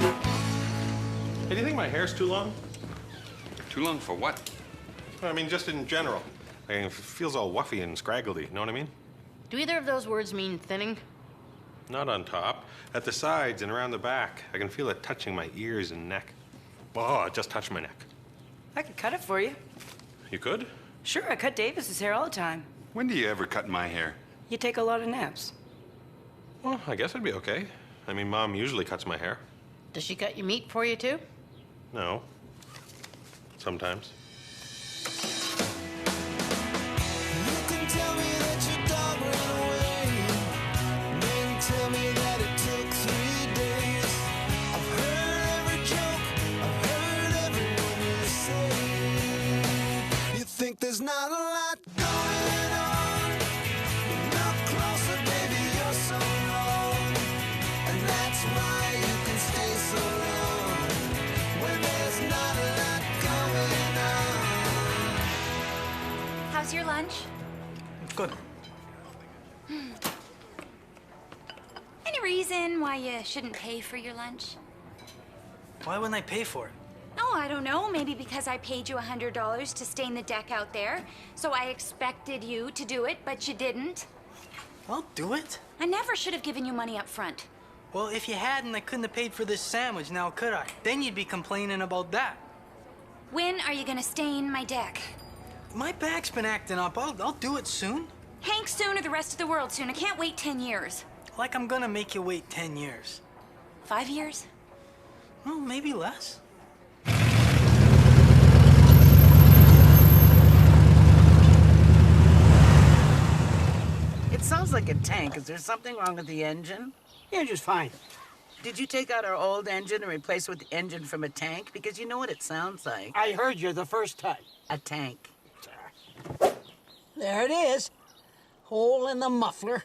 Hey, do you think my hair's too long? Too long for what? I mean, just in general. I mean, it feels all wuffy and scraggly, you know what I mean? Do either of those words mean thinning? Not on top. At the sides and around the back. I can feel it touching my ears and neck. Oh, it just touched my neck. I could cut it for you. You could? Sure, I cut Davis's hair all the time. When do you ever cut my hair? You take a lot of naps. Well, I guess I'd be okay. I mean, Mom usually cuts my hair. Does she cut your meat for you, too? No. Sometimes. There's not a lot going on. You're not closer, baby, you're so wrong. And that's why you can stay so long. When there's not a lot going on. How's your lunch? Good. Any reason why you shouldn't pay for your lunch? Why wouldn't I pay for it? Oh, I don't know. Maybe because I paid you $100 to stain the deck out there. So I expected you to do it, but you didn't. I'll do it. I never should have given you money up front. Well, if you hadn't, I couldn't have paid for this sandwich, now could I? Then you'd be complaining about that. When are you gonna stain my deck? My back's been acting up. I'll do it soon. Hank soon or the rest of the world soon. I can't wait 10 years. Like I'm gonna make you wait 10 years. 5 years? Well, maybe less. It sounds like a tank. Is there something wrong with the engine? The engine's fine. Did you take out our old engine and replace it with the engine from a tank? Because you know what it sounds like. I heard you the first time. A tank. There it is. Hole in the muffler.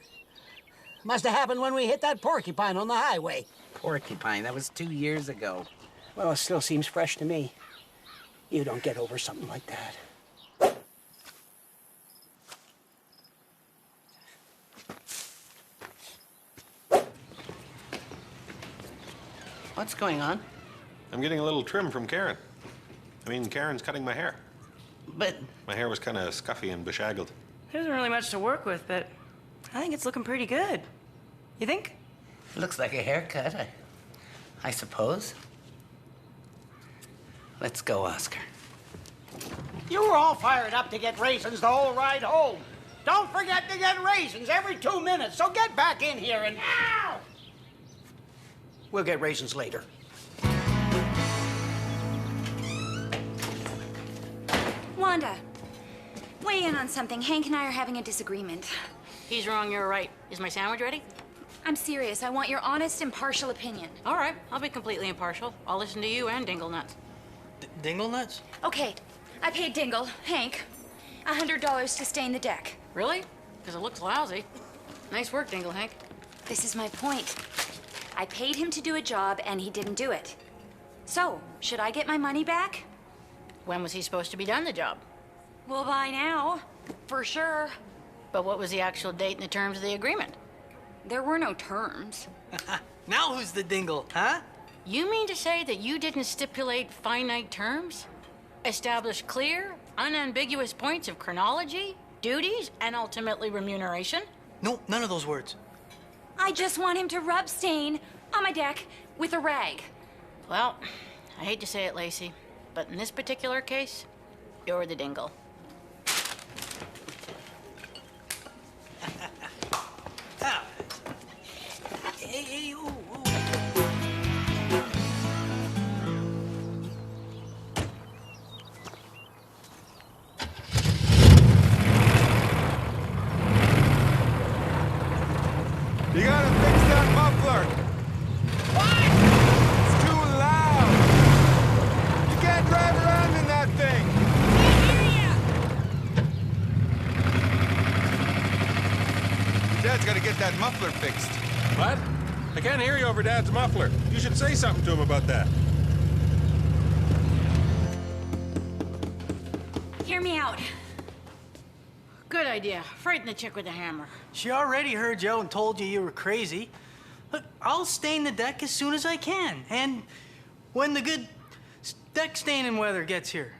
Must have happened when we hit that porcupine on the highway. Porcupine, that was 2 years ago. Well, it still seems fresh to me. You don't get over something like that. What's going on? I'm getting a little trim from Karen. I mean, Karen's cutting my hair. But... My hair was kind of scuffy and beshaggled. There isn't really much to work with, but I think it's looking pretty good. You think? Looks like a haircut, I suppose. Let's go, Oscar. You were all fired up to get raisins the whole ride home. Don't forget to get raisins every 2 minutes, so get back in here and... Ow! We'll get raisins later. Wanda, weigh in on something. Hank and I are having a disagreement. He's wrong, you're right. Is my sandwich ready? I'm serious. I want your honest, impartial opinion. All right, I'll be completely impartial. I'll listen to you and Dingle Nuts. Dingle nuts? Okay, I paid Dingle, Hank, $100 to stain the deck. Really? Because it looks lousy. Nice work, Dingle Hank. This is my point. I paid him to do a job, and he didn't do it. So, should I get my money back? When was he supposed to be done the job? Well, by now, for sure. But what was the actual date and the terms of the agreement? There were no terms. Now who's the dingle, huh? You mean to say that you didn't stipulate finite terms? Establish clear, unambiguous points of chronology, duties, and ultimately remuneration? No, none of those words. I just want him to rub stain on my deck with a rag. Well, I hate to say it, Lacey, but in this particular case, you're the dingle. Hey, ooh, ooh. You gotta fix that muffler. What? It's too loud. You can't drive around in that thing. Dad's gotta get that muffler fixed. What? I can't hear you over Dad's muffler. You should say something to him about that. Hear me out. Good idea. Frighten the chick with the hammer. She already heard you and told you were crazy. Look, I'll stain the deck as soon as I can, and when the good deck staining weather gets here.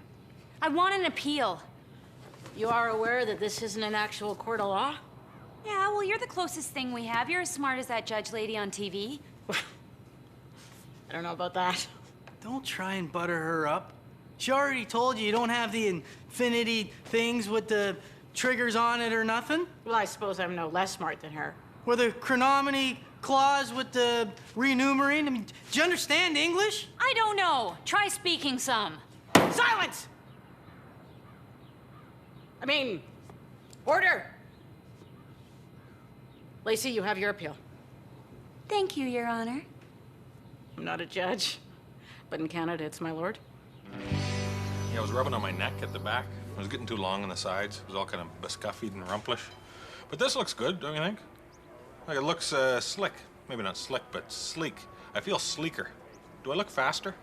I want an appeal. You are aware that this isn't an actual court of law? Yeah, well, you're the closest thing we have. You're as smart as that judge lady on TV. I don't know about that. Don't try and butter her up. She already told you don't have the infinity things with the triggers on it or nothing. Well, I suppose I'm no less smart than her. Or the chronometry clause with the renumerating. I mean, do you understand English? I don't know. Try speaking some. Silence! I mean, order! Lacey, you have your appeal. Thank you, Your Honor. I'm not a judge, but in Canada, it's my lord. Yeah, I was rubbing on my neck at the back. It was getting too long on the sides. It was all kind of bescuffied and rumplish. But this looks good, don't you think? Like, it looks slick. Maybe not slick, but sleek. I feel sleeker. Do I look faster?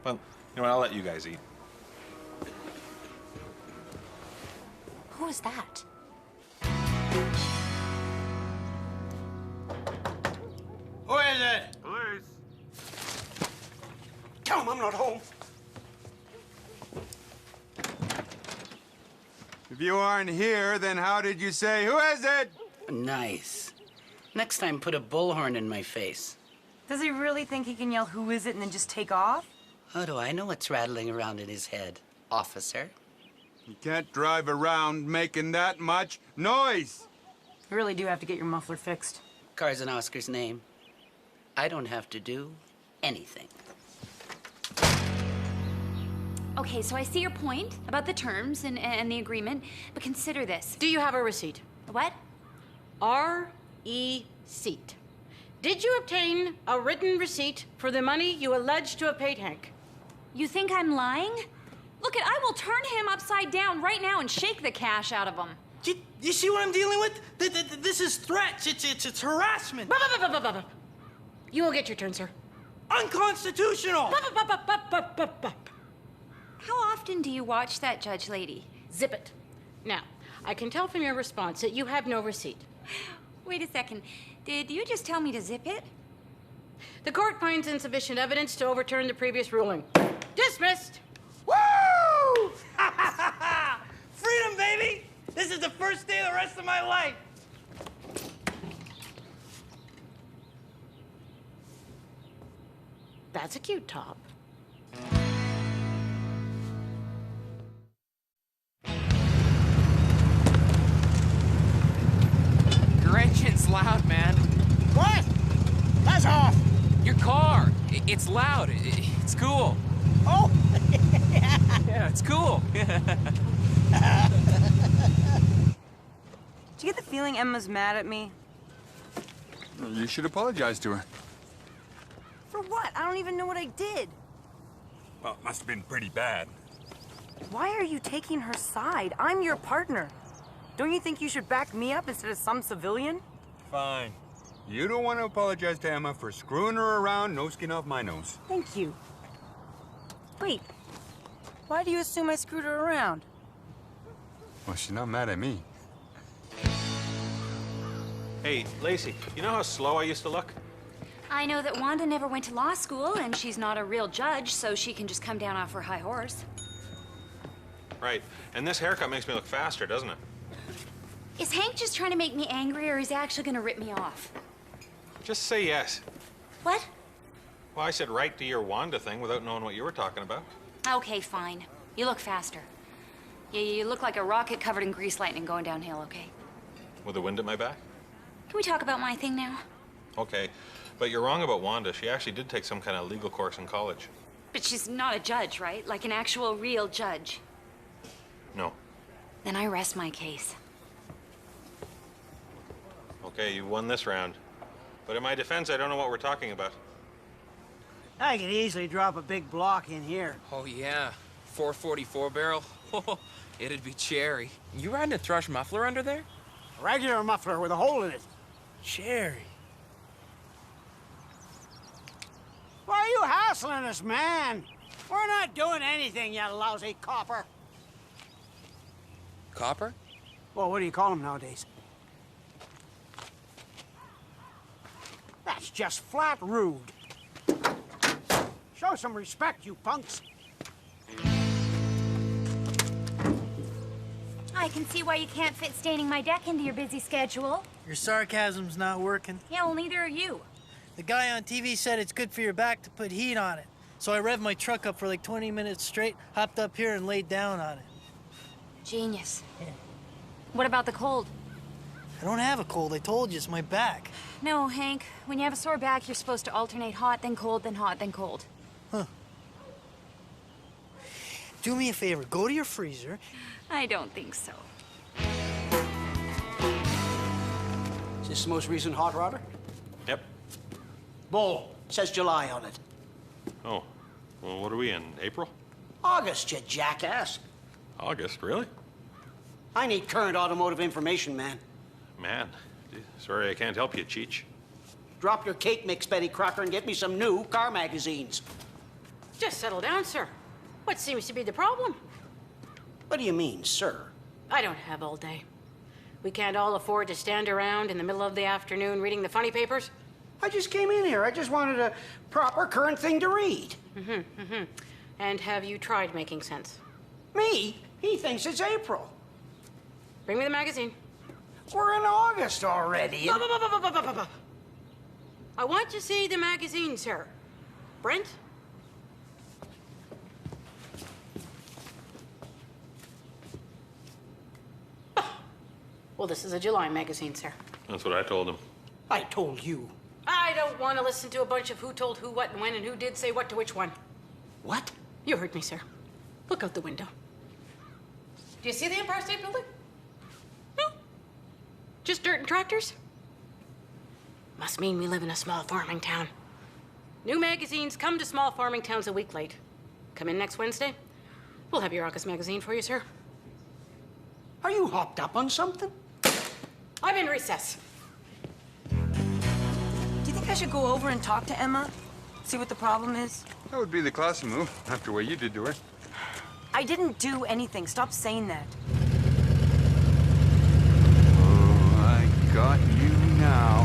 Well, you know what? I'll let you guys eat. Who was that? Who is it? Police. Tell him I'm not home. If you aren't here, then how did you say, who is it? Nice. Next time, put a bullhorn in my face. Does he really think he can yell, who is it, and then just take off? How do I know what's rattling around in his head, officer? You can't drive around making that much noise. You really do have to get your muffler fixed. Car's in Oscar's name. I don't have to do anything. Okay, so I see your point about the terms and the agreement, but consider this. Do you have a receipt? What? R-E-Seat. Did you obtain a written receipt for the money you allege to have paid Hank? You think I'm lying? Look, I will turn him upside down right now and shake the cash out of him. You see what I'm dealing with? This is threats. It's harassment. You will get your turn, sir. Unconstitutional. How often do you watch that judge lady? Zip it. Now, I can tell from your response that you have no receipt. Wait a second. Did you just tell me to zip it? The court finds insufficient evidence to overturn the previous ruling. Dismissed! Woo! Freedom, baby! This is the first day of the rest of my life. That's a cute top. Your engine's loud, man. What? That's off. Your car. It's loud. It's cool. Oh. Yeah, it's cool. Do you get the feeling Emma's mad at me? You should apologize to her. For what? I don't even know what I did. Well, it must have been pretty bad. Why are you taking her side? I'm your partner. Don't you think you should back me up instead of some civilian? Fine. You don't want to apologize to Emma for screwing her around, no skin off my nose. Thank you. Wait, why do you assume I screwed her around? Well, she's not mad at me. Hey, Lacey, you know how slow I used to look? I know that Wanda never went to law school, and she's not a real judge, so she can just come down off her high horse. Right. And this haircut makes me look faster, doesn't it? Is Hank just trying to make me angry, or is he actually gonna rip me off? Just say yes. What? Well, I said right to your Wanda thing without knowing what you were talking about. Okay, fine. You look faster. You look like a rocket covered in grease lightning going downhill, okay? With the wind at my back? Can we talk about my thing now? Okay. But you're wrong about Wanda. She actually did take some kind of legal course in college. But she's not a judge, right? Like an actual, real judge. No. Then I rest my case. Okay, you won this round. But in my defense, I don't know what we're talking about. I could easily drop a big block in here. Oh, yeah. 444 barrel. It'd be cherry. You riding a thrush muffler under there? A regular muffler with a hole in it. Cherry. Why are you hassling us, man? We're not doing anything, you lousy copper. Copper? Well, what do you call them nowadays? just flat rude. Show some respect, you punks. I can see why you can't fit staining my deck into your busy schedule. Your sarcasm's not working. Yeah, well, neither are you. The guy on TV said it's good for your back to put heat on it. So I revved my truck up for like 20 minutes straight, hopped up here and laid down on it. Genius. Yeah. What about the cold? I don't have a cold, I told you, it's my back. No, Hank. When you have a sore back, you're supposed to alternate hot, then cold, then hot, then cold. Huh. Do me a favor, go to your freezer. I don't think so. Is this the most recent hot rodder? Yep. Bull. Says July on it. Oh, well, what are we in, April? August, you jackass. August, really? I need current automotive information, man. Man, sorry I can't help you, Cheech. Drop your cake mix, Betty Crocker, and get me some new car magazines. Just settle down, sir. What seems to be the problem? What do you mean, sir? I don't have all day. We can't all afford to stand around in the middle of the afternoon reading the funny papers. I just came in here. I just wanted a proper current thing to read. And have you tried making sense? Me? He thinks it's April. Bring me the magazine. We're in August already. I want to see the magazine, sir. Brent? Well, this is a July magazine, sir. That's what I told him. I told you. I don't want to listen to a bunch of who told who what and when and who did say what to which one. What? You heard me, sir. Look out the window. Do you see the Empire State Building? No. Just dirt and tractors? Must mean we live in a small farming town. New magazines come to small farming towns a week late. Come in next Wednesday. We'll have your August magazine for you, sir. Are you hopped up on something? I'm in recess. Do you think I should go over and talk to Emma? See what the problem is? That would be the classy move, after what you did to her. I didn't do anything. Stop saying that. Oh, I got you now.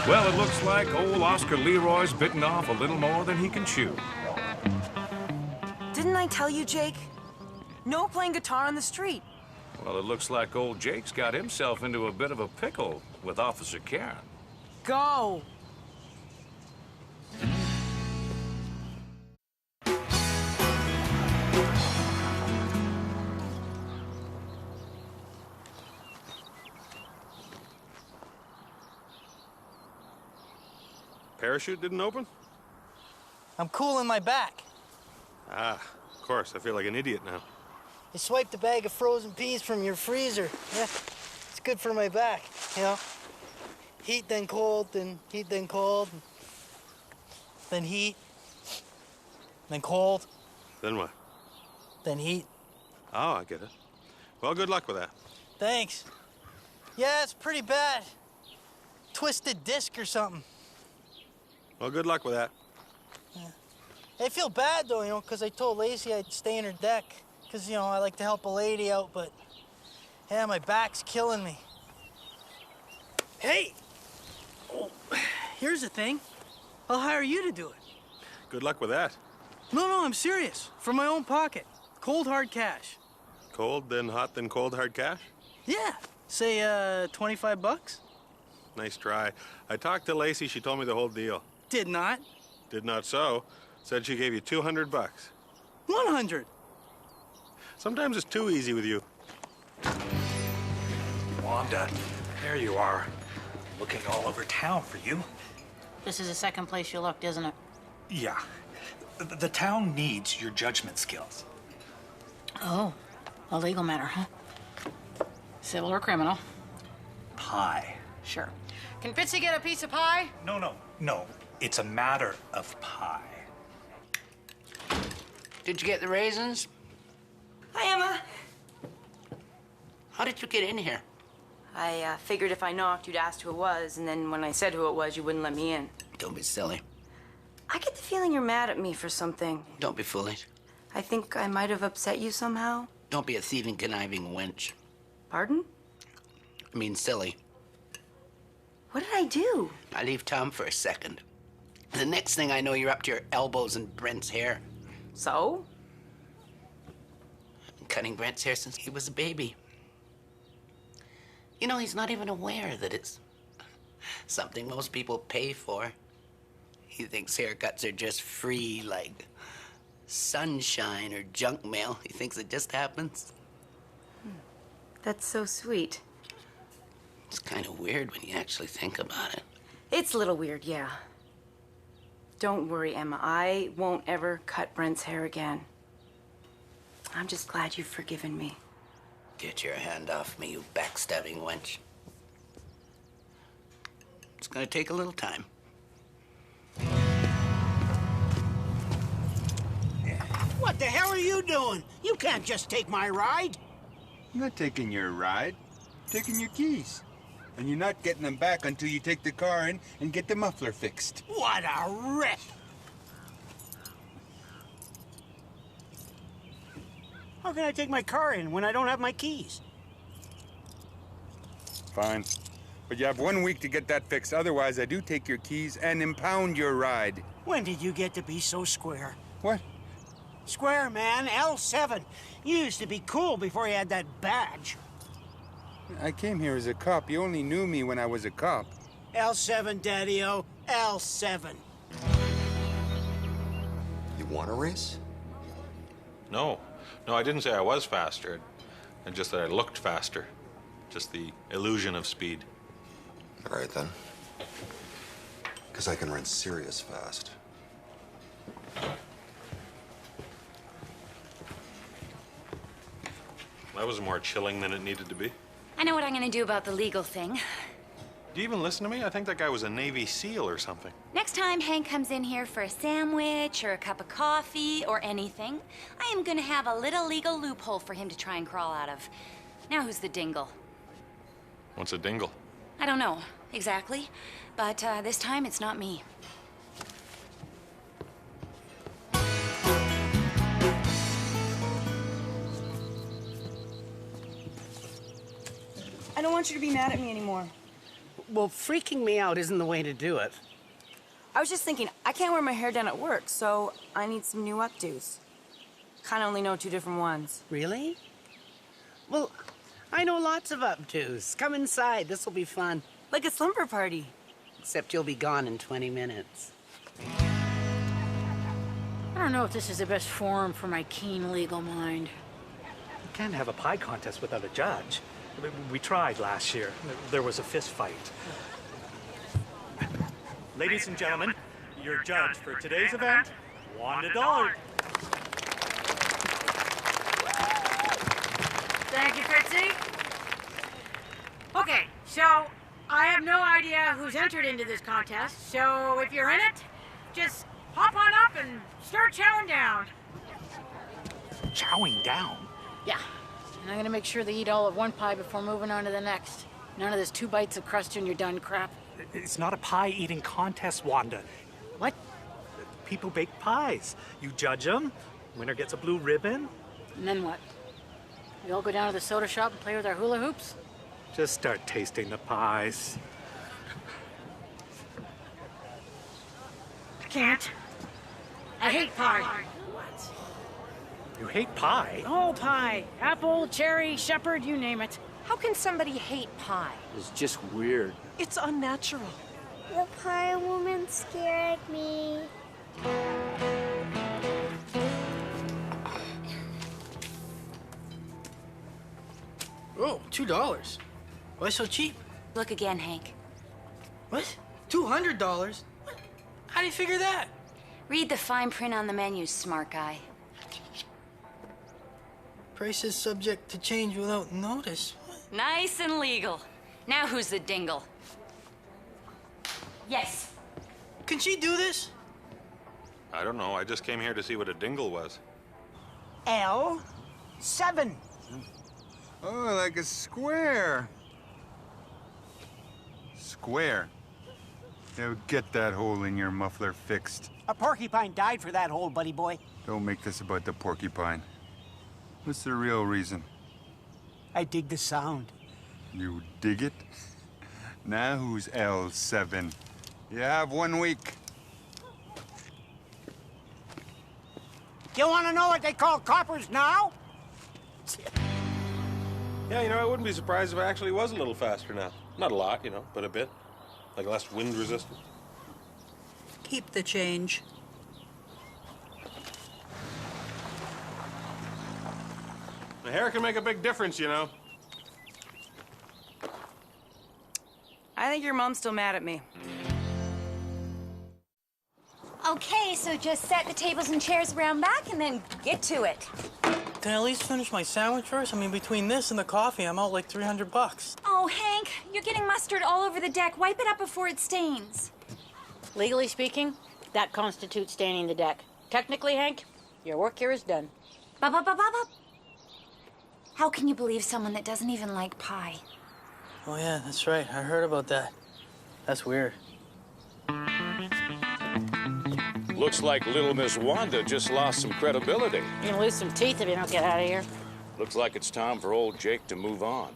Well, it looks like old Oscar Leroy's bitten off a little more than he can chew. Didn't I tell you, Jake? No playing guitar on the street. Well, it looks like old Jake's got himself into a bit of a pickle with Officer Karen. Go. Parachute didn't open? I'm cooling my back. Ah, of course. I feel like an idiot now. You swiped a bag of frozen peas from your freezer. Yeah, it's good for my back, you know? Heat, then cold, then heat, then cold. Then heat. Then cold. Then what? Then heat. Oh, I get it. Well, good luck with that. Thanks. Yeah, it's pretty bad. Twisted disc or something. Well, good luck with that. Yeah. I feel bad, though, you know, because I told Lacey I'd stay in her deck. Because, you know, I like to help a lady out, but... yeah, my back's killing me. Hey! Oh, here's the thing. I'll hire you to do it. Good luck with that. No, I'm serious. From my own pocket. Cold, hard cash. Cold, then hot, then cold, hard cash? Yeah. Say, 25 bucks? Nice try. I talked to Lacey. She told me the whole deal. Did not. Did not so. Said she gave you 200 bucks. 100. Sometimes it's too easy with you. Wanda, there you are. Looking all over town for you. This is the second place you looked, isn't it? Yeah. The town needs your judgment skills. Oh, a legal matter, huh? Civil or criminal? Pie. Sure. Can Fitzy get a piece of pie? No. It's a matter of pie. Did you get the raisins? Hi, Emma. How did you get in here? I figured if I knocked, you'd ask who it was, and then when I said who it was, you wouldn't let me in. Don't be silly. I get the feeling you're mad at me for something. Don't be foolish. I think I might have upset you somehow. Don't be a thieving, conniving wench. Pardon? I mean, silly. What did I do? I leave town for a second. The next thing I know, you're up to your elbows in Brent's hair. So? I've been cutting Brent's hair since he was a baby. You know, he's not even aware that it's something most people pay for. He thinks haircuts are just free, like sunshine or junk mail. He thinks it just happens. That's so sweet. It's kind of weird when you actually think about it. It's a little weird, yeah. Don't worry, Emma. I won't ever cut Brent's hair again. I'm just glad you've forgiven me. Get your hand off me, you backstabbing wench. It's gonna take a little time. What the hell are you doing? You can't just take my ride. I'm not taking your ride. I'm taking your keys. And you're not getting them back until you take the car in and get the muffler fixed. What a rip! How can I take my car in when I don't have my keys? Fine. But you have 1 week to get that fixed. Otherwise, I do take your keys and impound your ride. When did you get to be so square? What? Square, man. L7. You used to be cool before you had that badge. I came here as a cop. You only knew me when I was a cop. L7, Daddy-O. L7. You want to race? No. No, I didn't say I was faster. And just that I looked faster. Just the illusion of speed. All right, then. Because I can run serious fast. That was more chilling than it needed to be. I know what I'm gonna do about the legal thing. Do you even listen to me? I think that guy was a Navy SEAL or something. Next time Hank comes in here for a sandwich or a cup of coffee or anything, I am gonna have a little legal loophole for him to try and crawl out of. Now who's the dingle? What's a dingle? I don't know exactly, but this time it's not me. I don't want you to be mad at me anymore. Well, freaking me out isn't the way to do it. I was just thinking, I can't wear my hair down at work, so I need some new updos. Kinda only know 2 different ones. Really? Well, I know lots of updos. Come inside. This'll be fun. Like a slumber party. Except you'll be gone in 20 minutes. I don't know if this is the best forum for my keen legal mind. You can't have a pie contest without a judge. We tried last year. There was a fist fight. Ladies and gentlemen, your judge for today's event, Wanda Dollard. Thank you, Fritzy. Okay, so I have no idea who's entered into this contest, so if you're in it, just hop on up and start chowing down. Chowing down? Yeah, and I'm gonna make sure they eat all of one pie before moving on to the next. None of this 2 bites of crust and you're done crap. It's not a pie-eating contest, Wanda. What? People bake pies. You judge them, winner gets a blue ribbon. And then what? We all go down to the soda shop and play with our hula hoops? Just start tasting the pies. I can't. I hate pie. You hate pie? Oh, pie. Apple, cherry, shepherd, you name it. How can somebody hate pie? It's just weird. It's unnatural. The pie woman scared me. Oh, $2. Why so cheap? Look again, Hank. What? $200? How do you figure that? Read the fine print on the menu, smart guy. Price is subject to change without notice. Nice and legal. Now who's the dingle? Yes. Can she do this? I don't know. I just came here to see what a dingle was. L7. Oh, like a square. Square. Now get that hole in your muffler fixed. A porcupine died for that hole, buddy boy. Don't make this about the porcupine. What's the real reason? I dig the sound. You dig it? Now who's L7? You have 1 week. You want to know what they call coppers now? Yeah, you know, I wouldn't be surprised if I actually was a little faster now. Not a lot, you know, but a bit. Like less wind resistant. Keep the change. The hair can make a big difference, you know. I think your mom's still mad at me. Okay, so just set the tables and chairs around back and then get to it. Can I at least finish my sandwich first? I mean, between this and the coffee, I'm out like $300. Oh, Hank, you're getting mustard all over the deck. Wipe it up before it stains. Legally speaking, that constitutes staining the deck. Technically, Hank, your work here is done. Ba-ba-ba-ba-ba. How can you believe someone that doesn't even like pie? Oh, yeah, that's right. I heard about that. That's weird. Looks like little Miss Wanda just lost some credibility. You're gonna lose some teeth if you don't get out of here. Looks like it's time for old Jake to move on.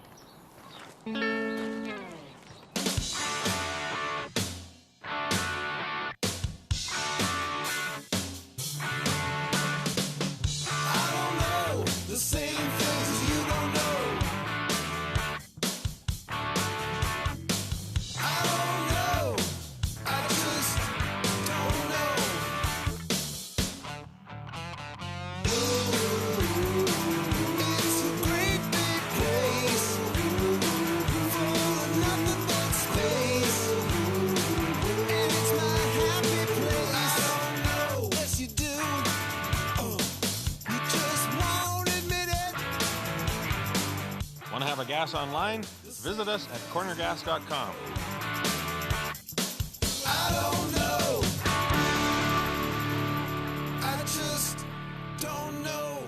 The same things you don't know. I don't know. I just don't know. It's a great big place full of nothing but space, and it's my happy place. I don't know. Yes, you do. You just won't admit it. Want to have a gas online? Visit us at cornergas.com. I don't know. I just don't know.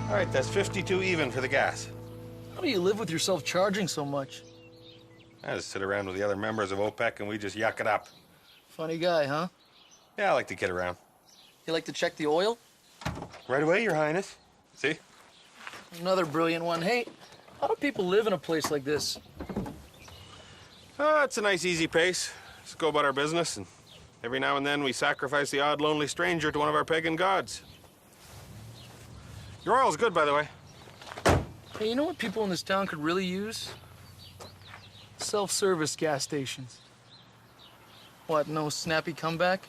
All right, that's 52 even for the gas. How do you live with yourself charging so much? I just sit around with the other members of OPEC and we just yuck it up. Funny guy, huh? Yeah, I like to kid around. You like to check the oil? Right away, Your Highness. See? Another brilliant one. Hey, how do people live in a place like this? It's a nice, easy pace. Just go about our business, and every now and then we sacrifice the odd, lonely stranger to one of our pagan gods. Your oil's good, by the way. Hey, you know what people in this town could really use? Self-service gas stations. What, no snappy comeback?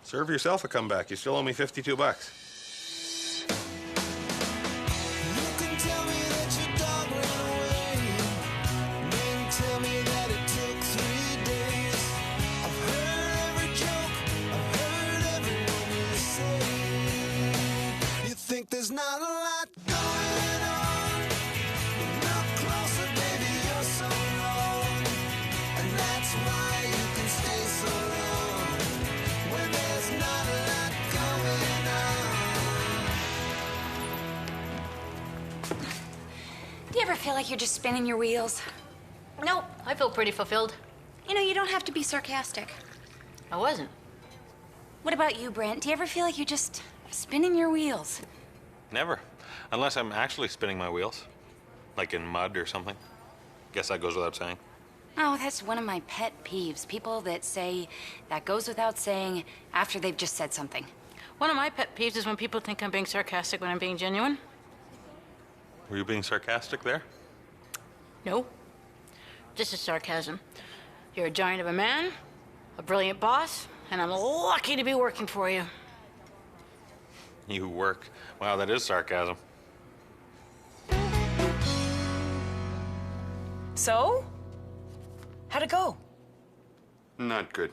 Serve yourself a comeback. You still owe me 52 bucks. You can tell me that your dog ran away, then tell me that it took 3 days. I've heard every joke, I've heard everyone you say. You think there's not a lot going on, but look closer, baby, you're so wrong. And that's why you can stay so long when there's not a lot going on. Do you ever feel like you're just spinning your wheels? Nope, I feel pretty fulfilled. You know, you don't have to be sarcastic. I wasn't. What about you, Brent? Do you ever feel like you're just spinning your wheels? Never. Unless I'm actually spinning my wheels. Like in mud or something. Guess that goes without saying. Oh, that's one of my pet peeves. People that say that goes without saying after they've just said something. One of my pet peeves is when people think I'm being sarcastic when I'm being genuine. Were you being sarcastic there? No. This is sarcasm. You're a giant of a man, a brilliant boss, and I'm lucky to be working for you. You work. Wow, that is sarcasm. So? How'd it go? Not good.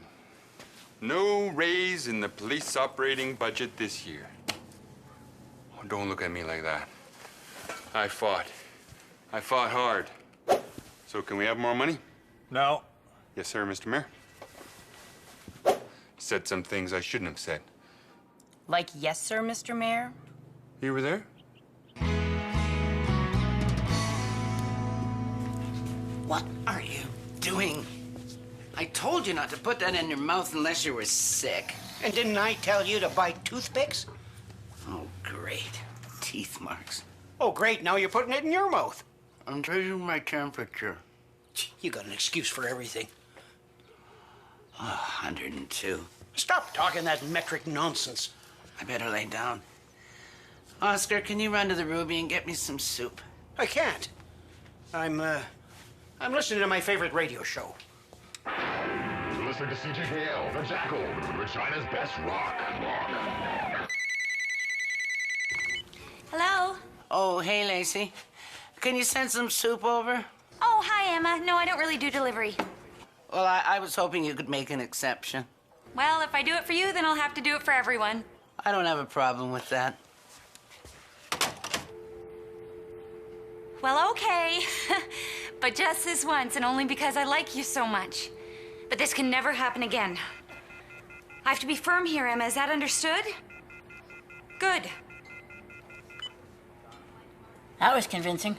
No raise in the police operating budget this year. Oh, don't look at me like that. I fought. I fought hard. So can we have more money? No. Yes, sir, Mr. Mayor. Said some things I shouldn't have said. Like, yes, sir, Mr. Mayor? You were there? What are you doing? I told you not to put that in your mouth unless you were sick. And didn't I tell you to buy toothpicks? Oh, great. Teeth marks. Oh, great. Now you're putting it in your mouth. I'm taking my temperature. You got an excuse for everything. Oh, 102. Stop talking that metric nonsense. I better lay down. Oscar, can you run to the Ruby and get me some soup? I can't. I'm listening to my favorite radio show. Listen to CJKL, The Jackal, China's best rock. Hello? Oh, hey, Lacey. Can you send some soup over? Oh, hi, Emma. No, I don't really do delivery. Well, I was hoping you could make an exception. Well, if I do it for you, then I'll have to do it for everyone. I don't have a problem with that. Well, okay. But just this once, and only because I like you so much. But this can never happen again. I have to be firm here, Emma. Is that understood? Good. That was convincing.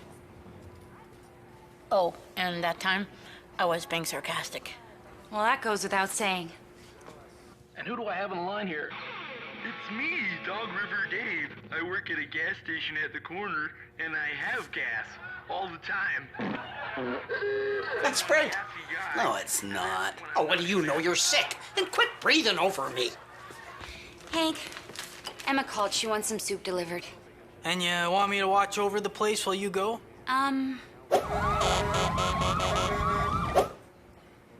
Oh, and that time, I was being sarcastic. Well, that goes without saying. And who do I have on the line here? It's me, Dog River Dave. I work at a gas station at the corner, and I have gas all the time. That's Brent. No, it's not. Oh, what do you know? You're sick. And quit breathing over me. Hank, Emma called. She wants some soup delivered. And you want me to watch over the place while you go?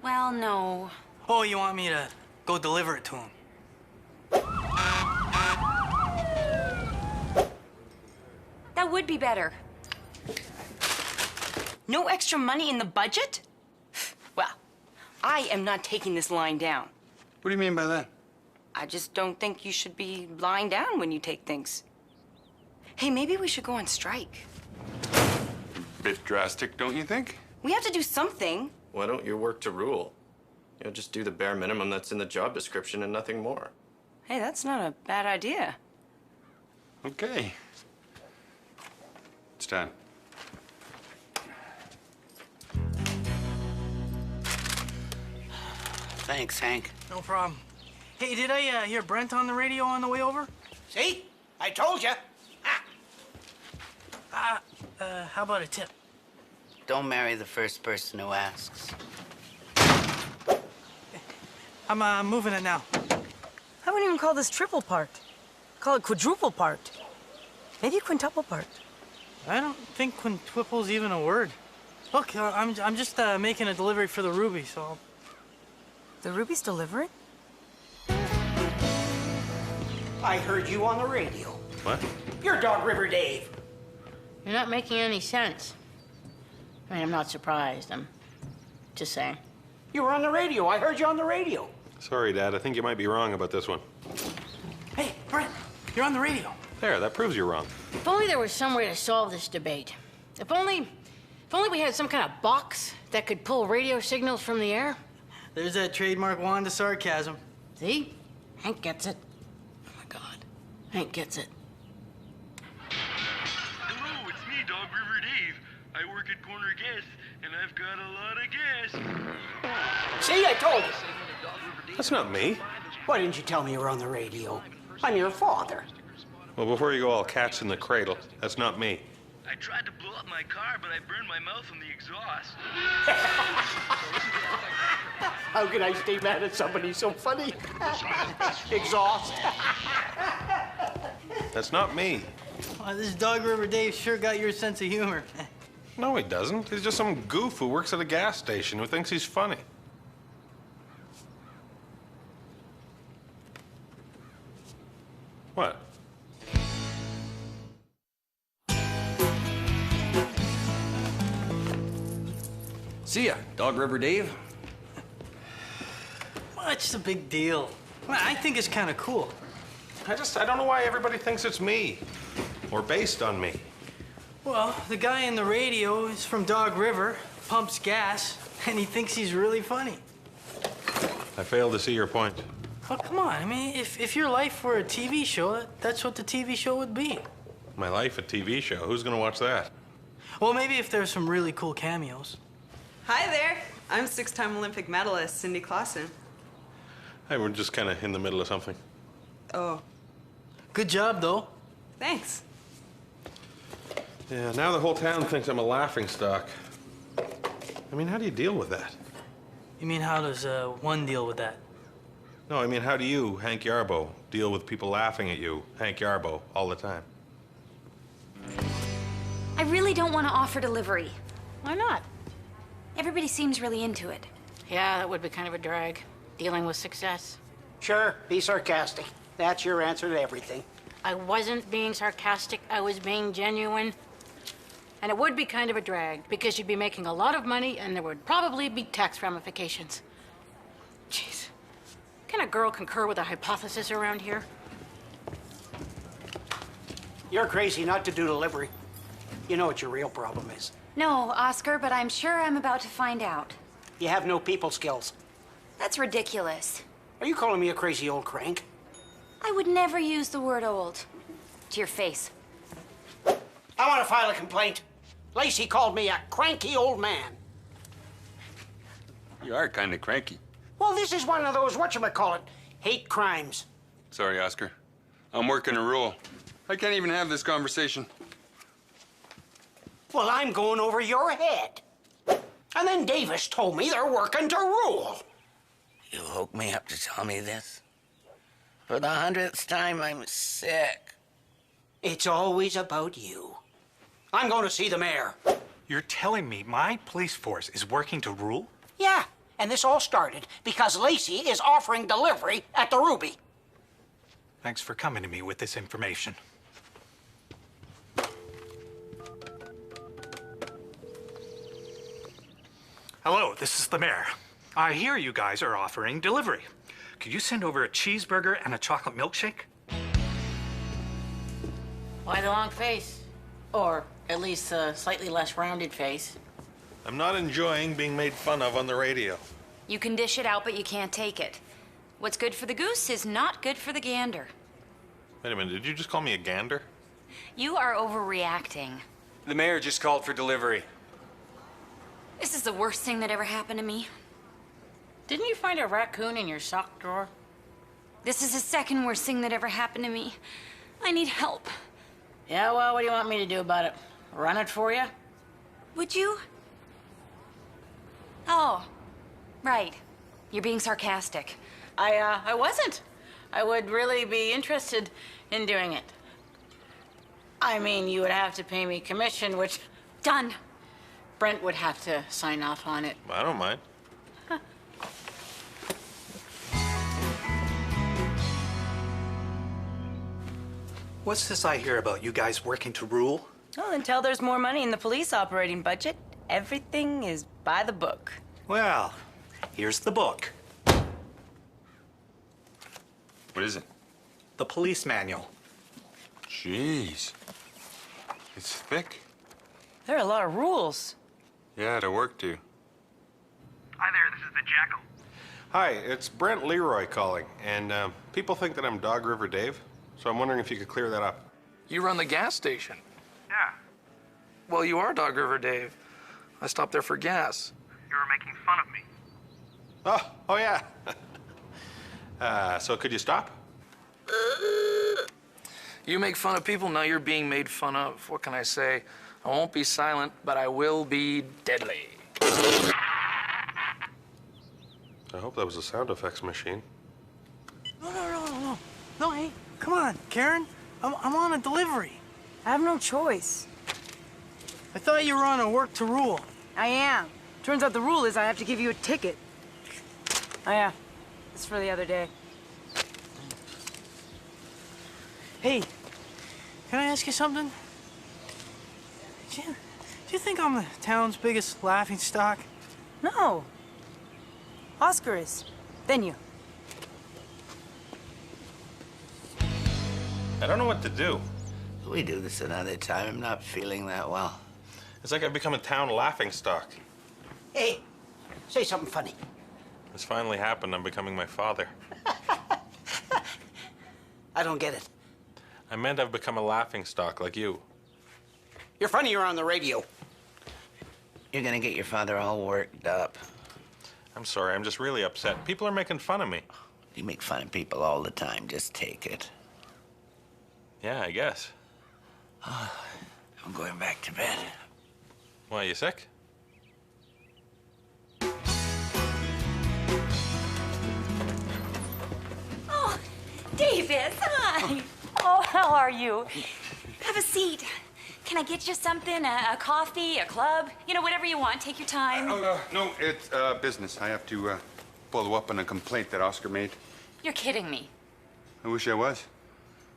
Well, no. Oh, you want me to go deliver it to him? That would be better. No extra money in the budget? Well, I am not taking this lying down. What do you mean by that? I just don't think you should be lying down when you take things. Hey, maybe we should go on strike. Bit drastic, don't you think? We have to do something. Why don't you work to rule? You know, just do the bare minimum that's in the job description and nothing more. Hey, that's not a bad idea. Okay. It's done. Thanks, Hank. No problem. Hey, did I hear Brent on the radio on the way over? See? I told you. How about a tip? Don't marry the first person who asks. I'm moving it now. I wouldn't even call this triple parked. Call it quadruple parked. Maybe quintuple parked. I don't think quintuple's even a word. Look, I'm just making a delivery for the Ruby, so... The Ruby's delivering? I heard you on the radio. What? You're Dog River Dave. You're not making any sense. I mean, I'm not surprised. I'm just saying. You were on the radio. I heard you on the radio. Sorry, Dad. I think you might be wrong about this one. Hey, Brent, you're on the radio. There, that proves you're wrong. If only there was some way to solve this debate. If only we had some kind of box that could pull radio signals from the air. There's that trademark wand of sarcasm. See? Hank gets it. Oh, my God. Hank gets it. Hello, it's me, Dog River Dave. I work at Corner Gas, and I've got a lot of gas. See, I told you. That's not me. Why didn't you tell me you were on the radio? I'm your father. Well, before you go all cats in the cradle, that's not me. I tried to blow up my car, but I burned my mouth on the exhaust. How can I stay mad at somebody so funny? Exhaust. That's not me. Oh, this Dog River Dave sure got your sense of humor. No, he doesn't. He's just some goof who works at a gas station who thinks he's funny. What? See ya, Dog River Dave. What's the big deal? Well, I think it's kind of cool. I don't know why everybody thinks it's me. Or based on me. Well, the guy in the radio is from Dog River, pumps gas, and he thinks he's really funny. I fail to see your point. Well, come on. I mean, if your life were a TV show, that's what the TV show would be. My life, a TV show. Who's gonna watch that? Well, maybe if there's some really cool cameos. Hi there. I'm six-time Olympic medalist Cindy Clausen. Hey, we're just kind of in the middle of something. Oh. Good job, though. Thanks. Yeah, now the whole town thinks I'm a laughingstock. I mean, how do you deal with that? You mean, how does one deal with that? No, I mean, how do you, Hank Yarbo, deal with people laughing at you, Hank Yarbo, all the time? I really don't want to offer delivery. Why not? Everybody seems really into it. Yeah, that would be kind of a drag, dealing with success. Sure, be sarcastic. That's your answer to everything. I wasn't being sarcastic, I was being genuine. And it would be kind of a drag, because you'd be making a lot of money and there would probably be tax ramifications. Jeez. Can a girl concur with a hypothesis around here? You're crazy not to do delivery. You know what your real problem is. No, Oscar, but I'm sure I'm about to find out. You have no people skills. That's ridiculous. Are you calling me a crazy old crank? I would never use the word old. To your face. I want to file a complaint. Lacey called me a cranky old man. You are kind of cranky. Well, this is one of those, whatchamacallit, hate crimes. Sorry, Oscar. I'm working a rule. I can't even have this conversation. Well, I'm going over your head. And then Davis told me they're working to rule. You woke me up to tell me this? For the 100th time, I'm sick. It's always about you. I'm going to see the mayor. You're telling me my police force is working to rule? Yeah, and this all started because Lacey is offering delivery at the Ruby. Thanks for coming to me with this information. Hello, this is the mayor. I hear you guys are offering delivery. Could you send over a cheeseburger and a chocolate milkshake? Why the long face? Or at least a slightly less rounded face. I'm not enjoying being made fun of on the radio. You can dish it out, but you can't take it. What's good for the goose is not good for the gander. Wait a minute, did you just call me a gander? You are overreacting. The mayor just called for delivery. This is the worst thing that ever happened to me. Didn't you find a raccoon in your sock drawer? This is the second worst thing that ever happened to me. I need help. Yeah, well, what do you want me to do about it? Run it for you? Would you? Oh, right. You're being sarcastic. I wasn't. I would really be interested in doing it. I mean, you would have to pay me commission, which... Done. Brent would have to sign off on it. I don't mind. What's this I hear about you guys working to rule? Well, until there's more money in the police operating budget, everything is by the book. Well, here's the book. What is it? The police manual. Jeez. It's thick. There are a lot of rules. Yeah, to work to. Hi there, this is the Jackal. Hi, it's Brent Leroy calling, and people think that I'm Dog River Dave, so I'm wondering if you could clear that up. You run the gas station. Yeah, Well, you are Dog River Dave. I stopped there for gas. you were making fun of me. Oh yeah. So could you stop? You make fun of people, now you're being made fun of. What can I say? I won't be silent, but I will be deadly. I hope that was a sound effects machine. No. No, hey, come on, Karen. I'm on a delivery. I have no choice. I thought you were on a work to rule. I am. Turns out the rule is I have to give you a ticket. Oh, yeah. It's for the other day. Hey, can I ask you something? Do you think I'm the town's biggest laughingstock? No. Oscar is. Then you. I don't know what to do. We do this another time. I'm not feeling that well. It's like I've become a town laughingstock. Hey, say something funny. It's finally happened. I'm becoming my father. I don't get it. I meant I've become a laughingstock like you. You're funnier on the radio. You're gonna get your father all worked up. I'm sorry. I'm just really upset. People are making fun of me. We make fun of people all the time. Just take it. Yeah, I guess. I'm going back to bed. Why, you sick? Oh, Davis, hi. Oh, how are you? Have a seat. Can I get you something? A coffee, a club? You know, whatever you want. Take your time. No, it's business. I have to follow up on a complaint that Oscar made. You're kidding me. I wish I was,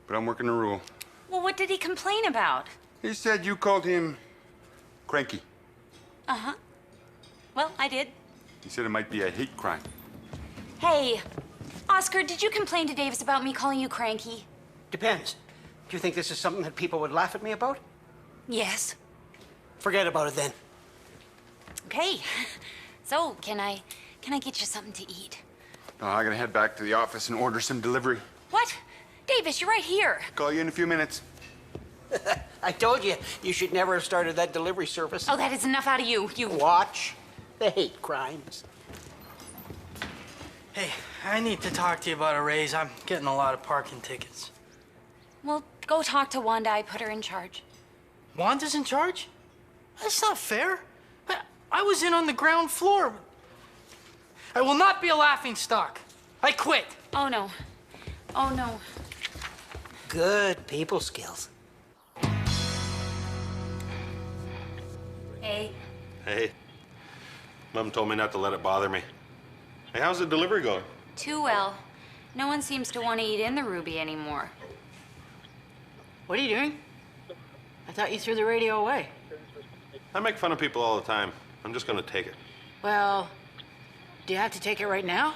but I'm working the rule. Well, what did he complain about? He said you called him cranky. Uh-huh. Well, I did. He said it might be a hate crime. Hey, Oscar, did you complain to Davis about me calling you cranky? Depends. Do you think this is something that people would laugh at me about? Yes. Forget about it then. Okay. So, can I get you something to eat? No, I gotta head back to the office and order some delivery. What? Davis, you're right here. Call you in a few minutes. I told you, you should never have started that delivery service. Oh, that is enough out of you. Watch the hate crimes. Hey, I need to talk to you about a raise. I'm getting a lot of parking tickets. Well, go talk to Wanda. I put her in charge. Wanda's in charge? That's not fair. I was in on the ground floor. I will not be a laughing stock. I quit. Oh, no. Oh, no. Good people skills. Hey. Hey. Mom told me not to let it bother me. Hey, how's the delivery going? Too well. No one seems to want to eat in the Ruby anymore. What are you doing? I thought you threw the radio away. I make fun of people all the time. I'm just gonna take it. Well, do you have to take it right now?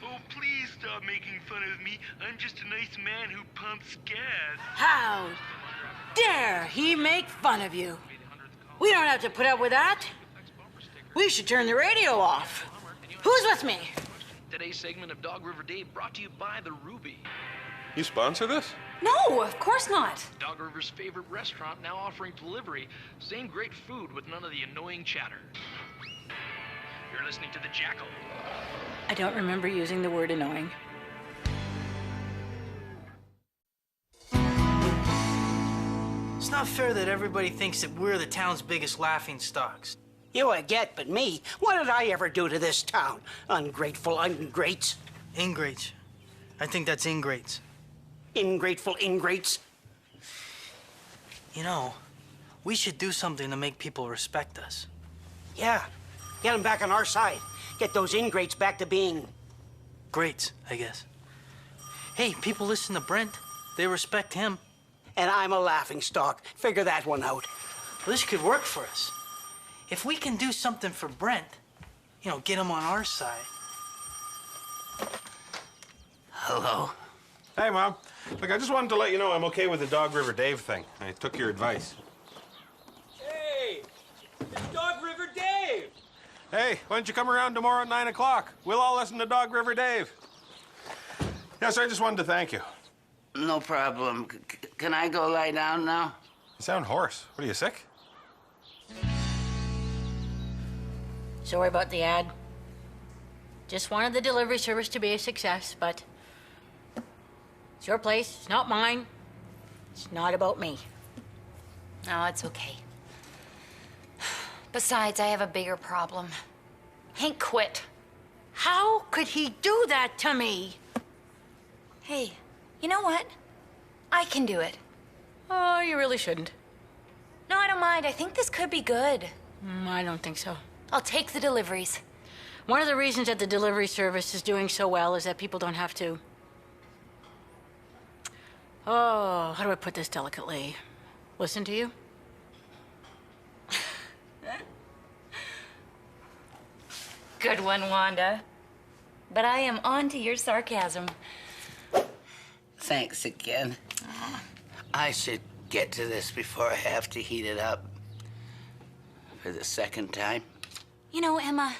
Oh, please stop making fun of me. I'm just a nice man who pumps gas. How dare he make fun of you? We don't have to put up with that. We should turn the radio off. Who's with me? Today's segment of Dog River Dave brought to you by the Ruby. You sponsor this? No, of course not. Dog River's favorite restaurant now offering delivery. Same great food with none of the annoying chatter. You're listening to The Jackal. I don't remember using the word annoying. It's not fair that everybody thinks that we're the town's biggest laughing stocks. You a get, but me? What did I ever do to this town? Ungrateful ingrates. Ingrates. I think that's ingrates. Ingrateful ingrates. You know, we should do something to make people respect us. Yeah. Get them back on our side. Get those ingrates back to being... Greats, I guess. Hey, people listen to Brent. They respect him. And I'm a laughingstock. Figure that one out. Well, this could work for us. If we can do something for Brent, you know, get him on our side. Hello? Hey, Mom. Look, I just wanted to let you know I'm okay with the Dog River Dave thing. I took your advice. Hey! It's Dog River Dave! Hey, why don't you come around tomorrow at 9 o'clock? We'll all listen to Dog River Dave. Yes, I just wanted to thank you. No problem. Can I go lie down now? You sound hoarse. What, are you sick? Sorry about the ad. Just wanted the delivery service to be a success, but it's your place, it's not mine. It's not about me. No, it's okay. Besides, I have a bigger problem. Hank quit. How could he do that to me? Hey, you know what? I can do it. Oh, you really shouldn't. No, I don't mind. I think this could be good. I don't think so. I'll take the deliveries. One of the reasons that the delivery service is doing so well is that people don't have to... Oh, how do I put this delicately? Listen to you? Good one, Wanda. But I am on to your sarcasm. Thanks again. I should get to this before I have to heat it up for the second time. You know, Emma,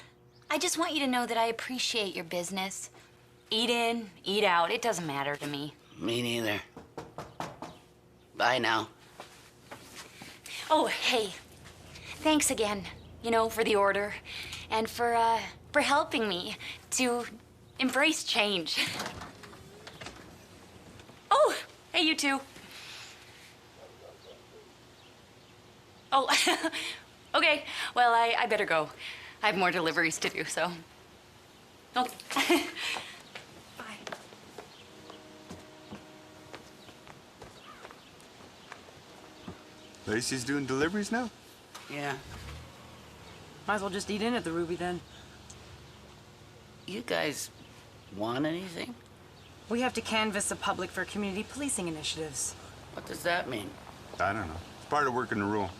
I just want you to know that I appreciate your business. Eat in, eat out, it doesn't matter to me. Me neither. Bye now. Oh, hey, thanks again, you know, for the order and for helping me to Embrace change. Oh, hey, you two. Oh, okay. Well, I better go. I have more deliveries to do, so. Oh. Lacey's doing deliveries now? Yeah. Might as well just eat in at the Ruby then. You guys want anything? We have to canvass the public for community policing initiatives. What does that mean? I don't know. It's part of working the rule.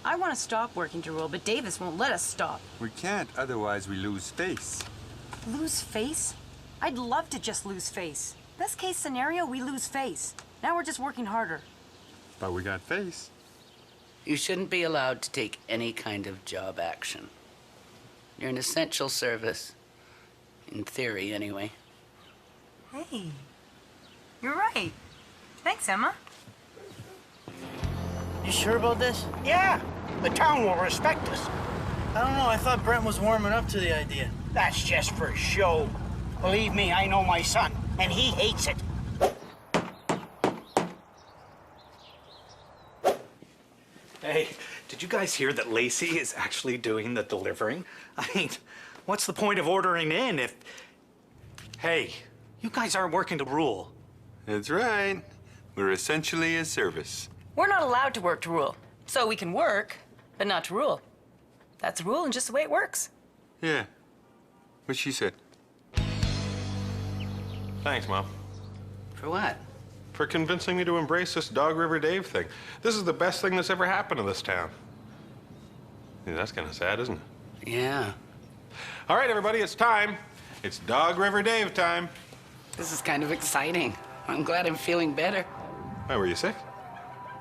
I want to stop working to rule, but Davis won't let us stop. We can't, otherwise we lose face. Lose face? I'd love to just lose face. Best case scenario, we lose face. Now we're just working harder. But we got face. You shouldn't be allowed to take any kind of job action. You're an essential service. In theory, anyway. Hey, you're right. Thanks, Emma. You sure about this? Yeah, the town will respect us. I don't know, I thought Brent was warming up to the idea. That's just for show. Believe me, I know my son, and he hates it. Hey, did you guys hear that Lacey is actually doing the delivering? I mean, what's the point of ordering in if... Hey, you guys aren't working to rule. That's right. We're essentially a service. We're not allowed to work to rule. So we can work, but not to rule. That's a rule and just the way it works. Yeah. What she said. Thanks, Mom. For what? For convincing me to embrace this Dog River Dave thing. This is the best thing that's ever happened to this town. Yeah, that's kind of sad, isn't it? Yeah. All right, everybody, it's time. It's Dog River Dave time. This is kind of exciting. I'm glad I'm feeling better. Why, were you sick?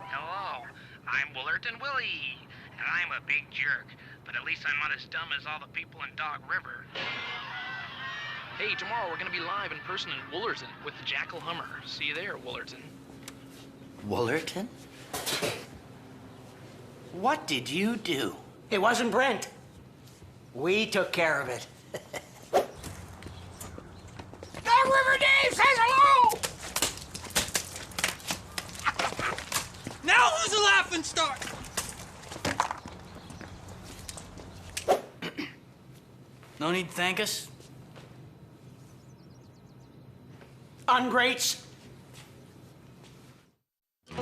Hello, I'm Woolerton Willie, and I'm a big jerk, but at least I'm not as dumb as all the people in Dog River. Hey, tomorrow we're gonna be live in person in Woolerton with the Jackal Hummer. See you there, Woolerton. Woolerton? What did you do? It wasn't Brent. We took care of it. Dog River Dave says hello! Now who's the laughing stock? No need to thank us? Ungrates. I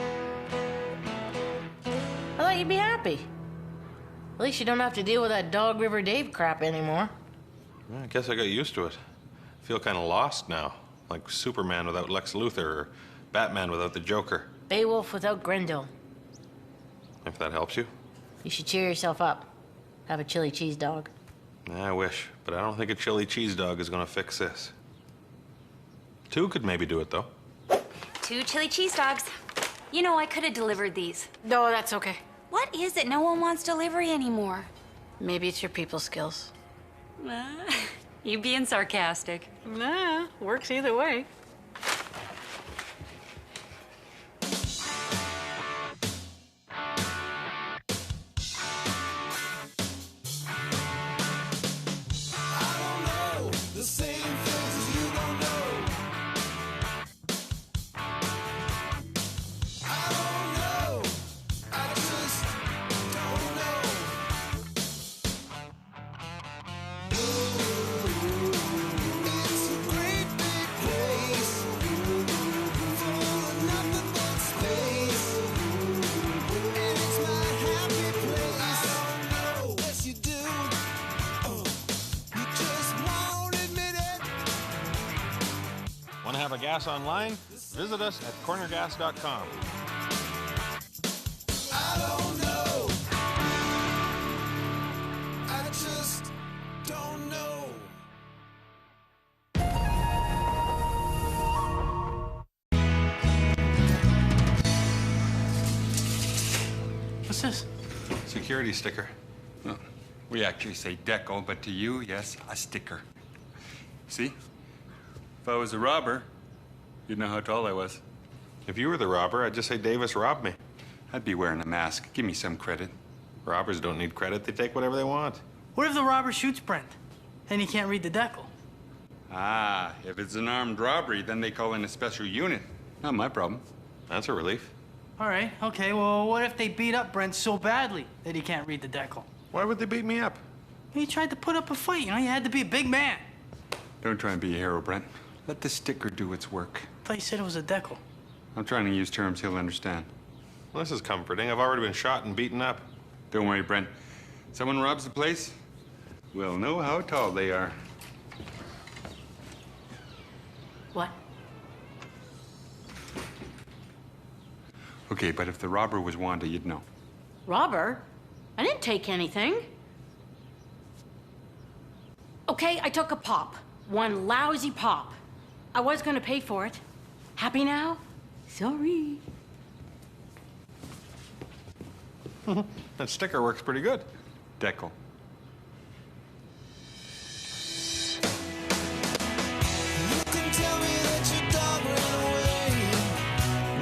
thought you'd be happy. At least you don't have to deal with that Dog River Dave crap anymore. Well, I guess I got used to it. I feel kind of lost now, like Superman without Lex Luthor or Batman without the Joker. Beowulf without Grendel. If that helps you. You should cheer yourself up. Have a chili cheese dog. I wish, but I don't think a chili cheese dog is gonna fix this. 2 could maybe do it, though. 2 chili cheese dogs. You know, I could have delivered these. No, that's okay. What is it? No one wants delivery anymore. Maybe it's your people skills. You being sarcastic. Nah, works either way. Want to have a gas online? Visit us at cornergas.com. I don't know. I just don't know. What's this? Security sticker. Well, we actually say decal, but to you, yes, a sticker. See? If I was a robber, you'd know how tall I was. If you were the robber, I'd just say Davis robbed me. I'd be wearing a mask. Give me some credit. Robbers don't need credit. They take whatever they want. What if the robber shoots Brent and he can't read the decal? Ah, if it's an armed robbery, then they call in a special unit. Not my problem. That's a relief. All right, okay, well, what if they beat up Brent so badly that he can't read the decal? Why would they beat me up? He tried to put up a fight, you know, you had to be a big man. Don't try and be a hero, Brent. Let the sticker do its work. I thought you said it was a decal. I'm trying to use terms he'll understand. Well, this is comforting. I've already been shot and beaten up. Don't worry, Brent. Someone robs the place, we'll know how tall they are. What? Okay, but if the robber was Wanda, you'd know. Robber? I didn't take anything. Okay, I took a pop. One lousy pop. I was gonna pay for it. Happy now? Sorry. That sticker works pretty good. Decal. You can tell me that your dog ran away,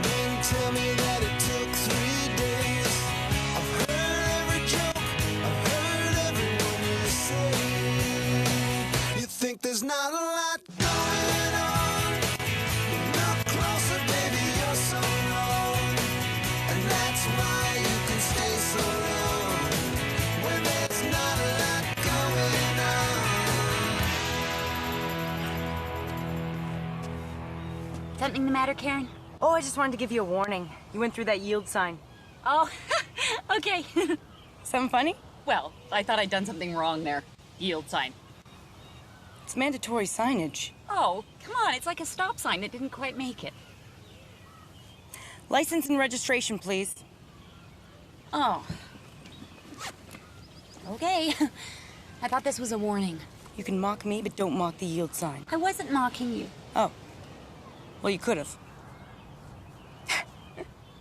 then tell me that it took 3 days. I've heard every joke, I've heard everyone you say. You think there's not a lot going on, look closer, baby, you're so wrong. And that's why you can stay so long, when there's not a lot going on. Something the matter, Karen? Oh, I just wanted to give you a warning. You went through that yield sign. Oh, okay. Something funny? Well, I thought I'd done something wrong there. Yield sign. It's mandatory signage. Oh, come on, it's like a stop sign that didn't quite make it. License and registration, please. Oh. Okay. I thought this was a warning. You can mock me, but don't mock the yield sign. I wasn't mocking you. Oh. Well, you could have.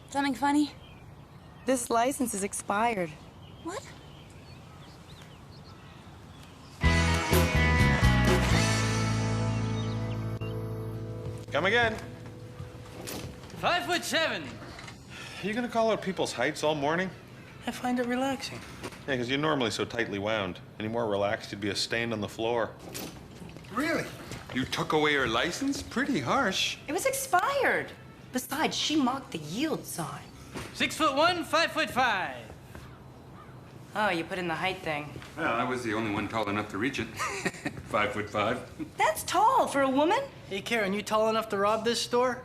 Something funny? This license is expired. What? Come again. 5'7". Are you gonna call out people's heights all morning? I find it relaxing. Yeah, because you're normally so tightly wound. Any more relaxed, you'd be a stain on the floor. Really? You took away her license? Pretty harsh. It was expired. Besides, she mocked the yield sign. 6'1", 5'5". Oh, you put in the height thing. Well, I was the only one tall enough to reach it. 5'5". That's tall for a woman. Hey, Karen, you tall enough to rob this store?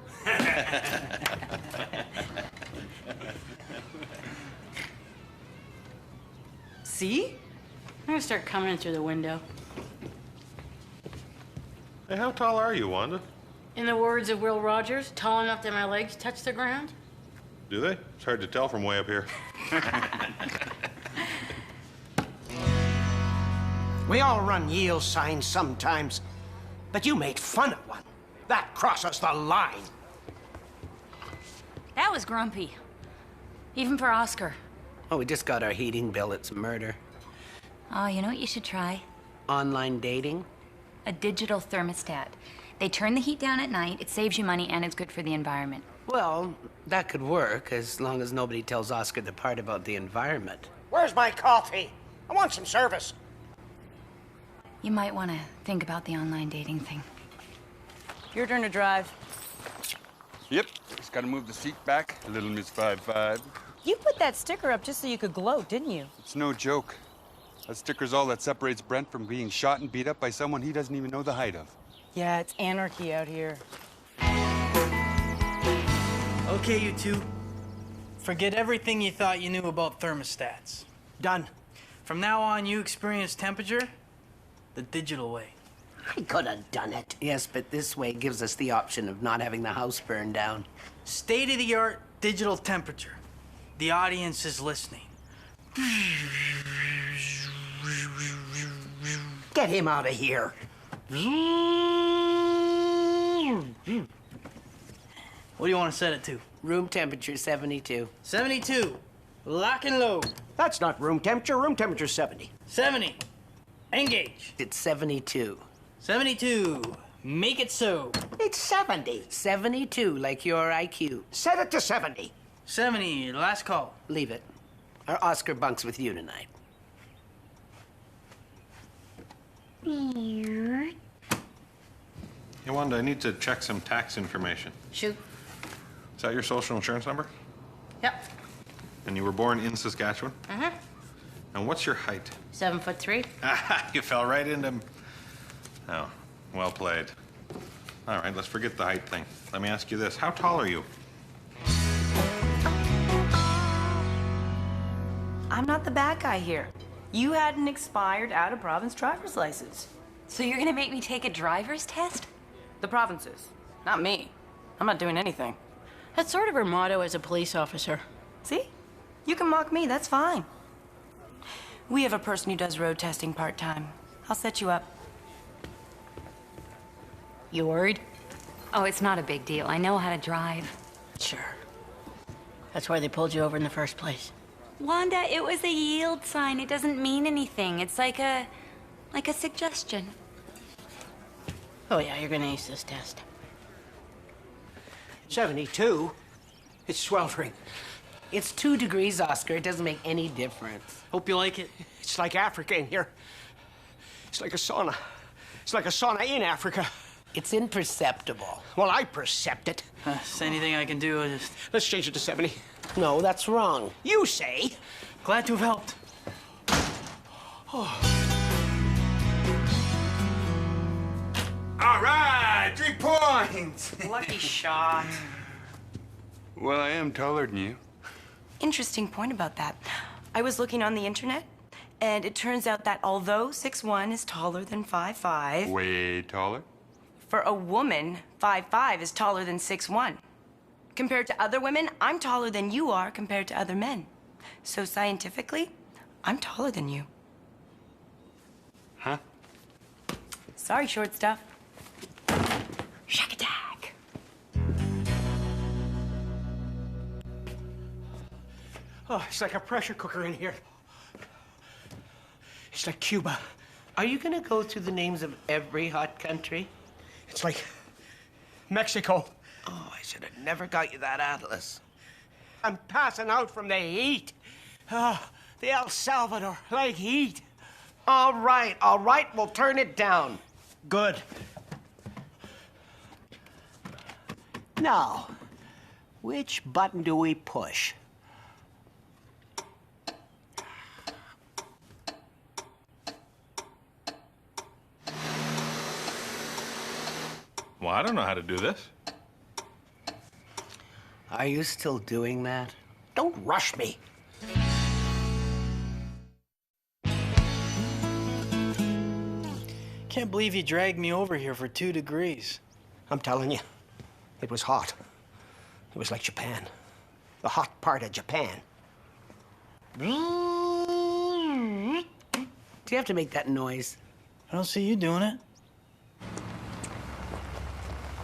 See? I'm gonna start coming in through the window. Hey, how tall are you, Wanda? In the words of Will Rogers, tall enough that my legs touch the ground? Do they? It's hard to tell from way up here. We all run yield signs sometimes, but you made fun of one. That crosses the line. That was grumpy. Even for Oscar. Oh, we just got our heating bill. It's murder. Oh, you know what you should try? Online dating? A digital thermostat. They turn the heat down at night, it saves you money, and it's good for the environment. Well, that could work as long as nobody tells Oscar the part about the environment. Where's my coffee? I want some service. You might want to think about the online dating thing. Your turn to drive. Yep, just gotta move the seat back. A little Miss 5'5". You put that sticker up just so you could gloat, didn't you? It's no joke. That sticker's all that separates Brent from being shot and beat up by someone he doesn't even know the height of. Yeah, it's anarchy out here. Okay, you two. Forget everything you thought you knew about thermostats. Done. From now on, you experience temperature the digital way. I could have done it. Yes, but this way gives us the option of not having the house burned down. State-of-the-art digital temperature. The audience is listening. Get him out of here. What do you want to set it to? Room temperature 72. 72. Lock and load. That's not room temperature. Room temperature 70. 70. Engage. It's 72. 72. Make it so. It's 70. 72, like your IQ. Set it to 70. 70. Last call. Leave it. Our Oscar bunks with you tonight. Hey, Wanda, I need to check some tax information. Shoot. Is that your social insurance number? Yep. And you were born in Saskatchewan? Mm-hmm. And what's your height? 7'3". You fell right into... Oh, well played. All right, let's forget the height thing. Let me ask you this. How tall are you? I'm not the bad guy here. You had an expired out-of-province driver's license. So you're gonna make me take a driver's test? The provinces, not me. I'm not doing anything. That's sort of her motto as a police officer. See? You can mock me, that's fine. We have a person who does road testing part-time. I'll set you up. You worried? Oh, it's not a big deal. I know how to drive. Sure. That's why they pulled you over in the first place. Wanda, it was a yield sign. It doesn't mean anything. It's like a suggestion. Oh yeah, you're gonna ace this test. 72? It's sweltering. It's 2 degrees, Oscar. It doesn't make any difference. Hope you like it. It's like Africa in here. It's like a sauna. It's like a sauna in Africa. It's imperceptible. Well, I percept it. Is there anything I can do? Let's change it to 70. No, that's wrong. You say? Glad to have helped. All right, 3 points. Lucky shot. Well, I am taller than you. Interesting point about that. I was looking on the internet, and it turns out that although 6'1" is taller than 5'5", Way taller. for a woman, 5'5" is taller than 6'1". Compared to other women, I'm taller than you are compared to other men. So scientifically, I'm taller than you. Huh? Sorry, short stuff. Shack attack. Oh, it's like a pressure cooker in here. It's like Cuba. Are you gonna go through the names of every hot country? It's like Mexico. Oh, I should have never got you that atlas. I'm passing out from the heat. The El Salvador like heat. All right, we'll turn it down. Good. Now, which button do we push? Well, I don't know how to do this. Are you still doing that? Don't rush me. Can't believe you dragged me over here for 2 degrees. I'm telling you, it was hot. It was like Japan. The hot part of Japan. Do you have to make that noise? I don't see you doing it.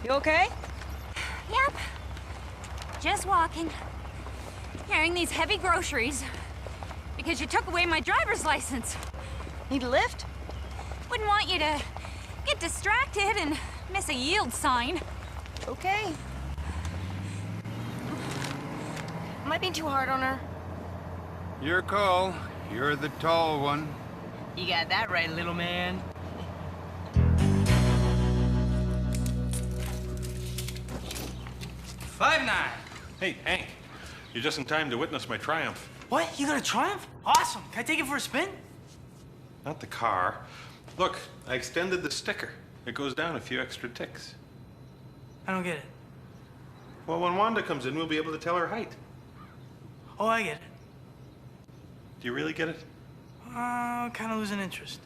You okay? Yep. Just walking. Carrying these heavy groceries. Because you took away my driver's license. Need a lift? Wouldn't want you to get distracted and miss a yield sign. Okay. Am I being too hard on her? Your call. You're the tall one. You got that right, little man. Hey, Hank, you're just in time to witness my triumph. What? You got a Triumph? Awesome. Can I take it for a spin? Not the car. Look, I extended the sticker. It goes down a few extra ticks. I don't get it. Well, when Wanda comes in, we'll be able to tell her height. Oh, I get it. Do you really get it? Kind of losing interest.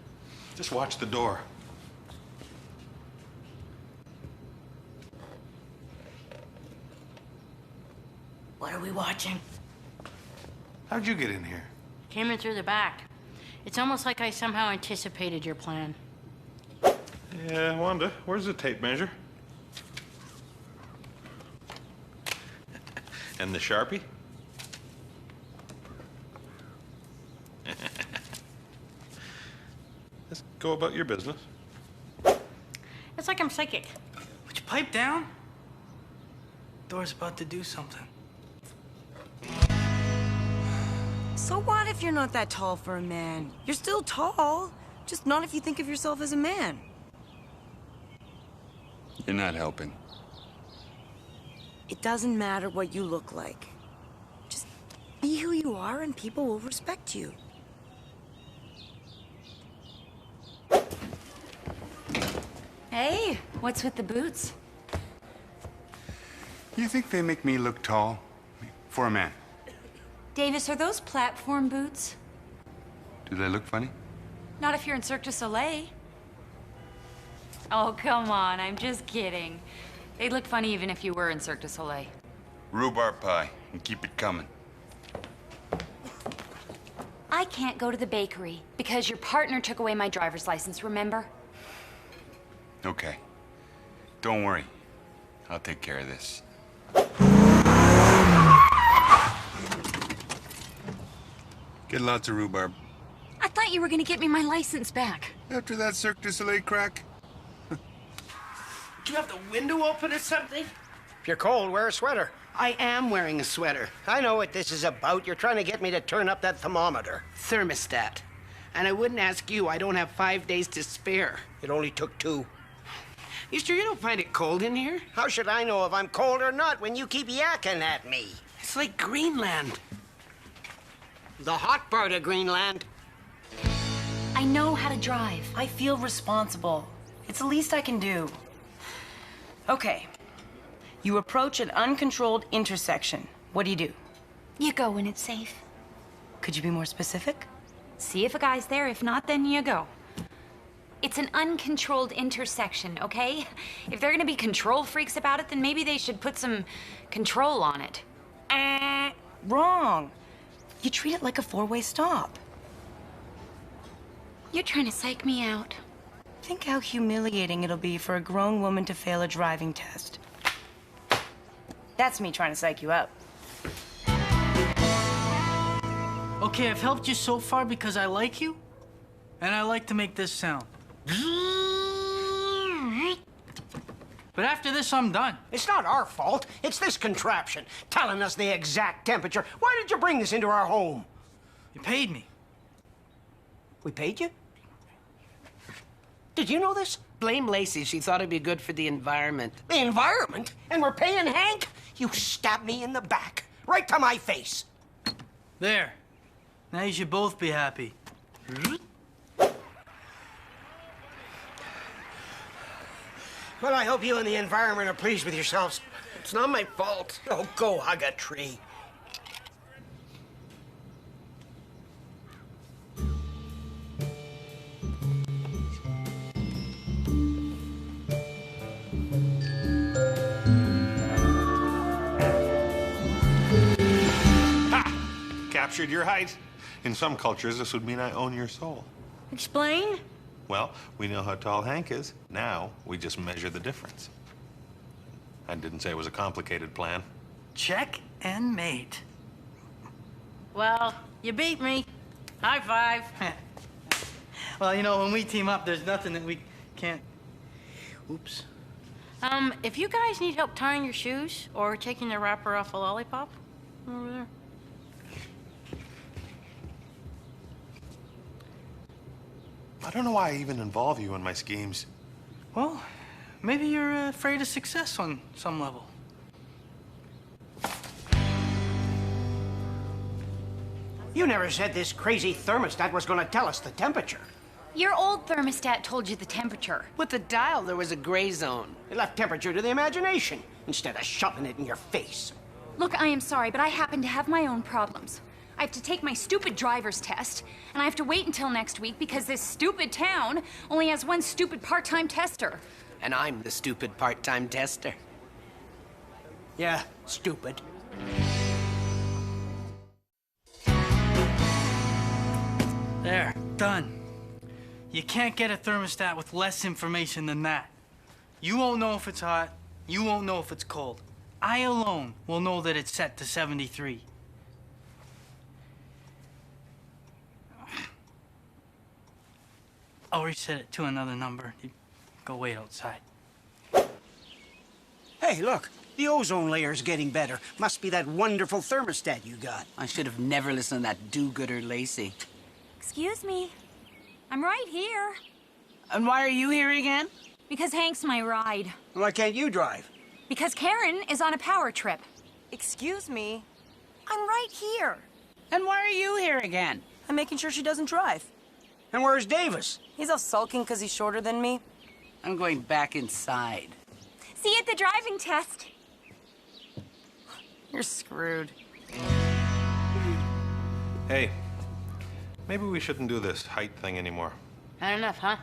Just watch the door. What are we watching? How'd you get in here? Came in through the back. It's almost like I somehow anticipated your plan. Yeah, Wanda, where's the tape measure? And the Sharpie? Just go about your business. It's like I'm psychic. Would you pipe down? Door's about to do something. So what if you're not that tall for a man? You're still tall, just not if you think of yourself as a man. You're not helping. It doesn't matter what you look like. Just be who you are and people will respect you. Hey, what's with the boots? You think they make me look tall? For a man. Davis, are those platform boots? Do they look funny? Not if you're in Cirque du Soleil. Oh, come on, I'm just kidding. They'd look funny even if you were in Cirque du Soleil. Rhubarb pie, and keep it coming. I can't go to the bakery because your partner took away my driver's license, remember? Okay. Don't worry. I'll take care of this. Get lots of rhubarb. I thought you were gonna get me my license back. After that Cirque du Soleil crack? Do you have the window open or something? If you're cold, wear a sweater. I am wearing a sweater. I know what this is about. You're trying to get me to turn up that thermometer. Thermostat. And I wouldn't ask you. I don't have 5 days to spare. It only took 2. You sure you don't find it cold in here? How should I know if I'm cold or not when you keep yakking at me? It's like Greenland. The hot part of Greenland. I know how to drive. I feel responsible. It's the least I can do. Okay. You approach an uncontrolled intersection. What do? You go when it's safe. Could you be more specific? See if a guy's there. If not, then you go. It's an uncontrolled intersection, okay? If they're gonna be control freaks about it, then maybe they should put some control on it. Wrong. You treat it like a 4-way stop. You're trying to psych me out. Think how humiliating it'll be for a grown woman to fail a driving test. That's me trying to psych you out. Okay, I've helped you so far because I like you, and I like to make this sound. But after this, I'm done. It's not our fault. It's this contraption telling us the exact temperature. Why did you bring this into our home? You paid me. We paid you? Did you know this? Blame Lacey. She thought it'd be good for the environment. The environment? And we're paying Hank? You stabbed me in the back. Right to my face. There. Now you should both be happy. Well, I hope you and the environment are pleased with yourselves. It's not my fault. Oh, go hug a tree. Captured your height. In some cultures, this would mean I own your soul. Explain? Well, we know how tall Hank is. Now, we just measure the difference. I didn't say it was a complicated plan. Check and mate. Well, you beat me. High five. Well, you know, when we team up, there's nothing that we can't... Oops. If you guys need help tying your shoes or taking the wrapper off a lollipop, over there. I don't know why I even involve you in my schemes. Well, maybe you're afraid of success on some level. You never said this crazy thermostat was going to tell us the temperature. Your old thermostat told you the temperature. With the dial, there was a gray zone. It left temperature to the imagination instead of shoving it in your face. Look, I am sorry, but I happen to have my own problems. I have to take my stupid driver's test, and I have to wait until next week because this stupid town only has one stupid part-time tester. And I'm the stupid part-time tester. Yeah, stupid. There, done. You can't get a thermostat with less information than that. You won't know if it's hot. You won't know if it's cold. I alone will know that it's set to 73. I'll reset it to another number. You go wait outside. Hey, look. The ozone layer's getting better. Must be that wonderful thermostat you got. I should have never listened to that do-gooder Lacey. Excuse me. I'm right here. And why are you here again? Because Hank's my ride. Why can't you drive? Because Karen is on a power trip. Excuse me? I'm right here. And why are you here again? I'm making sure she doesn't drive. And where's Davis? He's all sulking because he's shorter than me. I'm going back inside. See you at the driving test. You're screwed. Hey, maybe we shouldn't do this height thing anymore. Not enough, huh?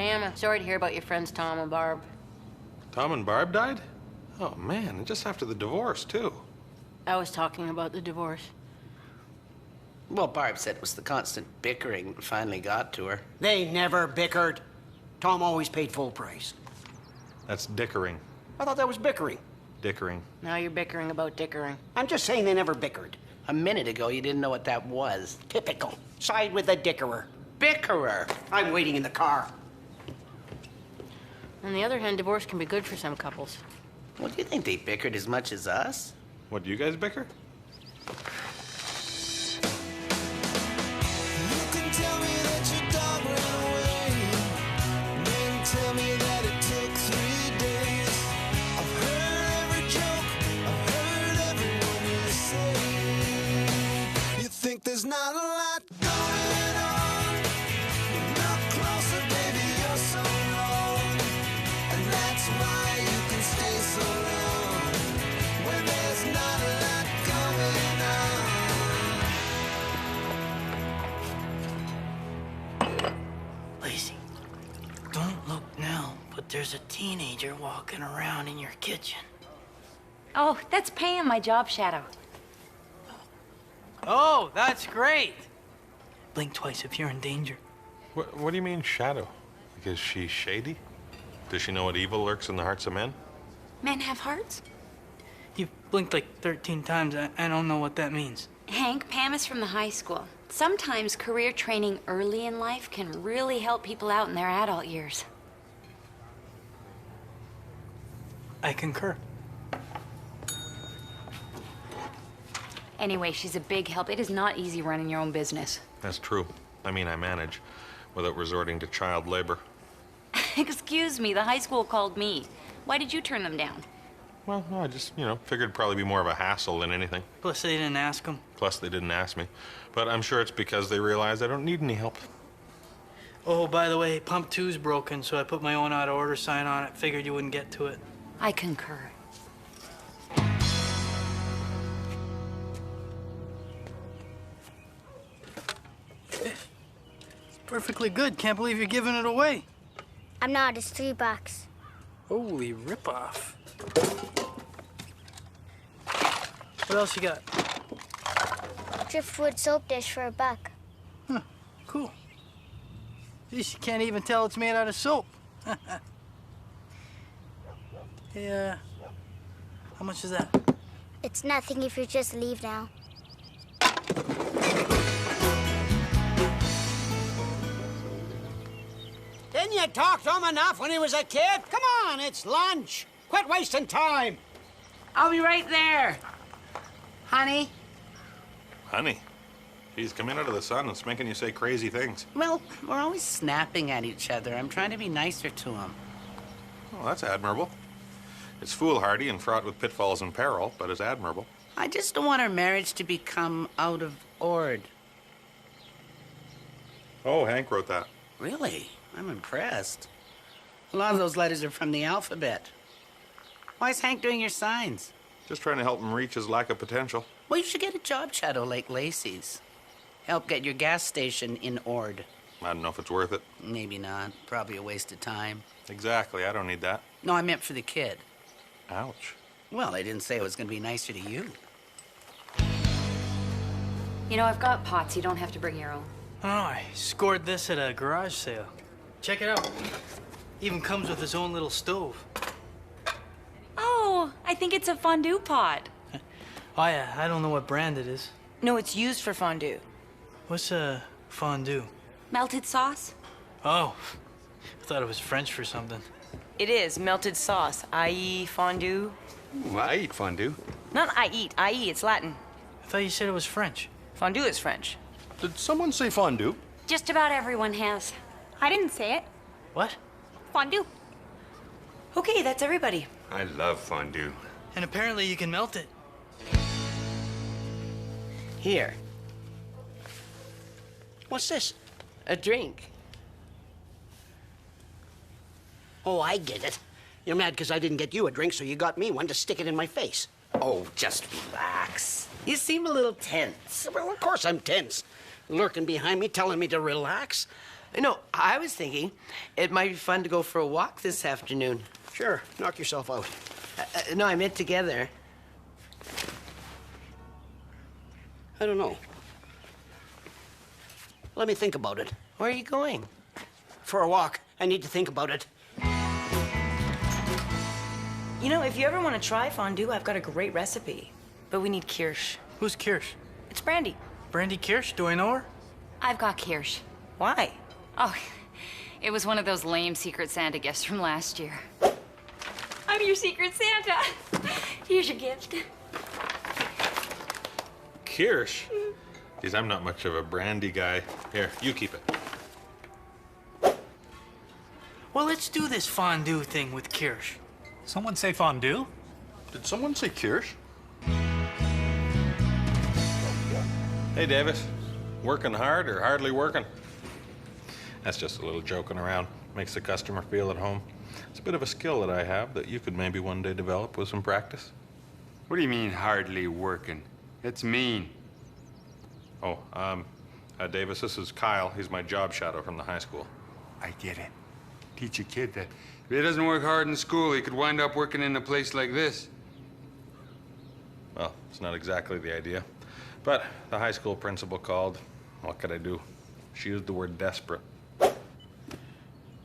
Pam, sorry to hear about your friends Tom and Barb. Tom and Barb died? Oh, man, and just after the divorce, too. I was talking about the divorce. Well, Barb said it was the constant bickering that finally got to her. They never bickered. Tom always paid full price. That's dickering. I thought that was bickering. Dickering. Now you're bickering about dickering. I'm just saying they never bickered. A minute ago, you didn't know what that was. Typical. Side with the dickerer. Bickerer. I'm waiting in the car. On the other hand, divorce can be good for some couples. Well, do you think they bickered as much as us? What, do you guys bicker? You can tell me that your dog ran away, then tell me that it took 3 days. I've heard every joke, I've heard every word you say. You think there's not a lot going on, but look closer, baby, you're so wrong. And that's why you can stay so long, when there's not a lot going on. Lacey, don't look now, but there's a teenager walking around in your kitchen. Oh, that's Pam, my job shadow. Oh, that's great. Blink twice if you're in danger. What do you mean, shadow? Because she's shady? Does she know what evil lurks in the hearts of men? Men have hearts? You blinked like 13 times. I don't know what that means. Hank, Pam is from the high school. Sometimes career training early in life can really help people out in their adult years. I concur. Anyway, she's a big help. It is not easy running your own business. That's true. I mean, I manage without resorting to child labor. Excuse me, the high school called me. Why did you turn them down? Well, no, I just, figured it'd probably be more of a hassle than anything. Plus, they didn't ask him. Plus, they didn't ask me. But I'm sure it's because they realize I don't need any help. Oh, by the way, pump 2's broken, so I put my own out-of-order sign on it. Figured you wouldn't get to it. I concur. Perfectly good. Can't believe you're giving it away. I'm not. It's $3. Holy ripoff. What else you got? Driftwood soap dish for $1. Huh, cool. Geez, you can't even tell it's made out of soap. Hey, how much is that? It's nothing if you just leave now. Didn't you talk to him enough when he was a kid? Come on, it's lunch. Quit wasting time. I'll be right there. Honey? Honey? He's coming out of the sun and it's making you say crazy things. Well, we're always snapping at each other. I'm trying to be nicer to him. Well, that's admirable. It's foolhardy and fraught with pitfalls and peril, but it's admirable. I just don't want our marriage to become out of order. Oh, Hank wrote that. Really? I'm impressed. A lot of those letters are from the alphabet. Why is Hank doing your signs? Just trying to help him reach his lack of potential. Well, you should get a job shadow like Lacey's. Help get your gas station in ord. I don't know if it's worth it. Maybe not. Probably a waste of time. Exactly. I don't need that. No, I meant for the kid. Ouch. Well, I didn't say it was going to be nicer to you. You know, I've got pots. You don't have to bring your own. Oh, I scored this at a garage sale. Check it out. Even comes with his own little stove. Oh, I think it's a fondue pot. Oh, yeah, I don't know what brand it is. No, it's used for fondue. What's a fondue? Melted sauce? Oh, I thought it was French for something. It is melted sauce, i.e. fondue. Ooh, I eat fondue. Not I eat, it's Latin. I thought you said it was French. Fondue is French. Did someone say fondue? Just about everyone has. I didn't say it. What? Fondue. Okay, that's everybody. I love fondue. And apparently you can melt it. Here, What's this? a drink. Oh, I get it. You're mad because I didn't get you a drink, so you got me one to stick it in my face. Oh, just relax. You seem a little tense. Well, of course I'm tense. Lurking behind me, telling me to relax. No, I was thinking it might be fun to go for a walk this afternoon. Sure, knock yourself out. No, I meant together. I don't know. Let me think about it. Where are you going? For a walk. I need to think about it. You know, if you ever want to try fondue, I've got a great recipe. But we need Kirsch. Who's Kirsch? It's Brandy. Brandy Kirsch? Do I know her? I've got Kirsch. Why? Oh, it was one of those lame Secret Santa gifts from last year. I'm your Secret Santa. Here's your gift. Kirsch? Geez, I'm not much of a brandy guy. Here, you keep it. Well, let's do this fondue thing with Kirsch. Someone say fondue? Did someone say Kirsch? Hey, Davis. Working hard or hardly working? That's just a little joking around. Makes the customer feel at home. It's a bit of a skill that I have that you could maybe one day develop with some practice. What do you mean, hardly working? That's mean. Oh, Davis, this is Kyle. He's my job shadow from the high school. I get it. Teach a kid that if he doesn't work hard in school, he could wind up working in a place like this. Well, it's not exactly the idea. But the high school principal called. What could I do? She used the word desperate.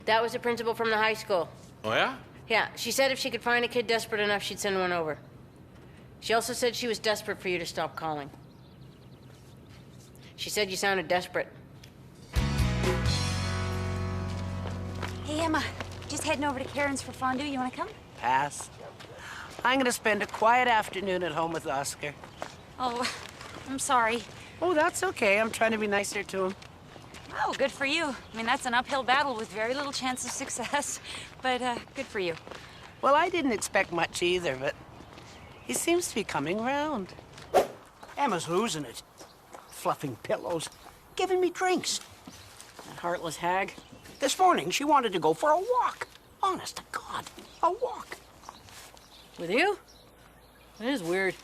That was the principal from the high school. Oh, yeah? Yeah, she said if she could find a kid desperate enough, she'd send one over. She also said she was desperate for you to stop calling. She said you sounded desperate. Hey, Emma. Just heading over to Karen's for fondue. You want to come? Pass. I'm gonna spend a quiet afternoon at home with Oscar. Oh, I'm sorry. Oh, that's okay. I'm trying to be nicer to him. Oh, good for you. I mean, that's an uphill battle with very little chance of success. But, good for you. Well, I didn't expect much either, but he seems to be coming round. Emma's losing it. Fluffing pillows. Giving me drinks. That heartless hag. This morning, she wanted to go for a walk. Honest to God, a walk. With you? It is weird.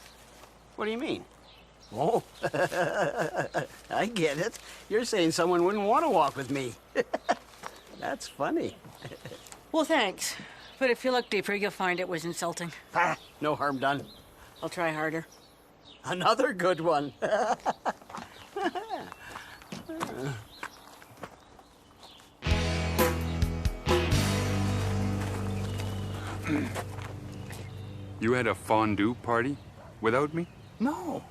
What do you mean? Oh, I get it. You're saying someone wouldn't want to walk with me. That's funny. Well, thanks. But if you look deeper, you'll find it was insulting. Ah, no harm done. I'll try harder. Another good one. You had a fondue party without me? No.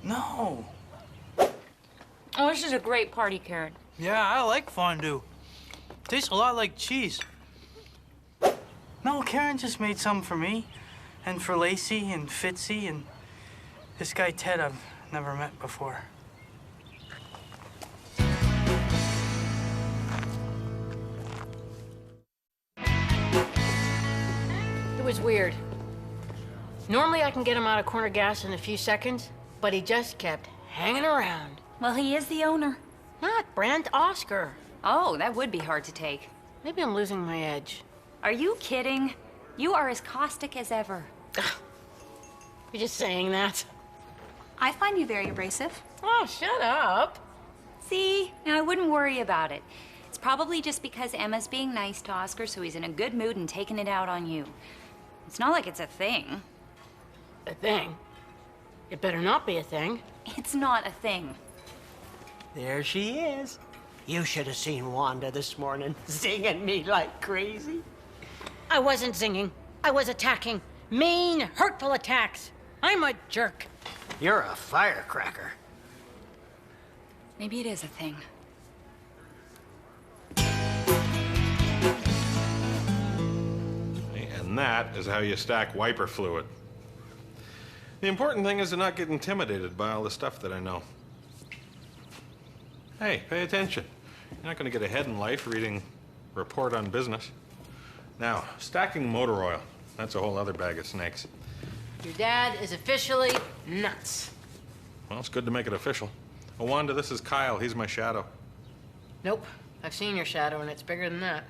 No. Oh, this is a great party, Karen. Yeah, I like fondue. Tastes a lot like cheese. No, Karen just made some for me, and for Lacey and Fitzy, and this guy Ted I've never met before. It was weird. Normally I can get him out of corner gas in a few seconds, but he just kept hanging around. Well, he is the owner. Not Brent, Oscar. Oh, that would be hard to take. Maybe I'm losing my edge. Are you kidding? You are as caustic as ever. You're just saying that. I find you very abrasive. Oh, shut up. See? Now, I wouldn't worry about it. It's probably just because Emma's being nice to Oscar, so he's in a good mood and taking it out on you. It's not like it's a thing. A thing? It better not be a thing. It's not a thing. There she is. You should have seen Wanda this morning, zinging me like crazy. I wasn't zinging. I was attacking. Mean, hurtful attacks. I'm a jerk. You're a firecracker. Maybe it is a thing. And that is how you stack wiper fluid. The important thing is to not get intimidated by all the stuff that I know. Hey, pay attention. You're not going to get ahead in life reading Report on Business. Now, stacking motor oil. That's a whole other bag of snakes. Your dad is officially nuts. Well, it's good to make it official. Oh, Wanda, this is Kyle. He's my shadow. Nope. I've seen your shadow, and it's bigger than that.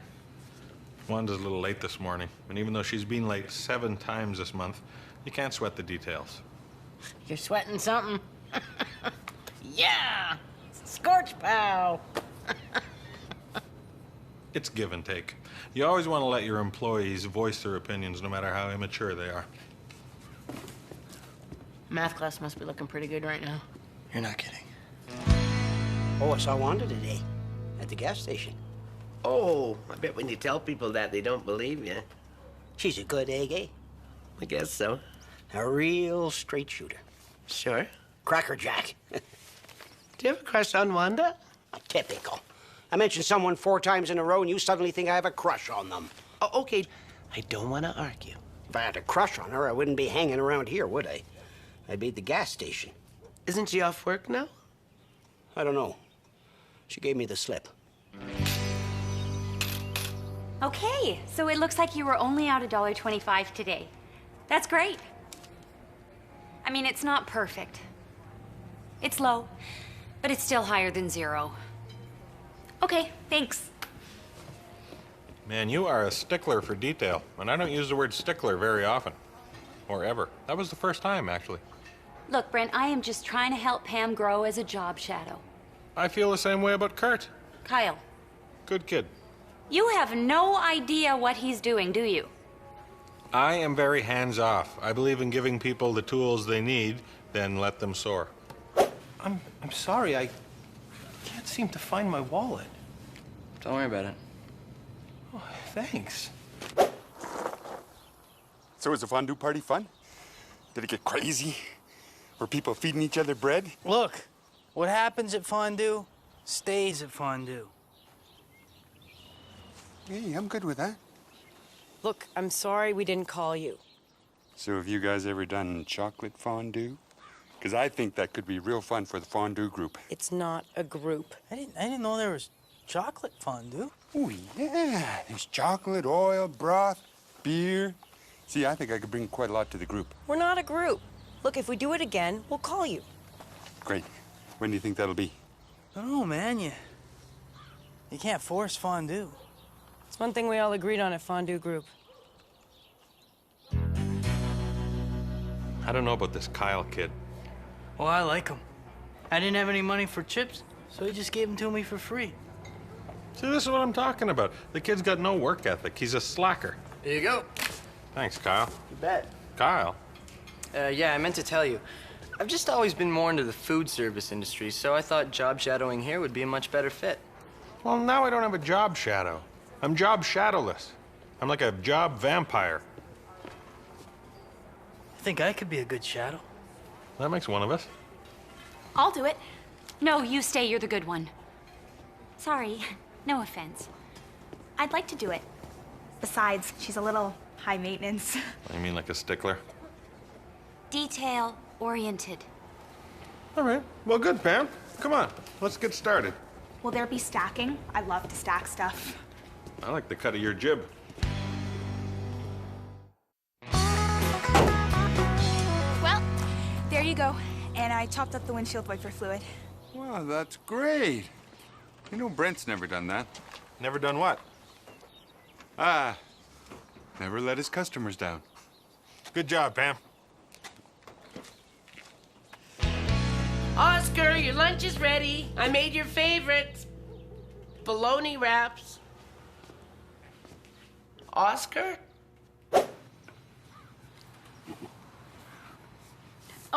Wanda's a little late this morning, and even though she's been late 7 times this month, you can't sweat the details. You're sweating something. Yeah! Scorch pow! It's give and take. You always want to let your employees voice their opinions, no matter how immature they are. Math class must be looking pretty good right now. You're not kidding. Oh, I saw Wanda today at the gas station. Oh, I bet when you tell people that, they don't believe you. She's a good egg, eh? I guess so. A real straight shooter. Sure. Crackerjack. Do you have a crush on Wanda? Typical. I mention someone 4 times in a row and you suddenly think I have a crush on them. Oh, okay. I don't want to argue. If I had a crush on her, I wouldn't be hanging around here, would I? I'd be at the gas station. Isn't she off work now? I don't know. She gave me the slip. Okay, so it looks like you were only out $1.25 today. That's great. I mean, it's not perfect. It's low, but it's still higher than 0. Okay, thanks. Man, you are a stickler for detail, and I don't use the word stickler very often. Or ever. That was the first time, actually. Look, Brent, I am just trying to help Pam grow as a job shadow. I feel the same way about Kurt. Kyle. Good kid. You have no idea what he's doing, do you? I am very hands-off. I believe in giving people the tools they need, then let them soar. I'm sorry, I can't seem to find my wallet. Don't worry about it. Oh, thanks. So was the fondue party fun? Did it get crazy? Were people feeding each other bread? Look, what happens at fondue stays at fondue. Hey, I'm good with that. Look, I'm sorry we didn't call you. So have you guys ever done chocolate fondue? Because I think that could be real fun for the fondue group. It's not a group. I didn't know there was chocolate fondue. Oh, yeah. There's chocolate, oil, broth, beer. See, I think I could bring quite a lot to the group. We're not a group. Look, if we do it again, we'll call you. Great. When do you think that'll be? I don't know, man. You can't force fondue. It's one thing we all agreed on at Fondue Group. I don't know about this Kyle kid. Well, I like him. I didn't have any money for chips, so he just gave them to me for free. See, this is what I'm talking about. The kid's got no work ethic. He's a slacker. Here you go. Thanks, Kyle. You bet. Kyle? Yeah, I meant to tell you. I've just always been more into the food service industry, so I thought job shadowing here would be a much better fit. Well, now I don't have a job shadow. I'm job shadowless. I'm like a job vampire. I think I could be a good shadow. That makes one of us. I'll do it. No, you stay. You're the good one. Sorry. No offense. I'd like to do it. Besides, she's a little high maintenance. You mean like a stickler? Detail-oriented. All right. Well, good, Pam. Come on. Let's get started. Will there be stacking? I love to stack stuff. I like the cut of your jib. Well, there you go. And I topped up the windshield wiper fluid. Well, that's great. You know, Brent's never done that. Never done what? Never let his customers down. Good job, Pam. Oscar, your lunch is ready. I made your favorites. Bologna wraps. Oscar? Oh,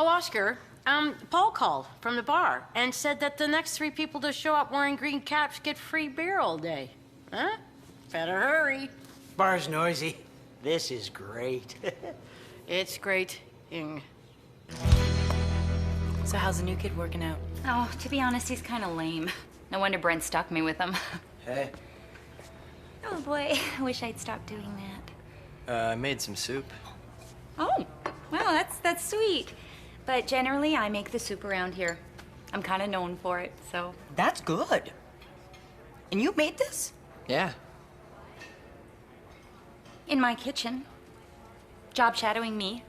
Oscar, Paul called from the bar and said that the next 3 people to show up wearing green caps get free beer all day. Huh? Better hurry. Bar's noisy. This is great. It's great. So how's the new kid working out? Oh, to be honest, he's kind of lame. No wonder Brent stuck me with him. Hey. Oh boy, I wish I'd stopped doing that. I made some soup. Oh, wow, that's sweet. But generally, I make the soup around here. I'm kind of known for it, so. That's good. And you made this? Yeah. In my kitchen. Job shadowing me.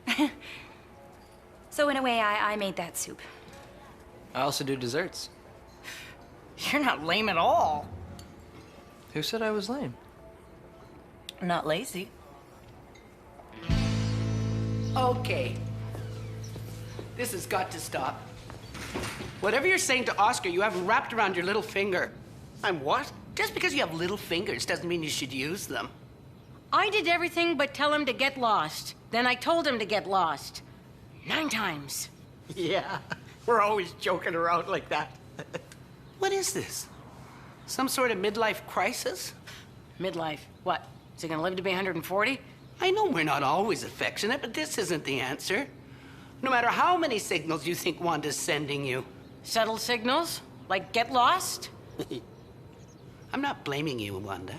So in a way, I made that soup. I also do desserts. You're not lame at all. Who said I was lame? Not lazy. Okay. This has got to stop. Whatever you're saying to Oscar, you haven't wrapped around your little finger. I'm what? Just because you have little fingers doesn't mean you should use them. I did everything but tell him to get lost. Then I told him to get lost. 9 times. Yeah, we're always joking around like that. What is this? Some sort of midlife crisis? Midlife? What? Is he gonna live to be 140? I know we're not always affectionate, but this isn't the answer. No matter how many signals you think Wanda's sending you. Subtle signals? Like get lost? I'm not blaming you, Wanda.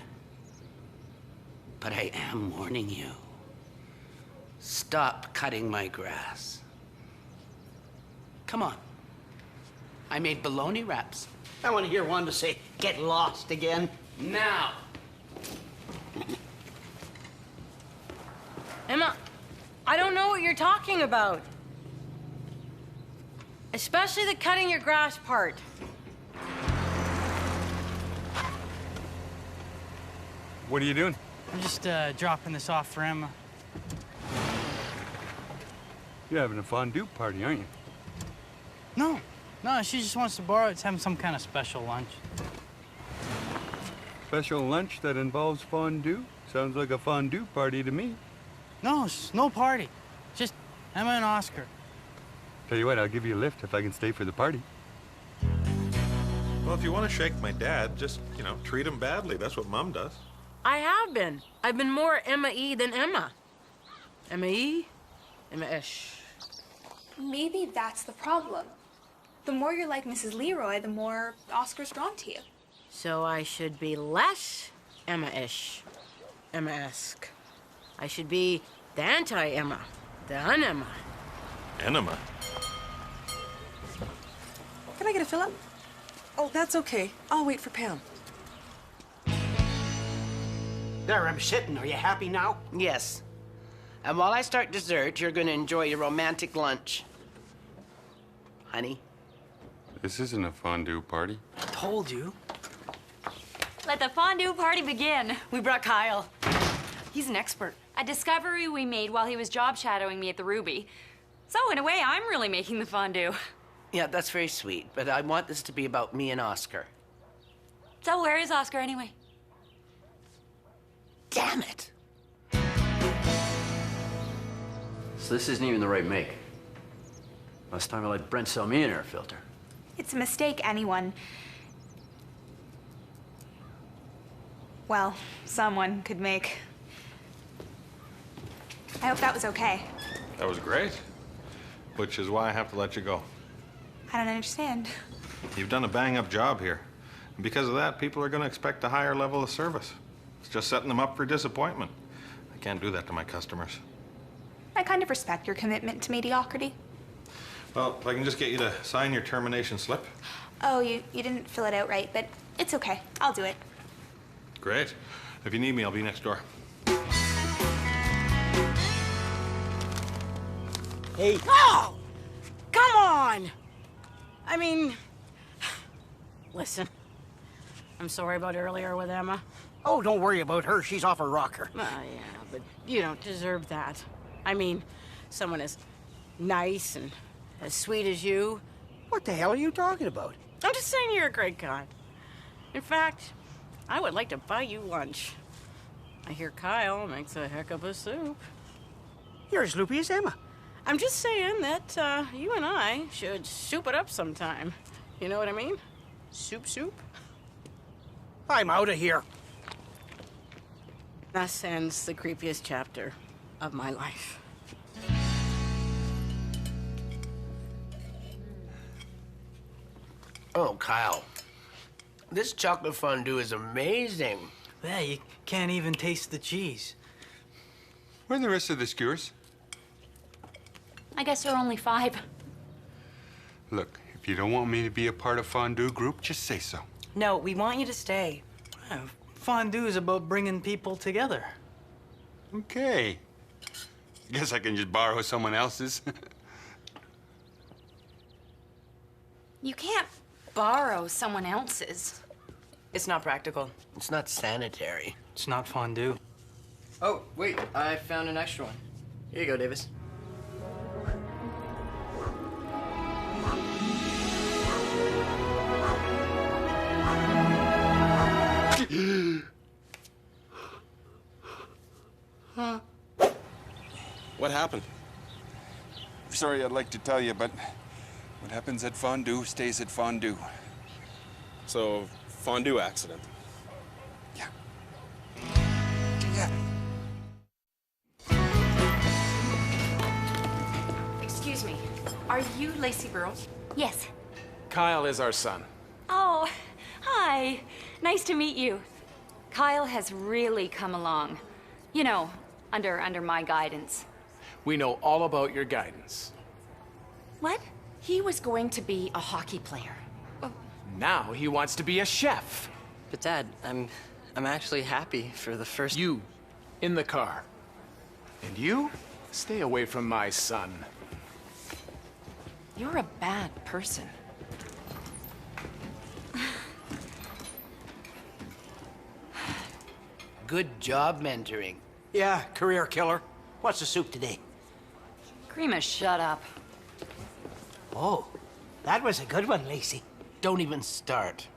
But I am warning you. Stop cutting my grass. Come on. I made bologna wraps. I want to hear Wanda say, get lost again. Now. Emma, I don't know what you're talking about. Especially the cutting your grass part. What are you doing? I'm just dropping this off for Emma. You're having a fondue party, aren't you? No, she just wants to borrow it. It's having some kind of special lunch. Special lunch that involves fondue? Sounds like a fondue party to me. No, it's no party. Just Emma and Oscar. Tell you what, I'll give you a lift if I can stay for the party. Well, if you want to shake my dad, just, treat him badly. That's what Mom does. I have been. I've been more Emma-y than Emma. Emma-y, Emma-ish. Maybe that's the problem. The more you're like Mrs. Leroy, the more Oscar's drawn to you. So I should be less Emma-ish, Emma-esque. I should be the anti-Emma, the un-Emma. Enema? Can I get a fill-up? Oh, that's okay. I'll wait for Pam. There, I'm sitting. Are you happy now? Yes. And while I start dessert, you're going to enjoy your romantic lunch. Honey? This isn't a fondue party. I told you. Let the fondue party begin. We brought Kyle. He's an expert. A discovery we made while he was job shadowing me at the Ruby. So in a way, I'm really making the fondue. Yeah, that's very sweet, but I want this to be about me and Oscar. So where is Oscar anyway? Damn it! So this isn't even the right make. Last time I let Brent sell me an air filter. It's a mistake anyone... well, someone could make. I hope that was okay. That was great. Which is why I have to let you go. I don't understand. You've done a bang-up job here. And because of that, people are going to expect a higher level of service. It's just setting them up for disappointment. I can't do that to my customers. I kind of respect your commitment to mediocrity. Well, if I can just get you to sign your termination slip. Oh, you didn't fill it out right, but it's okay. I'll do it. Great. If you need me, I'll be next door. Hey. Oh! Come on! I mean... Listen. I'm sorry about earlier with Emma. Oh, don't worry about her. She's off her rocker. Yeah, but you don't deserve that. I mean, someone as nice and as sweet as you. What the hell are you talking about? I'm just saying you're a great guy. In fact, I would like to buy you lunch. I hear Kyle makes a heck of a soup. You're as loopy as Emma. I'm just saying that you and I should soup it up sometime. You know what I mean? Soup. I'm out of here. Thus ends the creepiest chapter of my life. Oh, Kyle. This chocolate fondue is amazing. Yeah, you can't even taste the cheese. Where are the rest of the skewers? I guess there are only 5. Look, if you don't want me to be a part of fondue group, just say so. No, we want you to stay. Fondue is about bringing people together. Okay. Guess I can just borrow someone else's. You can't borrow someone else's. It's not practical. It's not sanitary. It's not fondue. Oh, wait, I found an extra one. Here you go, Davis. Huh? What happened? Sorry, I'd like to tell you, but what happens at fondue stays at fondue. So, fondue accident. Yeah. Excuse me. Are you Lacey Borrows? Yes. Kyle is our son. Oh, hi. Nice to meet you. Kyle has really come along. You know, under my guidance. We know all about your guidance. What? He was going to be a hockey player. Now he wants to be a chef. But Dad, I'm actually happy for the first... You, in the car. And you, stay away from my son. You're a bad person. Good job mentoring. Yeah, career killer. What's the soup today? Grima, shut up. Oh, that was a good one, Lacey. Don't even start.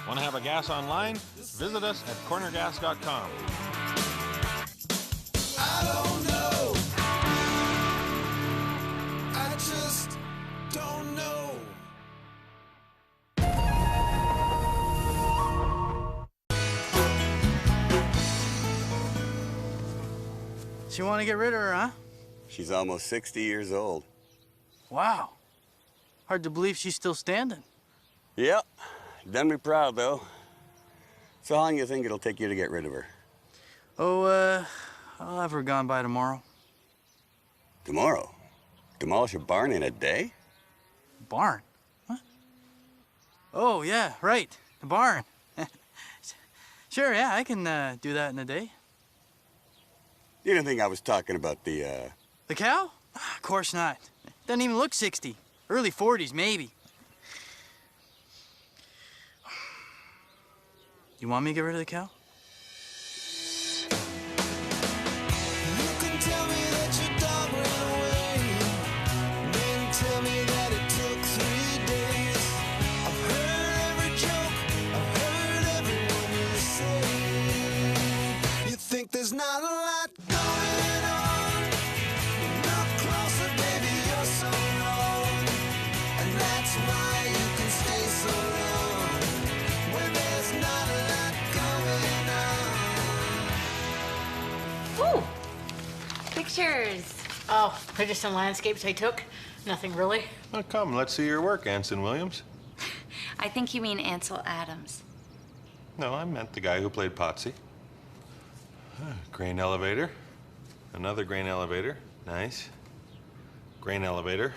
Want to have a gas online? Visit us at cornergas.com. I don't know. I just don't know. So you want to get rid of her, huh? She's almost 60 years old. Wow. Hard to believe she's still standing. Yep. Done me proud, though. So how long do you think it'll take you to get rid of her? Oh, I'll have her gone by tomorrow. Tomorrow? Demolish a barn in a day? Barn? What? Oh, yeah, right. The barn. Sure, yeah, I can do that in a day. You didn't think I was talking about the The cow? Of course not. Doesn't even look 60. Early 40s, maybe. You want me to get rid of the cow? You can tell me that your dog ran away, then tell me that it took 3 days. I've heard every joke, I've heard everyone you say. You think there's not a lot going on? Look closer, baby, you're so wrong, and that's why you can stay so long when there's not a lot going on. Ooh, pictures. Oh, they're just some landscapes I took. Nothing really. Well, come, let's see your work, Anson Williams. I think you mean Ansel Adams. No, I meant the guy who played Potsy. Grain elevator. Another grain elevator. Nice. Grain elevator.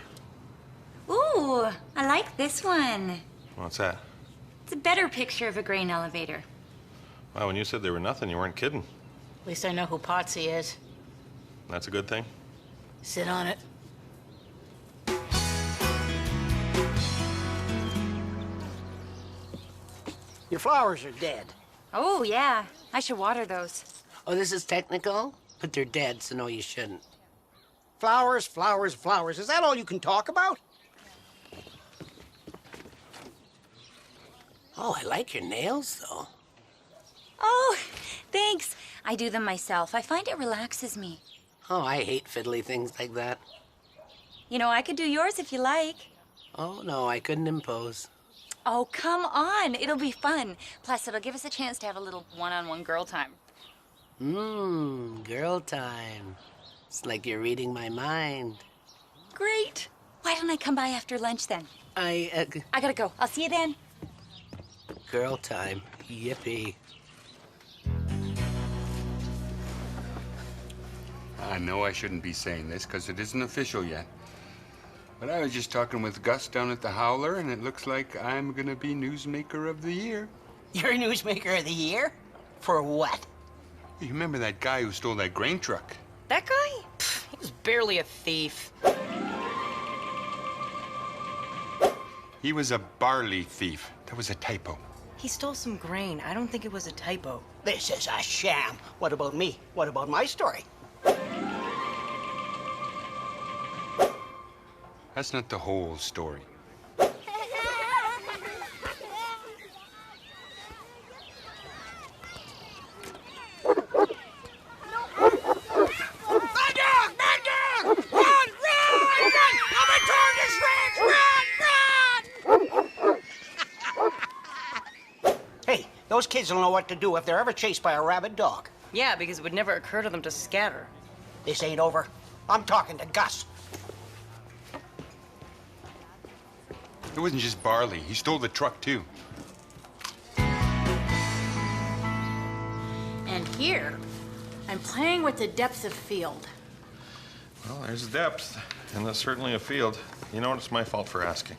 Ooh, I like this one. What's that? It's a better picture of a grain elevator. Wow, when you said they were nothing, you weren't kidding. At least I know who Potsy is. That's a good thing. Sit on it. Your flowers are dead. Oh, yeah. I should water those. Oh, this is technical? But they're dead, so no, you shouldn't. Flowers, flowers, flowers. Is that all you can talk about? Oh, I like your nails, though. Oh, thanks. I do them myself. I find it relaxes me. Oh, I hate fiddly things like that. You know, I could do yours if you like. Oh, no, I couldn't impose. Oh, come on. It'll be fun. Plus, it'll give us a chance to have a little one-on-one girl time. Girl time. It's like you're reading my mind. Great. Why don't I come by after lunch then? I gotta go. I'll see you then. Girl time. Yippee. I know I shouldn't be saying this because it isn't official yet. But I was just talking with Gus down at the Howler, and it looks like I'm gonna be Newsmaker of the Year. You're Newsmaker of the Year? For what? You remember that guy who stole that grain truck? That guy? Pfft, he was barely a thief. He was a barley thief. That was a typo. He stole some grain. I don't think it was a typo. This is a sham. What about me? What about my story? That's not the whole story. Those kids don't know what to do if they're ever chased by a rabid dog. Yeah, because it would never occur to them to scatter. This ain't over. I'm talking to Gus. It wasn't just barley. He stole the truck, too. And here, I'm playing with the depth of field. Well, there's depth, and that's certainly a field. You know what? It's my fault for asking.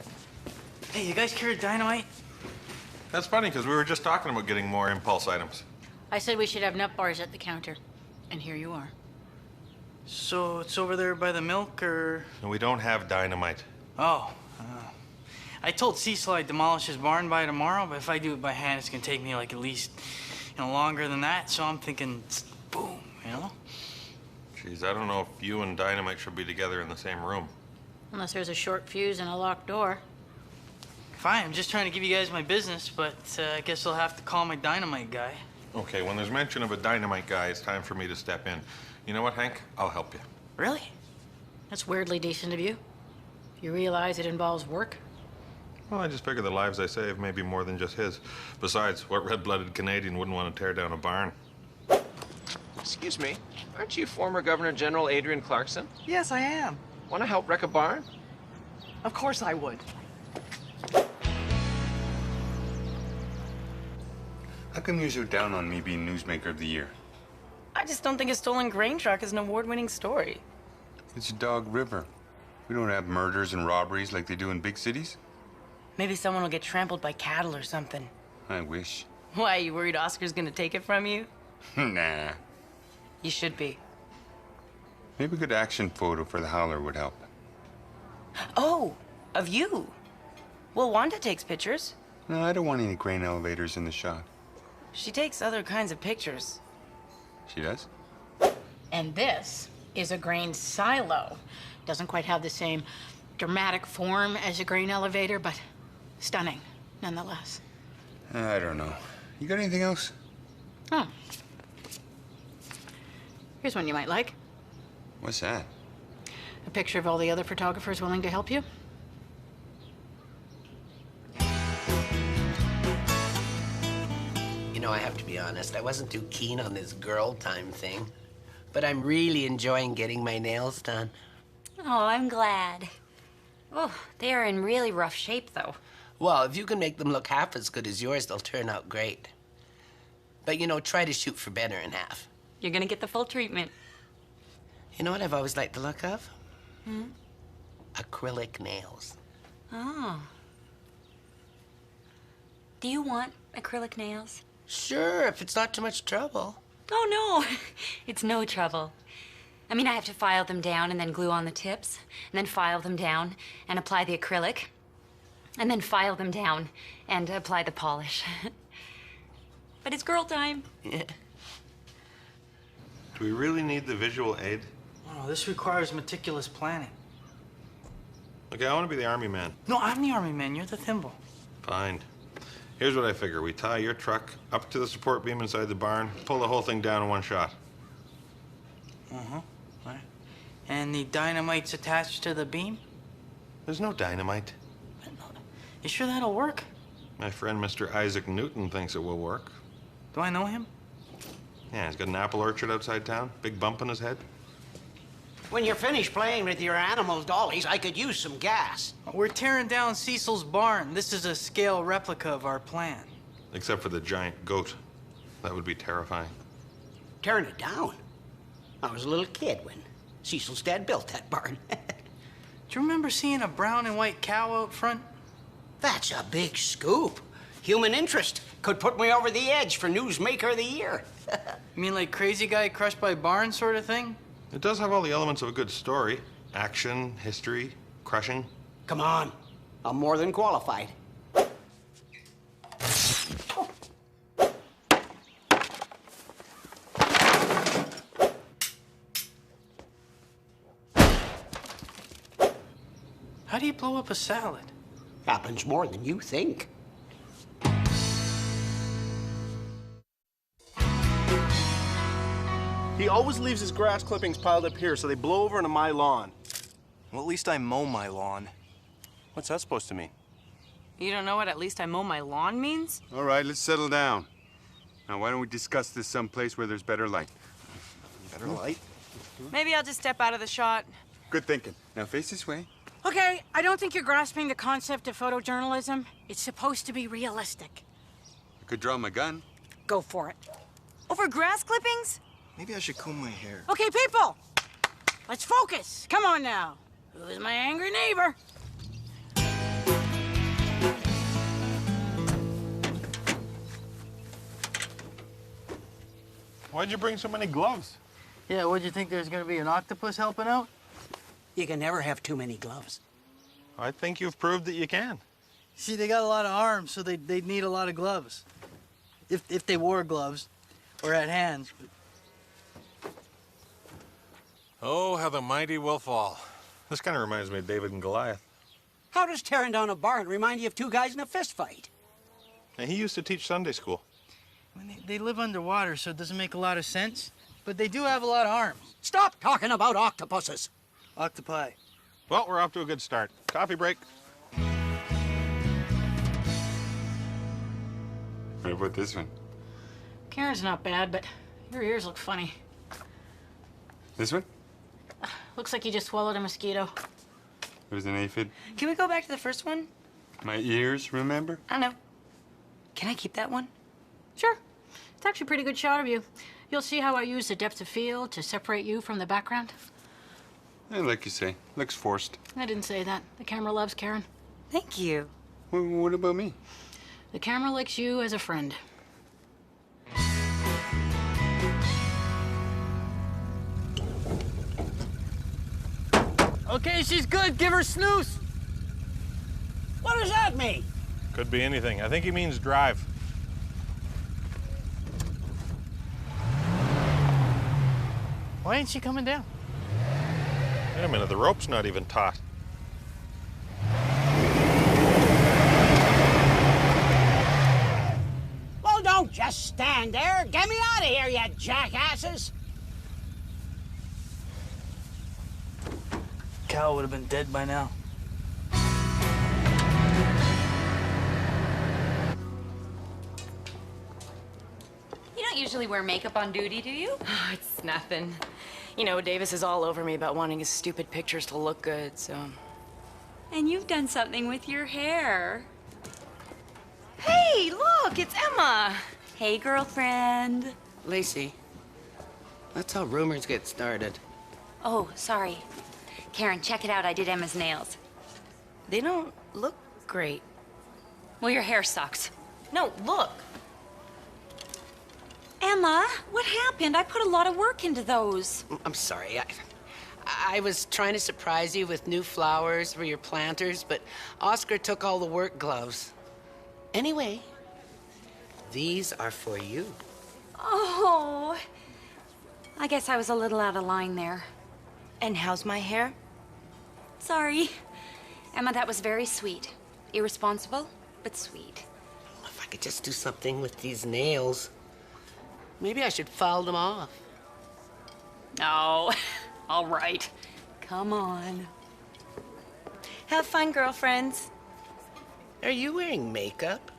Hey, you guys carry dynamite? That's funny, because we were just talking about getting more impulse items. I said we should have nut bars at the counter, and here you are. So it's over there by the milk, or? And we don't have dynamite. Oh. I told Cecil I'd demolish his barn by tomorrow, but if I do it by hand, it's gonna take me like at least, longer than that. So I'm thinking, boom, Jeez, I don't know if you and dynamite should be together in the same room. Unless there's a short fuse and a locked door. Fine, I'm just trying to give you guys my business, but I guess I'll have to call my dynamite guy. Okay, when there's mention of a dynamite guy, it's time for me to step in. You know what, Hank? I'll help you. Really? That's weirdly decent of you. You realize it involves work? Well, I just figure the lives I save may be more than just his. Besides, what red-blooded Canadian wouldn't want to tear down a barn? Excuse me, aren't you former Governor General Adrian Clarkson? Yes, I am. Want to help wreck a barn? Of course I would. How come you're so down on me being Newsmaker of the Year? I just don't think a stolen grain truck is an award-winning story. It's Dog River. We don't have murders and robberies like they do in big cities. Maybe someone will get trampled by cattle or something. I wish. Why, you worried Oscar's gonna take it from you? Nah. You should be. Maybe a good action photo for the Howler would help. Oh, of you. Well, Wanda takes pictures. No, I don't want any grain elevators in the shot. She takes other kinds of pictures. She does? And this is a grain silo. Doesn't quite have the same dramatic form as a grain elevator, but stunning nonetheless. I don't know. You got anything else? Oh. Here's one you might like. What's that? A picture of all the other photographers willing to help you. You know, I have to be honest, I wasn't too keen on this girl time thing. But I'm really enjoying getting my nails done. Oh, I'm glad. Oh, they are in really rough shape, though. Well, if you can make them look half as good as yours, they'll turn out great. But, try to shoot for better in half. You're gonna get the full treatment. You know what I've always liked the look of? Hmm? Acrylic nails. Oh. Do you want acrylic nails? Sure, if it's not too much trouble. Oh, no. It's no trouble. I mean, I have to file them down and then glue on the tips, and then file them down and apply the acrylic, and then file them down and apply the polish. But it's girl time. Yeah. Do we really need the visual aid? Oh, this requires meticulous planning. Okay, I want to be the army man. No, I'm the army man. You're the thimble. Fine. Here's what I figure. We tie your truck up to the support beam inside the barn, pull the whole thing down in one shot. Uh-huh. Right. And the dynamite's attached to the beam? There's no dynamite. You sure that'll work? My friend Mr. Isaac Newton thinks it will work. Do I know him? Yeah, he's got an apple orchard outside town, big bump on his head. When you're finished playing with your animal dollies, I could use some gas. We're tearing down Cecil's barn. This is a scale replica of our plan. Except for the giant goat. That would be terrifying. Tearing it down? I was a little kid when Cecil's dad built that barn. Do you remember seeing a brown and white cow out front? That's a big scoop. Human interest could put me over the edge for Newsmaker of the Year. You mean like crazy guy crushed by barn sort of thing? It does have all the elements of a good story. Action, history, crushing. Come on. I'm more than qualified. How do you blow up a salad? Happens more than you think. He always leaves his grass clippings piled up here so they blow over into my lawn. Well, at least I mow my lawn. What's that supposed to mean? You don't know what "at least I mow my lawn" means? All right, let's settle down. Now, why don't we discuss this someplace where there's better light? Better light? Maybe I'll just step out of the shot. Good thinking. Now, face this way. Okay, I don't think you're grasping the concept of photojournalism. It's supposed to be realistic. I could draw my gun. Go for it. Over grass clippings? Maybe I should comb my hair. Okay, people, let's focus. Come on now. Who's my angry neighbor? Why'd you bring so many gloves? Yeah, what'd you think there's gonna be an octopus helping out? You can never have too many gloves. I think you've proved that you can. See, they got a lot of arms, so they'd need a lot of gloves. If they wore gloves, or had hands. Oh, how the mighty will fall. This kind of reminds me of David and Goliath. How does tearing down a barn remind you of two guys in a fist fight? And he used to teach Sunday school. I mean, they live underwater, so it doesn't make a lot of sense. But they do have a lot of arms. Stop talking about octopuses. Octopi. Well, we're off to a good start. Coffee break. What about this one? Karen's not bad, but your ears look funny. This one? Looks like you just swallowed a mosquito. It was an aphid. Can we go back to the first one? My ears, remember? I know. Can I keep that one? Sure. It's actually a pretty good shot of you. You'll see how I use the depth of field to separate you from the background. Yeah, like you say, looks forced. I didn't say that. The camera loves Karen. Thank you. What about me? The camera likes you as a friend. Okay, she's good. Give her snooze. What does that mean? Could be anything. I think he means drive. Why ain't she coming down? Wait a minute, the rope's not even taut. Well, don't just stand there. Get me out of here, you jackasses. Cow would have been dead by now. You don't usually wear makeup on duty, do you? Oh, it's nothing. You know, Davis is all over me about wanting his stupid pictures to look good, so... And you've done something with your hair. Hey, look, it's Emma. Hey, girlfriend. Lacey, that's how rumors get started. Oh, sorry. Karen, check it out. I did Emma's nails. They don't look great. Well, your hair sucks. No, look. Emma, what happened? I put a lot of work into those. I'm sorry. I was trying to surprise you with new flowers for your planters, but Oscar took all the work gloves. Anyway, these are for you. Oh. I guess I was a little out of line there. And how's my hair? Sorry. Emma, that was very sweet. Irresponsible, but sweet. If I could just do something with these nails. Maybe I should file them off. Oh, all right. Come on. Have fun, girlfriends. Are you wearing makeup?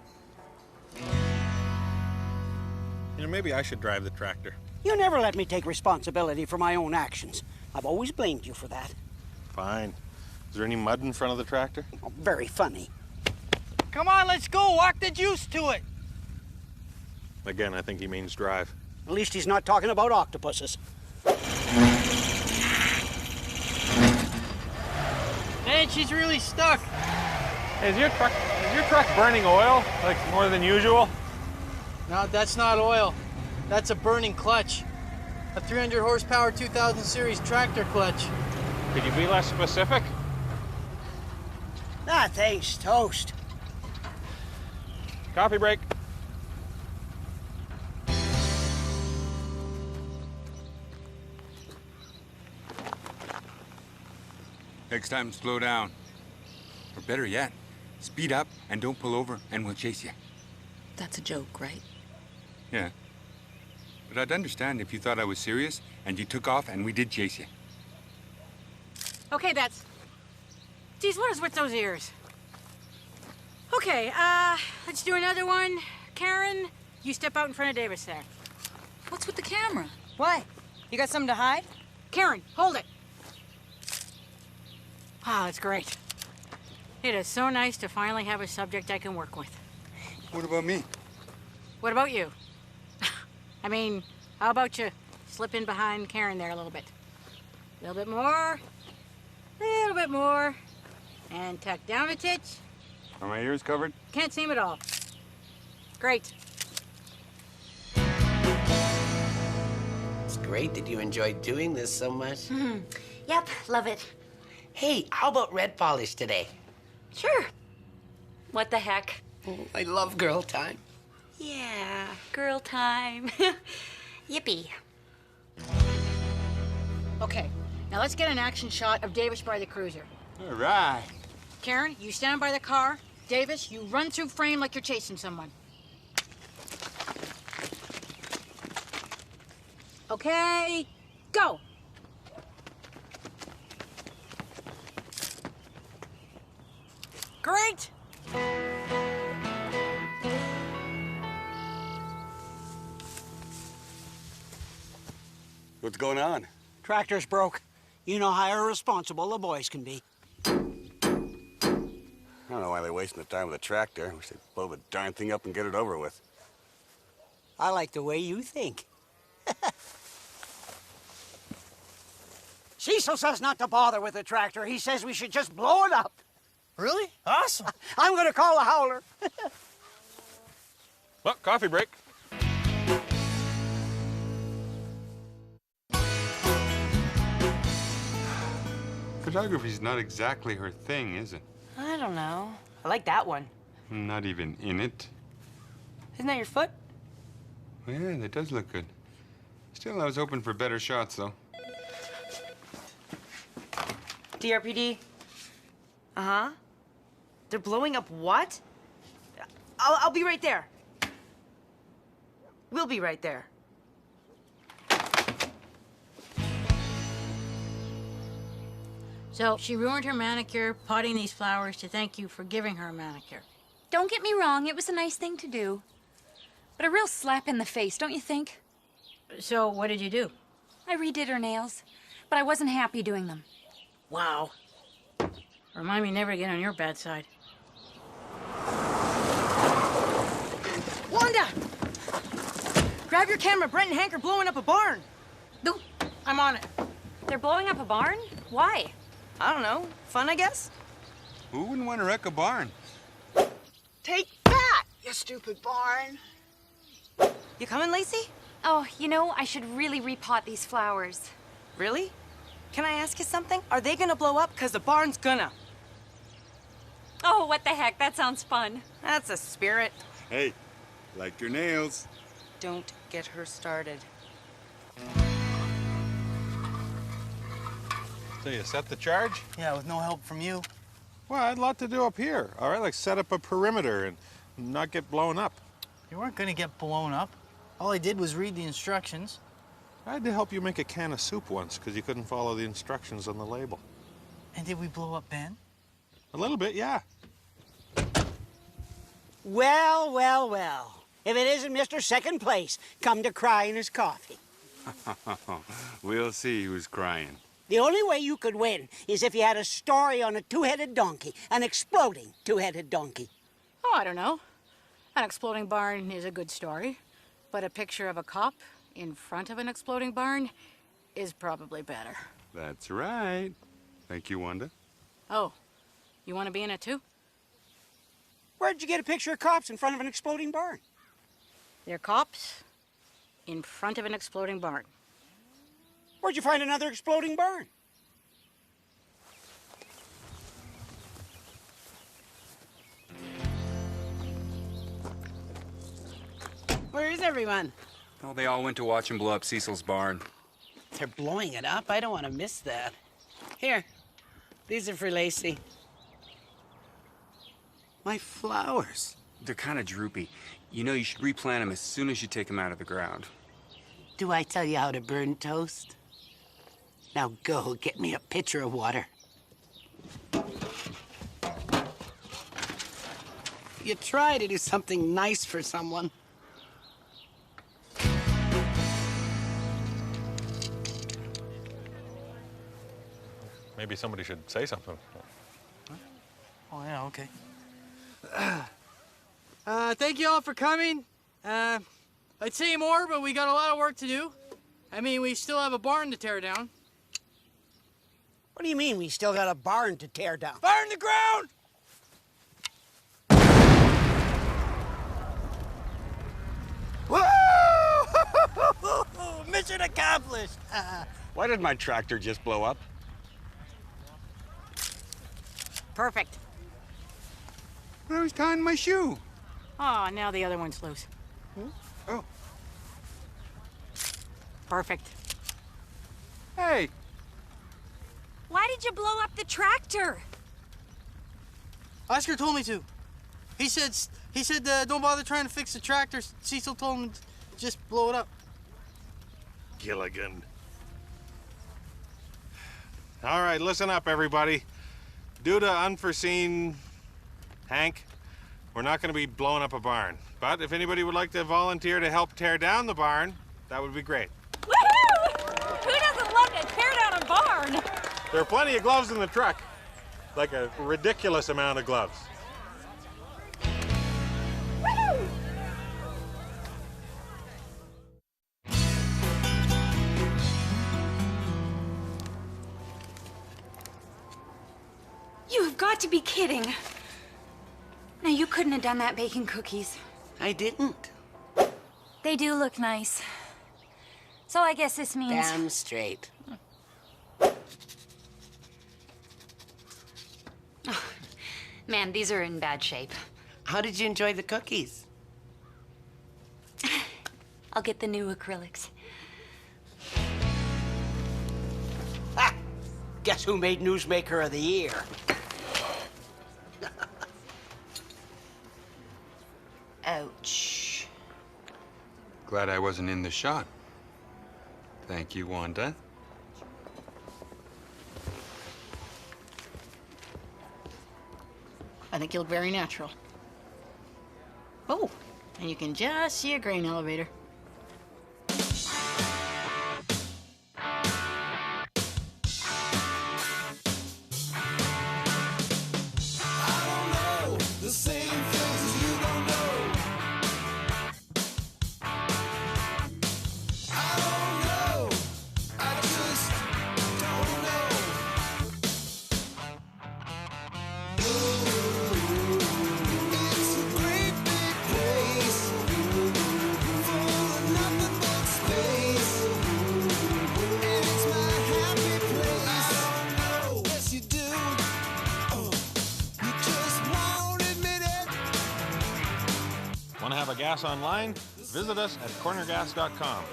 You know, maybe I should drive the tractor. You never let me take responsibility for my own actions. I've always blamed you for that. Fine. Is there any mud in front of the tractor? Oh, very funny. Come on, let's go. Walk the juice to it. Again, I think he means drive. At least he's not talking about octopuses. Man, she's really stuck. Hey, is your truck burning oil, like more than usual? No, that's not oil. That's a burning clutch. A 300 horsepower 2000 series tractor clutch. Could you be less specific? Ah, thanks, toast. Coffee break. Next time, slow down. Or better yet, speed up and don't pull over and we'll chase you. That's a joke, right? Yeah. But I'd understand if you thought I was serious and you took off and we did chase you. Okay, that's... Geez, what is with those ears? Okay, let's do another one. Karen, you step out in front of Davis there. What's with the camera? Why? You got something to hide? Karen, hold it. Wow, that's great. It is so nice to finally have a subject I can work with. What about me? What about you? I mean, how about you slip in behind Karen there a little bit? A little bit more. Little bit more. And tuck down a titch. Are my ears covered? Can't see him at all. Great. It's great that you enjoyed doing this so much. Yep, love it. Hey, how about red polish today? Sure. What the heck? Oh, I love girl time. Yeah, girl time. Yippee. Okay, now let's get an action shot of Davis by the cruiser. All right. Karen, you stand by the car. Davis, you run through frame like you're chasing someone. Okay, go. Great. What's going on? Tractor's broke. You know how irresponsible the boys can be. I don't know why they're wasting the time with a tractor. Wish they'd blow the darn thing up and get it over with. I like the way you think. Cecil says not to bother with the tractor. He says we should just blow it up. Really? Awesome. I'm gonna call the howler. Well, coffee break. Photography's not exactly her thing, is it? I don't know. I like that one. Not even in it. Isn't that your foot? Well, yeah, that does look good. Still, I was hoping for better shots, though. DRPD? Uh-huh. They're blowing up what? I'll be right there. We'll be right there. So she ruined her manicure, potting these flowers to thank you for giving her a manicure. Don't get me wrong, it was a nice thing to do. But a real slap in the face, don't you think? So what did you do? I redid her nails, but I wasn't happy doing them. Wow. Remind me never to get on your bad side. Wanda! Grab your camera. Brent and Hank are blowing up a barn. No, I'm on it. They're blowing up a barn? Why? I don't know. Fun, I guess? Who wouldn't want to wreck a barn? Take that, you stupid barn. You coming, Lacey? Oh, you know, I should really repot these flowers. Really? Can I ask you something? Are they gonna blow up? Because the barn's gonna. Oh, what the heck? That sounds fun. That's a spirit. Hey, like your nails. Don't get her started. So you set the charge? Yeah, with no help from you. Well, I had a lot to do up here. All right, like set up a perimeter and not get blown up. You weren't gonna get blown up. All I did was read the instructions. I had to help you make a can of soup once because you couldn't follow the instructions on the label. And did we blow up Ben? A little bit, yeah. Well, well, well. If it isn't Mr. Second Place, come to cry in his coffee. We'll see who's crying. The only way you could win is if you had a story on a two-headed donkey, an exploding two-headed donkey. Oh, I don't know. An exploding barn is a good story, but a picture of a cop in front of an exploding barn is probably better. That's right. Thank you, Wanda. Oh, You want to be in it too? Where'd you get a picture of cops in front of an exploding barn? They're cops in front of an exploding barn. Where'd you find another exploding barn? Where is everyone? Oh, they all went to watch him blow up Cecil's barn. They're blowing it up. I don't want to miss that. Here, these are for Lacey. My flowers. They're kind of droopy. You know, you should replant them as soon as you take them out of the ground. Do I tell you how to burn toast? Now go get me a pitcher of water. You try to do something nice for someone. Maybe somebody should say something. Oh, yeah, okay. Thank you all for coming. I'd say more, but we got a lot of work to do. I mean, we still have a barn to tear down. What do you mean we still got a barn to tear down? Fire in the ground! Woo! Mission accomplished! Why did my tractor just blow up? Perfect. I was tying my shoe. Oh, now the other one's loose. Oh. Perfect. Hey. Why did you blow up the tractor? Oscar told me to. He said, don't bother trying to fix the tractor. Cecil told him to just blow it up. Gilligan. All right, listen up, everybody. Due to unforeseen Hank, we're not going to be blowing up a barn. But if anybody would like to volunteer to help tear down the barn, that would be great. Woohoo! Who doesn't love to tear down a barn? There are plenty of gloves in the truck. Like a ridiculous amount of gloves. Woohoo! You have got to be kidding. Now, you couldn't have done that baking cookies. I didn't. They do look nice. So I guess this means... Damn straight. Oh, man, these are in bad shape. How did you enjoy the cookies? I'll get the new acrylics. Ha! Guess who made Newsmaker of the Year? Ouch. Glad I wasn't in the shot. Thank you, Wanda. I think you look very natural. Oh, and you can just see a grain elevator. Want to have a gas online? Visit us at cornergas.com.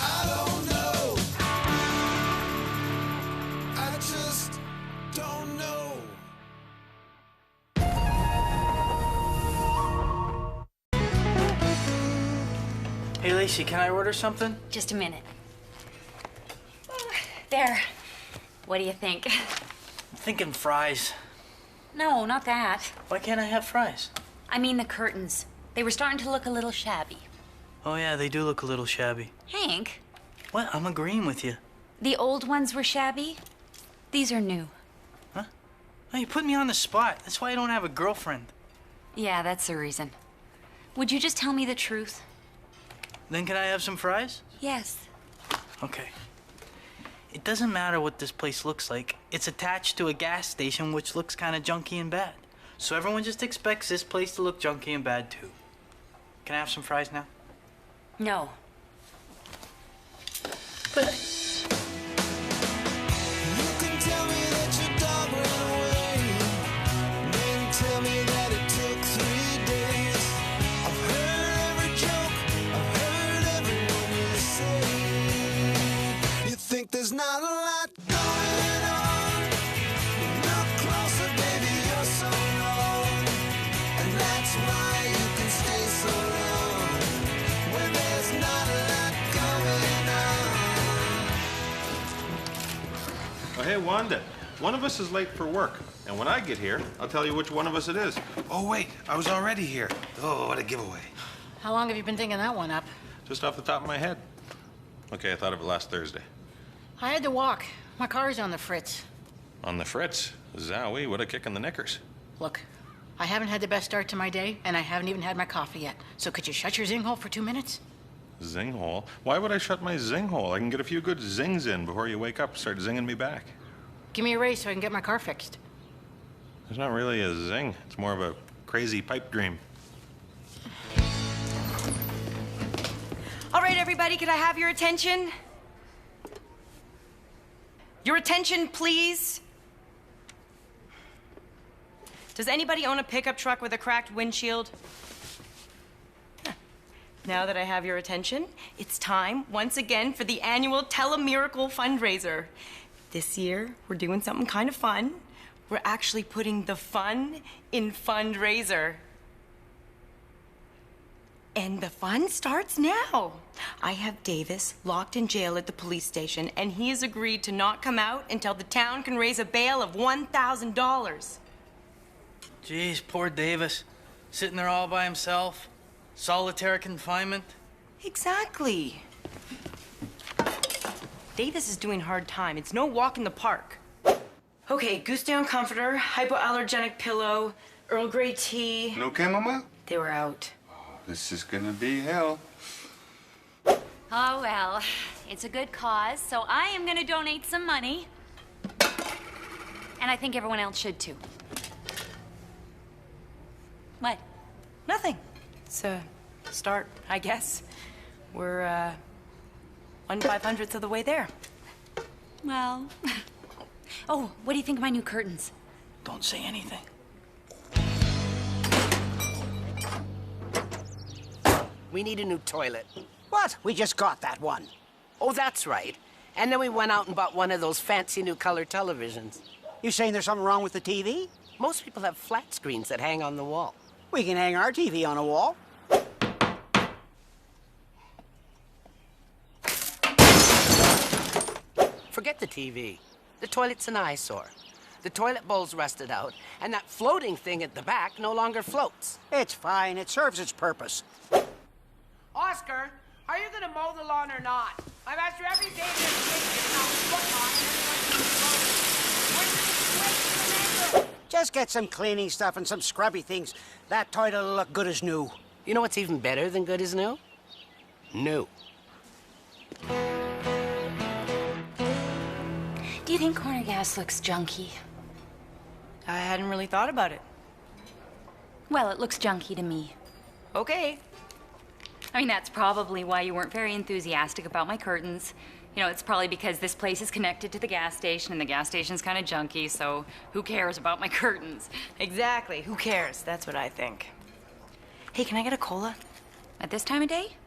I don't know. I just don't know. Hey, Lacey, can I order something? Just a minute. There. What do you think? I'm thinking fries. No, not that. Why can't I have fries? I mean the curtains. They were starting to look a little shabby. Oh, yeah, they do look a little shabby. Hank, What? I'm agreeing with you. the old ones were shabby. These are new. Oh, you put me on the spot. That's why I don't have a girlfriend. Yeah, that's the reason. Would you just tell me the truth? Then can I have some fries? Yes. Okay. It doesn't matter what this place looks like. It's attached to a gas station which looks kind of junky and bad. So everyone just expects this place to look junky and bad too. Can I have some fries now? No. You can tell me that your dog ran away, then tell me that it took 3 days. I've heard every joke, I've heard everyone you say. You think there's not a lot going on? Look closer, baby, you're so wrong. And that's why you can stay so long when there's not a lot going on. Oh, hey, Wanda. One of us is late for work. And when I get here, I'll tell you which one of us it is. Oh, wait, I was already here. Oh, what a giveaway. How long have you been thinking that one up? Just off the top of my head. Okay, I thought of it last Thursday. I had to walk. My car's on the fritz. On the fritz? Zowie, what a kick in the knickers. Look, I haven't had the best start to my day, and I haven't even had my coffee yet. So could you shut your zing hole for 2 minutes? Zing hole? Why would I shut my zing hole? I can get a few good zings in before you wake up and start zinging me back. Give me a raise so I can get my car fixed. It's not really a zing. It's more of a crazy pipe dream. All right, everybody, could I have your attention? Your attention, please. Does anybody own a pickup truck with a cracked windshield? Huh. Now that I have your attention, it's time, once again, for the annual Tele-Miracle fundraiser. This year, we're doing something kind of fun. We're actually putting the fun in fundraiser. And the fun starts now. I have Davis locked in jail at the police station, and he has agreed to not come out until the town can raise a bail of $1,000. Jeez, poor Davis. Sitting there all by himself. Solitary confinement. Exactly. Davis is doing hard time. It's no walk in the park. Okay, goose down comforter, hypoallergenic pillow, Earl Grey tea. No chamomile? They were out. This is gonna be hell. Oh, well, it's a good cause, so I am gonna donate some money. And I think everyone else should too. What? Nothing. It's a start, I guess. We're, 1/500th of the way there. Well. Oh, what do you think of my new curtains? Don't say anything. We need a new toilet. What? We just got that one. Oh, that's right. And then we went out and bought one of those fancy new color televisions. You saying there's something wrong with the TV? Most people have flat screens that hang on the wall. We can hang our TV on a wall. Forget the TV. The toilet's an eyesore. The toilet bowl's rusted out, and that floating thing at the back no longer floats. It's fine. It serves its purpose. Oscar, are you gonna mow the lawn or not? I've asked you every day this week, it's not foot on, and Just get some cleaning stuff and some scrubby things. That toilet will look good as new. You know what's even better than good as new? New. Do you think corner gas looks junky? I hadn't really thought about it. Well, it looks junky to me. Okay. I mean, that's probably why you weren't very enthusiastic about my curtains. You know, it's probably because this place is connected to the gas station, and the gas station's kind of junky, so who cares about my curtains? Exactly. Who cares? That's what I think. Hey, can I get a cola? At this time of day?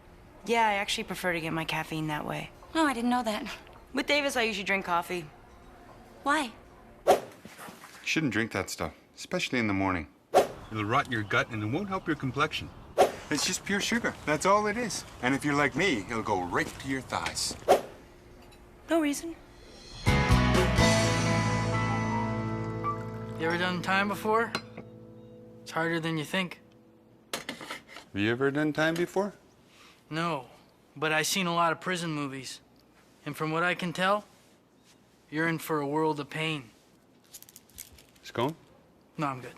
Yeah, I actually prefer to get my caffeine that way. Oh, I didn't know that. With Davis, I usually drink coffee. Why? You shouldn't drink that stuff, especially in the morning. It'll rot your gut and it won't help your complexion. It's just pure sugar. That's all it is. And if you're like me, it'll go right to your thighs. No reason. You ever done time before? It's harder than you think. Have you ever done time before? No, but I've seen a lot of prison movies. And from what I can tell, you're in for a world of pain. Scone? No, I'm good.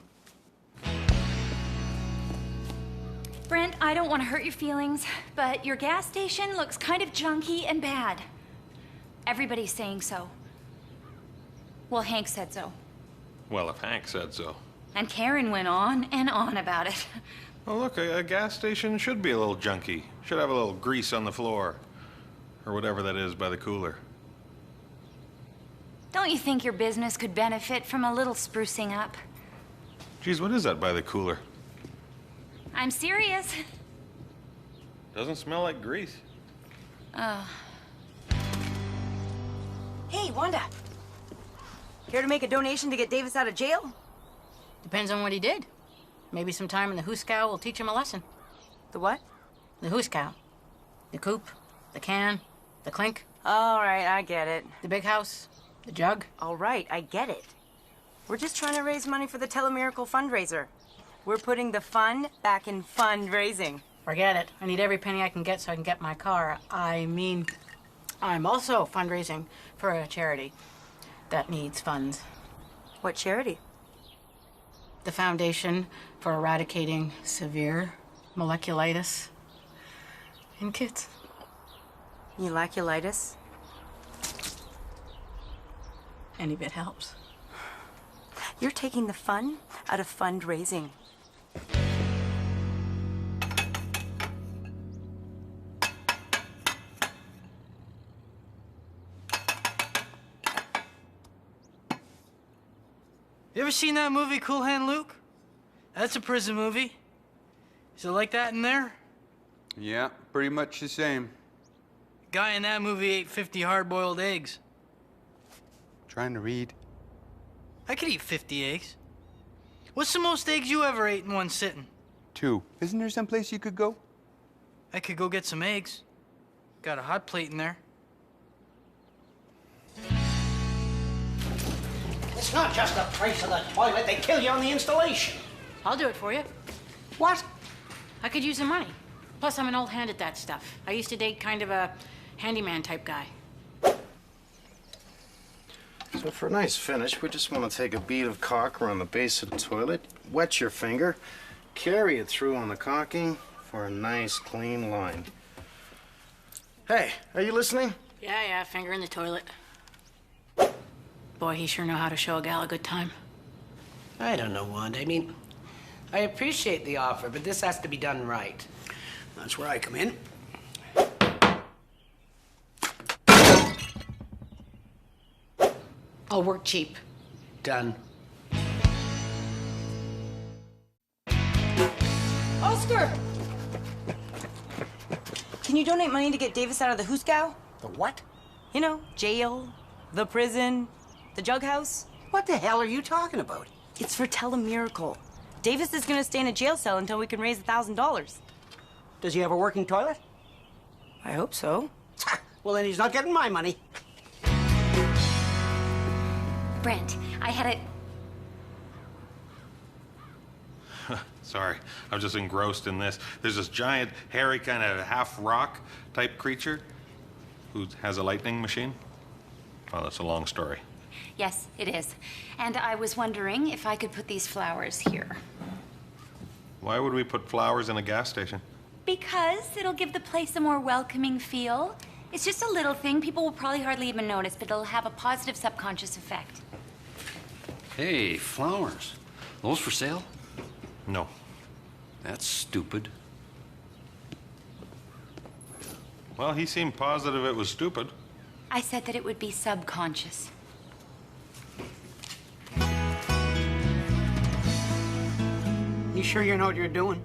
Brent, I don't want to hurt your feelings, but your gas station looks kind of junky and bad. Everybody's saying so. Well, Hank said so. Well, if Hank said so. And Karen went on and on about it. Well, look, a gas station should be a little junky. Should have a little grease on the floor. Or whatever that is by the cooler. Don't you think your business could benefit from a little sprucing up? Geez, what is that by the cooler? I'm serious. Doesn't smell like grease. Oh. Hey, Wanda. Care to make a donation to get Davis out of jail? Depends on what he did. Maybe some time in the hoosecow will teach him a lesson. The what? The hoosecow. The coop, the can, the clink. All right, I get it. The big house, the jug. All right, I get it. We're just trying to raise money for the Telemiracle fundraiser. We're putting the fun back in fundraising. Forget it. I need every penny I can get so I can get my car. I mean, I'm also fundraising for a charity that needs funds. What charity? The Foundation for Eradicating Severe Moleculitis in Kids. Moleculitis? Any bit helps. You're taking the fun out of fundraising. You ever seen that movie, Cool Hand Luke? That's a prison movie. Is it like that in there? Yeah, pretty much the same. Guy in that movie ate 50 hard-boiled eggs. Trying to read. I could eat 50 eggs. What's the most eggs you ever ate in one sitting? 2. Isn't there someplace you could go? I could go get some eggs. Got a hot plate in there. It's not just the price of the toilet. They kill you on the installation. I'll do it for you. What? I could use the money. Plus, I'm an old hand at that stuff. I used to date kind of a handyman type guy. So for a nice finish, we just want to take a bead of caulk around the base of the toilet, wet your finger, carry it through on the caulking for a nice clean line. Hey, are you listening? Yeah, finger in the toilet. Boy, he sure know how to show a gal a good time. I don't know, Wanda. I mean, I appreciate the offer, but this has to be done right. That's where I come in. I'll work cheap. Done. Oscar! Can you donate money to get Davis out of the hoosecow? The what? You know, jail, the prison, the jug house. What the hell are you talking about? It's for Telemiracle. Davis is gonna stay in a jail cell until we can raise $1,000. Does he have a working toilet? I hope so. Well, then he's not getting my money. Brent, I had a... Sorry, I was just engrossed in this. There's this giant, hairy, kind of half-rock type creature who has a lightning machine. Well, that's a long story. Yes, it is. And I was wondering if I could put these flowers here. Why would we put flowers in a gas station? Because it'll give the place a more welcoming feel. It's just a little thing. People will probably hardly even notice, but it'll have a positive subconscious effect. Hey, flowers. Those for sale? No. That's stupid. Well, he seemed positive it was stupid. I said that it would be subconscious. You sure you know what you're doing?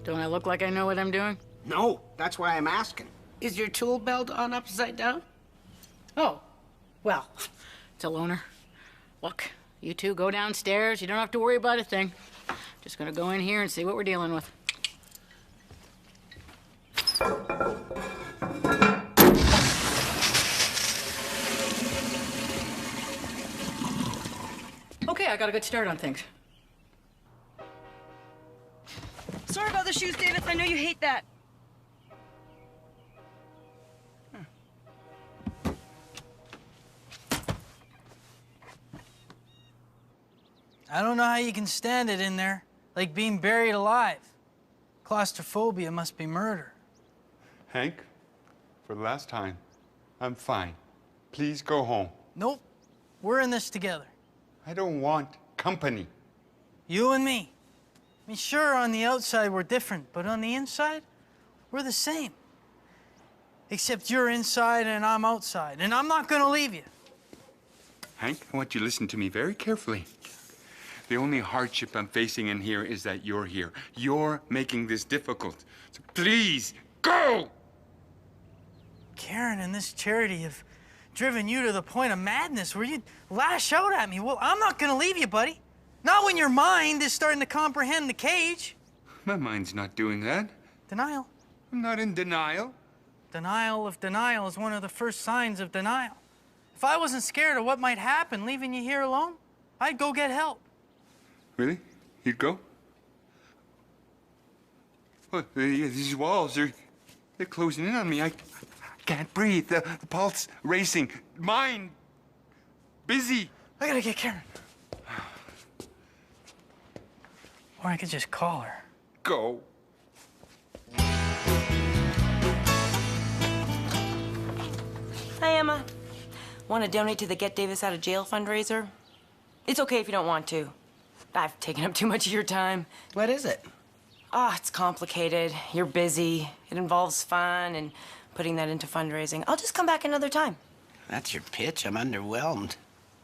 Don't I look like I know what I'm doing? No, that's why I'm asking. Is your tool belt on upside down? Oh, well, it's a loner. Look, you two go downstairs. You don't have to worry about a thing. Just gonna go in here and see what we're dealing with. Okay, I got a good start on things. Sorry about the shoes, Davis. I know you hate that. I don't know how you can stand it in there. Like being buried alive. Claustrophobia must be murder. Hank, for the last time, I'm fine. Please go home. Nope. We're in this together. I don't want company. You and me. I mean, sure, on the outside we're different, but on the inside, we're the same. Except you're inside and I'm outside, and I'm not gonna leave you. Hank, I want you to listen to me very carefully. The only hardship I'm facing in here is that you're here. You're making this difficult. So please, go! Karen and this charity have driven you to the point of madness where you lash out at me. Well, I'm not gonna leave you, buddy. Not when your mind is starting to comprehend the cage. My mind's not doing that. Denial. I'm not in denial. Denial of denial is one of the first signs of denial. If I wasn't scared of what might happen leaving you here alone, I'd go get help. Really? You'd go? What? These walls, they're closing in on me. I can't breathe. The pulse racing. Mind busy. I gotta get Karen. Or I could just call her. Go. Hi, Emma. Want to donate to the Get Davis Out of Jail fundraiser? It's okay if you don't want to. I've taken up too much of your time. What is it? Ah, it's complicated. You're busy. It involves fun and putting that into fundraising. I'll just come back another time. That's your pitch. I'm underwhelmed.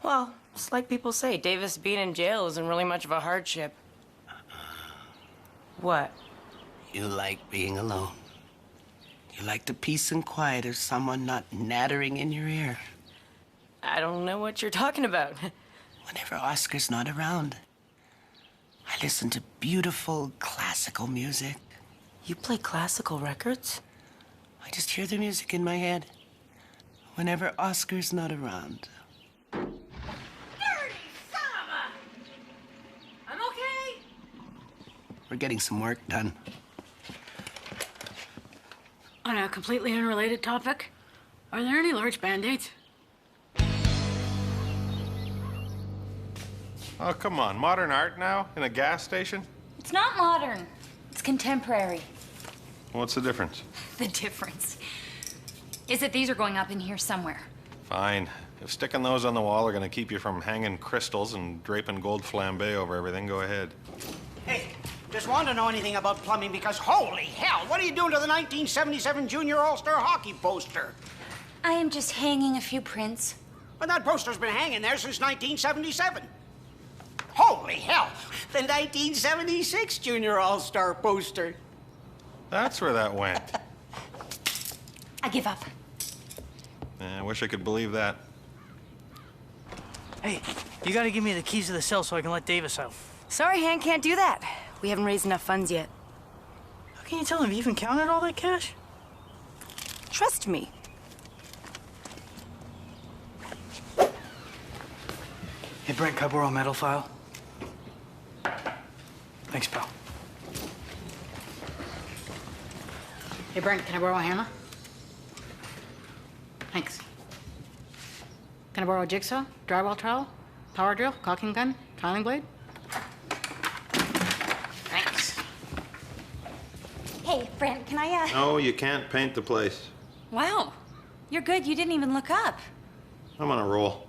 Well, it's like people say, Davis being in jail isn't really much of a hardship. What? You like being alone. You like the peace and quiet of someone not nattering in your ear. I don't know what you're talking about. Whenever Oscar's not around, I listen to beautiful classical music. You play classical records? I just hear the music in my head whenever Oscar's not around. Dirty son of a... I'm okay. We're getting some work done. On a completely unrelated topic, are there any large band-aids? Oh, come on. Modern art now? In a gas station? It's not modern. It's contemporary. What's the difference? The difference is that these are going up in here somewhere. Fine. If sticking those on the wall are going to keep you from hanging crystals and draping gold flambe over everything, go ahead. Hey, just want to know anything about plumbing because holy hell, what are you doing to the 1977 Junior All-Star Hockey poster? I am just hanging a few prints. Well, that poster's been hanging there since 1977. Holy hell, the 1976 Junior All-Star poster. That's where that went. I give up. I wish I could believe that. Hey, you gotta give me the keys to the cell so I can let Davis out. Sorry, Hank, can't do that. We haven't raised enough funds yet. How can you tell him you even counted all that cash? Trust me. Hey, Brent, can I borrow a metal file? Thanks, pal. Hey, Brent, can I borrow a hammer? Thanks. Can I borrow a jigsaw, drywall trowel, power drill, caulking gun, tiling blade? Thanks. Hey, Brent, can I, No, you can't paint the place. Wow. You're good. You didn't even look up. I'm on a roll.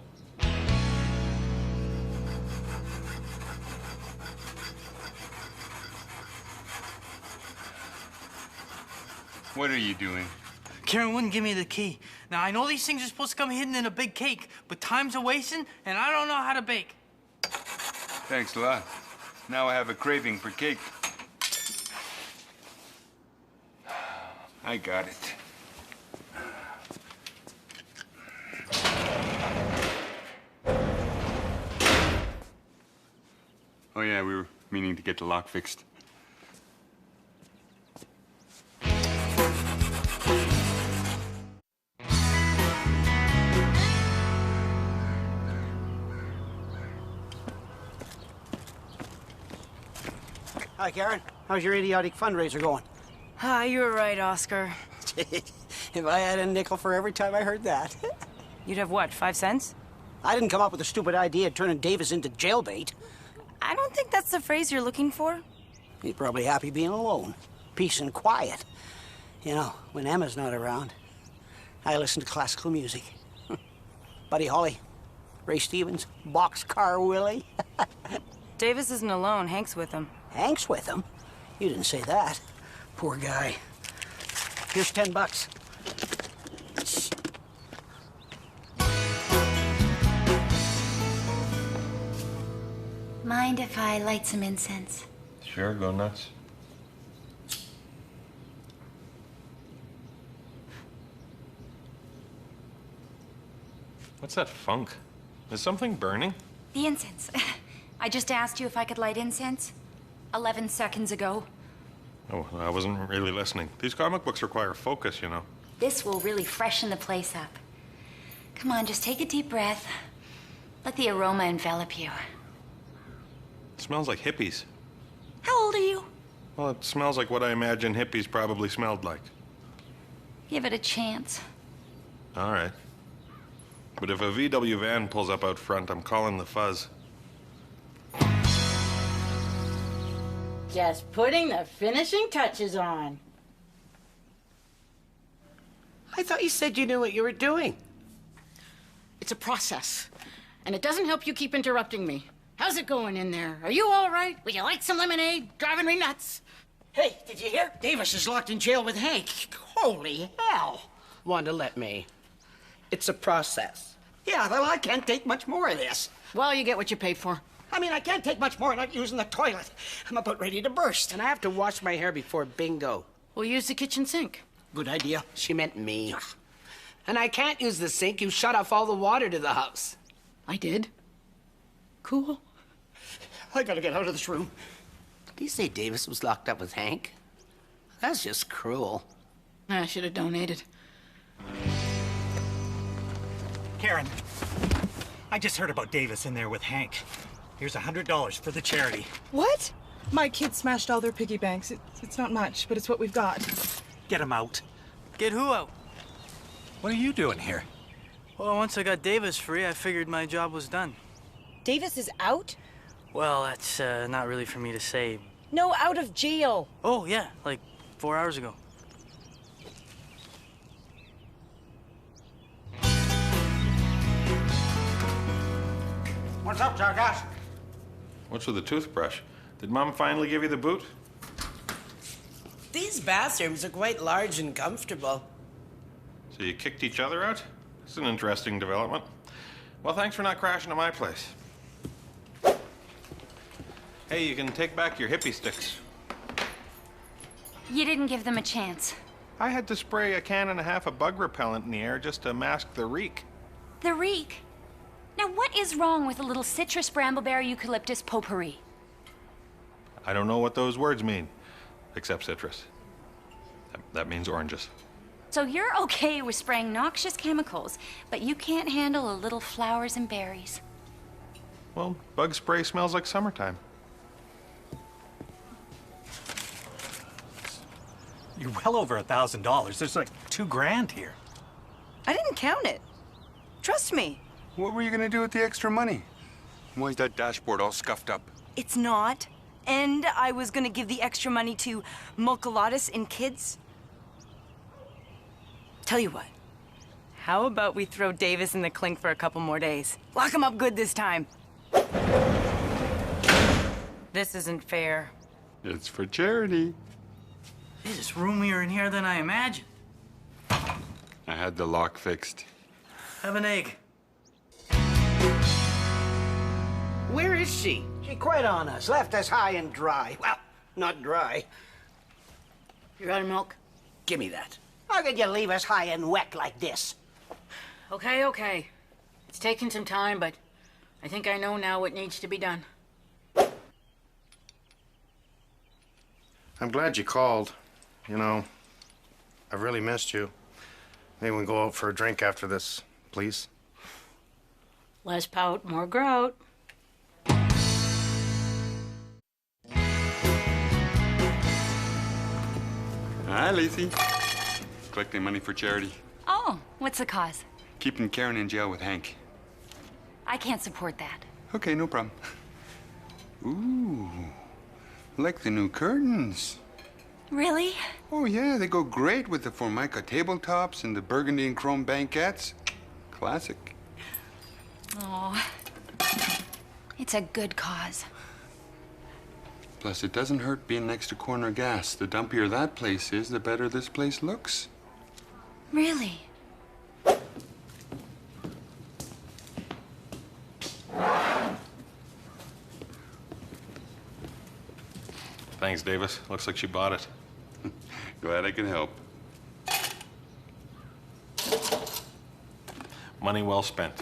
What are you doing? Karen wouldn't give me the key. Now, I know these things are supposed to come hidden in a big cake, but time's a wasting, and I don't know how to bake. Thanks a lot. Now I have a craving for cake. I got it. Oh yeah, we were meaning to get the lock fixed. Hi, Karen. How's your idiotic fundraiser going? Ah, you were right, Oscar. If I had a nickel for every time I heard that. You'd have what, 5 cents? I didn't come up with the stupid idea of turning Davis into jailbait. I don't think that's the phrase you're looking for. He's probably happy being alone. Peace and quiet. You know, when Emma's not around, I listen to classical music. Buddy Holly, Ray Stevens, Boxcar Willie. Davis isn't alone. Hank's with him. Hank's with him? You didn't say that. Poor guy. Here's $10. Mind if I light some incense? Sure, go nuts. What's that funk? Is something burning? The incense. I just asked you if I could light incense 11 seconds ago. Oh, I wasn't really listening. These comic books require focus, you know. This will really freshen the place up. Come on, just take a deep breath. Let the aroma envelop you. It smells like hippies. How old are you? Well, it smells like what I imagine hippies probably smelled like. Give it a chance. All right. But if a VW van pulls up out front, I'm calling the fuzz. Just putting the finishing touches on. I thought you said you knew what you were doing. It's a process, and it doesn't help you keep interrupting me. How's it going in there? Are you all right? Would you like some lemonade? Driving me nuts. Hey, did you hear? Davis is locked in jail with Hank. Holy hell. Wanda, let me. It's a process. Yeah, well, I can't take much more of this. Well, you get what you pay for. I mean, I can't take much more not using the toilet. I'm about ready to burst. And I have to wash my hair before bingo. We'll use the kitchen sink. Good idea. She meant me. And I can't use the sink. You shut off all the water to the house. I did. Cool. I gotta get out of this room. Did you say Davis was locked up with Hank? That's just cruel. I should have donated. Karen, I just heard about Davis in there with Hank. Here's $100 for the charity. What? My kids smashed all their piggy banks. It's not much, but it's what we've got. Get him out. Get who out? What are you doing here? Well, once I got Davis free, I figured my job was done. Davis is out? Well, that's not really for me to say. No, out of jail. Oh, yeah, like 4 hours ago. What's up, Jackass? What's with the toothbrush? Did Mom finally give you the boot? These bathrooms are quite large and comfortable. So you kicked each other out? It's an interesting development. Well, thanks for not crashing at my place. Hey, you can take back your hippie sticks. You didn't give them a chance. I had to spray a can and a half of bug repellent in the air just to mask the reek. The reek. Now, what is wrong with a little citrus brambleberry eucalyptus potpourri? I don't know what those words mean, except citrus. That means oranges. So you're okay with spraying noxious chemicals, but you can't handle a little flowers and berries. Well, bug spray smells like summertime. You're well over $1,000. There's like $2 grand here. I didn't count it. Trust me. What were you gonna do with the extra money? Why is that dashboard all scuffed up? It's not. And I was gonna give the extra money to Mulcolatus in kids. Tell you what. How about we throw Davis in the clink for a couple more days? Lock him up good this time. This isn't fair. It's for charity. It's just roomier in here than I imagined. I had the lock fixed. Have an egg. Where is she? She quit on us, left us high and dry. Well, not dry. You out of milk? Give me that. How could you leave us high and wet like this? Okay, okay. It's taken some time, but I think I know now what needs to be done. I'm glad you called. You know, I've really missed you. Maybe we can go out for a drink after this, please. Less pout, more grout. Hi, Lacey. Collecting money for charity. Oh, what's the cause? Keeping Karen in jail with Hank. I can't support that. Okay, no problem. Ooh, like the new curtains. Really? Oh, yeah, they go great with the Formica tabletops and the burgundy and chrome banquettes. Classic. Oh, it's a good cause. Plus, it doesn't hurt being next to corner gas. The dumpier that place is, the better this place looks. Really? Thanks, Davis. Looks like she bought it. Glad I can help. Money well spent.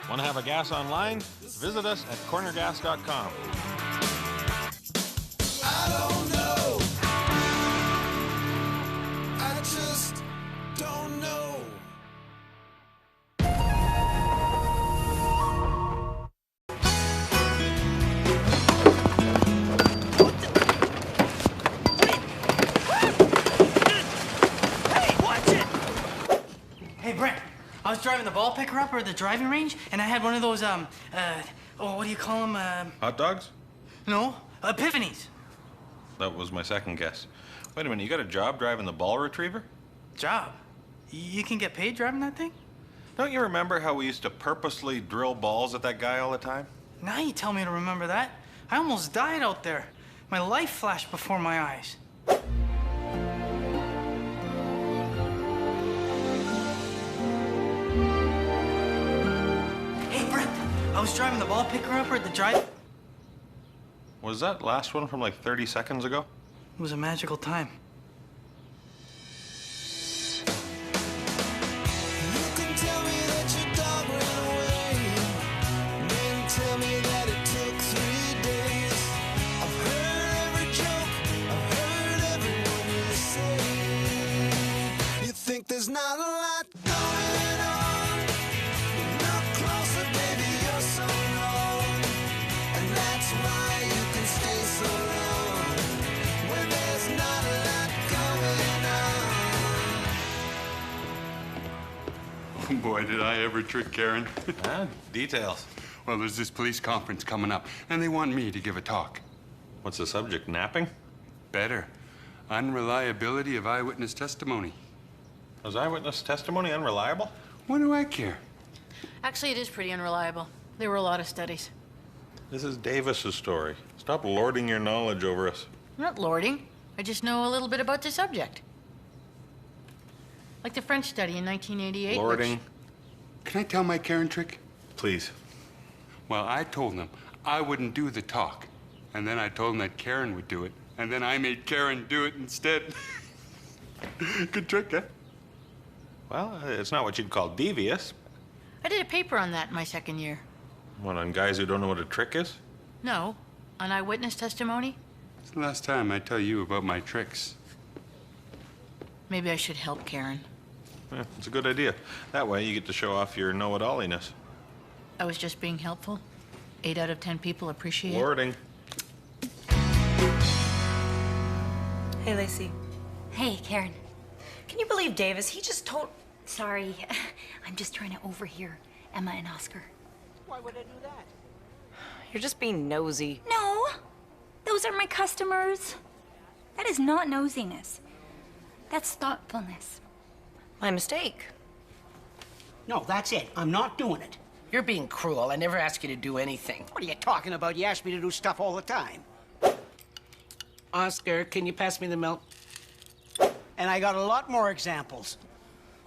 Want to have a gas online? Visit us at cornergas.com. I don't know. I just don't know. Hey, Brent, I was driving the ball picker up or the driving range, and I had one of those, oh, what do you call them? Hot dogs? No, epiphanies. That was my second guess. Wait a minute, you got a job driving the ball retriever? Job? You can get paid driving that thing? Don't you remember how we used to purposely drill balls at that guy all the time? Now you tell me to remember that. I almost died out there. My life flashed before my eyes. Hey, Brent, I was driving the ball picker up at the drive. Was that last one from like 30 seconds ago? It was a magical time. Tell me that your dog ran away. Then tell me that it took 3 days. I've heard every joke. I've heard everyone you say. You think there's not a lot going on. You're not closer, baby, you're so wrong. And that's why you can stay so long. When there's not a lot going on. Oh boy, did I ever trick Karen. Details. Well, there's this police conference coming up, and they want me to give a talk. What's the subject, napping? Better. Unreliability of eyewitness testimony. Was eyewitness testimony unreliable? What do I care? Actually, it is pretty unreliable. There were a lot of studies. This is Davis's story. Stop lording your knowledge over us. I'm not lording. I just know a little bit about the subject. Like the French study in 1988. Lording. Can I tell my Karen trick? Please. Well, I told them I wouldn't do the talk. And then I told them that Karen would do it. And then I made Karen do it instead. Good trick, huh? Well, it's not what you'd call devious. I did a paper on that in my second year. What, on guys who don't know what a trick is? No, on eyewitness testimony. It's the last time I tell you about my tricks. Maybe I should help Karen. Yeah, it's a good idea. That way you get to show off your know-it-alliness. I was just being helpful. 8 out of 10 people appreciate it. Lording. Hey, Lacey. Hey, Karen. Can you believe Davis? He just told... Sorry, I'm just trying to overhear Emma and Oscar. Why would I do that? You're just being nosy. No, those are my customers. That is not nosiness. That's thoughtfulness. My mistake. No, that's it. I'm not doing it. You're being cruel. I never asked you to do anything. What are you talking about? You ask me to do stuff all the time. Oscar, can you pass me the milk? And I got a lot more examples.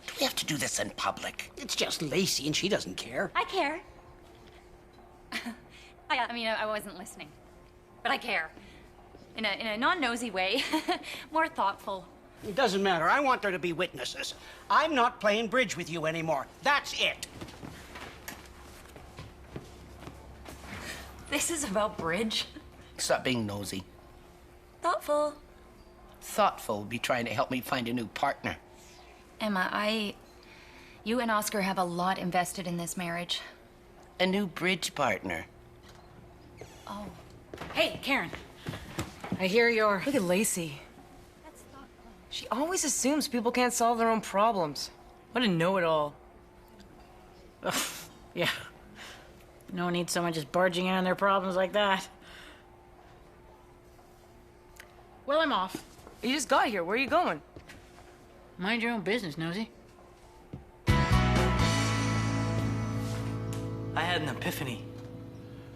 Do we have to do this in public? It's just Lacey, and she doesn't care. I care. I wasn't listening, but I care. In a non-nosy way, more thoughtful. It doesn't matter. I want there to be witnesses. I'm not playing bridge with you anymore. That's it. This is about bridge? Stop being nosy. Thoughtful. Thoughtful would be trying to help me find a new partner. Emma, you and Oscar have a lot invested in this marriage. A new bridge partner. Oh. Hey, Karen. I hear you're... Look at Lacey. She always assumes people can't solve their own problems. What a know-it-all. Ugh, yeah. No need someone just barging in on their problems like that. Well, I'm off. You just got here. Where are you going? Mind your own business, nosy. I had an epiphany.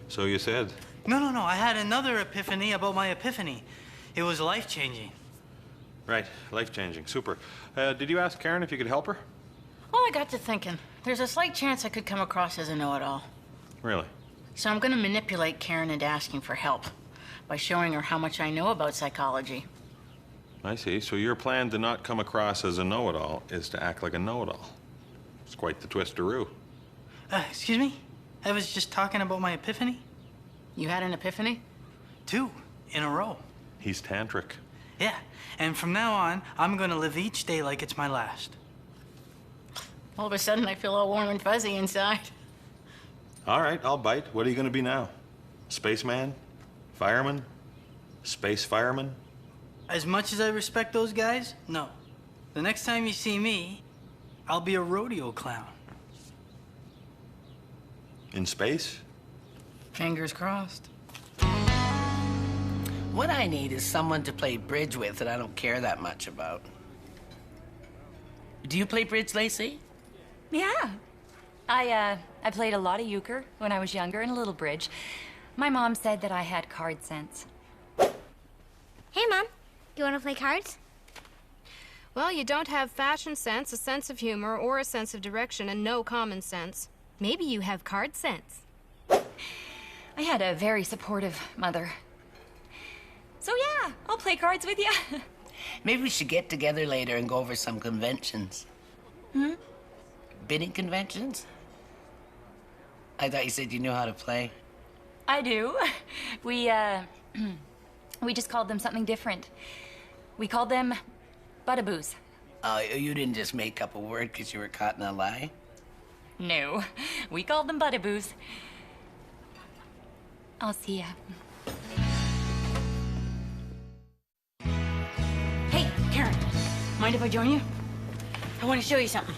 So you said. No. I had another epiphany about my epiphany. It was life-changing. Right, life-changing. Super. Did you ask Karen if you could help her? Well, I got to thinking. There's a slight chance I could come across as a know-it-all. Really? So I'm going to manipulate Karen into asking for help by showing her how much I know about psychology. I see. So your plan to not come across as a know-it-all is to act like a know-it-all. It's quite the twisteroo. Excuse me? I was just talking about my epiphany. You had an epiphany? 2 in a row. He's tantric. Yeah, and from now on, I'm gonna live each day like it's my last. All of a sudden, I feel all warm and fuzzy inside. All right, I'll bite. What are you gonna be now? Spaceman? Fireman? Space fireman? As much as I respect those guys, no. The next time you see me, I'll be a rodeo clown. In space? Fingers crossed. What I need is someone to play bridge with that I don't care that much about. Do you play bridge, Lacey? Yeah. I played a lot of euchre when I was younger and a little bridge. My mom said that I had card sense. Hey, Mom. You want to play cards? Well, you don't have fashion sense, a sense of humor, or a sense of direction, and no common sense. Maybe you have card sense. I had a very supportive mother. So yeah, I'll play cards with you. Maybe we should get together later and go over some conventions. Hmm? Bidding conventions? I thought you said you knew how to play. I do. We just called them something different. We called them buttaboos. You didn't just make up a word because you were caught in a lie? No, we called them buttaboos. I'll see ya. Hey, Karen. Mind if I join you? I want to show you something.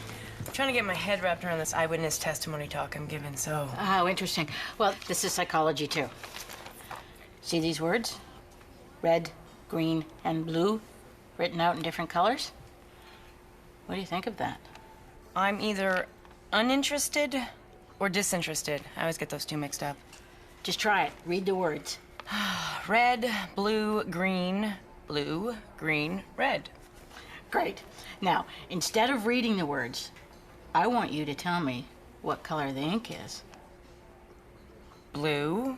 I'm trying to get my head wrapped around this eyewitness testimony talk I'm giving, so... Oh, interesting. Well, this is psychology, too. See these words? Red, green, and blue, written out in different colors? What do you think of that? I'm either uninterested or disinterested. I always get those two mixed up. Just try it. Read the words. Red, blue, green, red. Great. Now, instead of reading the words, I want you to tell me what color the ink is. Blue,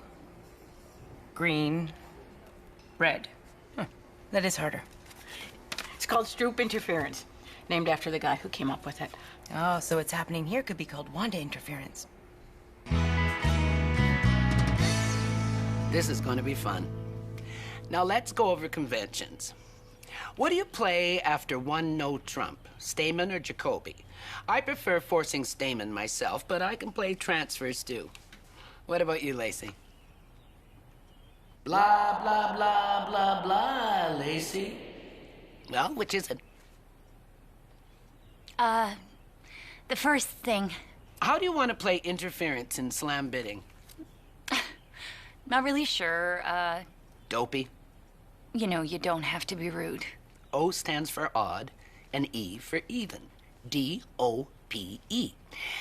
green, red. That is harder. It's called Stroop interference, named after the guy who came up with it. Oh, so what's happening here could be called Wanda interference. This is going to be fun. Now let's go over conventions. What do you play after one no trump, Stamen or Jacoby? I prefer forcing Stamen myself, but I can play transfers too. What about you, Lacey? Blah, blah, blah, blah, blah, Lacey. Well, which is it? The first thing. How do you want to play interference in slam bidding? Not really sure. Dopey. You know, you don't have to be rude. O stands for odd, and E for even. D-O-P-E.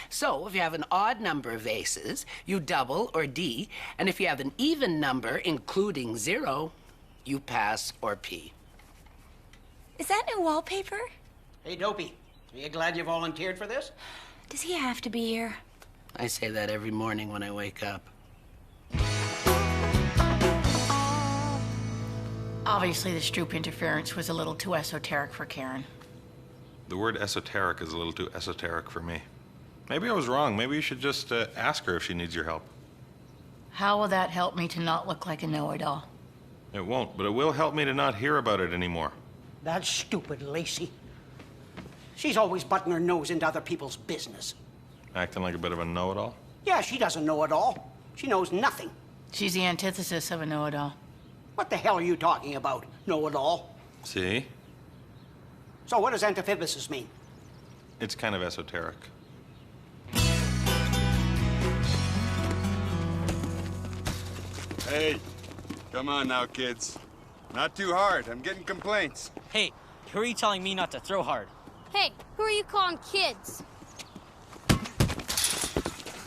So, if you have an odd number of aces, you double or D, and if you have an even number, including 0, you pass or P. Is that new wallpaper? Hey, Dopey, are you glad you volunteered for this? Does he have to be here? I say that every morning when I wake up. Obviously, the Stroop interference was a little too esoteric for Karen. The word esoteric is a little too esoteric for me. Maybe I was wrong. Maybe you should just ask her if she needs your help. How will that help me to not look like a know-it-all? It won't, but it will help me to not hear about it anymore. That's stupid, Lacey. She's always butting her nose into other people's business. Acting like a bit of a know-it-all? Yeah, she doesn't know it all. She knows nothing. She's the antithesis of a know-it-all. What the hell are you talking about, know-it-all? See? So what does antiphysis mean? It's kind of esoteric. Hey, come on now, kids. Not too hard. I'm getting complaints. Hey, who are you telling me not to throw hard? Hey, who are you calling kids?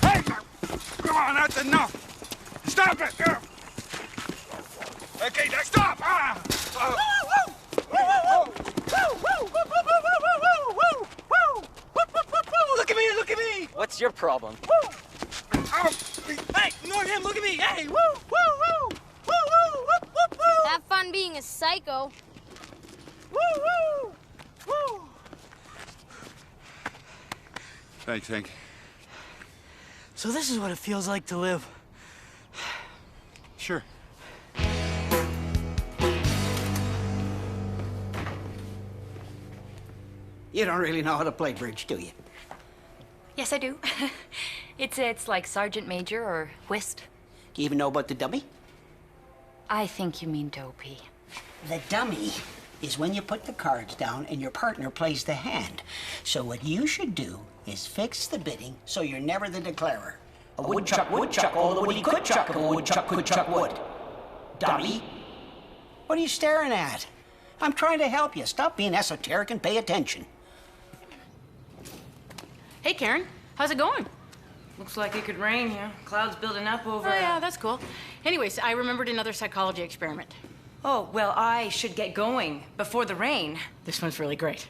Hey! Come on, that's enough! Stop it! Okay, now stop! Look at me, look at me! What's your problem? Hey, ignore him, look at me! Hey, woo, woo, woo! Woo, woo, woo, woo, woo! Have fun being a psycho. Woo, woo, woo! Thanks, Hank. So this is what it feels like to live. Sure. You don't really know how to play bridge, do you? Yes, I do. It's like Sergeant Major or Whist. Do you even know about the dummy? I think you mean Dopey. The dummy is when you put the cards down and your partner plays the hand. So what you should do is fix the bidding so you're never the declarer. A woodchuck would chuck all the wood he could chuck if a woodchuck could chuck wood. Dummy. What are you staring at? I'm trying to help you. Stop being esoteric and pay attention. Hey, Karen. How's it going? Looks like it could rain here. Clouds building up over... Oh, yeah, that's cool. Anyways, I remembered another psychology experiment. Oh, well, I should get going before the rain. This one's really great.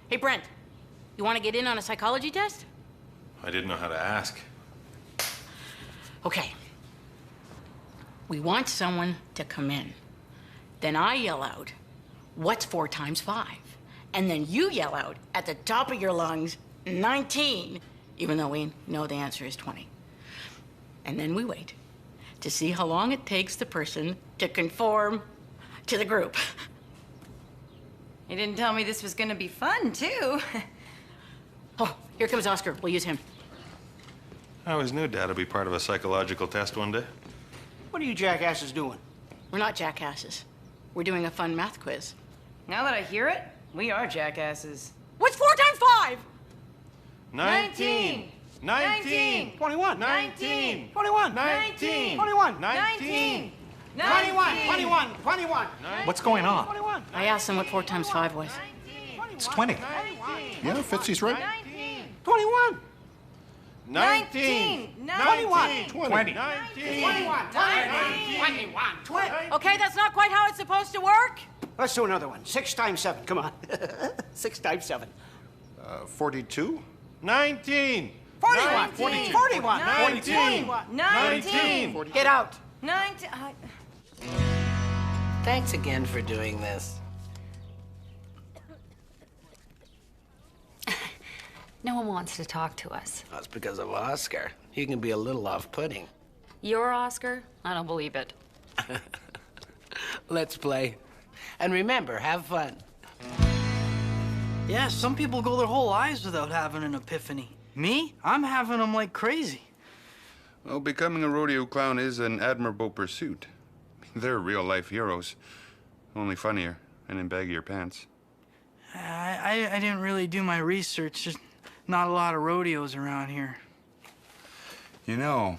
Hey, Brent, you want to get in on a psychology test? I didn't know how to ask. Okay. We want someone to come in. Then I yell out, what's 4 times 5? And then you yell out at the top of your lungs, 19, even though we know the answer is 20. And then we wait to see how long it takes the person to conform to the group. You didn't tell me this was gonna be fun, too. Oh, here comes Oscar. We'll use him. I always knew Dad would be part of a psychological test one day. What are you jackasses doing? We're not jackasses. We're doing a fun math quiz. Now that I hear it, we are jackasses. What's 4 times 5? 19. 19. 21. 19. 21. 19. 21. 19. 21. 21. What's going on? I asked them what 4 times 5 was. It's 20. Yeah, Fitzy's right. 21. 19. 21. 20. 20. Okay, that's not quite how it's supposed to work. Let's do another one. 6 times 7. Come on. 6 times 7. 42? 19. 41. 19. 41. 19. 19. Get out. 19. Thanks again for doing this. No one wants to talk to us. That's because of Oscar. He can be a little off-putting. You're Oscar? I don't believe it. Let's play. And remember, have fun. Yeah, some people go their whole lives without having an epiphany. Me? I'm having them like crazy. Well, becoming a rodeo clown is an admirable pursuit. They're real-life heroes. Only funnier and in baggier pants. I didn't really do my research. Just not a lot of rodeos around here. You know,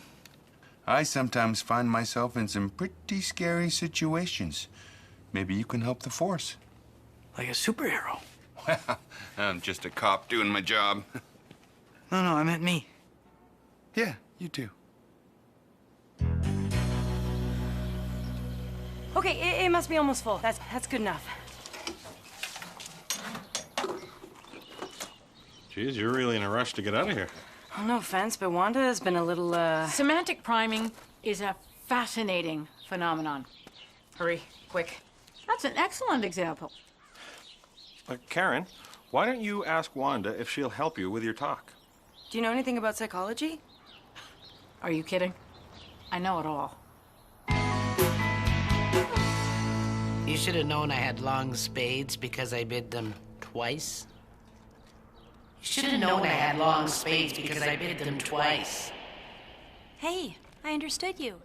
I sometimes find myself in some pretty scary situations. Maybe you can help the force. Like a superhero. Well, I'm just a cop doing my job. No, I meant me. Yeah, you too. Okay, it must be almost full. That's good enough. Geez, you're really in a rush to get out of here. Oh, no offense, but Wanda has been a little, Semantic priming is a fascinating phenomenon. Hurry, quick. That's an excellent example. Karen, why don't you ask Wanda if she'll help you with your talk? Do you know anything about psychology? Are you kidding? I know it all. You should have known I had long spades because I bid them twice. You should have known I had long spades because I bid them twice. Hey, I understood you.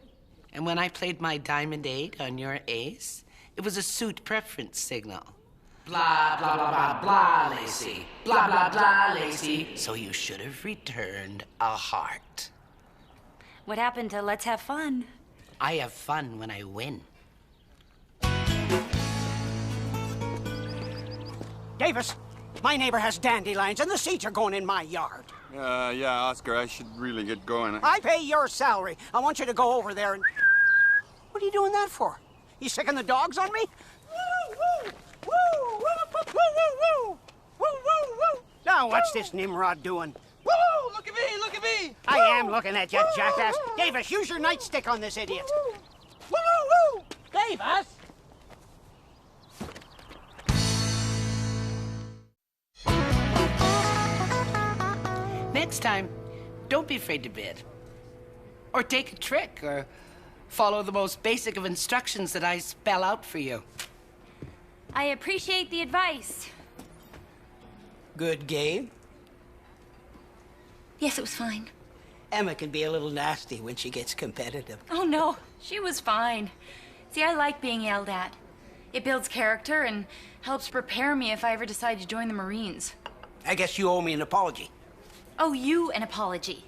And when I played my diamond 8 on your ace, it was a suit preference signal. Blah, blah, blah, blah, blah, Lacey. Blah, blah, blah, Lacey. So you should have returned a heart. What happened to let's have fun? I have fun when I win. Davis, my neighbor has dandelions and the seeds are going in my yard. Yeah, Oscar, I should really get going. I pay your salary. I want you to go over there and... What are you doing that for? You sicking the dogs on me? Woo, woo, woo, woo, woo, woo, woo, woo, woo, woo. Now what's this Nimrod doing? Woo! Look at me! Look at me! I am looking at you, jackass. Davis, use your nightstick on this idiot. Woo, woo, woo! Davis! Next time, don't be afraid to bid. Or take a trick, or follow the most basic of instructions that I spell out for you. I appreciate the advice. Good game? Yes, it was fine. Emma can be a little nasty when she gets competitive. Oh, no, she was fine. See, I like being yelled at. It builds character and helps prepare me if I ever decide to join the Marines. I guess you owe me an apology. Oh, you an apology.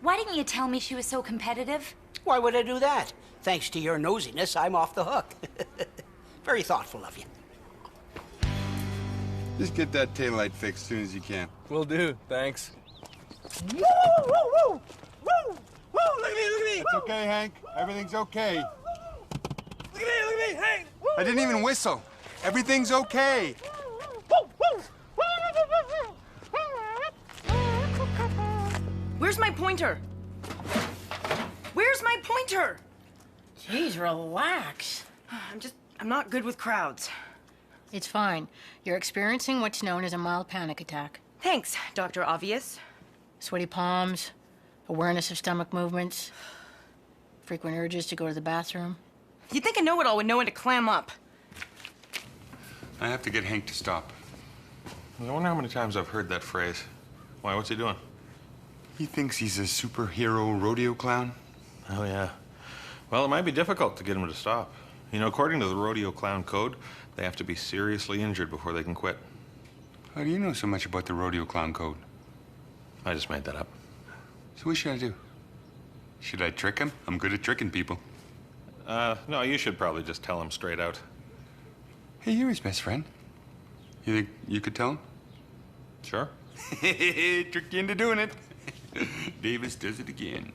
Why didn't you tell me she was so competitive? Why would I do that? Thanks to your nosiness, I'm off the hook. Very thoughtful of you. Just get that taillight fixed as soon as you can. Will do, thanks. Woo! Woo! Woo! Woo! Woo! Look at me! Look at me! It's okay, Hank. Everything's okay. Look at me! Look at me! Hey! Woo! I didn't even whistle. Everything's okay. Woo! Woo! Where's my pointer? Where's my pointer? Jeez, relax. I'm not good with crowds. It's fine. You're experiencing what's known as a mild panic attack. Thanks, Dr. Obvious. Sweaty palms, awareness of stomach movements, frequent urges to go to the bathroom. You'd think a know-it-all would know when to clam up. I have to get Hank to stop. I wonder how many times I've heard that phrase. Why, what's he doing? He thinks he's a superhero rodeo clown. Oh, yeah. Well, it might be difficult to get him to stop. You know, according to the rodeo clown code, they have to be seriously injured before they can quit. How do you know so much about the rodeo clown code? I just made that up. So what should I do? Should I trick him? I'm good at tricking people. No, you should probably just tell him straight out. Hey, you're his best friend. You think you could tell him? Sure. Trick you into doing it. Davis does it again.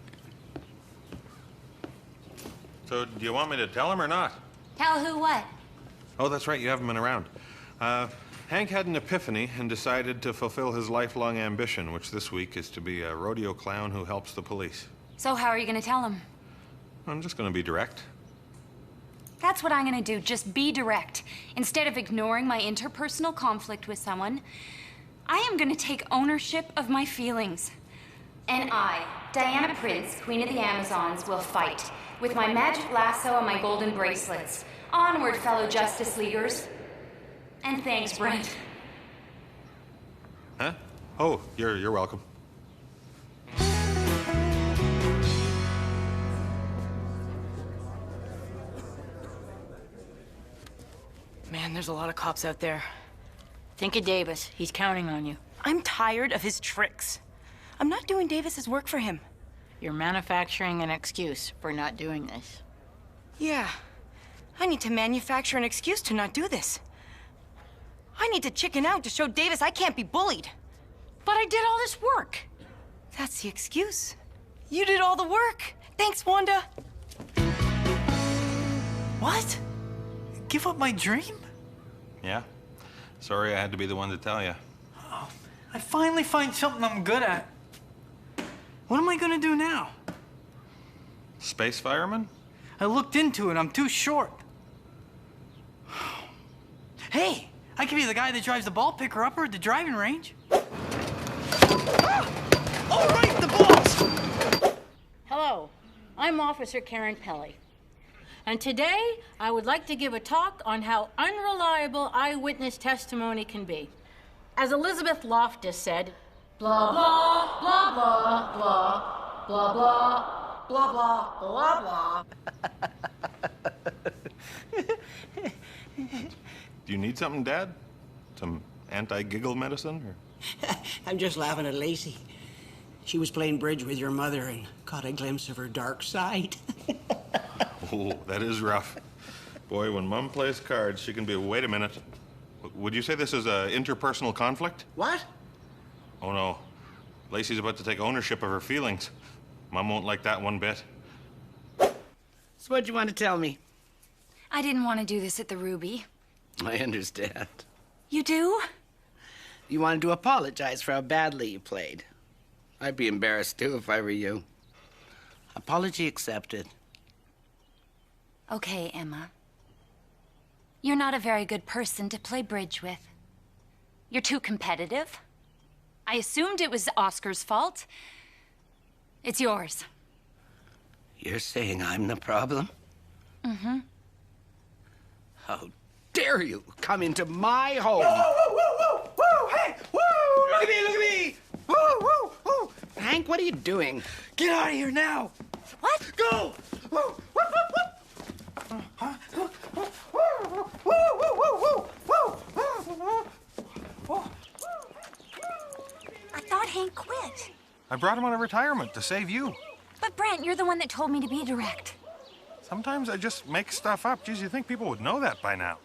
So, do you want me to tell him or not? Tell who what? Oh, that's right, you haven't been around. Hank had an epiphany and decided to fulfill his lifelong ambition, which this week is to be a rodeo clown who helps the police. So how are you gonna tell him? I'm just gonna be direct. That's what I'm gonna do, just be direct. Instead of ignoring my interpersonal conflict with someone, I am gonna take ownership of my feelings. And I, Diana Prince, Queen of the Amazons, will fight. With my magic lasso and my golden bracelets. Onward, fellow Justice Leaguers. And thanks, Brent. Huh? Oh, you're welcome. Man, there's a lot of cops out there. Think of Davis. He's counting on you. I'm tired of his tricks. I'm not doing Davis's work for him. You're manufacturing an excuse for not doing this. Yeah. I need to manufacture an excuse to not do this. I need to chicken out to show Davis I can't be bullied. But I did all this work. That's the excuse. You did all the work. Thanks, Wanda. What? Give up my dream? Yeah? Sorry I had to be the one to tell you. Oh, I finally find something I'm good at. What am I gonna do now? Space fireman? I looked into it. I'm too short. Hey, I could be the guy that drives the ball picker upper at the driving range. All right, the balls! Hello, I'm Officer Karen Pelly. And today, I would like to give a talk on how unreliable eyewitness testimony can be. As Elizabeth Loftus said, blah, blah, blah, blah, blah, blah, blah, blah, blah, blah, blah. Do you need something, Dad? Some anti-giggle medicine? Or? I'm just laughing at Lacey. She was playing bridge with your mother and caught a glimpse of her dark side. Oh, that is rough. Boy, when Mom plays cards, she can be... Wait a minute. Would you say this is an interpersonal conflict? What? Oh, no. Lacey's about to take ownership of her feelings. Mom won't like that one bit. So what'd you want to tell me? I didn't want to do this at the Ruby. I understand. You do? You wanted to apologize for how badly you played. I'd be embarrassed, too, if I were you. Apology accepted. Okay, Emma. You're not a very good person to play bridge with. You're too competitive. I assumed it was Oscar's fault. It's yours. You're saying I'm the problem? Mm-hmm. How dare you come into my home? Whoa, whoa, whoa, whoa, whoa, hey, whoa! Look at me, look at me! Whoa, whoa, whoa! Hank, what are you doing? Get out of here now! What? Go! Whoa, whoa, whoa, whoa! Huh? Whoa, whoa, whoa, whoa, whoa, whoa, whoa! I thought Hank quit. I brought him out of retirement to save you. But Brent, you're the one that told me to be direct. Sometimes I just make stuff up. Geez, you think people would know that by now.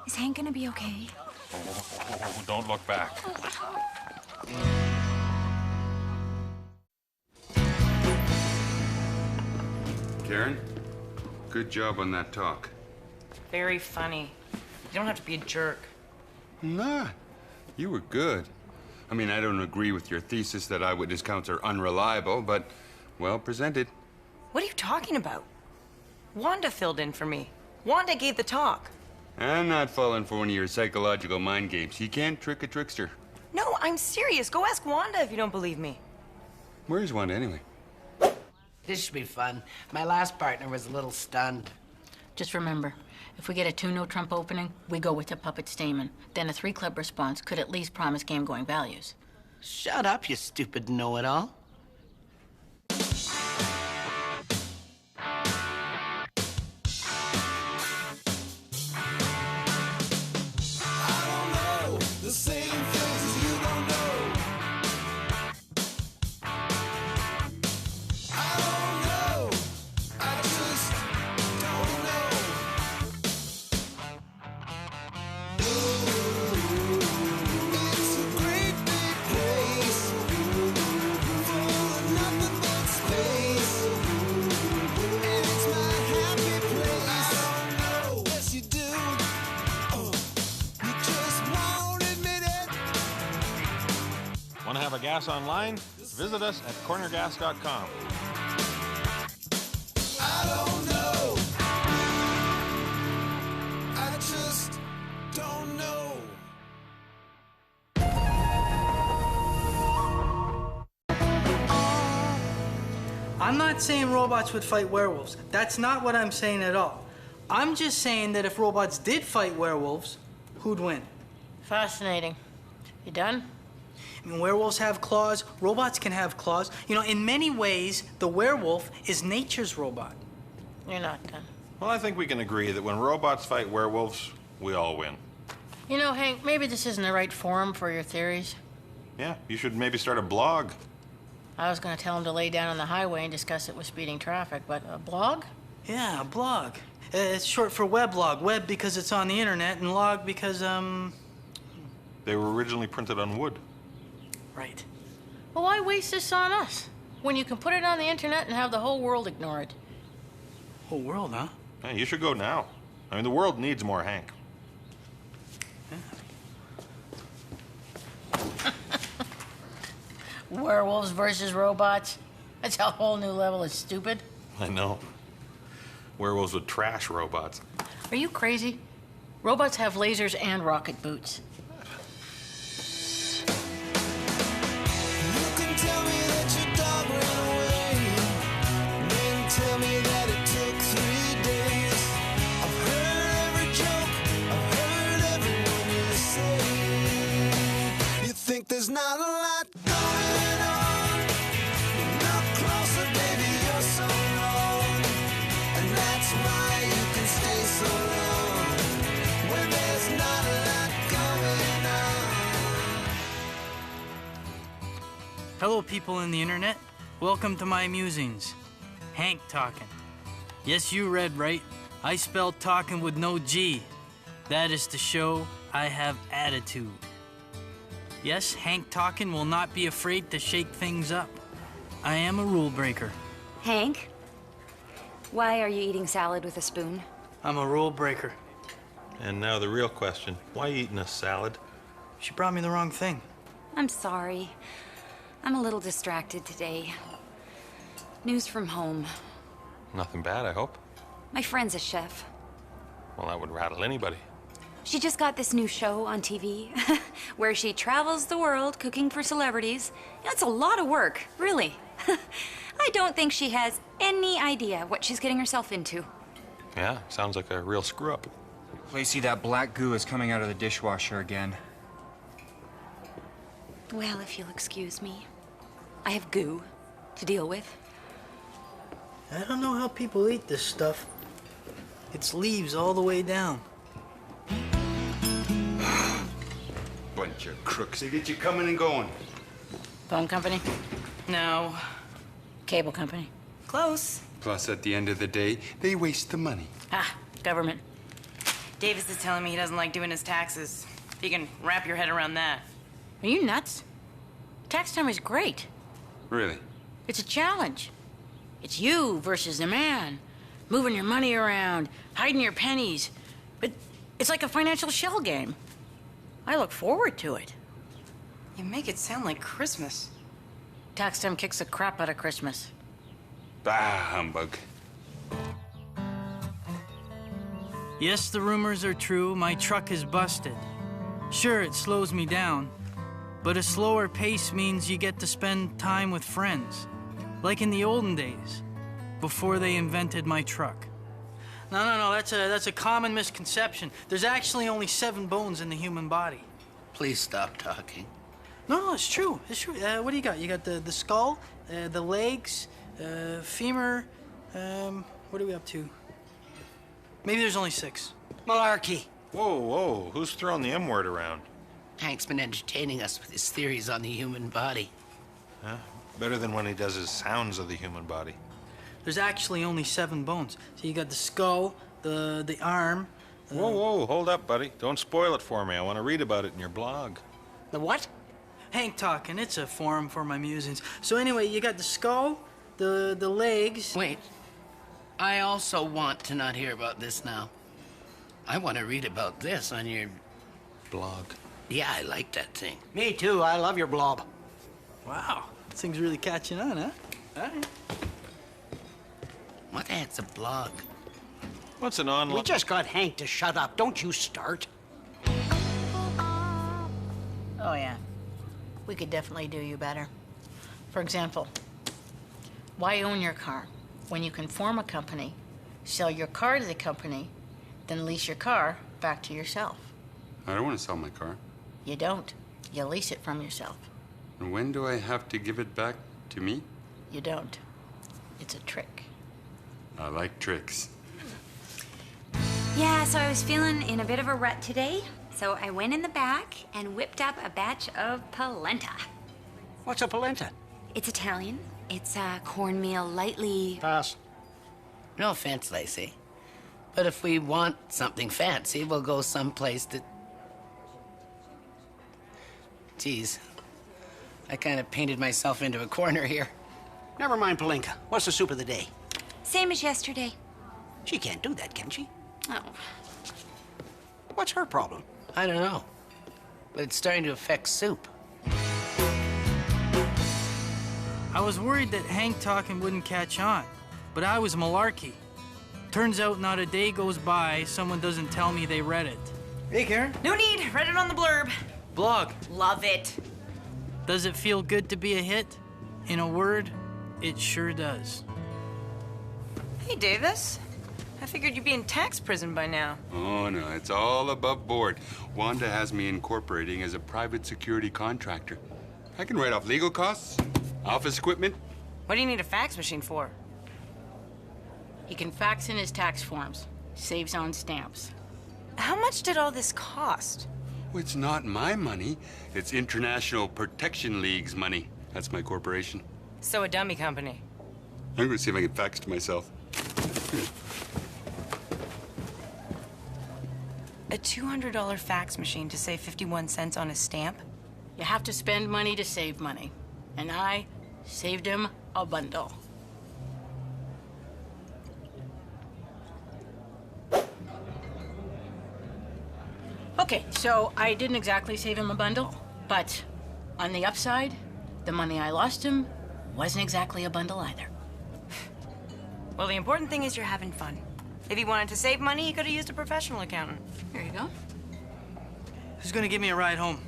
Is Hank gonna be okay? Oh, don't look back. Karen, good job on that talk. Very funny. You don't have to be a jerk. Nah, you were good. I mean, I don't agree with your thesis that eyewitness counts are unreliable, but well presented. What are you talking about? Wanda filled in for me. Wanda gave the talk. I'm not falling for one of your psychological mind games. You can't trick a trickster. No, I'm serious. Go ask Wanda if you don't believe me. Where's Wanda anyway? This should be fun. My last partner was a little stunned. Just remember, if we get a 2-no Trump opening, we go with the puppet Stamen. Then a 3-club response could at least promise game-going values. Shut up, you stupid know-it-all. Want to have a gas online? Visit us at cornergas.com. I don't know. I just don't know. I'm not saying robots would fight werewolves. That's not what I'm saying at all. I'm just saying that if robots did fight werewolves, who'd win? Fascinating. You done? I mean, werewolves have claws, robots can have claws. You know, in many ways, the werewolf is nature's robot. You're not done. Well, I think we can agree that when robots fight werewolves, we all win. You know, Hank, maybe this isn't the right forum for your theories. Yeah, you should maybe start a blog. I was going to tell him to lay down on the highway and discuss it with speeding traffic, but a blog? Yeah, a blog. It's short for weblog. Web because it's on the internet, and log because, They were originally printed on wood. Right. Well, why waste this on us? When you can put it on the internet and have the whole world ignore it. Whole world, huh? Yeah, you should go now. I mean, the world needs more Hank. Werewolves versus robots? That's a whole new level of stupid. I know. Werewolves would trash robots. Are you crazy? Robots have lasers and rocket boots. You can tell me that your dog ran away, then tell me that it took 3 days. I've heard every joke, I've heard everyone you say. You think there's not a lot going on? Look closer, baby, you're so wrong. And that's why you can stay so long when there's not a lot going on. Hello, people in the internet. Welcome to my musings. Hank talking. Yes, you read right. I spelled talking with no G. That is to show I have attitude. Yes, Hank talking will not be afraid to shake things up. I am a rule breaker. Hank, why are you eating salad with a spoon? I'm a rule breaker. And now the real question, why you eating a salad? She brought me the wrong thing. I'm sorry. I'm a little distracted today. News from home. Nothing bad, I hope. My friend's a chef. Well, that would rattle anybody. She just got this new show on TV where she travels the world cooking for celebrities. You know, it's a lot of work, really. I don't think she has any idea what she's getting herself into. Yeah, sounds like a real screw-up. Lacey, that black goo is coming out of the dishwasher again. Well, if you'll excuse me, I have goo to deal with. I don't know how people eat this stuff. It's leaves all the way down. Bunch of crooks. They get you coming and going. Phone company? No. Cable company? Close. Plus, at the end of the day, they waste the money. Ah, government. Davis is telling me he doesn't like doing his taxes. If you can wrap your head around that. Are you nuts? Tax time is great. Really? It's a challenge. It's you versus the man. Moving your money around, hiding your pennies. But it's like a financial shell game. I look forward to it. You make it sound like Christmas. Tax time kicks the crap out of Christmas. Bah, humbug. Yes, the rumors are true. My truck is busted. Sure, it slows me down. But a slower pace means you get to spend time with friends. Like in the olden days, before they invented my truck. No, that's a common misconception. There's actually only 7 bones in the human body. Please stop talking. No, it's true. It's true. What do you got? You got the skull, the legs, femur. What are we up to? Maybe there's only 6. Malarkey. Whoa, who's throwing the M word around? Hank's been entertaining us with his theories on the human body. Huh? Better than when he does his sounds of the human body. There's actually only 7 bones. So you got the skull, the arm. Whoa, hold up, buddy. Don't spoil it for me. I want to read about it in your blog. The what? Hank talking. It's a forum for my musings. So anyway, you got the skull, the legs. Wait. I also want to not hear about this now. I want to read about this on your blog. Yeah, I like that thing. Me too. I love your blob. Wow, this thing's really catching on, huh? All right. What the heck's a blog? What's an online? We just got Hank to shut up. Don't you start. Oh, yeah. We could definitely do you better. For example, why own your car when you can form a company, sell your car to the company, then lease your car back to yourself? I don't want to sell my car. You don't. You lease it from yourself. And when do I have to give it back to me? You don't. It's a trick. I like tricks. Yeah, so I was feeling in a bit of a rut today, so I went in the back and whipped up a batch of polenta. What's a polenta? It's Italian. It's cornmeal, lightly... Pass. No offense, Lacey. But if we want something fancy, we'll go someplace that... Geez. I kind of painted myself into a corner here. Never mind polenta. What's the soup of the day? Same as yesterday. She can't do that, can she? Oh. What's her problem? I don't know. But it's starting to affect soup. I was worried that Hank talking wouldn't catch on, but I was malarkey. Turns out not a day goes by someone doesn't tell me they read it. Hey, Karen. No need. Read it on the blurb. Blog. Love it. Does it feel good to be a hit? In a word, it sure does. Hey, Davis. I figured you'd be in tax prison by now. Oh, no, it's all above board. Wanda has me incorporating as a private security contractor. I can write off legal costs, office equipment. What do you need a fax machine for? He can fax in his tax forms. Saves on stamps. How much did all this cost? Well, it's not my money. It's International Protection League's money. That's my corporation. So a dummy company. I'm going to see if I can fax to myself. A $200 fax machine to save 51 cents on a stamp? You have to spend money to save money. And I saved him a bundle. Okay, so I didn't exactly save him a bundle, but on the upside, the money I lost him wasn't exactly a bundle either. Well, the important thing is you're having fun. If he wanted to save money, he could have used a professional accountant. There you go. Who's gonna give me a ride home?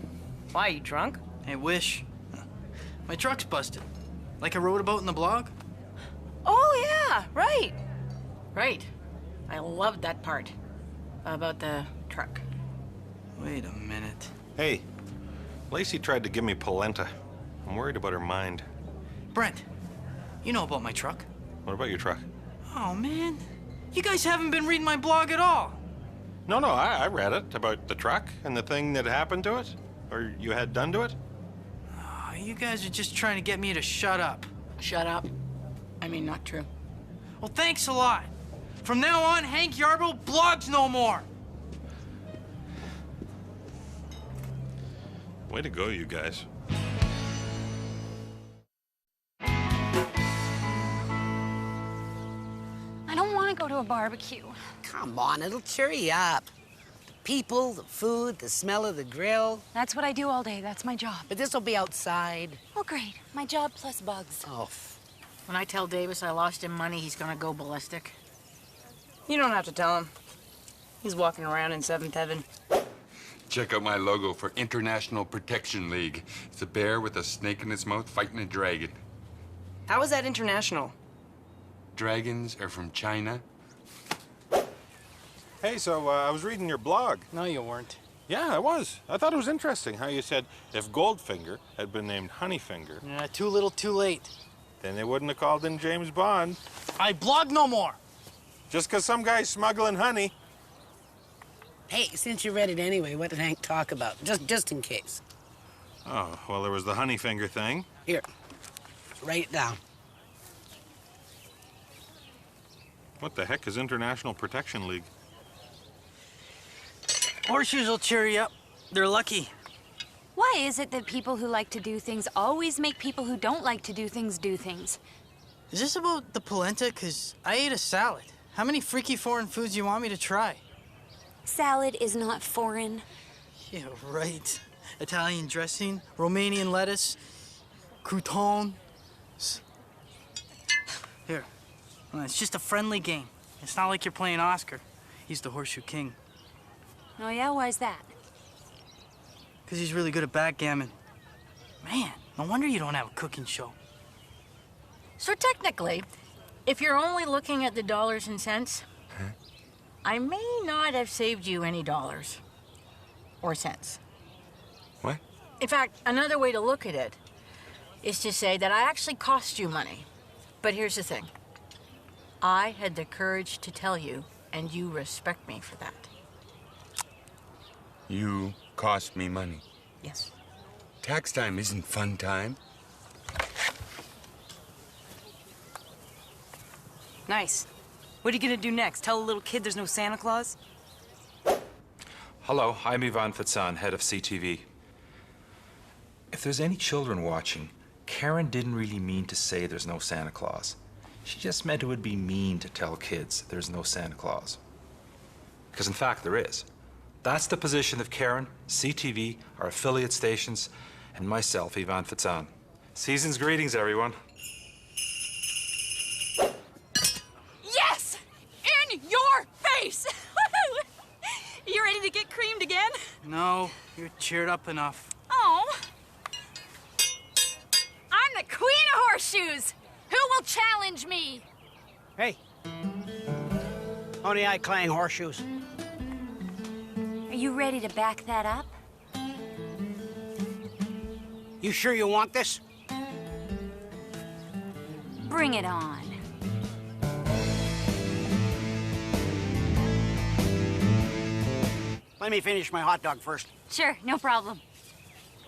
Why, you drunk? I wish. My truck's busted. Like I wrote about in the blog? Oh, yeah, right. Right. I loved that part about the truck. Wait a minute. Hey, Lacey tried to give me polenta. I'm worried about her mind. Brent, you know about my truck. What about your truck? Oh, man. You guys haven't been reading my blog at all. No, I read it about the truck and the thing that happened to it, or you had done to it. Oh, you guys are just trying to get me to shut up. Shut up? I mean, not true. Well, thanks a lot. From now on, Hank Yarbo blogs no more. Way to go, you guys. I don't want to go to a barbecue. Come on, it'll cheer you up. The people, the food, the smell of the grill. That's what I do all day. That's my job. But this'll be outside. Oh, great. My job plus bugs. Oh. When I tell Davis I lost him money, he's gonna go ballistic. You don't have to tell him. He's walking around in seventh heaven. Check out my logo for International Protection League. It's a bear with a snake in its mouth fighting a dragon. How is that international? Dragons are from China. Hey, so I was reading your blog. No, you weren't. Yeah, I was. I thought it was interesting how you said if Goldfinger had been named Honeyfinger, Yeah, too little, too late. then they wouldn't have called him James Bond. I blog no more. Just 'cause some guy's smuggling honey. Hey, since you read it anyway, what did Hank talk about? Just in case. Oh, well, there was the Honeyfinger thing. Here, write it down. What the heck is International Protection League? Horseshoes will cheer you up. They're lucky. Why is it that people who like to do things always make people who don't like to do things do things? Is this about the polenta? 'Cause I ate a salad. How many freaky foreign foods do you want me to try? Salad is not foreign. Yeah, right. Italian dressing, Romanian lettuce, croutons. Here. Well, it's just a friendly game. It's not like you're playing Oscar. He's the Horseshoe King. Oh, yeah? Why's that? 'Cause he's really good at backgammon. Man, no wonder you don't have a cooking show. So technically, if you're only looking at the dollars and cents, I may not have saved you any dollars or cents. What? In fact, another way to look at it is to say that I actually cost you money. But here's the thing. I had the courage to tell you, and you respect me for that. You cost me money. Yes. Tax time isn't fun time. Nice. What are you gonna do next? Tell a little kid there's no Santa Claus? Hello, I'm Ivan Fitzan, head of CTV. If there's any children watching, Karen didn't really mean to say there's no Santa Claus. She just meant it would be mean to tell kids there's no Santa Claus. Because in fact, there is. That's the position of Karen, CTV, our affiliate stations, and myself, Ivan Fitzan. Season's greetings, everyone. Yes! Annie! No, you're cheered up enough. Oh! I'm the queen of horseshoes! Who will challenge me? Hey. Only I clang horseshoes. Are you ready to back that up? You sure you want this? Bring it on. Let me finish my hot dog first. Sure, no problem.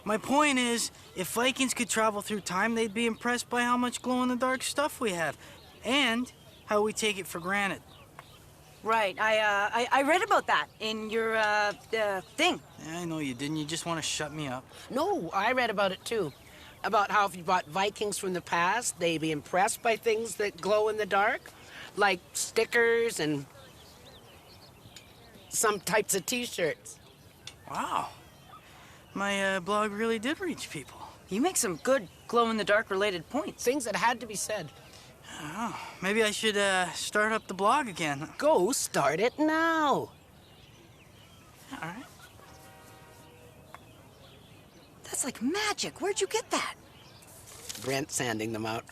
My point is, if Vikings could travel through time, they'd be impressed by how much glow-in-the-dark stuff we have, and how we take it for granted. Right. I read about that in your thing. Yeah, I know you didn't. You just want to shut me up. No, I read about it too. About how if you brought Vikings from the past, they'd be impressed by things that glow in the dark, like stickers and some types of t-shirts. Wow. My blog really did reach people. You make some good glow-in-the-dark related points. Things that had to be said. Oh, maybe I should start up the blog again. Go start it now. All right. That's like magic. Where'd you get that? Brent sanding them out.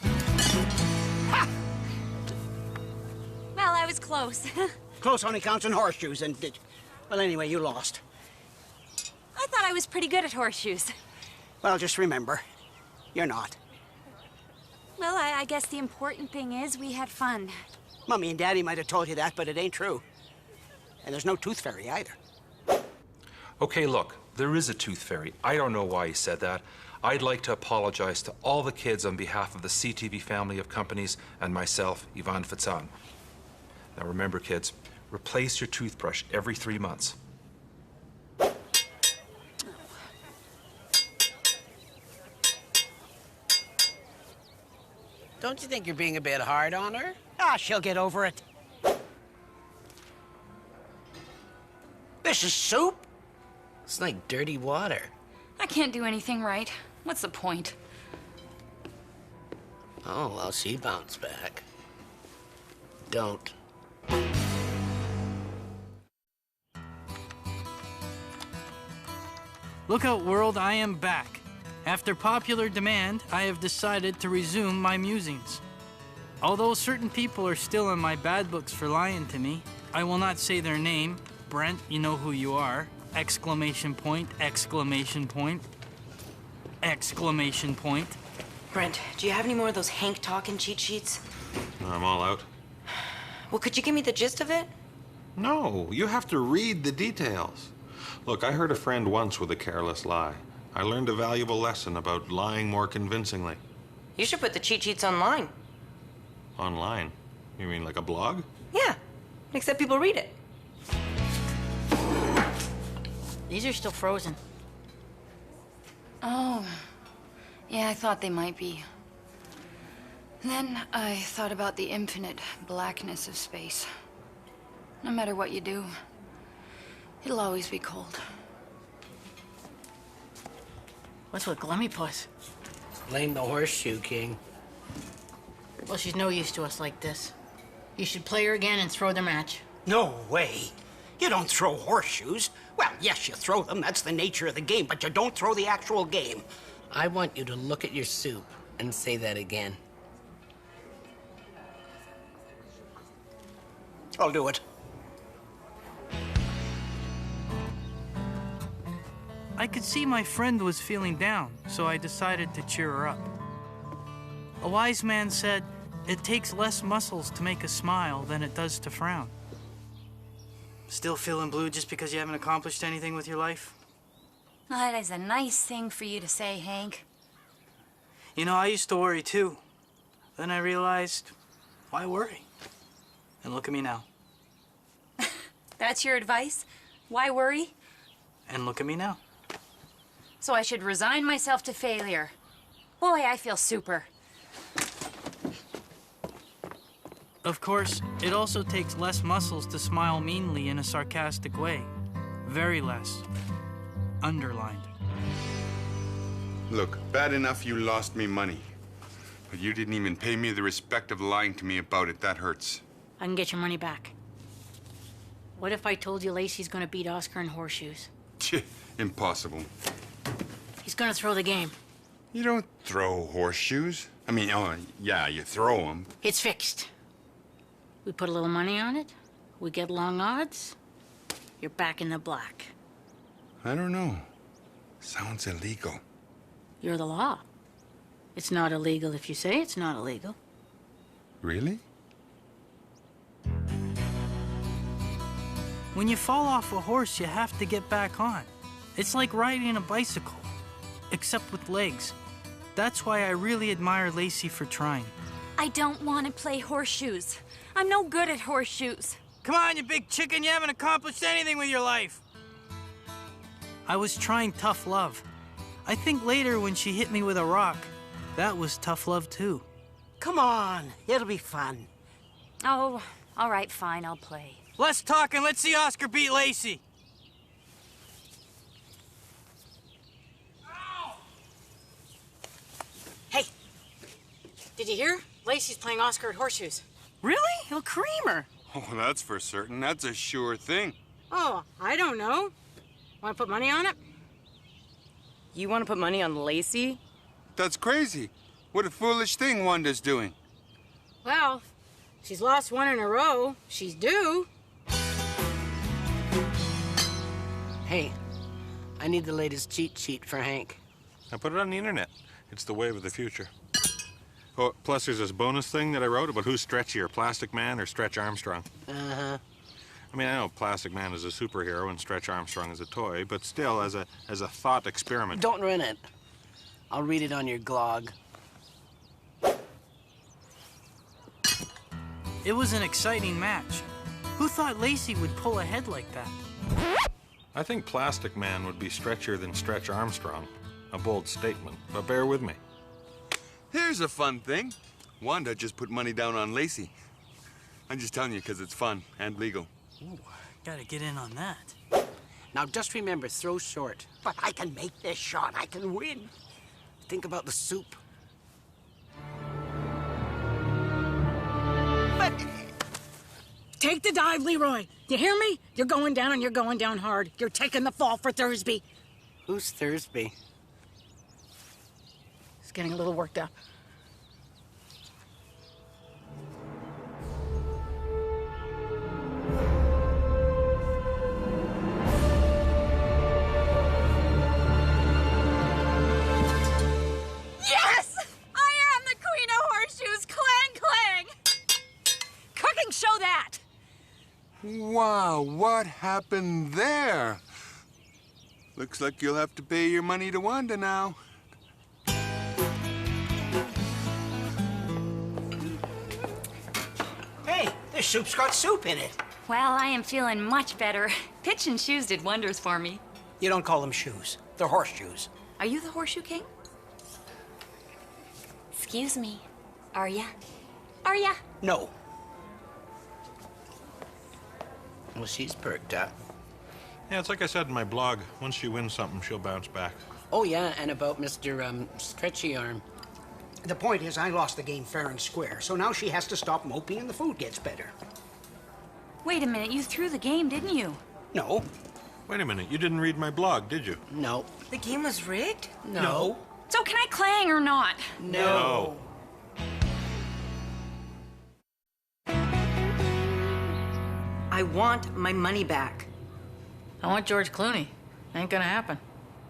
Ha! Well, I was close. Close only counts in horseshoes, and well, anyway, you lost. I thought I was pretty good at horseshoes. Well, just remember, you're not. Well, I guess the important thing is we had fun. Mummy and Daddy might have told you that, but it ain't true. And there's no tooth fairy either. Okay, look, there is a tooth fairy. I don't know why he said that. I'd like to apologize to all the kids on behalf of the CTV family of companies and myself, Ivan Fitzan. Now remember, kids, replace your toothbrush every 3 months. Don't you think you're being a bit hard on her? Ah, she'll get over it. This is soup? It's like dirty water. I can't do anything right. What's the point? Oh, well, she bounced back. Don't. Look out, world, I am back. After popular demand, I have decided to resume my musings. Although certain people are still in my bad books for lying to me, I will not say their name. Brent, you know who you are. Exclamation point, exclamation point, exclamation point. Brent, do you have any more of those Hank talking cheat sheets? I'm all out. Well, could you give me the gist of it? No, you have to read the details. Look, I heard a friend once with a careless lie. I learned a valuable lesson about lying more convincingly. You should put the cheat sheets online. Online? You mean like a blog? Yeah, except people read it. These are still frozen. Oh, yeah, I thought they might be. Then I thought about the infinite blackness of space. No matter what you do, it'll always be cold. What's with Glummy Puss? Blame the horseshoe king. Well, she's no use to us like this. You should play her again and throw the match. No way. You don't throw horseshoes. Well, yes, you throw them. That's the nature of the game, but you don't throw the actual game. I want you to look at your soup and say that again. I'll do it. I could see my friend was feeling down, so I decided to cheer her up. A wise man said, it takes less muscles to make a smile than it does to frown. Still feeling blue just because you haven't accomplished anything with your life? Well, that is a nice thing for you to say, Hank. You know, I used to worry too. Then I realized, why worry? And look at me now. That's your advice? Why worry? And look at me now. So I should resign myself to failure. Boy, I feel super. Of course, it also takes less muscles to smile meanly in a sarcastic way. Very less. Underlined. Look, bad enough you lost me money. But you didn't even pay me the respect of lying to me about it. That hurts. I can get your money back. What if I told you Lacey's gonna beat Oscar in horseshoes? Impossible. He's gonna throw the game. You don't throw horseshoes. I mean, oh, yeah, you throw them. It's fixed. We put a little money on it. We get long odds. You're back in the black. I don't know. Sounds illegal. You're the law. It's not illegal if you say it's not illegal. Really? When you fall off a horse, you have to get back on. It's like riding a bicycle, except with legs. That's why I really admire Lacey for trying. I don't want to play horseshoes. I'm no good at horseshoes. Come on, you big chicken, you haven't accomplished anything with your life. I was trying tough love. I think later when she hit me with a rock, that was tough love too. Come on, it'll be fun. Oh, all right, fine, I'll play. Less talking, let's see Oscar beat Lacey. Hey, did you hear? Lacey's playing Oscar at horseshoes. Really? He'll cream her. Oh, that's for certain. That's a sure thing. Oh, I don't know. Want to put money on it? You want to put money on Lacey? That's crazy. What a foolish thing Wanda's doing. Well, she's lost one in a row. She's due. Hey, I need the latest cheat sheet for Hank. I put it on the internet. It's the wave of the future. Oh, plus there's this bonus thing that I wrote about who's stretchier, Plastic Man or Stretch Armstrong. Uh-huh. I mean, I know Plastic Man is a superhero and Stretch Armstrong is a toy, but still, as a thought experiment. Don't run it. I'll read it on your glog. It was an exciting match. Who thought Lacey would pull ahead like that? I think Plastic Man would be stretchier than Stretch Armstrong. A bold statement, but bear with me. Here's a fun thing. Wanda just put money down on Lacey. I'm just telling you because it's fun and legal. Ooh, gotta get in on that. Now just remember, throw short. But I can make this shot. I can win. Think about the soup. But Take the dive, Leroy. You hear me? You're going down and you're going down hard. You're taking the fall for Thursby. Who's Thursby? He's getting a little worked up. Yes! I am the Queen of Horseshoes! Clang, clang! Cooking, show that! Wow, what happened there? Looks like you'll have to pay your money to Wanda now. hey, this soup's got soup in it. Well, I am feeling much better. Pitch and shoes did wonders for me. You don't call them shoes. They're horseshoes. Are you the Horseshoe King? Excuse me. Are ya? Are ya? No. Well, she's perked up. Yeah, it's like I said in my blog. Once she wins something, she'll bounce back. Oh, yeah, and about Mr. Stretchy Arm. The point is, I lost the game fair and square, so now she has to stop moping and the food gets better. Wait a minute, you threw the game, didn't you? No. Wait a minute, you didn't read my blog, did you? No. The game was rigged? No. So can I clang or not? No. I want my money back. I want George Clooney. Ain't gonna happen.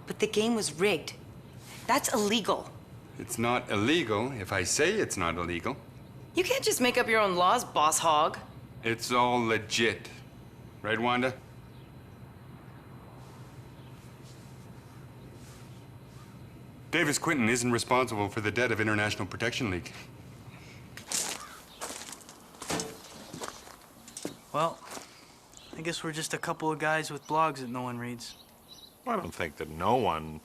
But the game was rigged. That's illegal. It's not illegal if I say it's not illegal. You can't just make up your own laws, boss hog. It's all legit. Right, Wanda? Davis Quinton isn't responsible for the debt of International Protection League. Well, I guess we're just a couple of guys with blogs that no one reads. I don't think that no one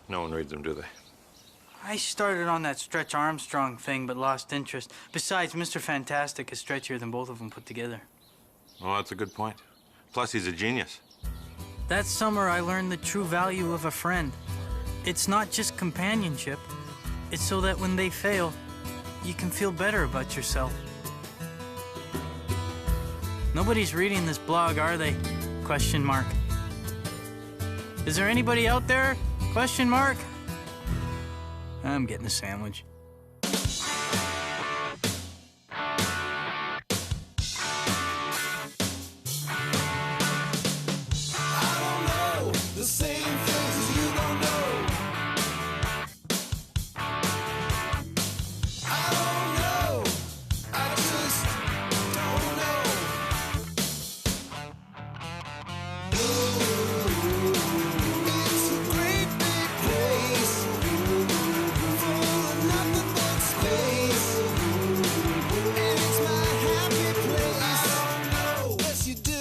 reads them, do they? I started on that Stretch Armstrong thing, but lost interest. Besides, Mr. Fantastic is stretchier than both of them put together. Oh, that's a good point. Plus, he's a genius. That summer, I learned the true value of a friend. It's not just companionship. It's so that when they fail, you can feel better about yourself. Nobody's reading this blog, are they? Question mark. Is there anybody out there? Question mark? I'm getting a sandwich. The same things you don't know. I don't know. I just don't know. It's a great big place full of nothing but space, and it's my happy place. I don't know. Yes, you do.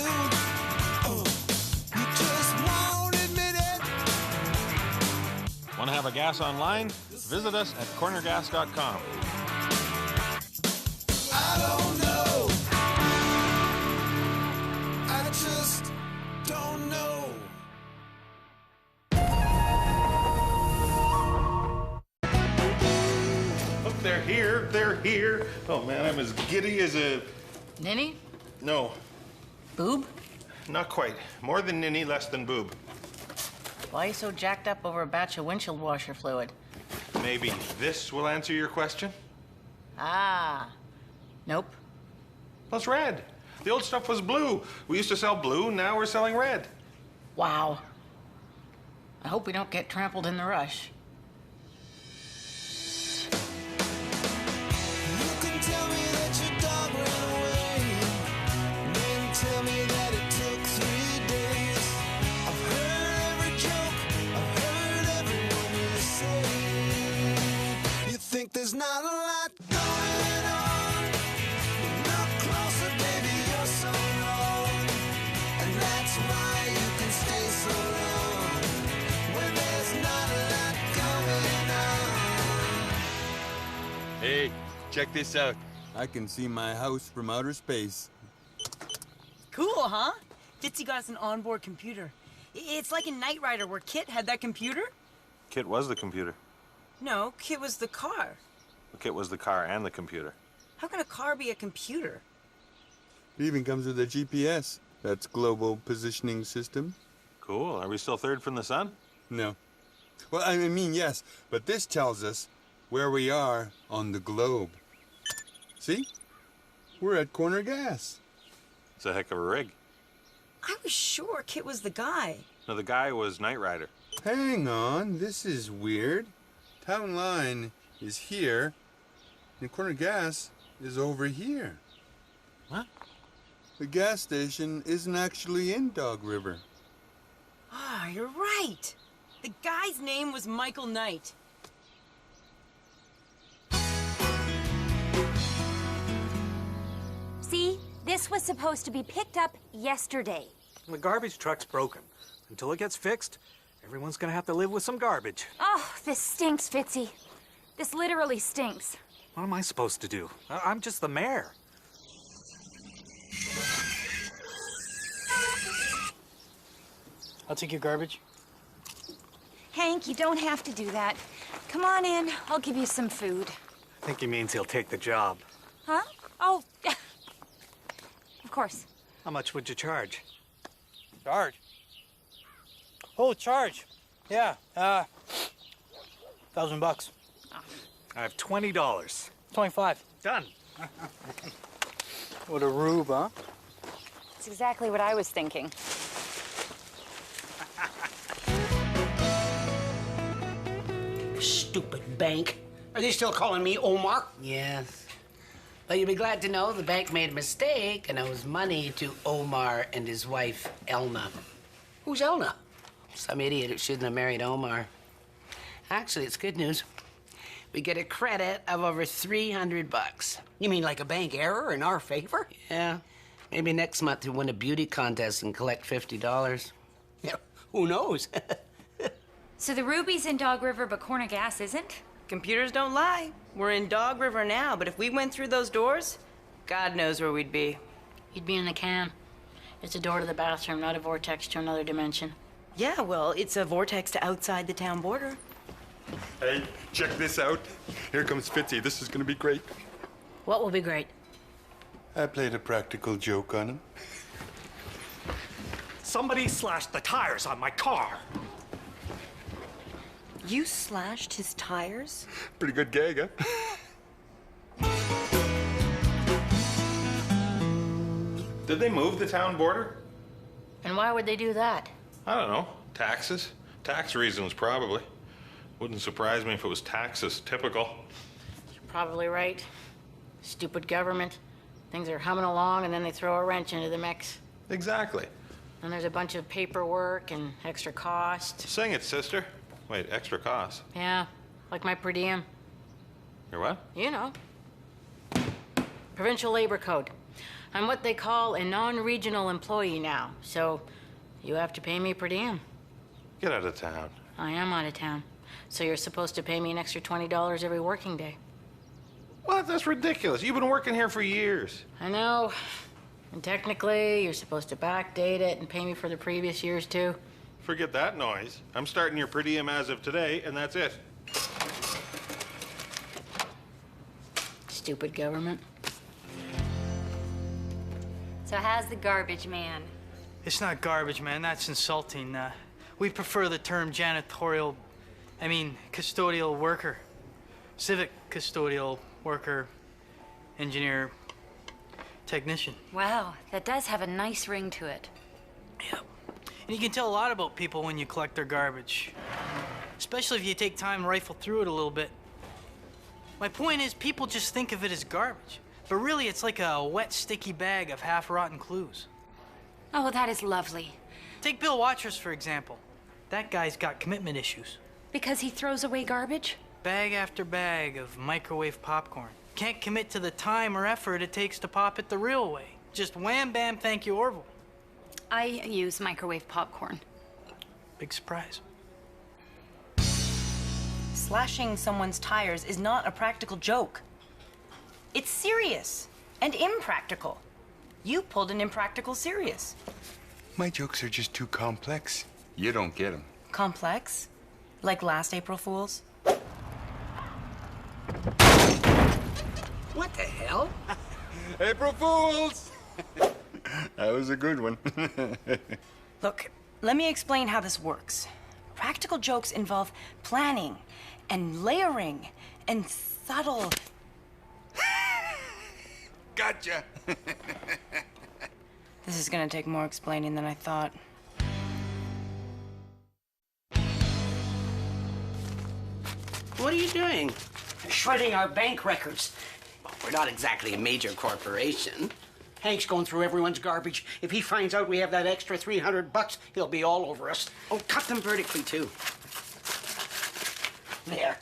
You just won't admit it. Want to have a gas online? Visit us at cornergas.com. I don't know. I just don't know. Look, they're here. They're here. Oh, man, I'm as giddy as a... Ninny? No. Boob? Not quite. More than ninny, less than boob. Why are you so jacked up over a batch of windshield washer fluid? Maybe this will answer your question? Ah. Nope. Well, it's red. The old stuff was blue. We used to sell blue, now we're selling red. Wow. I hope we don't get trampled in the rush. You can tell me that your dog ran away, and then tell me that it took 3 days. I've heard every joke, I've heard everyone you say. You think there's not a lot going on. Look closer, baby, you're so wrong. And that's why you can stay so long when there's not a lot going on. Hey, check this out. I can see my house from outer space. Cool, huh? Fitzy got us an onboard computer. It's like in Knight Rider where Kit had that computer. Kit was the computer. No, Kit was the car. Kit was the car and the computer. How can a car be a computer? It even comes with a GPS. That's Global Positioning System. Cool. Are we still third from the sun? No. Well, I mean, yes, but this tells us where we are on the globe. See? We're at Corner Gas. It's a heck of a rig. I was sure Kit was the guy. No, the guy was Knight Rider. Hang on, this is weird. Town line is here, and Corner Gas is over here. What? The gas station isn't actually in Dog River. Ah, you're right. The guy's name was Michael Knight. See, this was supposed to be picked up yesterday. The garbage truck's broken. Until it gets fixed, everyone's gonna have to live with some garbage. Oh, this stinks, Fitzy. This literally stinks. What am I supposed to do? I'm just the mayor. I'll take your garbage. Hank, you don't have to do that. Come on in. I'll give you some food. I think he means he'll take the job. Huh? Oh, of course. How much would you charge? Charge? Oh, charge. Yeah, $1,000. I have $20. 25. Done. What a rube, huh? That's exactly what I was thinking. Stupid bank. Are they still calling me Omar? Yes. But you'll be glad to know the bank made a mistake and owes money to Omar and his wife, Elna. Who's Elna? Some idiot who shouldn't have married Omar. Actually, it's good news. We get a credit of over $300. You mean like a bank error in our favor? Yeah. Maybe next month we'll win a beauty contest and collect $50. Yeah, who knows? So the Ruby's in Dog River, but Corner Gas isn't? Computers don't lie. We're in Dog River now, but if we went through those doors, God knows where we'd be. You'd be in the can. It's a door to the bathroom, not a vortex to another dimension. Yeah, well, it's a vortex to outside the town border. Hey, check this out. Here comes Fitzy. This is gonna be great. What will be great? I played a practical joke on him. Somebody slashed the tires on my car. You slashed his tires? Pretty good gag, huh? Did they move the town border? And why would they do that? I don't know. Taxes? Tax reasons, probably. Wouldn't surprise me if it was taxes. Typical. You're probably right. Stupid government. Things are humming along and then they throw a wrench into the mix. Exactly. And there's a bunch of paperwork and extra cost. Sing it, sister. Wait, extra cost? Yeah, like my per diem. Your what? You know. Provincial Labor Code. I'm what they call a non-regional employee now, so you have to pay me per diem. Get out of town. I am out of town, so you're supposed to pay me an extra $20 every working day. What? That's ridiculous. You've been working here for years. I know. And technically, you're supposed to backdate it and pay me for the previous years, too. Forget that noise. I'm starting your per diem as of today, and that's it. Stupid government. So how's the garbage man? It's not garbage, man. That's insulting. We prefer the term custodial worker. Civic custodial worker, engineer, technician. Wow, that does have a nice ring to it. Yep. And you can tell a lot about people when you collect their garbage. Especially if you take time to rifle through it a little bit. My point is, people just think of it as garbage. But really, it's like a wet, sticky bag of half-rotten clues. Oh, that is lovely. Take Bill Watchers, for example. That guy's got commitment issues. Because he throws away garbage? Bag after bag of microwave popcorn. Can't commit to the time or effort it takes to pop it the real way. Just wham, bam, thank you, Orville. I use microwave popcorn. Big surprise. Slashing someone's tires is not a practical joke. It's serious and impractical. You pulled an impractical serious. My jokes are just too complex. You don't get them. Complex? Like last April Fool's? What the hell? April Fools! That was a good one. Look, let me explain how this works. Practical jokes involve planning and layering and subtle... Gotcha! This is gonna take more explaining than I thought. What are you doing? Shredding our bank records. Well, we're not exactly a major corporation. Hank's going through everyone's garbage. If he finds out we have that extra $300, he'll be all over us. Oh, cut them vertically, too. There.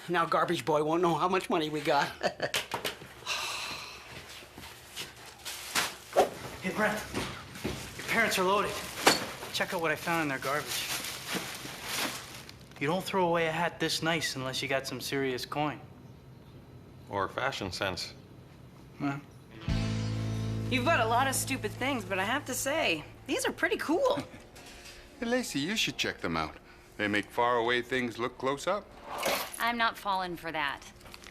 Now Garbage Boy won't know how much money we got. Hey, Brent. Your parents are loaded. Check out what I found in their garbage. You don't throw away a hat this nice unless you got some serious coin. Or fashion sense. Huh? You've got a lot of stupid things, but I have to say, these are pretty cool. Hey, Lacey, you should check them out. They make faraway things look close up. I'm not falling for that.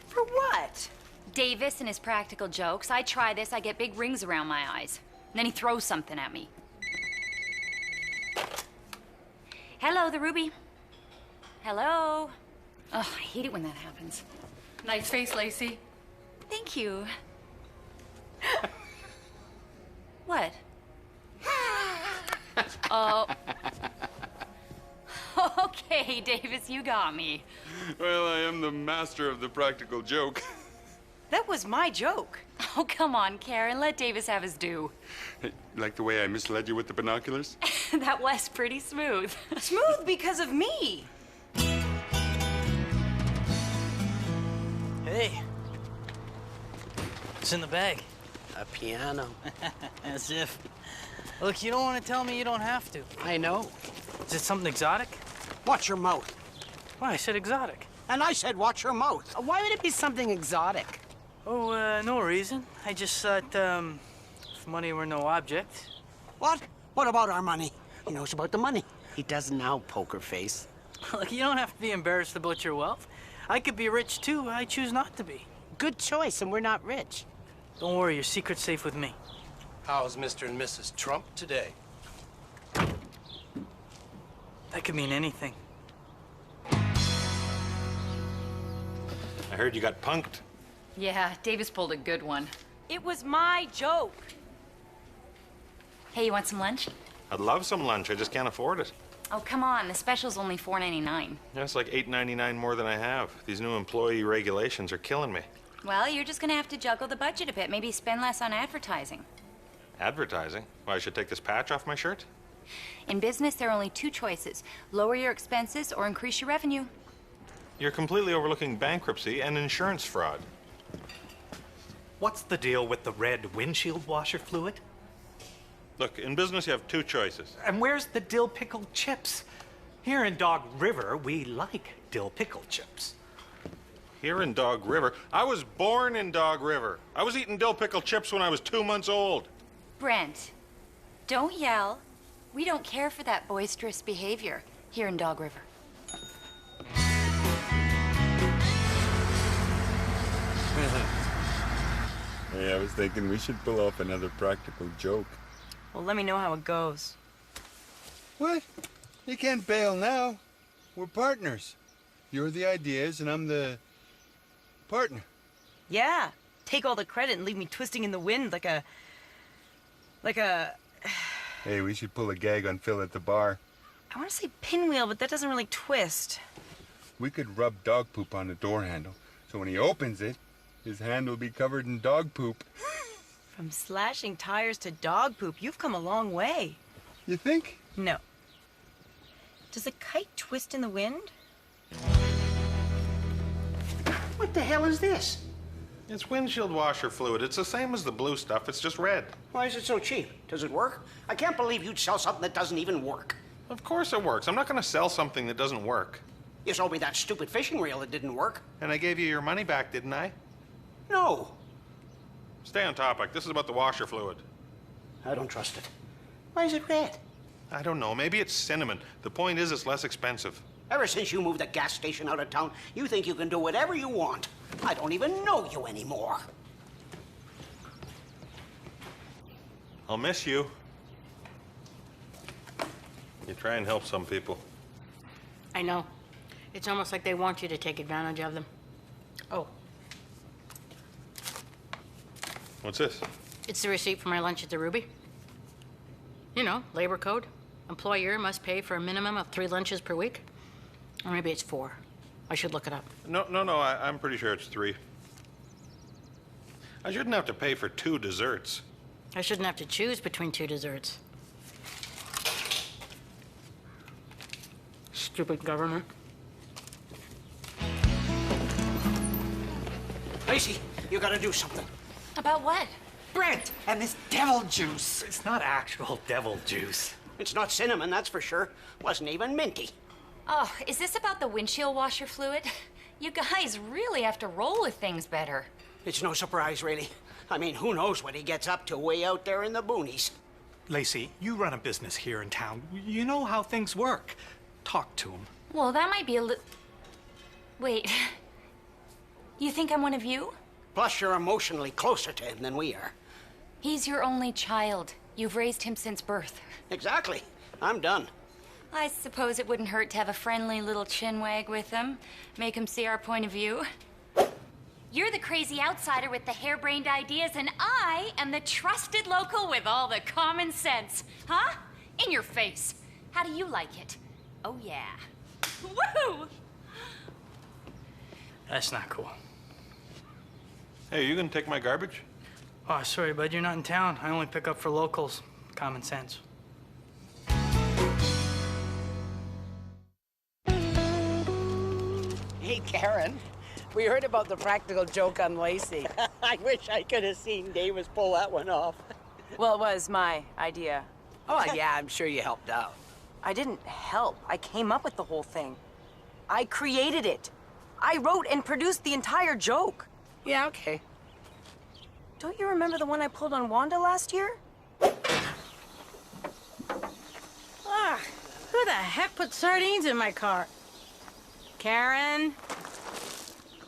For what? Davis and his practical jokes. I try this, I get big rings around my eyes. And then he throws something at me. Hello, the Ruby. Hello. Oh, I hate it when that happens. Nice face, Lacey. Thank you. What? Oh. Okay, Davis, you got me. Well, I am the master of the practical joke. That was my joke. Oh, come on, Karen. Let Davis have his due. Hey, like the way I misled you with the binoculars? That was pretty smooth. Smooth because of me. Hey. It's in the bag. A piano. As if. Look, you don't want to tell me you don't have to. I know. Is it something exotic? Watch your mouth. Well, I said exotic. And I said watch your mouth. Why would it be something exotic? Oh, no reason. I just thought, if money were no object. What? What about our money? He knows about the money. He does now, poker face. Look, you don't have to be embarrassed about your wealth. I could be rich, too. I choose not to be. Good choice, and we're not rich. Don't worry, your secret's safe with me. How's Mr. and Mrs. Trump today? That could mean anything. heard you got punked. Yeah, Davis pulled a good one. It was my joke. Hey, you want some lunch? I'd love some lunch. I just can't afford it. Oh, come on. The special's only $4.99. That's like $8.99 more than I have. These new employee regulations are killing me. Well, you're just gonna have to juggle the budget a bit. Maybe spend less on advertising. Advertising? Why, I should take this patch off my shirt? In business, there are only two choices. Lower your expenses or increase your revenue. You're completely overlooking bankruptcy and insurance fraud. What's the deal with the red windshield washer fluid? Look, in business you have two choices. And where's the dill pickle chips? Here in Dog River, we like dill pickle chips. Here in Dog River? I was born in Dog River. I was eating dill pickle chips when I was 2 months old. Brent, don't yell. We don't care for that boisterous behavior here in Dog River. Hey, I was thinking we should pull off another practical joke. Well, let me know how it goes. What? You can't bail now. We're partners. You're the ideas and I'm the partner. Yeah. Take all the credit and leave me twisting in the wind like a... Hey, we should pull a gag on Phil at the bar. I want to say pinwheel, but that doesn't really twist. We could rub dog poop on the door handle, so when he opens it, his hand will be covered in dog poop. From slashing tires to dog poop, you've come a long way. You think? No. Does a kite twist in the wind? What the hell is this? It's windshield washer fluid. It's the same as the blue stuff. It's just red. Why is it so cheap? Does it work? I can't believe you'd sell something that doesn't even work. Of course it works. I'm not going to sell something that doesn't work. You sold me that stupid fishing reel that didn't work. And I gave you your money back, didn't I? No. Stay on topic. This is about the washer fluid. I don't trust it. Why is it red? I don't know. Maybe it's cinnamon. The point is it's less expensive. Ever since you moved the gas station out of town, you think you can do whatever you want. I don't even know you anymore. I'll miss you. You try and help some people. I know. It's almost like they want you to take advantage of them. Oh, What's this? it's the receipt for my lunch at the Ruby. You know, labor code. Employer must pay for a minimum of 3 lunches per week. Or maybe it's 4. I should look it up. No, I'm pretty sure it's 3. I shouldn't have to pay for 2 desserts. I shouldn't have to choose between 2 desserts. Stupid government. Lacey, you gotta do something. About what? Brent and this devil juice. It's not actual devil juice. It's not cinnamon, that's for sure. Wasn't even minty. Oh, is this about the windshield washer fluid? You guys really have to roll with things better. It's no surprise, really. I mean, who knows what he gets up to way out there in the boonies. Lacey, you run a business here in town. You know how things work. Talk to him. Well, that might be a little... Wait. You think I'm one of you? Plus, you're emotionally closer to him than we are. He's your only child. You've raised him since birth. Exactly. I'm done. I suppose it wouldn't hurt to have a friendly little chinwag with him. Make him see our point of view. You're the crazy outsider with the harebrained ideas, and I am the trusted local with all the common sense. Huh? In your face. How do you like it? Oh, yeah. Woo! That's not cool. Hey, you gonna take my garbage? Oh, sorry, bud. You're not in town. I only pick up for locals. Common sense. Hey, Karen. We heard about the practical joke on Lacey. I wish I could have seen Davis pull that one off. Well, it was my idea. Oh, yeah, I'm sure you helped out. I didn't help. I came up with the whole thing. I created it. I wrote and produced the entire joke. Yeah, okay. Don't you remember the one I pulled on Wanda last year? Ah, who the heck put sardines in my car? Karen?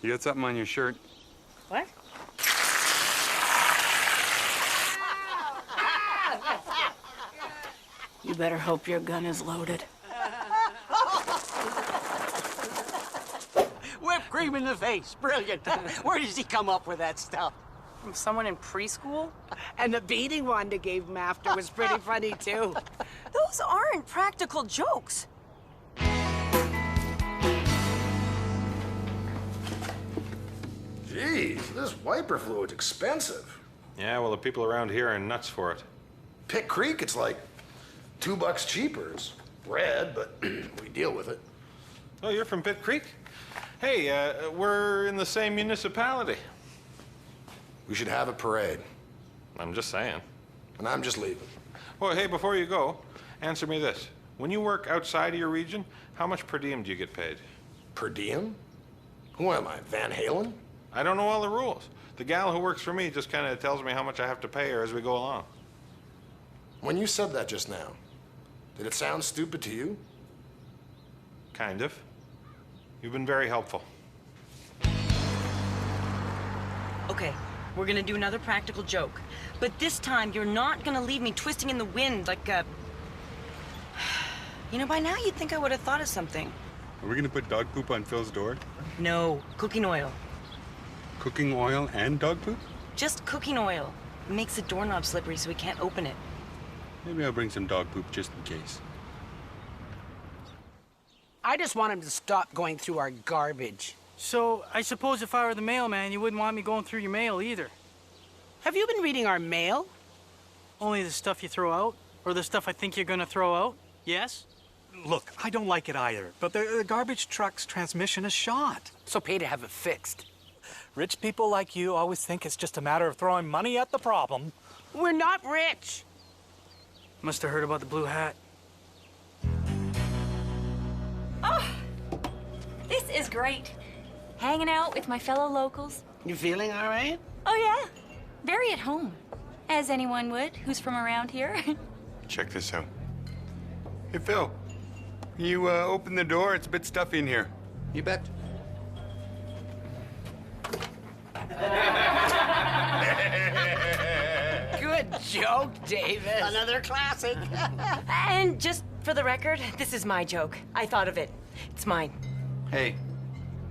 You got something on your shirt? What? You better hope your gun is loaded. Whipped cream! cream in the face. Brilliant. Where does he come up with that stuff? From someone in preschool? And the beating Wanda gave him after was pretty funny, too. Those aren't practical jokes. Jeez, this wiper fluid's expensive. Yeah, well, the people around here are nuts for it. Pitt Creek, it's like $2 cheaper. It's red, but we deal with it. Oh, you're from Pitt Creek? Hey, we're in the same municipality. We should have a parade. I'm just saying. And I'm just leaving. Well, hey, before you go, answer me this. When you work outside of your region, how much per diem do you get paid? Per diem? Who am I, Van Halen? I don't know all the rules. The gal who works for me just kind of tells me how much I have to pay her as we go along. When you said that just now, did it sound stupid to you? Kind of. You've been very helpful. Okay, we're gonna do another practical joke. But this time, you're not gonna leave me twisting in the wind like a... You know, by now you'd think I would have thought of something. Are we gonna put dog poop on Phil's door? No, cooking oil. Cooking oil and dog poop? Just cooking oil. It makes the doorknob slippery so we can't open it. Maybe I'll bring some dog poop just in case. I just want him to stop going through our garbage. So, I suppose if I were the mailman, you wouldn't want me going through your mail either. Have you been reading our mail? Only the stuff you throw out? Or the stuff I think you're gonna throw out? Yes? Look, I don't like it either, but the garbage truck's transmission is shot. So pay to have it fixed. Rich people like you always think it's just a matter of throwing money at the problem. We're not rich. Must have heard about the blue hat. Oh, this is great. Hanging out with my fellow locals. You feeling all right? Oh, yeah. Very at home. As anyone would who's from around here. Check this out. Hey, Phil. You open the door? It's a bit stuffy in here. You bet. Good joke, Davis. Another classic. And just for the record, this is my joke. I thought of it. It's mine. Hey,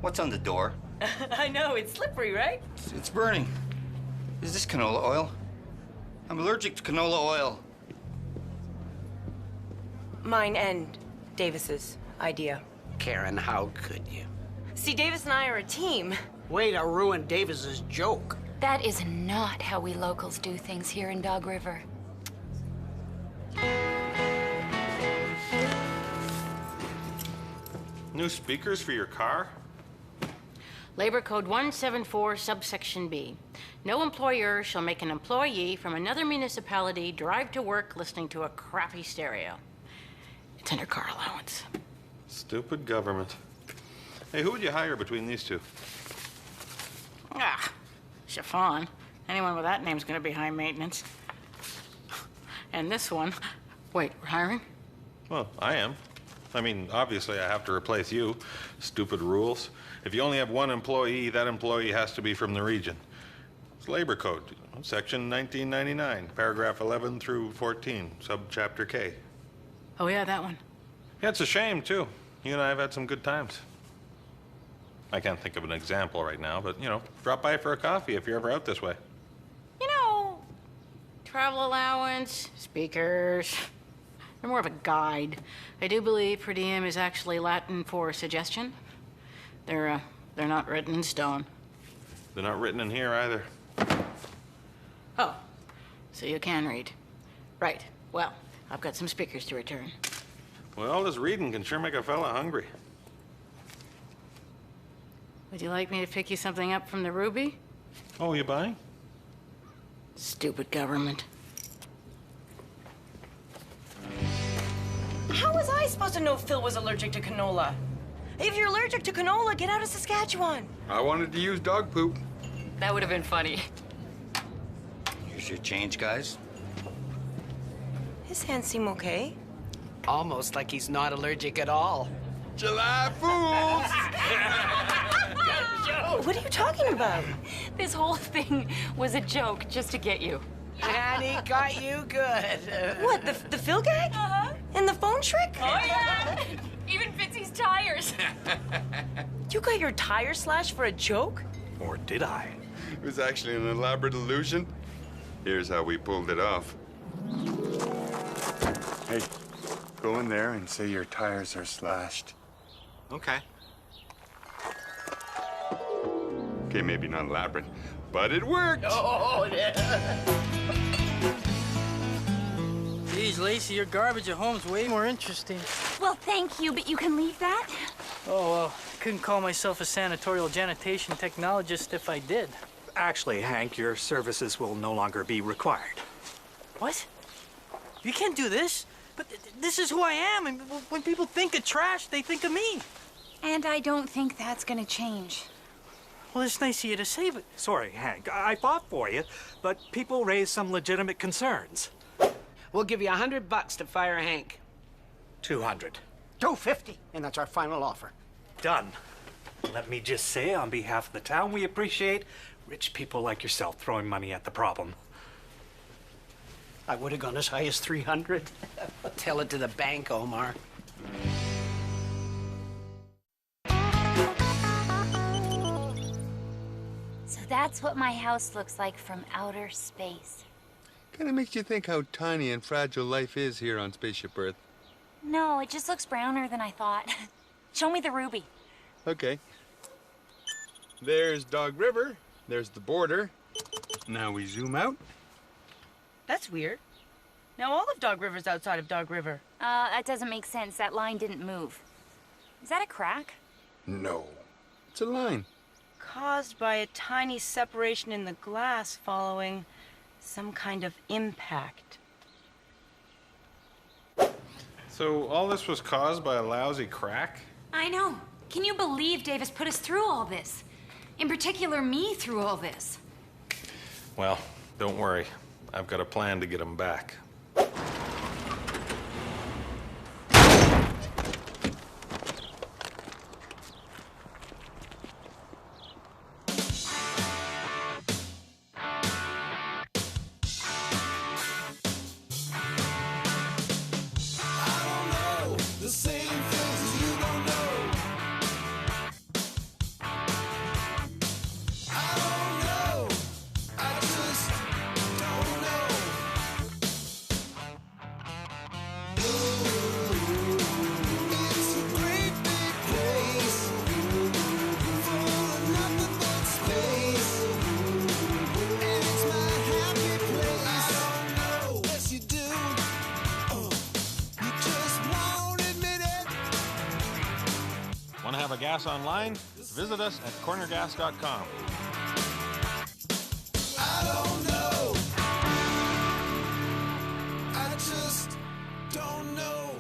what's on the door? I know, it's slippery, right? It's burning. Is this canola oil? I'm allergic to canola oil. Mine and Davis's idea. Karen, how could you? See, Davis and I are a team. Way to ruin Davis's joke. That is not how we locals do things here in Dog River. New speakers for your car? Labor Code 174, subsection B. No employer shall make an employee from another municipality drive to work listening to a crappy stereo. It's under car allowance. Stupid government. Hey, who would you hire between these two? Ah, Chiffon. Anyone with that name's gonna be high maintenance. And this one, wait, we're hiring? Well, I am. I mean, obviously I have to replace you. Stupid rules. If you only have one employee, that employee has to be from the region. It's Labor Code, Section 1999, paragraph 11 through 14, subchapter K. Oh yeah, that one. Yeah, it's a shame, too. You and I have had some good times. I can't think of an example right now, but, you know, drop by for a coffee if you're ever out this way. You know, travel allowance, speakers. They're more of a guide. I do believe per diem is actually Latin for suggestion. They're not written in stone. They're not written in here either. Oh, so you can read. Right. Well, I've got some speakers to return. Well, all this reading can sure make a fella hungry. Would you like me to pick you something up from the Ruby? Oh, you buying? Stupid government. How was I supposed to know Phil was allergic to canola? If you're allergic to canola, get out of Saskatchewan. I wanted to use dog poop. That would have been funny. Here's your change, guys. His hands seem okay. Almost like he's not allergic at all. July Fools! What are you talking about? This whole thing was a joke just to get you. And he got you good. What, the Phil gag? And the phone trick? Oh, yeah. Even Fitzy's tires. You got your tire slashed for a joke? Or did I? It was actually an elaborate illusion. Here's how we pulled it off. Hey, go in there and say your tires are slashed. Okay. Okay, maybe not elaborate, but it worked. Oh, yeah. Geez, Lacey, your garbage at home's way more interesting. Well, thank you, but you can leave that? Oh, well, I couldn't call myself a sanatorial janitation technologist if I did. Actually, Hank, your services will no longer be required. What? You can't do this. But this is who I am, and when people think of trash, they think of me. And I don't think that's gonna change. Well, it's nice of you to say, but... Sorry, Hank, I fought for you, but people raised some legitimate concerns. We'll give you $100 to fire Hank. 200. $250, and that's our final offer. Done. Let me just say, on behalf of the town, we appreciate rich people like yourself throwing money at the problem. I would have gone as high as 300. Tell it to the bank, Omar. So that's what my house looks like from outer space. Kind of makes you think how tiny and fragile life is here on Spaceship Earth. No, it just looks browner than I thought. Show me the ruby. Okay. There's Dog River. There's the border. Now we zoom out. That's weird. Now all of Dog River's outside of Dog River. That doesn't make sense. That line didn't move. Is that a crack? No. It's a line. Caused by a tiny separation in the glass following some kind of impact. So all this was caused by a lousy crack? I know. Can you believe Davis put us through all this? In particular, me through all this. Well, don't worry. I've got a plan to get him back. Want to have a gas online? Visit us at cornergas.com. I don't know. I just don't know.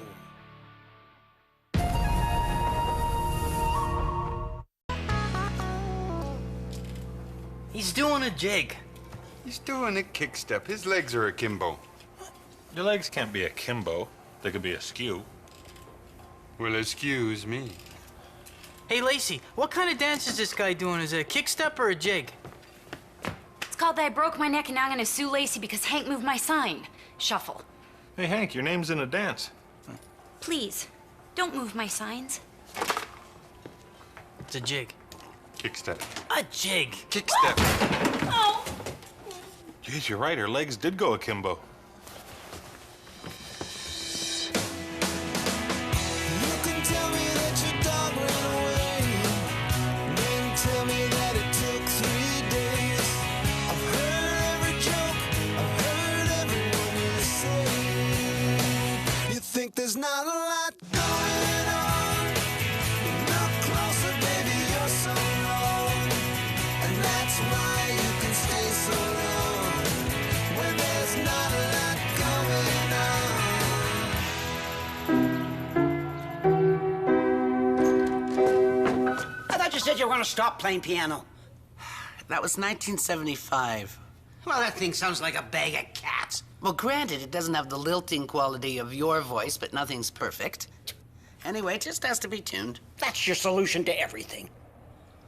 He's doing a jig. He's doing a kick step. His legs are akimbo. Your legs can't be akimbo. They could be askew. Well, excuse me. Hey, Lacey, what kind of dance is this guy doing? Is it a kick step or a jig? It's called that I broke my neck and now I'm gonna sue Lacey because Hank moved my sign. Shuffle. Hey, Hank, your name's in a dance. Please, don't move my signs. It's a jig. Kick step. A jig. Kick step. Oh! Jeez, you're right. Her legs did go akimbo. There's not a lot going on. Look closer, baby, you're so wrong. And that's why you can stay so long. When there's not a lot going on. I thought you said you were going to stop playing piano. That was 1975. Well, that thing sounds like a bag of cats. Well, granted, it doesn't have the lilting quality of your voice, but nothing's perfect. Anyway, it just has to be tuned. That's your solution to everything.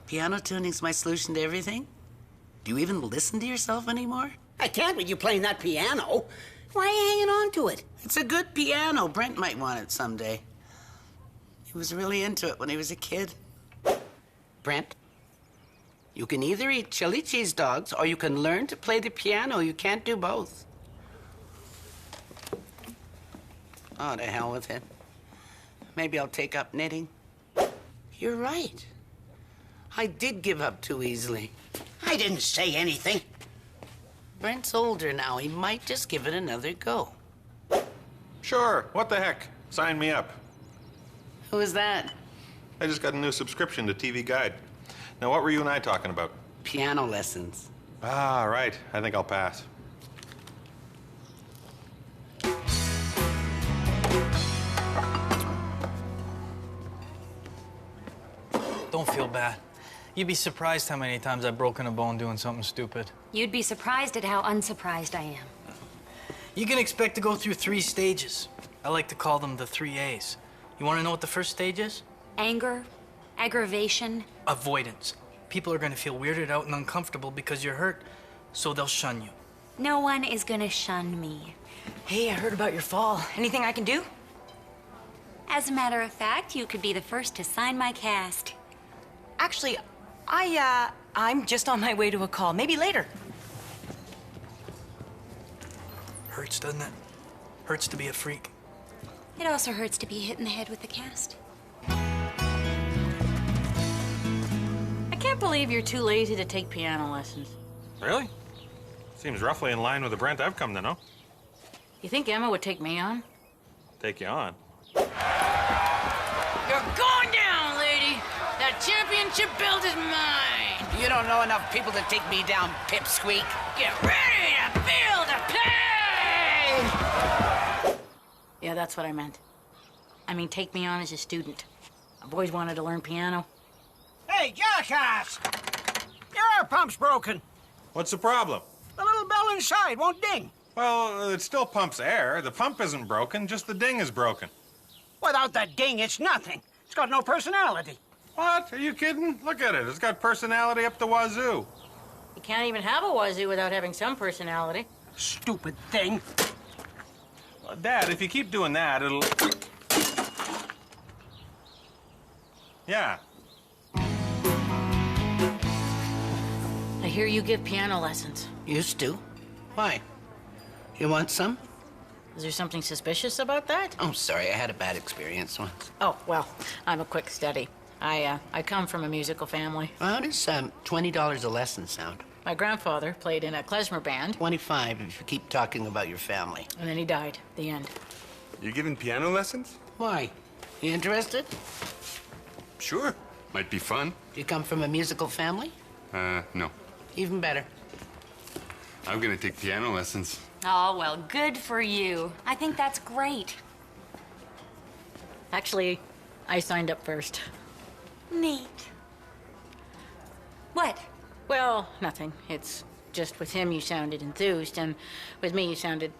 Piano tuning's my solution to everything? Do you even listen to yourself anymore? I can't with you playing that piano. Why are you hanging on to it? It's a good piano. Brent might want it someday. He was really into it when he was a kid. Brent, you can either eat chili cheese dogs or you can learn to play the piano. You can't do both. Oh, to hell with it. Maybe I'll take up knitting. You're right. I did give up too easily. I didn't say anything. Brent's older now. He might just give it another go. Sure, what the heck? Sign me up. Who is that? I just got a new subscription to TV Guide. Now, what were you and I talking about? Piano lessons. Ah, right. I think I'll pass. Don't feel bad. You'd be surprised how many times I've broken a bone doing something stupid. You'd be surprised at how unsurprised I am. You can expect to go through 3 stages. I like to call them the 3 A's. You want to know what the first stage is? Anger, aggravation, avoidance. People are going to feel weirded out and uncomfortable because you're hurt, so they'll shun you. No one is gonna shun me. Hey, I heard about your fall. Anything I can do? As a matter of fact, you could be the first to sign my cast. Actually, I'm just on my way to a call. Maybe later. Hurts, doesn't it? Hurts to be a freak. It also hurts to be hit in the head with the cast. I can't believe you're too lazy to take piano lessons. Really? Seems roughly in line with the Brent I've come to know. You think Emma would take me on? Take you on. You're going down, lady! That championship belt is mine! You don't know enough people to take me down, pipsqueak. Get ready to feel the pain! Yeah, that's what I meant. I mean, take me on as a student. I've always wanted to learn piano. Hey, jackass! Your air pump's broken. What's the problem? The little bell inside won't ding. Well, it still pumps air. The pump isn't broken, just the ding is broken. Without the ding, it's nothing. It's got no personality. What? Are you kidding? Look at it. It's got personality up the wazoo. You can't even have a wazoo without having some personality. Stupid thing. Well, Dad, if you keep doing that, it'll... Yeah. I hear you give piano lessons. Used to. Why? You want some? Is there something suspicious about that? Oh, sorry, I had a bad experience once. Oh, well, I'm a quick study. I come from a musical family. Well, how does $20 a lesson sound? My grandfather played in a klezmer band. 25 if you keep talking about your family. And then he died. The end. You giving piano lessons? Why? You interested? Sure. Might be fun. You come from a musical family? No. Even better. I'm gonna take piano lessons. Oh, well, good for you. I think that's great. Actually, I signed up first. Neat. What? Well, nothing. It's just with him you sounded enthused, and with me you sounded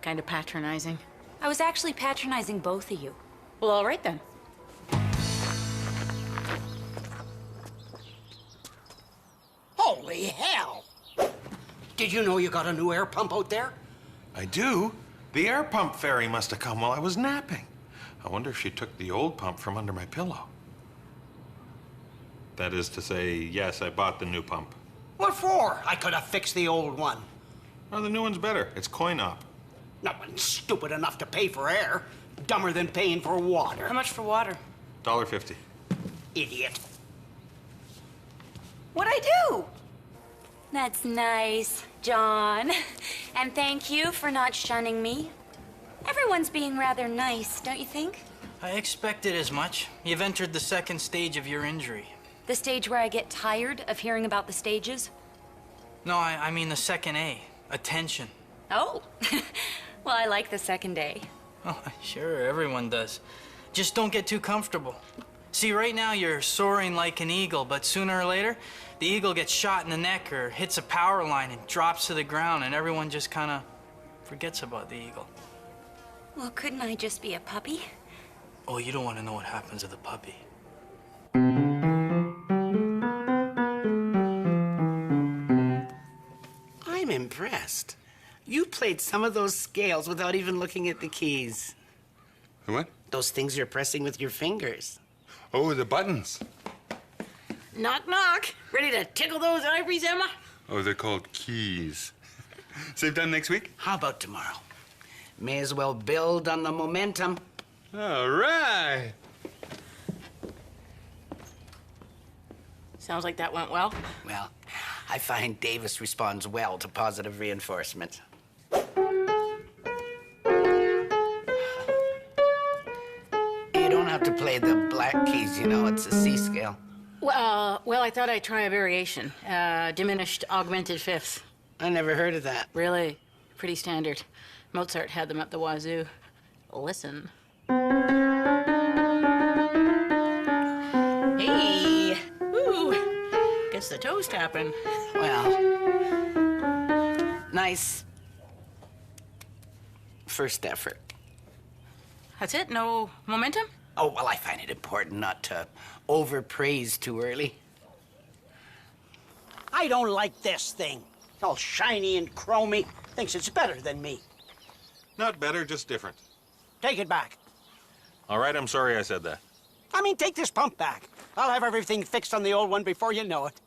kind of patronizing. I was actually patronizing both of you. Well, all right then. Holy hell! Did you know you got a new air pump out there? I do. The air pump fairy must have come while I was napping. I wonder if she took the old pump from under my pillow. That is to say, yes, I bought the new pump. What for? I could have fixed the old one. Well, the new one's better. It's coin-op. No one's stupid enough to pay for air. Dumber than paying for water. How much for water? $1.50. Idiot. What'd I do? That's nice, John. And thank you for not shunning me. Everyone's being rather nice, don't you think? I expected as much. You've entered the second stage of your injury. The stage where I get tired of hearing about the stages? No, I mean the second A. Attention. Oh. Well, I like the second A. Oh, sure, everyone does. Just don't get too comfortable. See, right now you're soaring like an eagle, but sooner or later, the eagle gets shot in the neck or hits a power line and drops to the ground, and everyone just kind of forgets about the eagle. Well, couldn't I just be a puppy? Oh, you don't want to know what happens to the puppy. I'm impressed. You played some of those scales without even looking at the keys. What? Those things you're pressing with your fingers. Oh, the buttons. Knock, knock. Ready to tickle those ivories, Emma? Oh, they're called keys. Same time next week? How about tomorrow? May as well build on the momentum. All right. Sounds like that went well. Well, I find Davis responds well to positive reinforcement. You don't have to play the black keys, you know, it's a C scale. Well, I thought I'd try a variation. Diminished augmented fifth. I never heard of that. Really? Pretty standard. Mozart had them at the wazoo. Listen. Hey! Ooh! Gets the toes tapping. Well, nice first effort. That's it? No momentum? Oh, well, I find it important not to overpraise too early. I don't like this thing. It's all shiny and chromy. Thinks it's better than me. Not better, just different. Take it back. All right, I'm sorry I said that. I mean, take this pump back. I'll have everything fixed on the old one before you know it.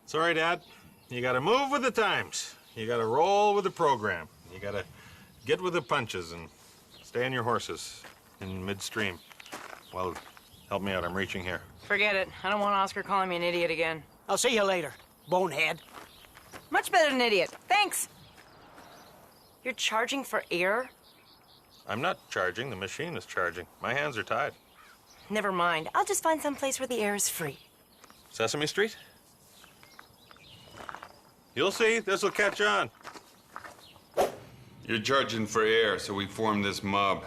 Sorry, Dad. You gotta move with the times. You gotta roll with the program. You gotta get with the punches and stay on your horses in midstream. Well, help me out. I'm reaching here. Forget it. I don't want Oscar calling me an idiot again. I'll see you later, bonehead. Much better than idiot. Thanks. You're charging for air? I'm not charging. The machine is charging. My hands are tied. Never mind. I'll just find some place where the air is free. Sesame Street? You'll see. This'll catch on. You're charging for air, so we formed this mob.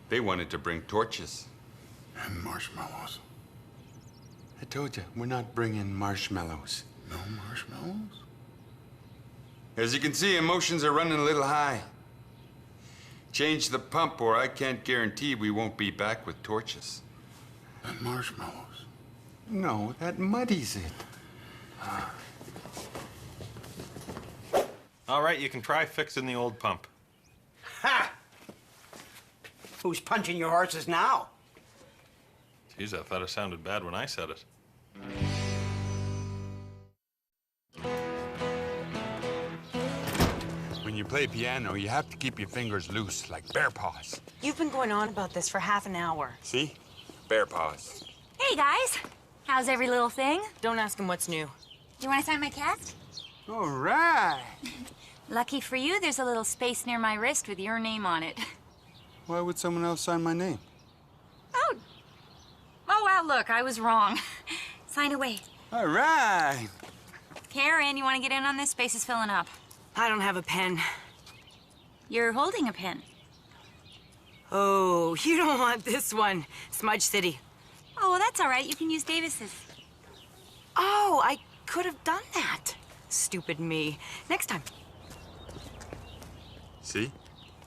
They wanted to bring torches. And marshmallows. I told you, we're not bringing marshmallows. No marshmallows? As you can see, emotions are running a little high. Change the pump, or I can't guarantee we won't be back with torches. And marshmallows? No, that muddies it. All right, you can try fixing the old pump. Ha! Who's punching your horses now? Geez, I thought it sounded bad when I said it. When you play piano, you have to keep your fingers loose, like bear paws. You've been going on about this for half an hour. See? Bear paws. Hey, guys. How's every little thing? Don't ask him what's new. Do you want to sign my cast? All right. Lucky for you, there's a little space near my wrist with your name on it. Why would someone else sign my name? Oh, wow, look, I was wrong. Sign away. All right. Karen, you want to get in on this? Space is filling up. I don't have a pen. You're holding a pen. Oh, you don't want this one. Smudge City. Oh, well, that's all right. You can use Davis's. Oh, I could have done that. Stupid me. Next time. See?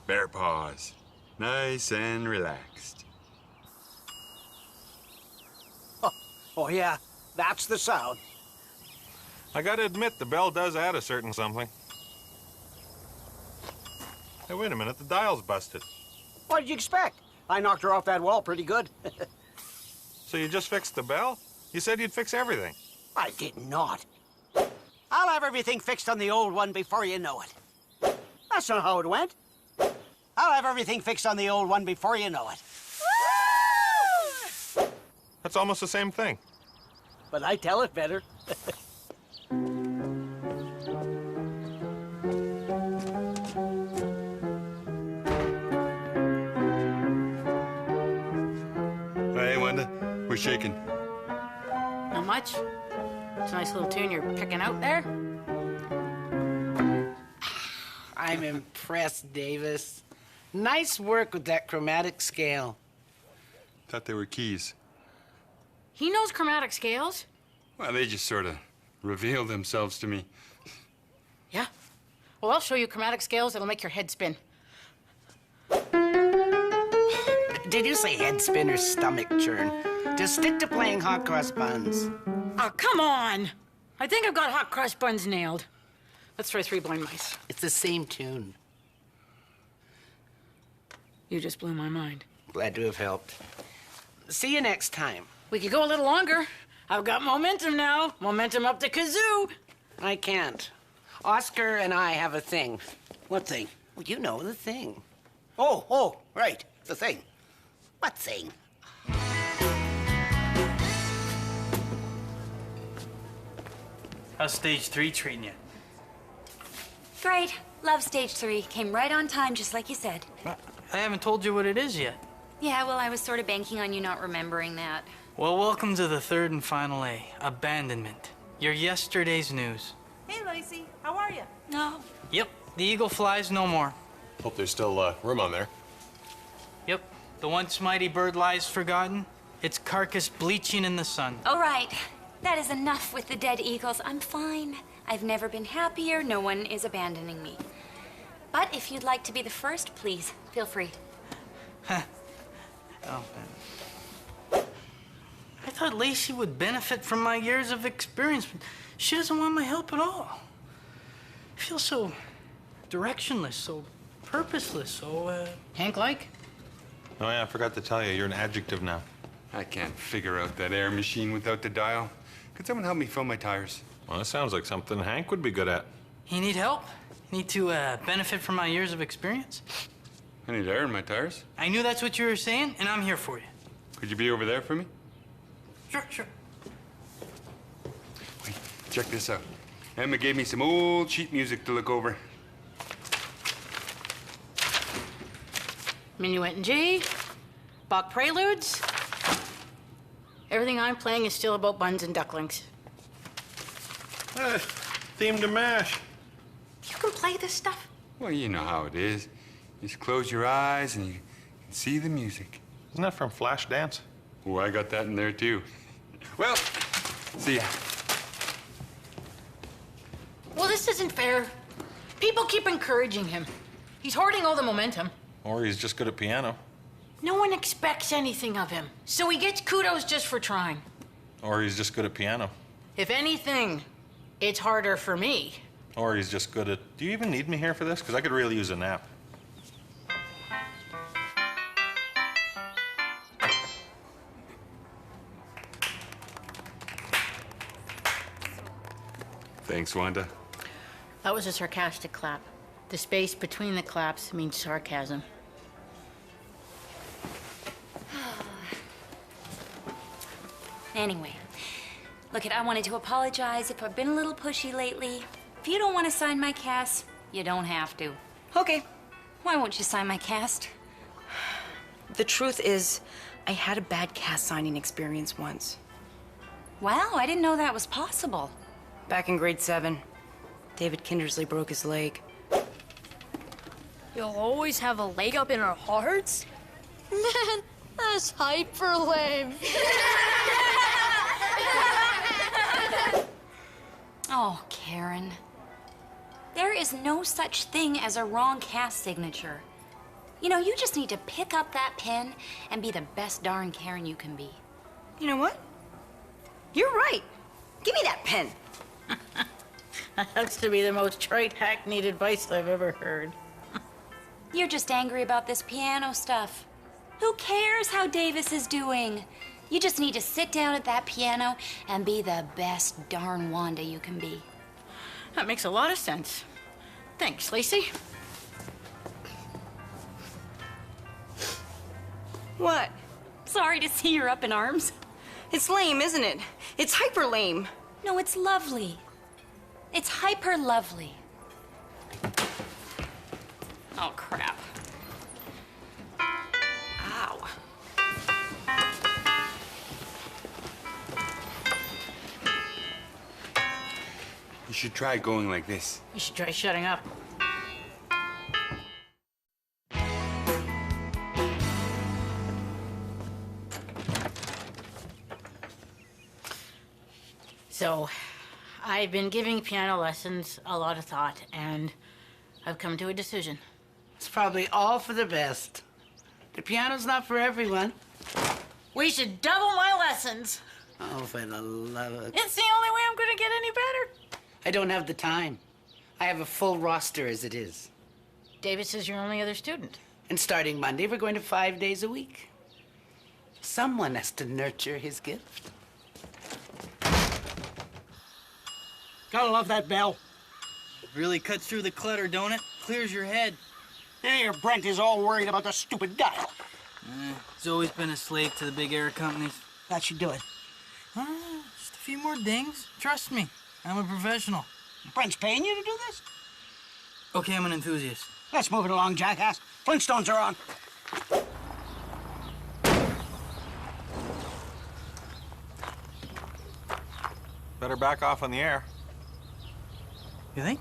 Bear paws. Nice and relaxed. Oh, yeah, that's the sound. I gotta admit, the bell does add a certain something. Hey, wait a minute, the dial's busted. What did you expect? I knocked her off that wall pretty good. So you just fixed the bell? You said you'd fix everything. I did not. I'll have everything fixed on the old one before you know it. That's not how it went. I'll have everything fixed on the old one before you know it. That's almost the same thing. But I tell it better. Hey, Wanda, we're shaking. Not much. It's a nice little tune you're picking out there. I'm impressed, Davis. Nice work with that chromatic scale. Thought they were keys. He knows chromatic scales. Well, they just sort of reveal themselves to me. Yeah. Well, I'll show you chromatic scales that'll make your head spin. Did you say head spin or stomach churn? Just stick to playing hot cross buns. Oh, come on! I think I've got hot cross buns nailed. Let's try Three Blind Mice. It's the same tune. You just blew my mind. Glad to have helped. See you next time. We could go a little longer. I've got momentum now. Momentum up the kazoo. I can't. Oscar and I have a thing. What thing? Well, you know the thing. Oh, right. The thing. What thing? How's stage 3 treating you? Great. Love stage 3. Came right on time, just like you said. I haven't told you what it is yet. Yeah, well, I was sort of banking on you not remembering that. Well, welcome to the third and final A, abandonment. Your yesterday's news. Hey, Lacey. How are you? No. Yep, the eagle flies no more. Hope there's still room on there. Yep, the once mighty bird lies forgotten. Its carcass bleaching in the sun. All right. That is enough with the dead eagles. I'm fine. I've never been happier. No one is abandoning me. But if you'd like to be the first, please, feel free. Oh, man. I thought Lacey would benefit from my years of experience, but she doesn't want my help at all. I feel so directionless, so purposeless, so, Hank-like? Oh, yeah, I forgot to tell you, you're an adjective now. I can't figure out that air machine without the dial. Could someone help me fill my tires? Well, that sounds like something Hank would be good at. You need help? Need to benefit from my years of experience? I need air in my tires. I knew that's what you were saying, and I'm here for you. Could you be over there for me? Sure. Wait, check this out. Emma gave me some old sheet music to look over. Minuet in G, Bach Preludes. Everything I'm playing is still about buns and ducklings. Theme to MASH. You can play this stuff? Well, you know how it is. Just close your eyes and you can see the music. Isn't that from Flashdance? Oh, I got that in there too. Well, see ya. Well, this isn't fair. People keep encouraging him. He's hoarding all the momentum. Or he's just good at piano. No one expects anything of him, so he gets kudos just for trying. Or he's just good at piano. If anything, it's harder for me. Or he's just good at... Do you even need me here for this? Because I could really use a nap. Thanks, Wanda. That was a sarcastic clap. The space between the claps means sarcasm. Anyway, look, I wanted to apologize if I've been a little pushy lately. If you don't want to sign my cast, you don't have to. Okay. Why won't you sign my cast? The truth is, I had a bad cast signing experience once. Wow, I didn't know that was possible. Back in grade 7, David Kindersley broke his leg. You'll always have a leg up in our hearts? Man, that's hyper lame. Oh, Karen. There is no such thing as a wrong cast signature. You know, you just need to pick up that pen and be the best darn Karen you can be. You know what? You're right. Give me that pen. That has to be the most trite, hackneyed advice I've ever heard. You're just angry about this piano stuff. Who cares how Davis is doing? You just need to sit down at that piano and be the best darn Wanda you can be. That makes a lot of sense. Thanks, Lacey. What? Sorry to see you're up in arms. It's lame, isn't it? It's hyper lame. No, it's lovely. It's hyper lovely. Oh, crap. Ow. You should try going like this. You should try shutting up. So, I've been giving piano lessons a lot of thought, and I've come to a decision. It's probably all for the best. The piano's not for everyone. We should double my lessons. Oh, for the love of... It's the only way I'm going to get any better. I don't have the time. I have a full roster as it is. Davis is your only other student. And starting Monday, we're going to 5 days a week. Someone has to nurture his gift. Gotta love that bell. Really cuts through the clutter, don't it? Clears your head. Here, Brent is all worried about the stupid dial. He's always been a slave to the big air companies. That should do it. Just a few more dings. Trust me, I'm a professional. Brent's paying you to do this? Okay, I'm an enthusiast. Let's move it along, jackass. Flintstones are on. Better back off on the air. You think?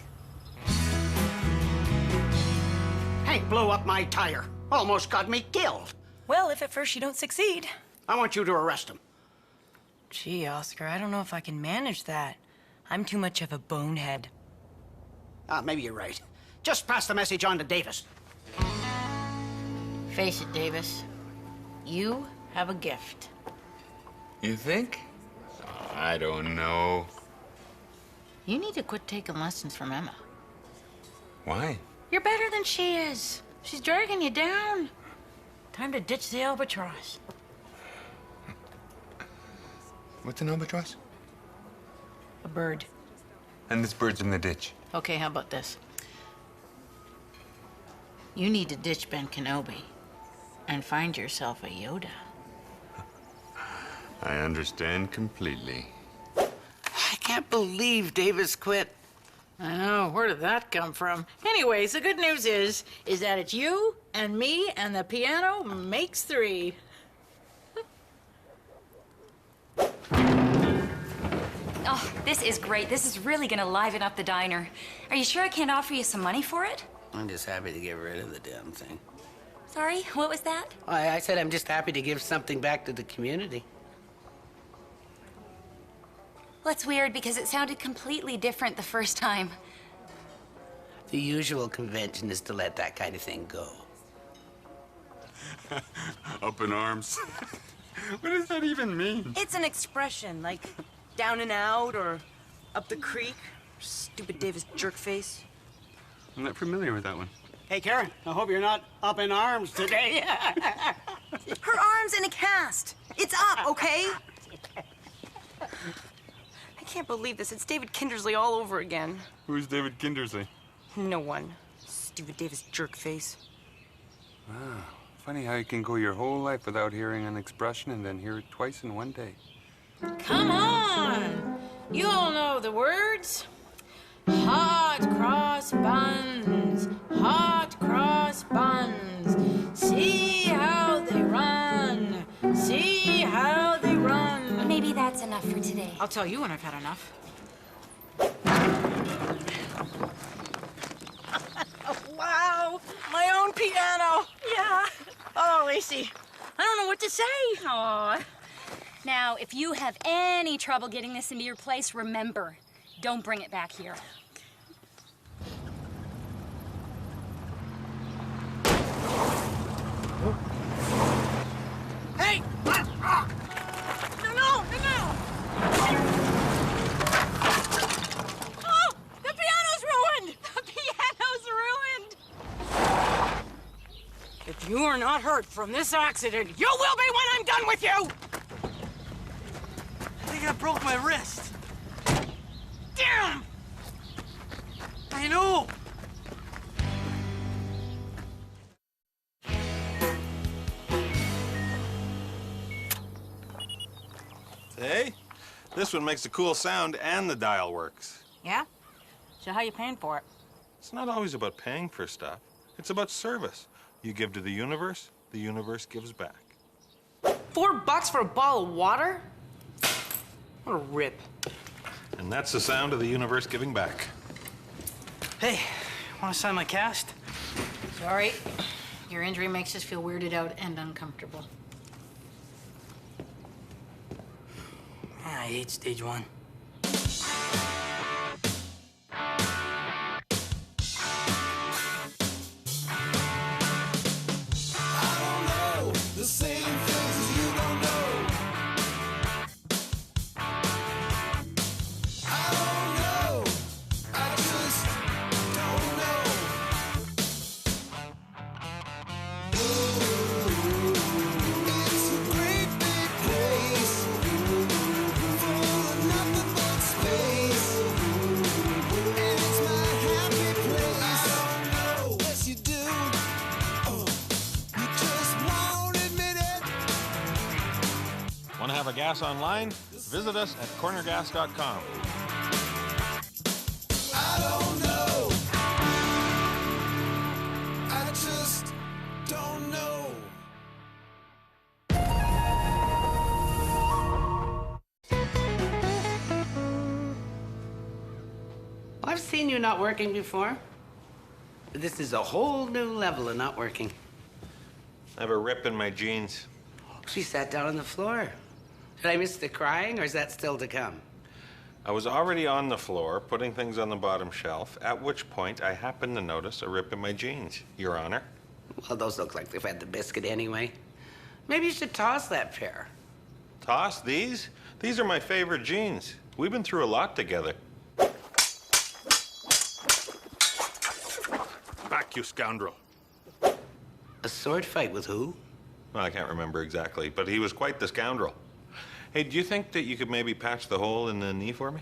Hank blew up my tire. Almost got me killed. Well, if at first you don't succeed. I want you to arrest him. Gee, Oscar, I don't know if I can manage that. I'm too much of a bonehead. Maybe you're right. Just pass the message on to Davis. Face it, Davis. You have a gift. You think? I don't know. You need to quit taking lessons from Emma. Why? You're better than she is. She's dragging you down. Time to ditch the albatross. What's an albatross? A bird. And this bird's in the ditch. Okay, how about this? You need to ditch Ben Kenobi and find yourself a Yoda. I understand completely. I can't believe Davis quit. I know, where did that come from? Anyways, the good news is that it's you and me and the piano makes 3. Oh, this is great. This is really gonna liven up the diner. Are you sure I can't offer you some money for it? I'm just happy to get rid of the damn thing. Sorry, what was that? I said I'm just happy to give something back to the community. Well, it's weird because it sounded completely different the first time. The usual convention is to let that kind of thing go. Up in arms. What does that even mean? It's an expression, like down and out or up the creek. Stupid Davis jerkface. I'm not familiar with that one. Hey, Karen, I hope you're not up in arms today. Her arm's in a cast. It's up, okay? I can't believe this. It's David Kindersley all over again. Who's David Kindersley? No one. Stupid Davis jerkface. Wow. Funny how you can go your whole life without hearing an expression and then hear it twice in one day. Come on! You all know the words. Hot cross buns, hot cross buns. See how they run, see how they run. Maybe that's enough for today. I'll tell you when I've had enough. Wow, my own piano. Yeah. Oh, Lacey, I don't know what to say. Aw. Now, if you have any trouble getting this into your place, remember, don't bring it back here. Hey! No! Oh, the piano's ruined! The piano's ruined! If you are not hurt from this accident, you will be when I'm done with you! I think I broke my wrist. Damn! I know. Hey, this one makes a cool sound and the dial works. Yeah? So how you paying for it? It's not always about paying for stuff. It's about service. You give to the universe gives back. $4 for a bottle of water? What a rip. And that's the sound of the universe giving back. Hey, want to sign my cast? Sorry. Your injury makes us feel weirded out and uncomfortable. I hate stage 1. The same things you don't know. I don't know. I just don't know. Ooh, it's a great gas online, visit us at cornergas.com. I don't know. I just don't know. I've seen you not working before. This is a whole new level of not working. I have a rip in my jeans. She sat down on the floor. Did I miss the crying, or is that still to come? I was already on the floor, putting things on the bottom shelf, at which point I happened to notice a rip in my jeans, Your Honor. Well, those look like they've had the biscuit anyway. Maybe you should toss that pair. Toss these? These are my favorite jeans. We've been through a lot together. Back, you scoundrel. A sword fight with who? Well, I can't remember exactly, but he was quite the scoundrel. Hey, do you think that you could maybe patch the hole in the knee for me?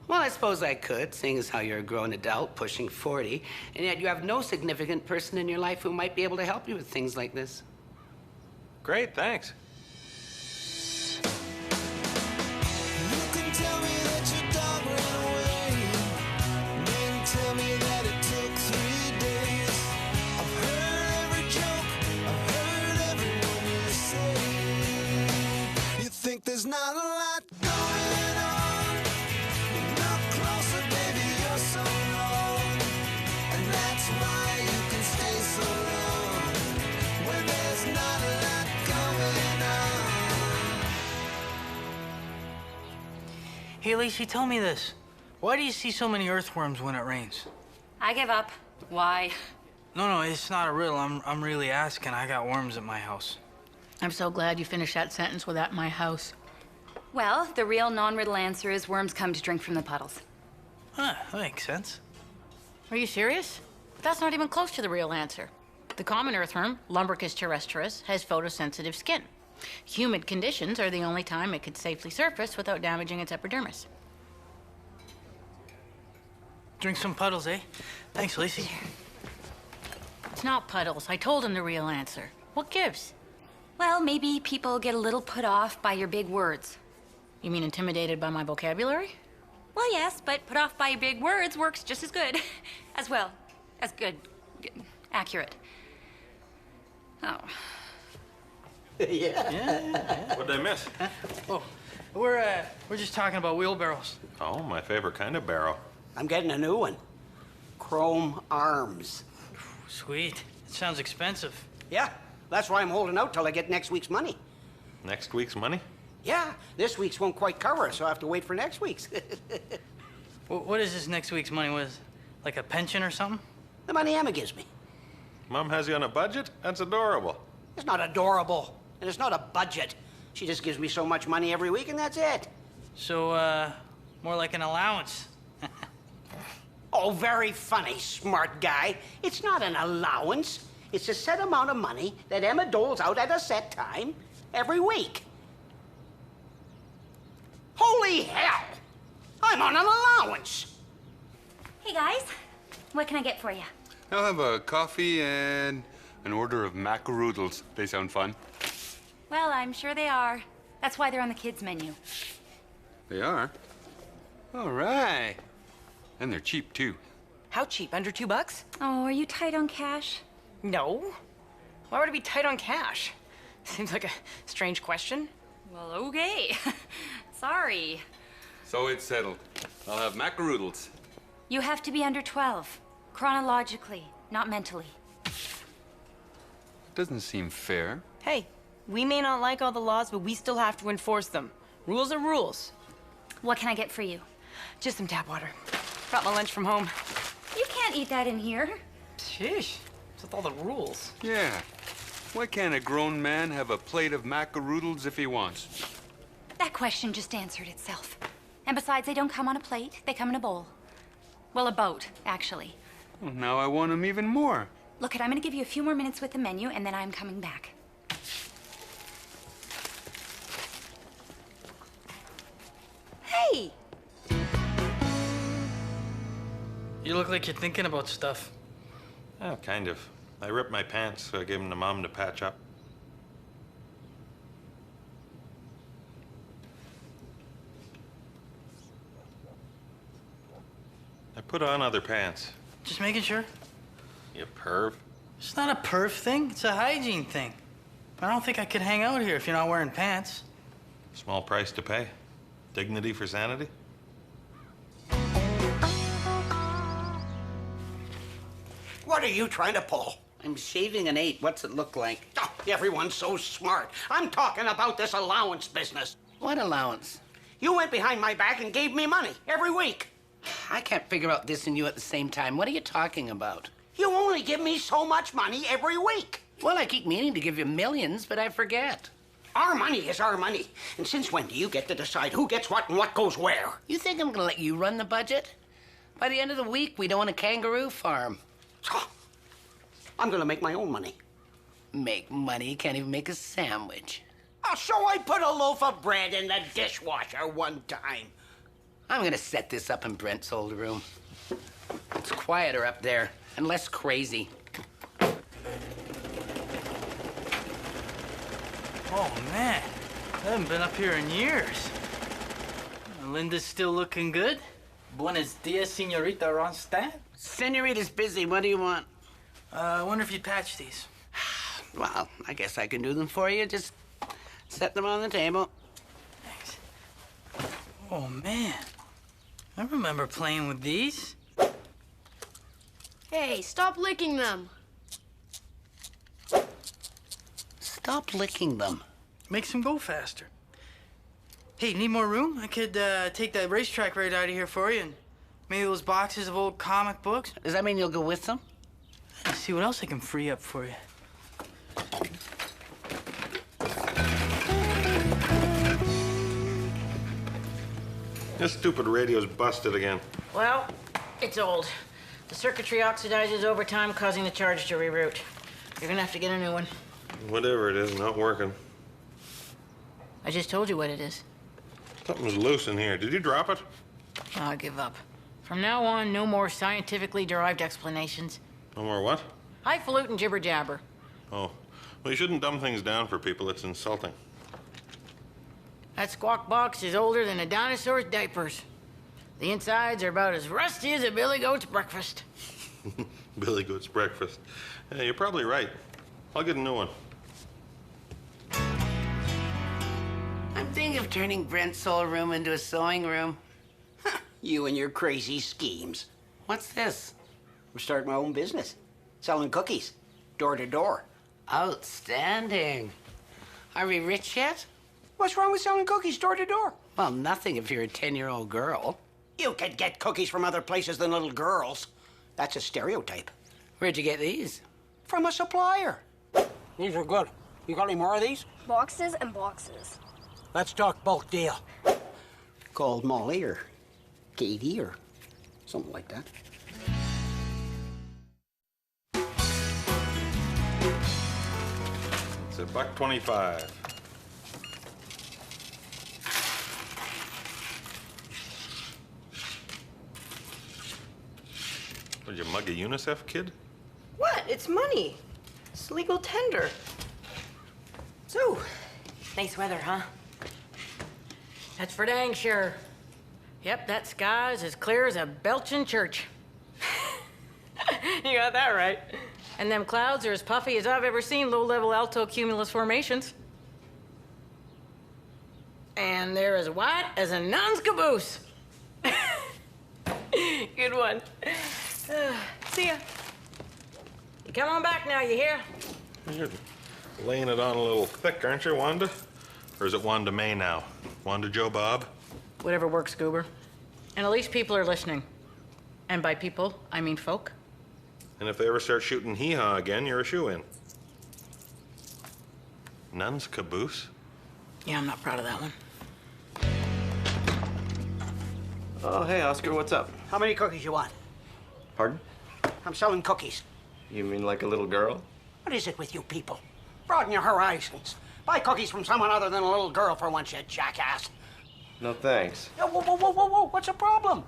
Well, I suppose I could, seeing as how you're a grown adult, pushing 40, and yet you have no significant person in your life who might be able to help you with things like this. Great, thanks. You can tell me that your dog ran away, then tell me that it took 3 days. I've heard every joke, I've heard everyone you say. You think there's not a lot going on? You're not closer, baby, you're so wrong. And that's why you can stay so long when there's not a lot going on. Hey, Lacey, tell me this. Why do you see so many earthworms when it rains? I give up. Why? No, it's not a riddle. I'm really asking. I got worms at my house. I'm so glad you finished that sentence with "at my house." Well, the real non-riddle answer is worms come to drink from the puddles. Huh, that makes sense. Are you serious? That's not even close to the real answer. The common earthworm, Lumbricus terrestris, has photosensitive skin. Humid conditions are the only time it could safely surface without damaging its epidermis. Drink some puddles, eh? Thanks, Lacey. It's not puddles. I told him the real answer. What gives? Well, maybe people get a little put off by your big words. You mean intimidated by my vocabulary? Well, yes, but put off by your big words works just as good. As well. As good. Accurate. Oh. Yeah. What did I miss? Oh, we're just talking about wheelbarrows. Oh, my favorite kind of barrow. I'm getting a new one. Chrome arms. Sweet. It sounds expensive. Yeah, that's why I'm holding out till I get next week's money. Next week's money? Yeah, this week's won't quite cover us, so I have to wait for next week's. What is this next week's money? Was like a pension or something? The money Emma gives me. Mom has you on a budget? That's adorable. It's not adorable, and it's not a budget. She just gives me so much money every week, and that's it. So, more like an allowance. Oh, very funny, smart guy. It's not an allowance. It's a set amount of money that Emma doles out at a set time every week. Holy hell! I'm on an allowance! Hey, guys. What can I get for you? I'll have a coffee and an order of macaroodles. They sound fun. Well, I'm sure they are. That's why they're on the kids' menu. They are? All right. And they're cheap, too. How cheap? Under $2? Oh, are you tight on cash? No. Why would I be tight on cash? Seems like a strange question. Well, okay. Sorry. So it's settled. I'll have macaroodles. You have to be under 12. Chronologically, not mentally. Doesn't seem fair. Hey, we may not like all the laws, but we still have to enforce them. Rules are rules. What can I get for you? Just some tap water. Brought my lunch from home. You can't eat that in here. Sheesh. What's with all the rules? Yeah. Why can't a grown man have a plate of macaroodles if he wants? That question just answered itself. And besides, they don't come on a plate. They come in a bowl. Well, a boat, actually. Well, now I want them even more. Look, I'm going to give you a few more minutes with the menu, and then I'm coming back. Hey! You look like you're thinking about stuff. Oh, kind of. I ripped my pants, so I gave them to Mom to patch up. I put on other pants. Just making sure. You perv. It's not a perv thing, it's a hygiene thing. I don't think I could hang out here if you're not wearing pants. Small price to pay. Dignity for sanity. What are you trying to pull? I'm shaving an 8. What's it look like? Oh, everyone's so smart. I'm talking about this allowance business. What allowance? You went behind my back and gave me money every week. I can't figure out this and you at the same time. What are you talking about? You only give me so much money every week. Well, I keep meaning to give you millions, but I forget. Our money is our money. And since when do you get to decide who gets what and what goes where? You think I'm gonna let you run the budget? By the end of the week, we'd own a kangaroo farm. I'm gonna make my own money. Make money? Can't even make a sandwich. Oh, so I put a loaf of bread in the dishwasher one time. I'm gonna set this up in Brent's old room. It's quieter up there and less crazy. Oh, man. I haven't been up here in years. Linda's still looking good. Buenos dias, Senorita Ronstadt. Senorita's busy. What do you want? I wonder if you'd patch these. Well, I guess I can do them for you. Just set them on the table. Thanks. Oh, man. I remember playing with these. Hey, stop licking them. Stop licking them. Makes them go faster. Hey, need more room? I could take that racetrack right out of here for you and maybe those boxes of old comic books. Does that mean you'll go with them? Let's see what else I can free up for you. This stupid radio's busted again. Well, it's old. The circuitry oxidizes over time, causing the charge to reroute. You're gonna have to get a new one. Whatever it is, not working. I just told you what it is. Something's loose in here. Did you drop it? I'll give up. From now on, no more scientifically derived explanations. No more what? Highfalutin jibber jabber. Oh. Well, you shouldn't dumb things down for people. It's insulting. That squawk box is older than a dinosaur's diapers. The insides are about as rusty as a billy goat's breakfast. Billy Goat's breakfast. Yeah, you're probably right. I'll get a new one. I'm thinking of turning Brent's old room into a sewing room. You and your crazy schemes. What's this? I'm starting my own business. Selling cookies. Door to door. Outstanding. Are we rich yet? What's wrong with selling cookies door to door? Well, nothing if you're a 10-year-old girl. You could get cookies from other places than little girls. That's a stereotype. Where'd you get these? From a supplier. These are good. You got any more of these? Boxes and boxes. Let's talk bulk deal. Called Molly or Katie or something like that. It's $1.25. Did you mug a UNICEF kid? What? It's money. It's legal tender. So, nice weather, huh? That's for dang sure. Yep, that sky's as clear as a belching church. You got that right. And them clouds are as puffy as I've ever seen low-level alto cumulus formations. And they're as white as a nun's caboose. Good one. See ya. You come on back now, you hear? You're laying it on a little thick, aren't you, Wanda? Or is it Wanda May now? Wanda Joe Bob? Whatever works, Goober. And at least people are listening. And by people, I mean folk. And if they ever start shooting hee-haw again, you're a shoo-in. Nun's caboose? Yeah, I'm not proud of that one. Oh, hey, Oscar, what's up? How many cookies you want? Pardon? I'm selling cookies. You mean like a little girl? What is it with you people? Broaden your horizons. Buy cookies from someone other than a little girl for once, you jackass. No thanks. Whoa, whoa, whoa, whoa, whoa, what's the problem?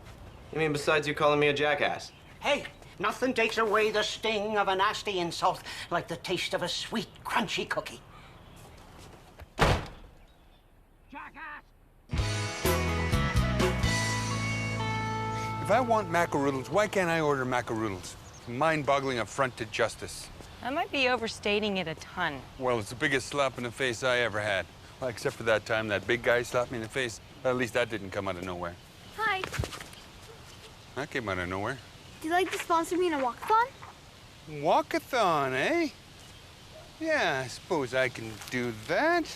You mean besides you calling me a jackass? Hey, nothing takes away the sting of a nasty insult like the taste of a sweet, crunchy cookie. If I want macaroodles, why can't I order macaroodles? It's a mind-boggling affront to justice. That might be overstating it a ton. Well, it's the biggest slap in the face I ever had. Well, except for that time that big guy slapped me in the face. At least that didn't come out of nowhere. Hi. That came out of nowhere. Do you like to sponsor me in a walkathon? Walkathon, eh? Yeah, I suppose I can do that.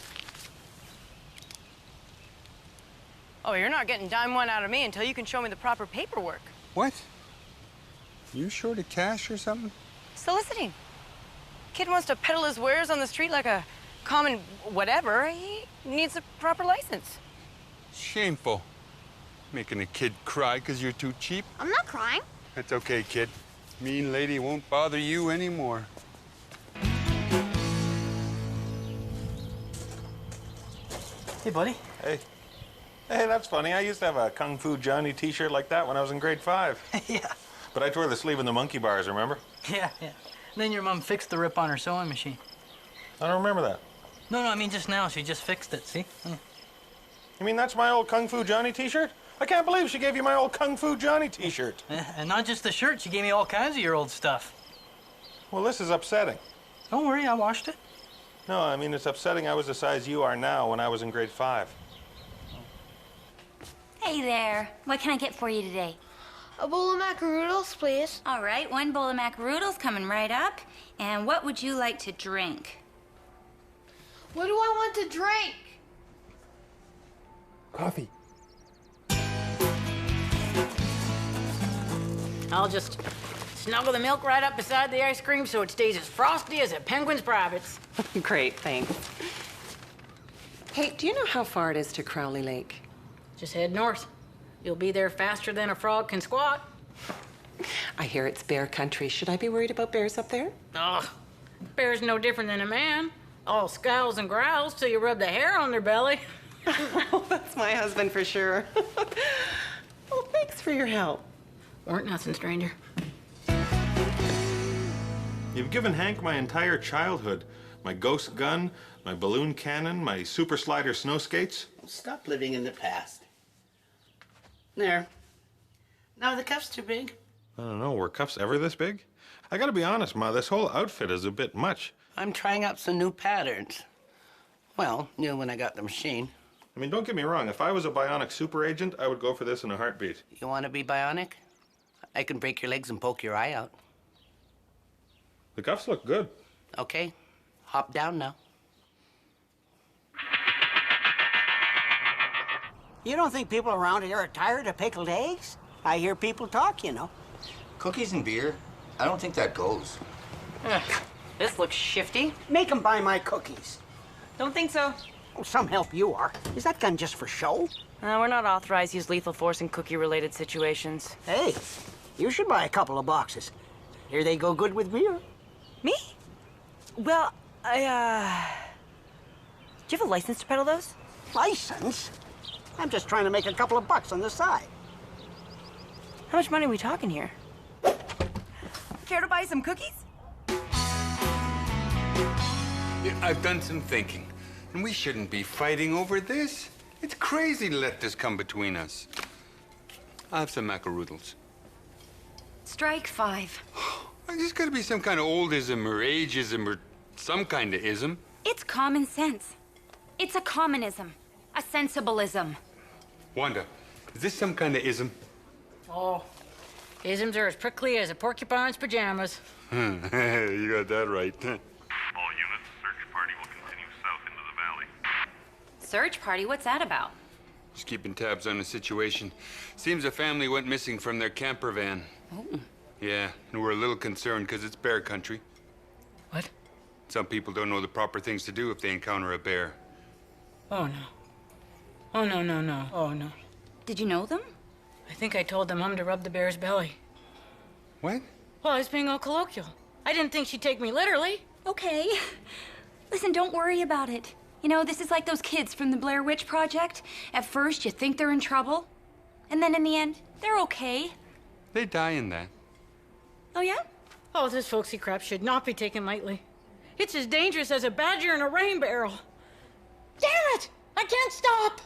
Oh, you're not getting dime one out of me until you can show me the proper paperwork. What? You short of cash or something? Soliciting. Kid wants to peddle his wares on the street like a common whatever. He needs a proper license. Shameful. Making a kid cry because you're too cheap. I'm not crying. That's okay, kid. Mean lady won't bother you anymore. Hey, buddy. Hey. Hey, that's funny. I used to have a Kung Fu Johnny t-shirt like that when I was in grade 5. Yeah. But I tore the sleeve in the monkey bars, remember? Yeah. And then your mom fixed the rip on her sewing machine. I don't remember that. No, I mean just now. She just fixed it, see? Yeah. You mean that's my old Kung Fu Johnny t-shirt? I can't believe she gave you my old Kung Fu Johnny t-shirt. And not just the shirt. She gave me all kinds of your old stuff. Well, this is upsetting. Don't worry, I washed it. No, I mean, it's upsetting I was the size you are now when I was in grade 5. Hey there. What can I get for you today? A bowl of macaroodles, please. All right, one bowl of macaroodles coming right up. And what would you like to drink? What do I want to drink? Coffee. I'll just snuggle the milk right up beside the ice cream so it stays as frosty as a penguin's privates. Great, thanks. Hey, do you know how far it is to Crowley Lake? Just head north. You'll be there faster than a frog can squat. I hear it's bear country. Should I be worried about bears up there? Ugh. Bear's no different than a man. All scowls and growls till you rub the hair on their belly. Oh, that's my husband for sure. Well, thanks for your help. Weren't nothing, stranger. You've given Hank my entire childhood. My ghost gun, my balloon cannon, my super slider snow skates. Stop living in the past. There. Now the cuff's too big. I don't know, were cuffs ever this big? I gotta be honest, Ma, this whole outfit is a bit much. I'm trying out some new patterns. Well, new when I got the machine. I mean, don't get me wrong, if I was a bionic super agent, I would go for this in a heartbeat. You want to be bionic? I can break your legs and poke your eye out. The cuffs look good. Okay, hop down now. You don't think people around here are tired of pickled eggs? I hear people talk, you know. Cookies and beer? I don't think that goes. This looks shifty. Make them buy my cookies. Don't think so. Oh, some help you are. Is that gun just for show? We're not authorized to use lethal force in cookie-related situations. Hey, you should buy a couple of boxes. Here they go good with beer. Me? Well, do you have a license to peddle those? License? I'm just trying to make a couple of bucks on the side. How much money are we talking here? Care to buy some cookies? Yeah, I've done some thinking, and we shouldn't be fighting over this. It's crazy to let this come between us. I'll have some macaroodles. Strike 5. There's gotta be some kind of oldism or ageism or some kind of ism. It's common sense. It's a commonism. A sensibleism. Wanda, is this some kind of ism? Oh, isms are as prickly as a porcupine's pajamas. You got that right. All units, search party will continue south into the valley. Search party? What's that about? Just keeping tabs on the situation. Seems a family went missing from their camper van. Oh. Yeah, and we're a little concerned because it's bear country. What? Some people don't know the proper things to do if they encounter a bear. Oh, no. Oh, no, no, no. Oh, no. Did you know them? I think I told the mom to rub the bear's belly. What? Well, I was being all colloquial. I didn't think she'd take me literally. Okay. Listen, don't worry about it. You know, this is like those kids from the Blair Witch Project. At first, you think they're in trouble. And then in the end, they're okay. They die in that. Oh, yeah? Oh, this folksy crap should not be taken lightly. It's as dangerous as a badger in a rain barrel. Damn it! I can't stop!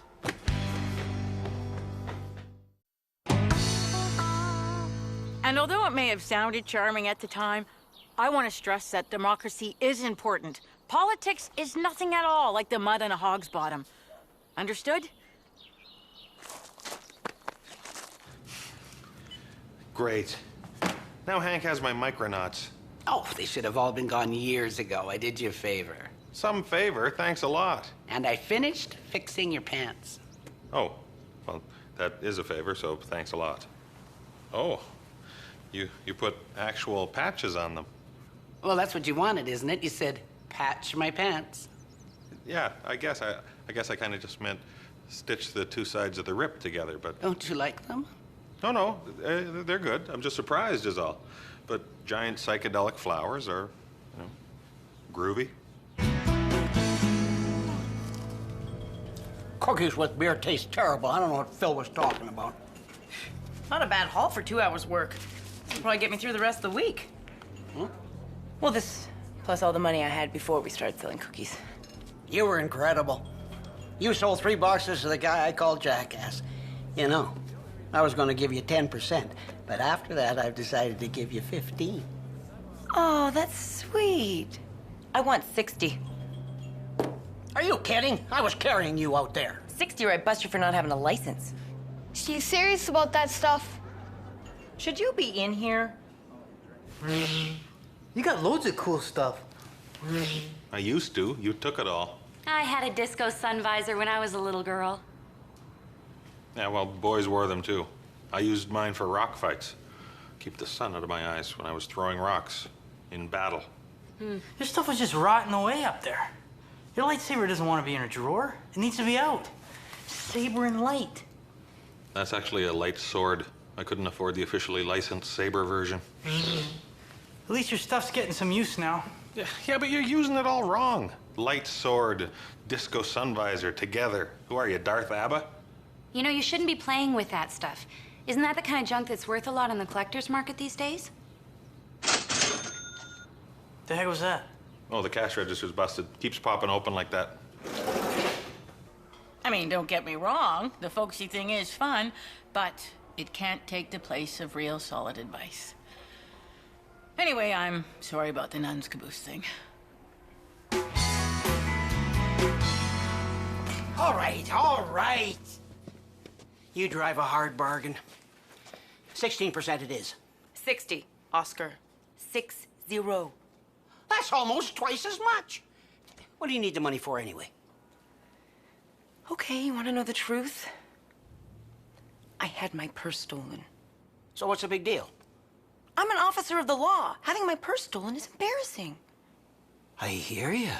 And although it may have sounded charming at the time, I want to stress that democracy is important. Politics is nothing at all like the mud on a hog's bottom. Understood? Great. Now Hank has my Micronauts. Oh, they should have all been gone years ago. I did you a favor. Some favor, thanks a lot. And I finished fixing your pants. Oh, well, that is a favor, so thanks a lot. Oh, you put actual patches on them. Well, that's what you wanted, isn't it? You said, patch my pants. Yeah, I guess I kind of just meant stitch the two sides of the rip together, but... Don't you like them? No, they're good. I'm just surprised is all. But giant psychedelic flowers are, you know, groovy. Cookies with beer taste terrible. I don't know what Phil was talking about. Not a bad haul for 2 hours work. It'll probably get me through the rest of the week. Hmm? Well, this plus all the money I had before we started selling cookies. You were incredible. You sold 3 boxes to the guy I called Jackass. You know, I was going to give you 10%, but after that, I've decided to give you 15. Oh, that's sweet. I want 60. Are you kidding? I was carrying you out there. 60 or I bust you for not having a license. She's serious about that stuff. Should you be in here? You got loads of cool stuff. I used to. You took it all. I had a disco sun visor when I was a little girl. Yeah, well, boys wore them too. I used mine for rock fights. Keep the sun out of my eyes when I was throwing rocks in battle. Your stuff was just rotting away up there. Your lightsaber doesn't want to be in a drawer. It needs to be out. Saber and light. That's actually a light sword. I couldn't afford the officially licensed saber version. At least your stuff's getting some use now. Yeah, but you're using it all wrong. Light sword, disco sun visor, together. Who are you, Darth Abba? You know, you shouldn't be playing with that stuff. Isn't that the kind of junk that's worth a lot on the collector's market these days? The heck was that? Oh, the cash register's busted. Keeps popping open like that. I mean, don't get me wrong. The folksy thing is fun, but it can't take the place of real solid advice. Anyway, I'm sorry about the nun's caboose thing. All right. You drive a hard bargain. 16% it is. 60, Oscar. 60. That's almost twice as much. What do you need the money for anyway? Okay, you want to know the truth? I had my purse stolen. So what's the big deal? I'm an officer of the law. Having my purse stolen is embarrassing. I hear you.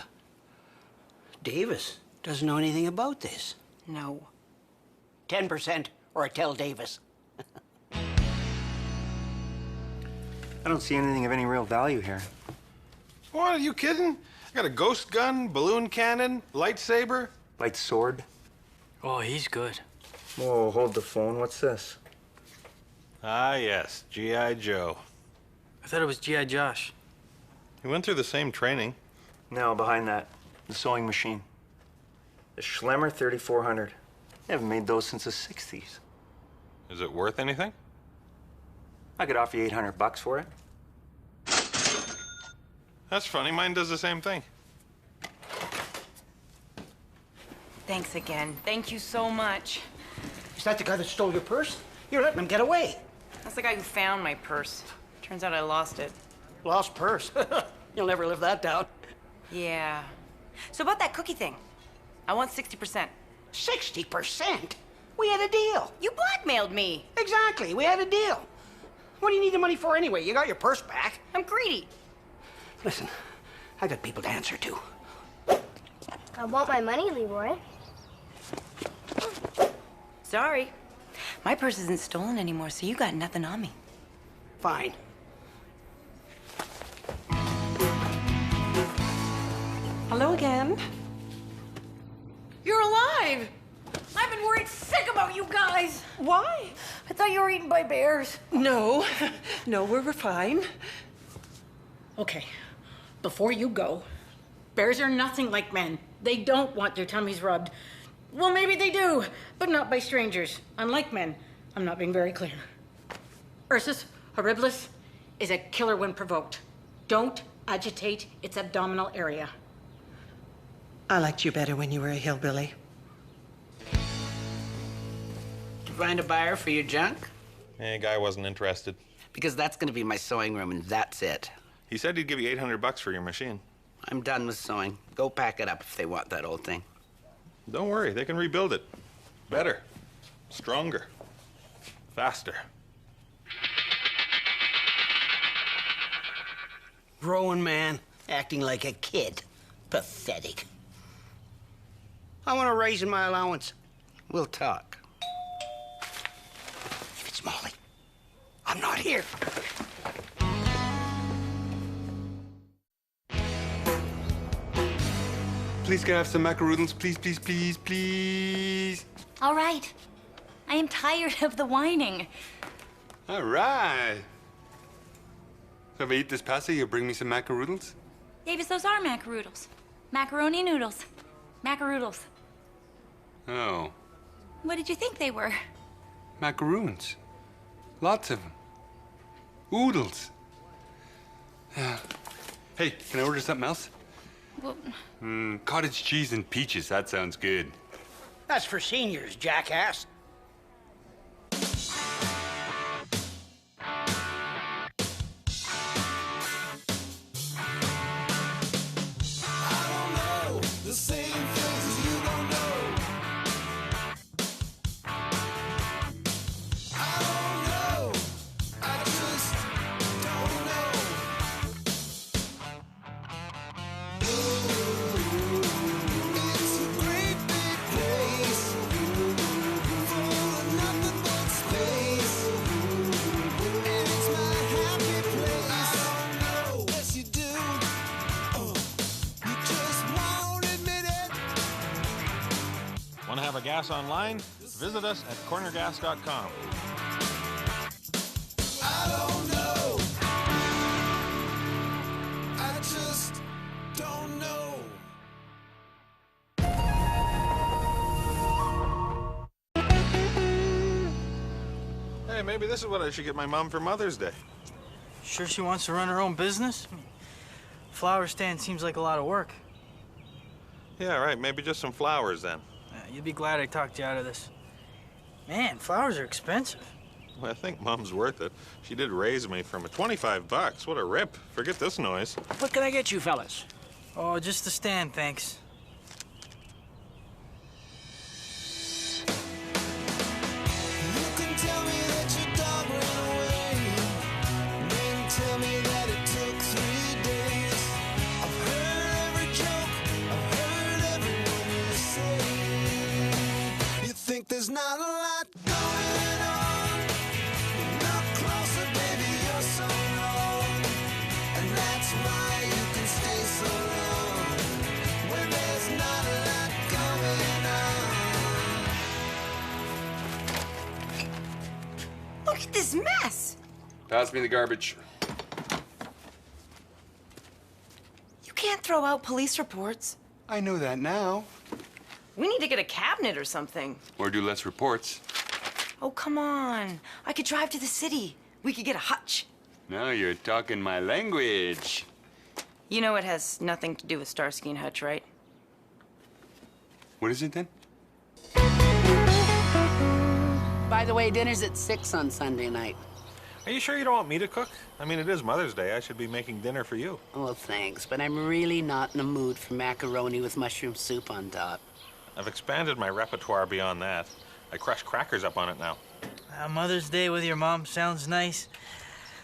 Davis doesn't know anything about this. No. 10% or I tell Davis. I don't see anything of any real value here. What, are you kidding? I got a ghost gun, balloon cannon, lightsaber. Light sword. Oh, he's good. Whoa, hold the phone. What's this? Ah, yes, G.I. Joe. I thought it was G.I. Josh. He went through the same training. No, behind that. The sewing machine. The Schlemmer 3400. They haven't made those since the 60s. Is it worth anything? I could offer you $800 for it. That's funny. Mine does the same thing. Thanks again. Thank you so much. Is that the guy that stole your purse? You're letting him get away. That's the guy who found my purse. Turns out I lost it. Lost purse? You'll never live that down. Yeah. So about that cookie thing, I want 60%. 60%? We had a deal. You blackmailed me. Exactly. We had a deal. What do you need the money for anyway? You got your purse back. I'm greedy. Listen, I got people to answer to. I want my money, Leroy. Sorry. My purse isn't stolen anymore, so you got nothing on me. Fine. Hello again. You're alive! I've been worried sick about you guys. Why? I thought you were eaten by bears. No, we're fine. Okay, before you go, bears are nothing like men. They don't want their tummies rubbed. Well, maybe they do, but not by strangers. Unlike men. I'm not being very clear. Ursus, Horribilis is a killer when provoked. Don't agitate its abdominal area. I liked you better when you were a hillbilly. Did you find a buyer for your junk? Guy wasn't interested. Because that's gonna be my sewing room, and that's it. He said he'd give you $800 for your machine. I'm done with sewing. Go pack it up if they want that old thing. Don't worry, they can rebuild it. Better, stronger, faster. Grown man, acting like a kid. Pathetic. I want a raise in my allowance. We'll talk. If it's Molly, I'm not here. Please, can I have some macaroodles? Please, please, please, please. All right. I am tired of the whining. All right. So if I eat this pasta, you'll bring me some macaroodles? Davis, those are macaroodles. Macaroni noodles. Macaroodles. Oh, What did you think they were? macaroons. Lots of them. Oodles. Yeah. Hey, can I order something else? Well, Cottage cheese and peaches. That sounds good. That's for seniors, jackass. The same things you don't know. I don't know. I just don't know. It's a great big place full of nothing but space, and it's my happy place. I don't know. Yes, you do. You just won't admit it. Want to have a gas online? Visit us at cornergas.com. I don't know. I just don't know. Hey, maybe this is what I should get my mom for Mother's Day. Sure she wants to run her own business? Flower stand seems like a lot of work. Yeah, right. Maybe just some flowers then. You'd be glad I talked you out of this. Man, flowers are expensive. Well, I think Mom's worth it. She did raise me from $25. What a rip. Forget this noise. What can I get you fellas? Oh, just the stand, thanks. You can tell me that your dog ran away, then tell me that it took 3 days. I've heard every joke, I've heard every word you say. You think there's not a lot going on? Look closer, baby, you're so wrong. And that's why you can stay so long when there's not a lot going on. Look at this mess. Pass me the garbage. You can't throw out police reports. I know that now. We need to get a cabinet or something. Or do less reports. Oh, come on. I could drive to the city. We could get a hutch. Now you're talking my language. You know it has nothing to do with Starsky and Hutch, right? What is it then? By the way, dinner's at 6 on Sunday night. Are you sure you don't want me to cook? I mean, it is Mother's Day. I should be making dinner for you. Well, thanks, but I'm really not in the mood for macaroni with mushroom soup on top. I've expanded my repertoire beyond that. I crush crackers up on it now. Mother's Day with your mom sounds nice.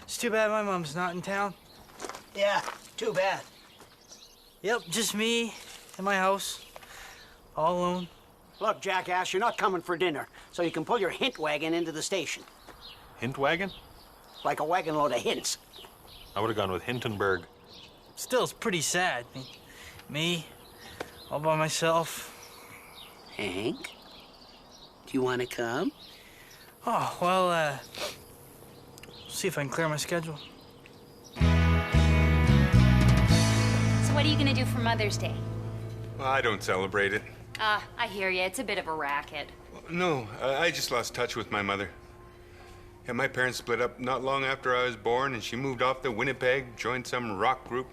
It's too bad my mom's not in town. Yeah, too bad. Yep, just me in my house, all alone. Look, jackass, you're not coming for dinner, so you can pull your hint wagon into the station. Hint wagon? Like a wagon load of hints. I would have gone with Hintonburg. Still, it's pretty sad. Me, all by myself. Hank, do you want to come? Oh, well, see if I can clear my schedule. So what are you gonna do for Mother's Day? Well, I don't celebrate it. I hear you. It's a bit of a racket. No, I just lost touch with my mother. Yeah, my parents split up not long after I was born, and she moved off to Winnipeg, joined some rock group.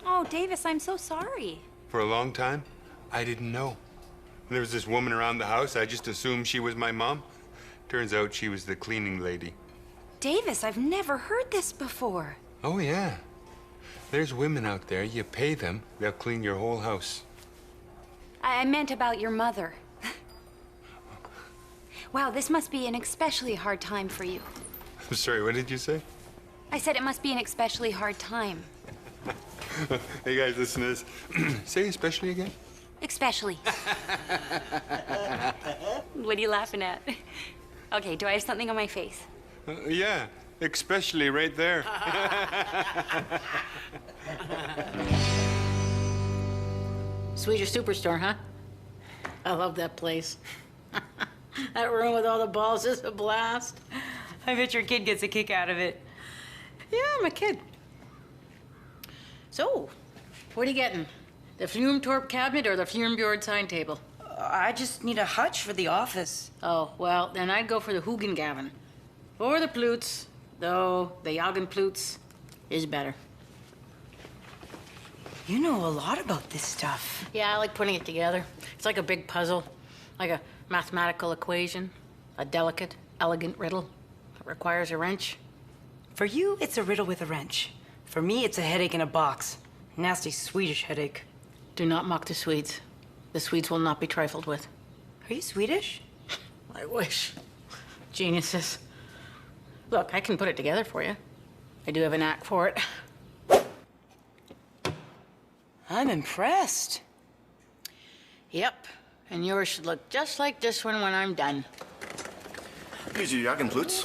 Oh, Davis, I'm so sorry. For a long time, I didn't know. There was this woman around the house. I just assumed she was my mom. Turns out she was the cleaning lady. Davis, I've never heard this before. Oh, yeah. There's women out there. You pay them, they'll clean your whole house. I meant about your mother. Wow, this must be an especially hard time for you. I'm sorry, what did you say? I said it must be an especially hard time. Hey, guys, listen to this. Say especially again. Especially. What are you laughing at? Okay, do I have something on my face? Yeah, especially right there. Swedish Superstore, huh? I love that place. That room with all the balls is a blast. I bet your kid gets a kick out of it. Yeah, I'm a kid. So, what are you getting? The Fume-Torp cabinet or the Fume-Bjord sign table? I just need a hutch for the office. Oh, well, then I'd go for the Hugengaven. Or the Plutz, though the Jagenplutz is better. You know a lot about this stuff. Yeah, I like putting it together. It's like a big puzzle, like a mathematical equation, a delicate, elegant riddle. It requires a wrench. For you, it's a riddle with a wrench. For me, it's a headache in a box. Nasty Swedish headache. Do not mock the Swedes. The Swedes will not be trifled with. Are you Swedish? I wish. Geniuses. Look, I can put it together for you. I do have a knack for it. I'm impressed. Yep. And yours should look just like this one when I'm done. Here's your Jagenplutz.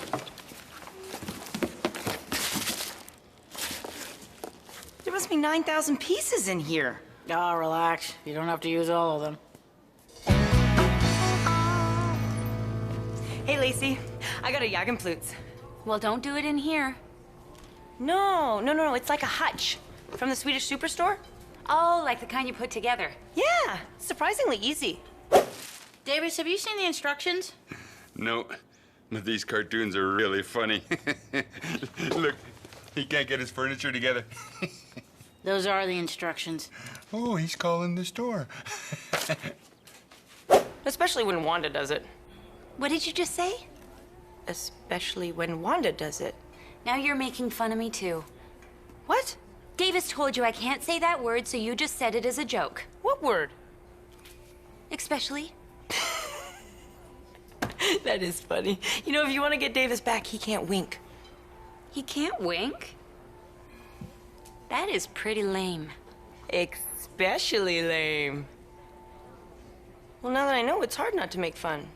There must be 9,000 pieces in here. Oh, relax. You don't have to use all of them. Hey, Lacey. I got a Jagenplutz. Well, don't do it in here. No. It's like a hutch. From the Swedish Superstore? Oh, like the kind you put together. Yeah, surprisingly easy. Davis, have you seen the instructions? No, but these cartoons are really funny. Look, he can't get his furniture together. Those are the instructions. Oh, he's calling the store. Especially when Wanda does it. What did you just say? Especially when Wanda does it. Now you're making fun of me, too. What? Davis told you I can't say that word, so you just said it as a joke. What word? Especially. That is funny. You know, if you want to get Davis back, he can't wink. He can't wink? That is pretty lame. Especially lame. Well, now that I know, it's hard not to make fun.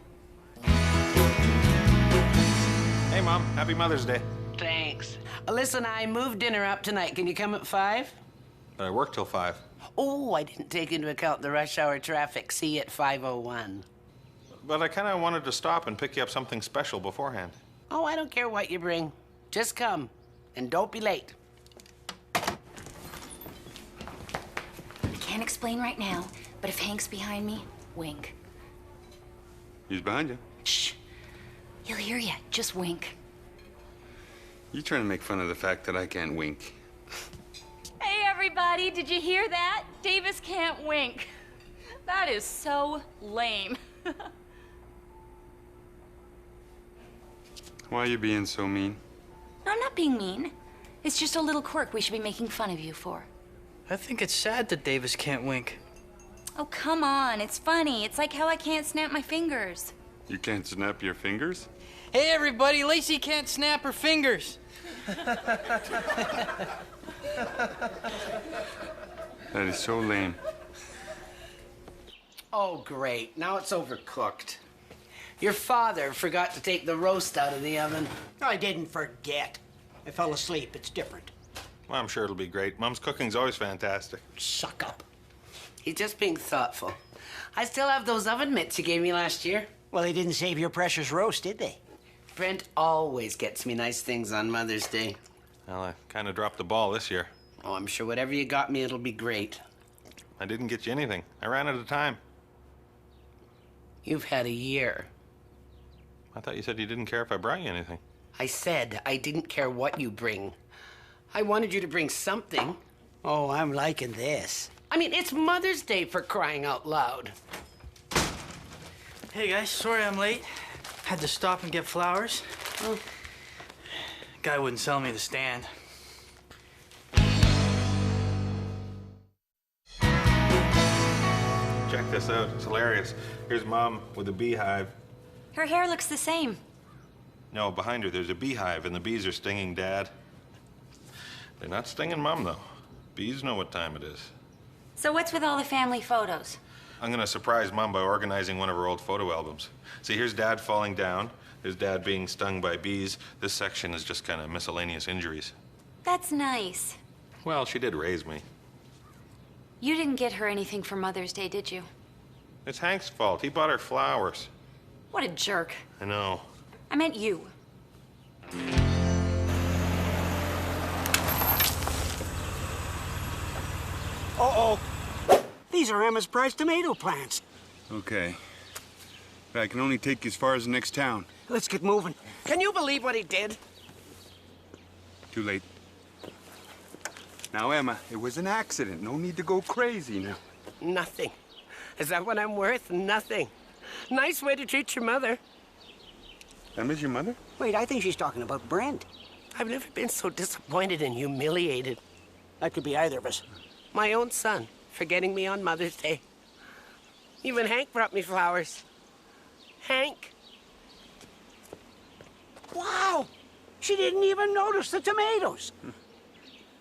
Hey, Mom. Happy Mother's Day. Thanks. Alyssa and I moved dinner up tonight. Can you come at 5? But I work till 5. Oh, I didn't take into account the rush hour traffic. See you at 5:01. But I kind of wanted to stop and pick you up something special beforehand. Oh, I don't care what you bring. Just come. And don't be late. Can't explain right now, but if Hank's behind me, wink. He's behind you. Shh. He'll hear you. Just wink. You trying to make fun of the fact that I can't wink. Hey, everybody. Did you hear that? Davis can't wink. That is so lame. Why are you being so mean? No, I'm not being mean. It's just a little quirk we should be making fun of you for. I think it's sad that Davis can't wink. Oh, come on. It's funny. It's like how I can't snap my fingers. You can't snap your fingers? Hey, everybody, Lacey can't snap her fingers. That is so lame. Oh, great. Now it's overcooked. Your father forgot to take the roast out of the oven. I didn't forget. I fell asleep. It's different. Well, I'm sure it'll be great. Mom's cooking's always fantastic. Suck up. He's just being thoughtful. I still have those oven mitts you gave me last year. Well, they didn't save your precious roast, did they? Brent always gets me nice things on Mother's Day. Well, I kind of dropped the ball this year. Oh, I'm sure whatever you got me, it'll be great. I didn't get you anything. I ran out of time. You've had a year. I thought you said you didn't care if I brought you anything. I said I didn't care what you bring. I wanted you to bring something. Oh, I'm liking this. I mean, it's Mother's Day, for crying out loud. Hey guys, sorry I'm late. Had to stop and get flowers. Oh. Guy wouldn't sell me the stand. Check this out. It's hilarious. Here's Mom with a beehive. Her hair looks the same. No, behind her there's a beehive, and the bees are stinging Dad. They're not stinging Mom, though. Bees know what time it is. So what's with all the family photos? I'm gonna surprise Mom by organizing one of her old photo albums. See, here's Dad falling down. There's Dad being stung by bees. This section is just kind of miscellaneous injuries. That's nice. Well, she did raise me. You didn't get her anything for Mother's Day, did you? It's Hank's fault. He bought her flowers. What a jerk. I know. I meant you. Uh-oh. These are Emma's prize tomato plants. Okay. But I can only take you as far as the next town. Let's get moving. Can you believe what he did? Too late. Now, Emma, it was an accident. No need to go crazy now. Nothing. Is that what I'm worth? Nothing. Nice way to treat your mother. Emma's your mother? Wait, I think she's talking about Brent. I've never been so disappointed and humiliated. That could be either of us. My own son, forgetting me on Mother's Day. Even Hank brought me flowers. Hank. Wow! She didn't even notice the tomatoes.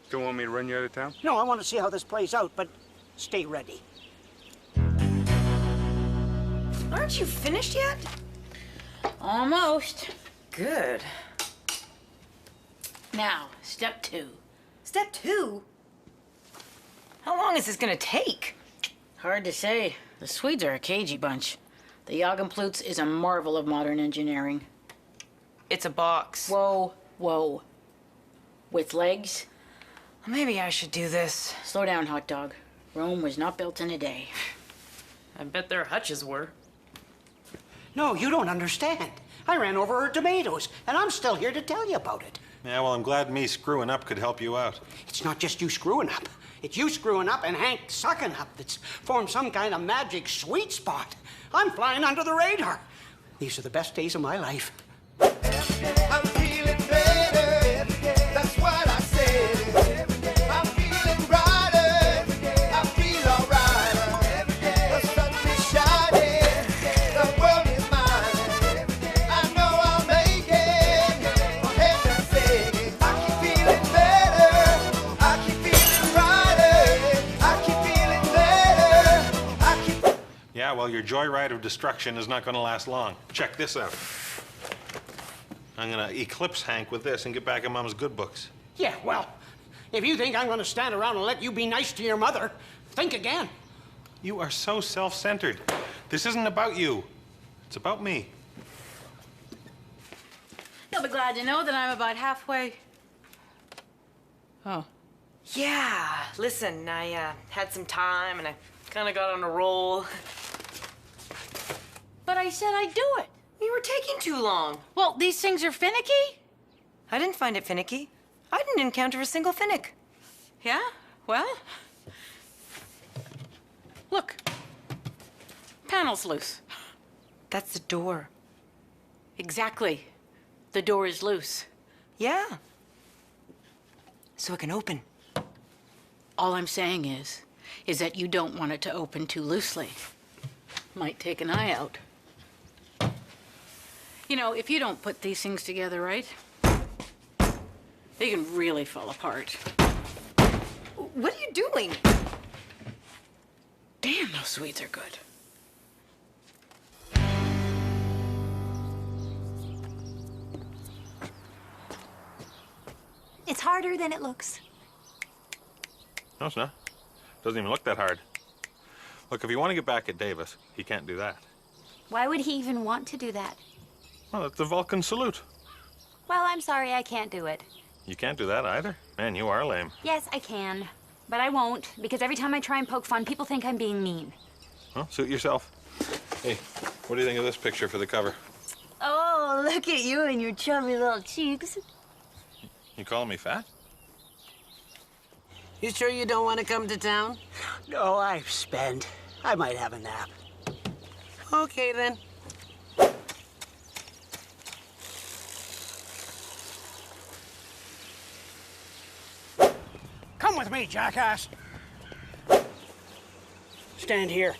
Don't want me to run you out of town? No, I want to see how this plays out, but stay ready. Aren't you finished yet? Almost. Good. Now, step 2. Step 2? How long is this gonna take? Hard to say. The Swedes are a cagey bunch. The Jagenplutz is a marvel of modern engineering. It's a box. Whoa, whoa. With legs? Maybe I should do this. Slow down, hot dog. Rome was not built in a day. I bet their hutches were. No, you don't understand. I ran over her tomatoes, and I'm still here to tell you about it. Yeah, well, I'm glad me screwing up could help you out. It's not just you screwing up. It's you screwing up and Hank sucking up that's formed some kind of magic sweet spot. I'm flying under the radar. These are the best days of my life. I'm feeling better. That's what I said. I'm feeling brighter. I feel alright. The sun is shining. The world is mine. I know I'll make it. For heaven's sake. I keep feeling better. I keep feeling brighter. I keep feeling better. I keep. Yeah, well, your joyride of destruction is not going to last long. Check this out. I'm going to eclipse Hank with this and get back in Mom's good books. Yeah, well, if you think I'm going to stand around and let you be nice to your mother, think again. You are so self-centered. This isn't about you. It's about me. You'll be glad to know that I'm about halfway. Oh. Yeah, listen, I had some time and I kind of got on a roll. But I said I'd do it. You were taking too long. Well, these things are finicky? I didn't find it finicky. I didn't encounter a single finnick. Yeah? Well? Look. Panel's loose. That's the door. Exactly. The door is loose. Yeah. So it can open. All I'm saying is that you don't want it to open too loosely. Might take an eye out. You know, if you don't put these things together right, they can really fall apart. What are you doing? Damn, those Swedes are good. It's harder than it looks. No, it's not. Doesn't even look that hard. Look, if you want to get back at Davis, he can't do that. Why would he even want to do that? Well, it's the Vulcan salute. Well, I'm sorry, I can't do it. You can't do that either. Man, you are lame. Yes, I can. But I won't, because every time I try and poke fun, people think I'm being mean. Well, suit yourself. Hey, what do you think of this picture for the cover? Oh, look at you and your chubby little cheeks. You calling me fat? You sure you don't want to come to town? No, I've spent. I might have a nap. Okay, then. Come with me, jackass. Stand here.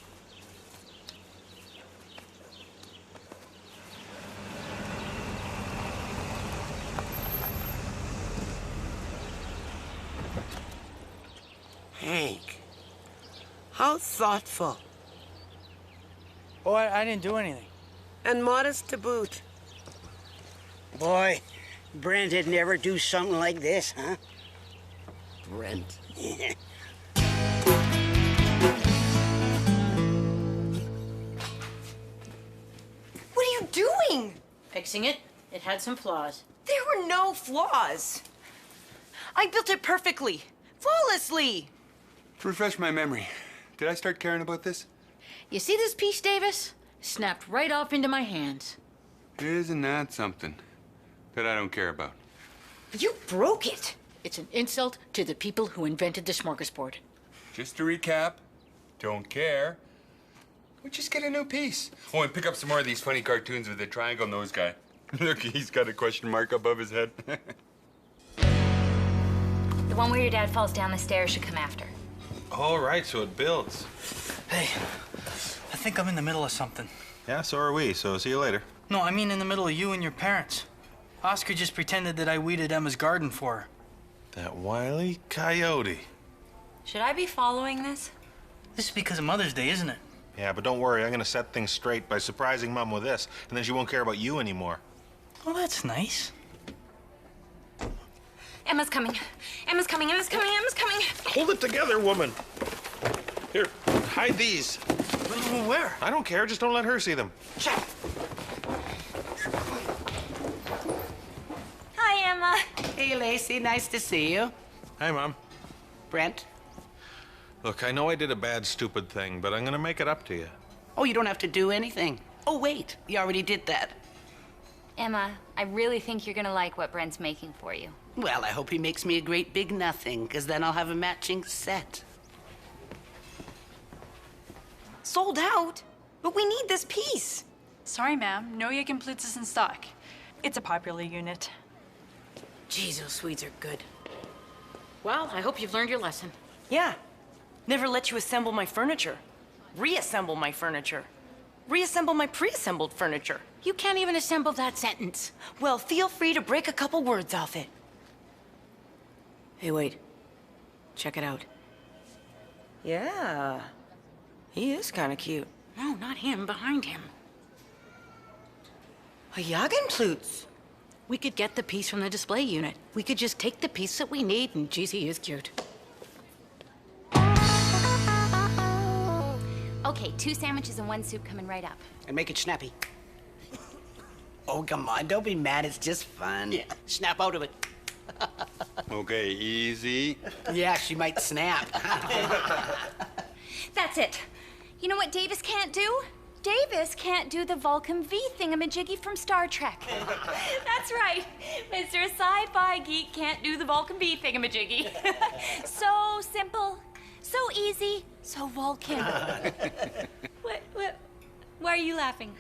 Hank, how thoughtful. Oh, I didn't do anything. And modest to boot. Boy, Brent'd never do something like this, huh? Brent. What are you doing? Fixing it. It had some flaws. There were no flaws. I built it perfectly, flawlessly. To refresh my memory, did I start caring about this? You see this piece, Davis? Snapped right off into my hands. Isn't that something that I don't care about? You broke it. It's an insult to the people who invented the smorgasbord. Just to recap, don't care. We just get a new piece. Oh, and pick up some more of these funny cartoons with the triangle nose guy. Look, he's got a question mark above his head. The one where your dad falls down the stairs should come after. All right, so it builds. Hey, I think I'm in the middle of something. Yeah, so are we, so see you later. No, I mean in the middle of you and your parents. Oscar just pretended that I weeded Emma's garden for her. That wily coyote. Should I be following this? This is because of Mother's Day, isn't it? Yeah, but don't worry, I'm gonna set things straight by surprising Mom with this, and then she won't care about you anymore. Well, that's nice. Emma's coming. Emma's coming. Emma's coming. Emma's coming. Hold it together, woman. Here, hide these. Where? I don't care, just don't let her see them. Hi, Emma. Hey, Lacey, nice to see you. Hi, Mom. Brent? Look, I know I did a bad, stupid thing, but I'm gonna make it up to you. Oh, you don't have to do anything. Oh, wait, you already did that. Emma, I really think you're gonna like what Brent's making for you. Well, I hope he makes me a great big nothing, because then I'll have a matching set. Sold out? But we need this piece. Sorry, ma'am. No Yagenplutz is in stock. It's a popular unit. Geez, those Swedes are good. Well, I hope you've learned your lesson. Yeah. Never let you assemble my furniture. Reassemble my furniture. Reassemble my pre-assembled furniture. You can't even assemble that sentence. Well, feel free to break a couple words off it. Hey, wait. Check it out. Yeah. He is kind of cute. No, not him. Behind him. A Jagenplutz. We could get the piece from the display unit. We could just take the piece that we need, and geez, he is cute. Okay, 2 sandwiches and 1 soup coming right up. And make it snappy. Oh, come on, don't be mad, it's just fun. Yeah, snap out of it. Okay, easy. Yeah, she might snap. That's it. You know what Davis can't do? Davis can't do the Vulcan V thingamajiggy from Star Trek. That's right. Mr. Sci-Fi Geek can't do the Vulcan V thingamajiggy. So simple, so easy, so Vulcan. What? Why are you laughing?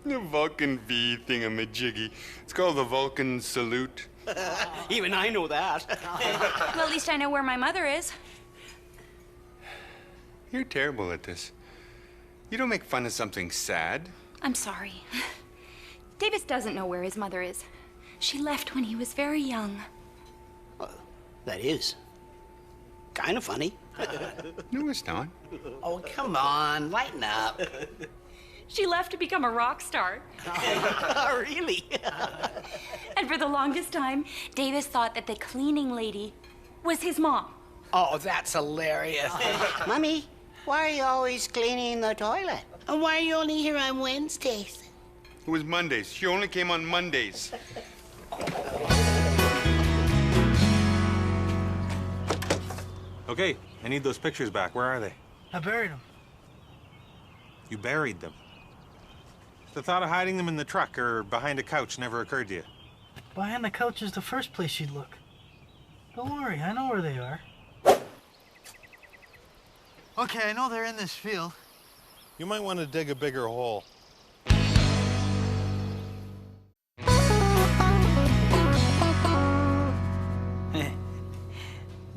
The Vulcan V thingamajiggy. It's called the Vulcan salute. Even I know that. Well, at least I know where my mother is. You're terrible at this. You don't make fun of something sad. I'm sorry. Davis doesn't know where his mother is. She left when he was very young. That is kind of funny. No, it's not. Oh, come on, lighten up. She left to become a rock star. Really? And for the longest time, Davis thought that the cleaning lady was his mom. Oh, that's hilarious. Mommy, why are you always cleaning the toilet? And why are you only here on Wednesdays? It was Mondays. She only came on Mondays. Okay, I need those pictures back. Where are they? I buried them. You buried them. The thought of hiding them in the truck or behind a couch never occurred to you? Behind the couch is the first place you'd look. Don't worry, I know where they are. Okay, I know they're in this field. You might want to dig a bigger hole.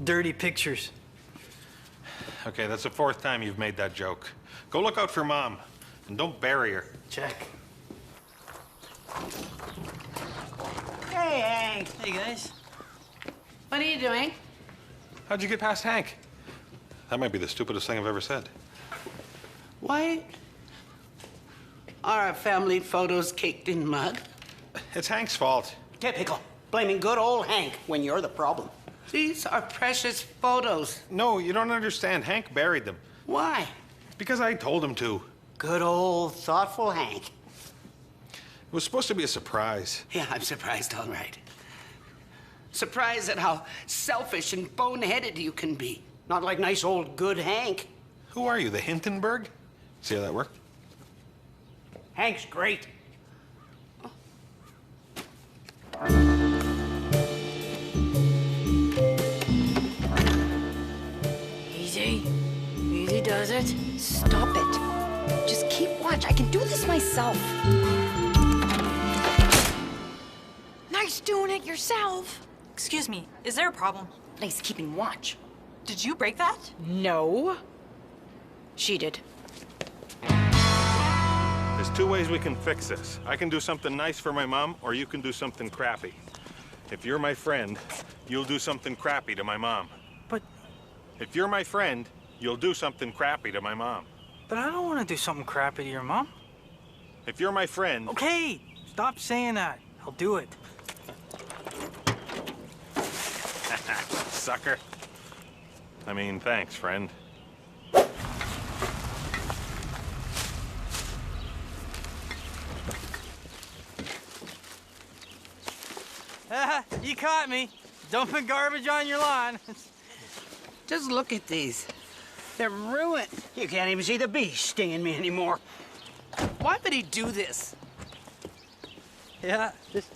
Dirty pictures. Okay, that's the 4th time you've made that joke. Go look out for Mom, and don't bury her. Check. Hey, Hank. Hey, guys. What are you doing? How'd you get past Hank? That might be the stupidest thing I've ever said. Why are our family photos caked in mud? It's Hank's fault. Typical. Blaming good old Hank when you're the problem. These are precious photos. No, you don't understand. Hank buried them. Why? Because I told him to. Good old thoughtful Hank. It was supposed to be a surprise. Yeah, I'm surprised, all right. Surprised at how selfish and boneheaded you can be. Not like nice old good Hank. Who are you, the Hindenburg? See how that worked? Hank's great. Easy. Easy does it. Stop it. Just keep watch. I can do this myself. Nice doing it yourself. Excuse me, is there a problem? Nice keeping watch. Did you break that? No. She did. There's 2 ways we can fix this. I can do something nice for my mom, or you can do something crappy. If you're my friend, you'll do something crappy to my mom. But... If you're my friend, you'll do something crappy to my mom. But I don't want to do something crappy to your mom. If you're my friend... Okay, stop saying that. I'll do it. Sucker. I mean, thanks, friend. You caught me. Dumping garbage on your lawn. Just look at these. They're ruined. You can't even see the bee stinging me anymore. Why would he do this? Yeah, just...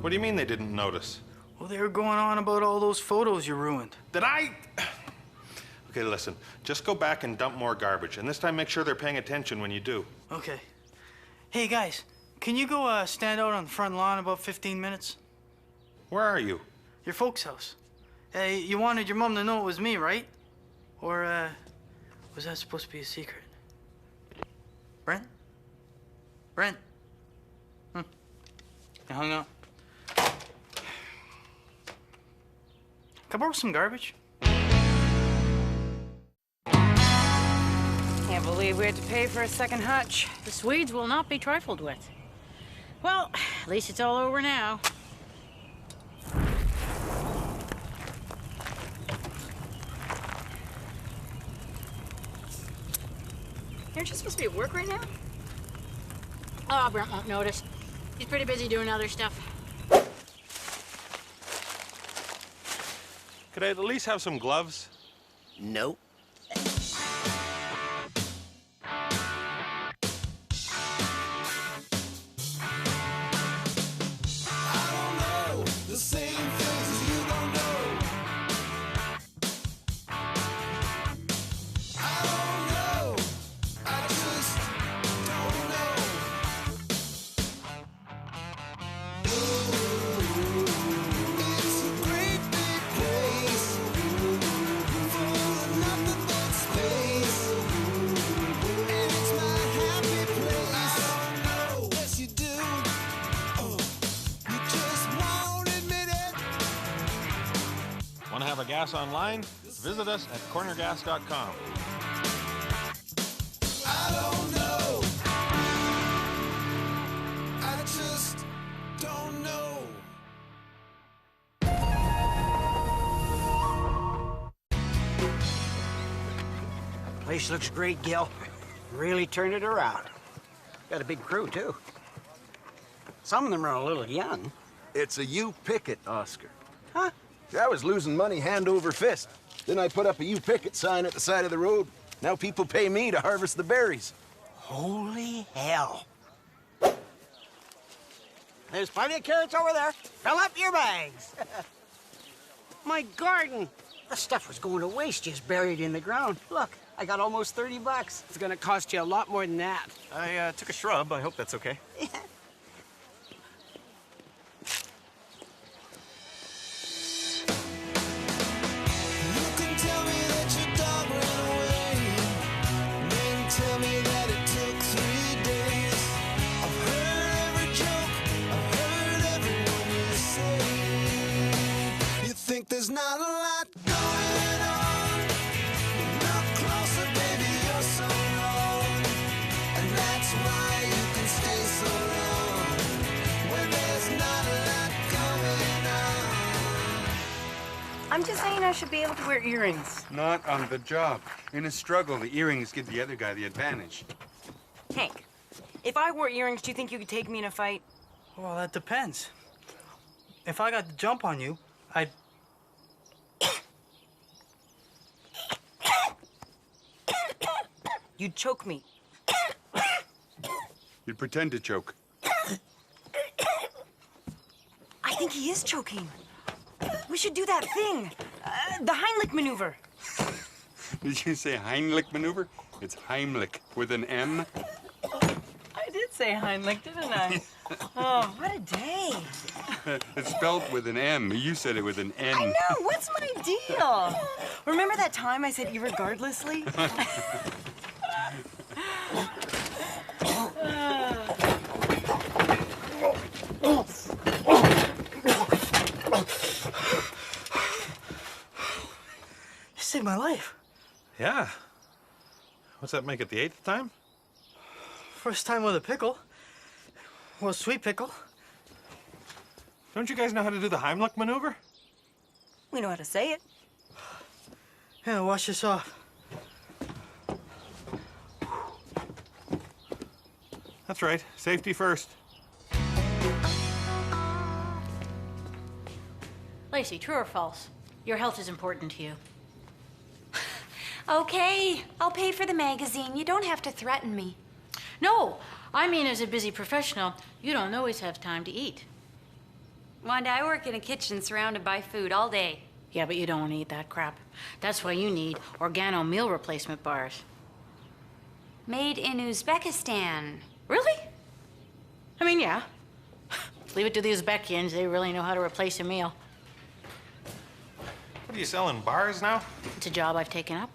What do you mean they didn't notice? Well, they were going on about all those photos you ruined. Did I? Okay, listen. Just go back and dump more garbage, and this time make sure they're paying attention when you do. Okay. Hey, guys, can you go stand out on the front lawn about 15 minutes? Where are you? Your folks' house. Hey, you wanted your mom to know it was me, right? Or, was that supposed to be a secret? Brent? Brent? You hung up. Can I borrow some garbage? Can't believe we had to pay for a second hutch. The Swedes will not be trifled with. Well, at least it's all over now. Aren't you supposed to be at work right now? Oh, Brent won't notice. He's pretty busy doing other stuff. Could I at least have some gloves? Nope. Want to have a gas online? Visit us at cornergas.com. I don't know. I just don't know. Place looks great, Gil. Really turned it around. Got a big crew, too. Some of them are a little young. It's a you pick it, Oscar. Huh? I was losing money hand over fist. Then I put up a "You Pick It" sign at the side of the road. Now people pay me to harvest the berries. Holy hell. There's plenty of carrots over there. Fill up your bags. My garden. The stuff was going to waste just buried in the ground. Look, I got almost 30 bucks. It's gonna cost you a lot more than that. I took a shrub. I hope that's okay. There's not a lot going on. You're not closer, baby, you're so wrong. And that's why you can stay so long. When there's not a lot going on. I'm just saying I should be able to wear earrings. Not on the job. In a struggle, the earrings give the other guy the advantage. Hank, if I wore earrings, do you think you could take me in a fight? Well, that depends. If I got the jump on you, I'd... You'd choke me. You'd pretend to choke. I think he is choking. We should do that thing. The Heimlich maneuver. Did you say Heimlich maneuver? It's Heimlich with an M. I did say Heimlich, didn't I? Oh, what a day. It's spelled with an M. You said it with an N. I know. What's my deal? Remember that time I said irregardlessly? You saved my life. Yeah. What's that make it, the 8th time? First time with a pickle. Well, sweet pickle. Don't you guys know how to do the Heimlich maneuver? We know how to say it. Yeah, wash this off. That's right. Safety first. Lacey, true or false? Your health is important to you. Okay, I'll pay for the magazine. You don't have to threaten me. No, I mean as a busy professional, you don't always have time to eat. Wanda, I work in a kitchen surrounded by food all day. Yeah, but you don't want to eat that crap. That's why you need organo meal replacement bars. Made in Uzbekistan. Really? I mean, yeah. Leave it to the Uzbekians. They really know how to replace a meal. What are you selling, bars now? It's a job I've taken up.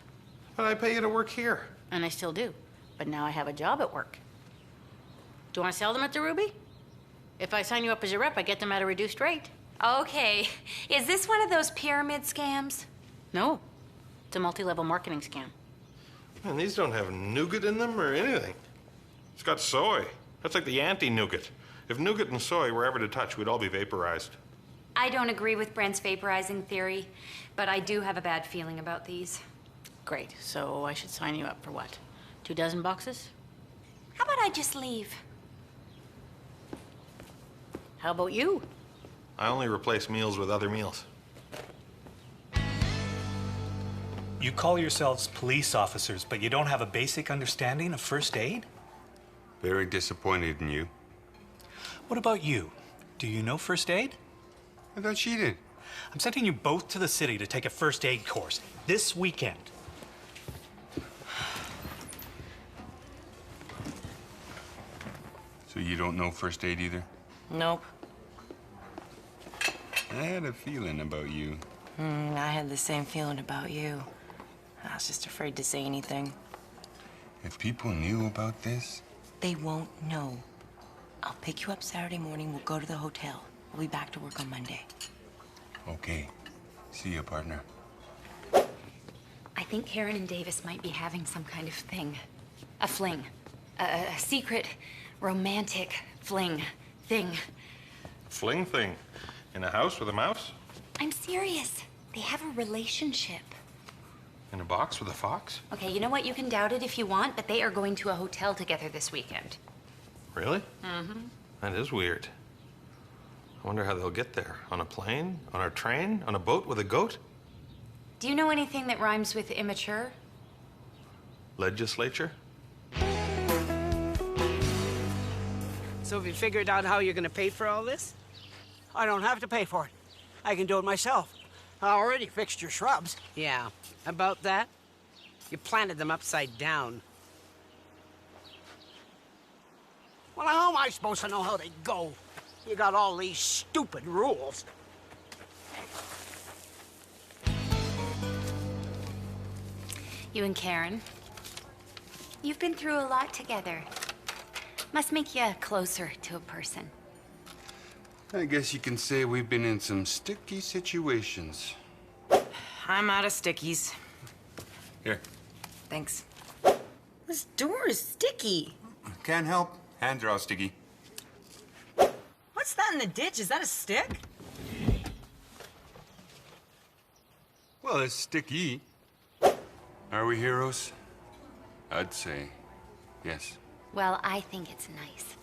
But I pay you to work here. And I still do. But now I have a job at work. Do you want to sell them at the Ruby? If I sign you up as a rep, I get them at a reduced rate. Okay. Is this one of those pyramid scams? No. It's a multi-level marketing scam. Man, these don't have nougat in them or anything. It's got soy. That's like the anti-nougat. If nougat and soy were ever to touch, we'd all be vaporized. I don't agree with Brent's vaporizing theory, but I do have a bad feeling about these. Great. So I should sign you up for what? 2 dozen boxes? How about I just leave? How about you? I only replace meals with other meals. You call yourselves police officers, but you don't have a basic understanding of first aid? Very disappointed in you. What about you? Do you know first aid? I thought she did. I'm sending you both to the city to take a first aid course this weekend. So you don't know first aid either? Nope. I had a feeling about you. I had the same feeling about you. I was just afraid to say anything. If people knew about this... They won't know. I'll pick you up Saturday morning. We'll go to the hotel. We'll be back to work on Monday. Okay. See you, partner. I think Karen and Davis might be having some kind of thing. A fling. A secret, romantic fling thing. Fling thing? In a house with a mouse? I'm serious. They have a relationship. In a box with a fox? Okay, you know what? You can doubt it if you want, but they are going to a hotel together this weekend. Really? Mm-hmm. That is weird. I wonder how they'll get there. On a plane? On a train? On a boat with a goat? Do you know anything that rhymes with immature? Legislature? So have you figured out how you're gonna pay for all this? I don't have to pay for it. I can do it myself. I already fixed your shrubs. Yeah, about that? You planted them upside down. Well, how am I supposed to know how they go? You got all these stupid rules. You and Karen, you've been through a lot together. Must make you closer to a person. I guess you can say we've been in some sticky situations. I'm out of stickies. Here. Thanks. This door is sticky. Can't help. Hands are all sticky. What's that in the ditch? Is that a stick? Well, it's sticky. Are we heroes? I'd say yes. Well, I think it's nice.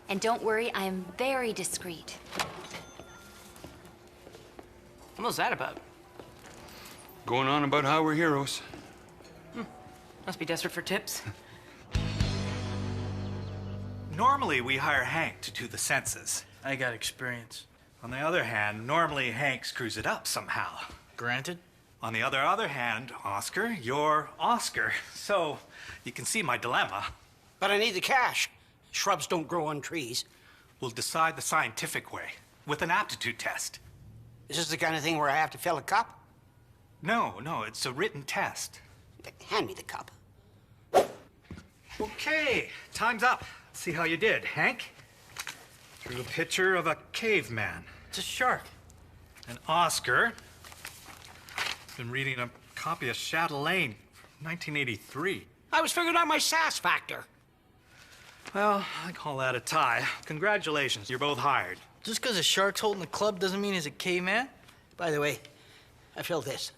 And don't worry, I am very discreet. What's that about? Going on about how we're heroes. Must be desperate for tips. Normally, we hire Hank to do the census. I got experience. On the other hand, normally Hank screws it up somehow. Granted. On the other hand, Oscar, you're Oscar. So you can see my dilemma. But I need the cash. Shrubs don't grow on trees. We'll decide the scientific way, with an aptitude test. Is this the kind of thing where I have to fill a cup? No, it's a written test. Hand me the cup. Okay, time's up. Let's see how you did, Hank. Drew a picture of a caveman. It's a shark. And Oscar been reading a copy of Chatelaine, 1983. I was figuring out my sass factor. Well, I call that a tie. Congratulations, you're both hired. Just because a shark's holding a club doesn't mean he's a caveman. By the way, I filled this.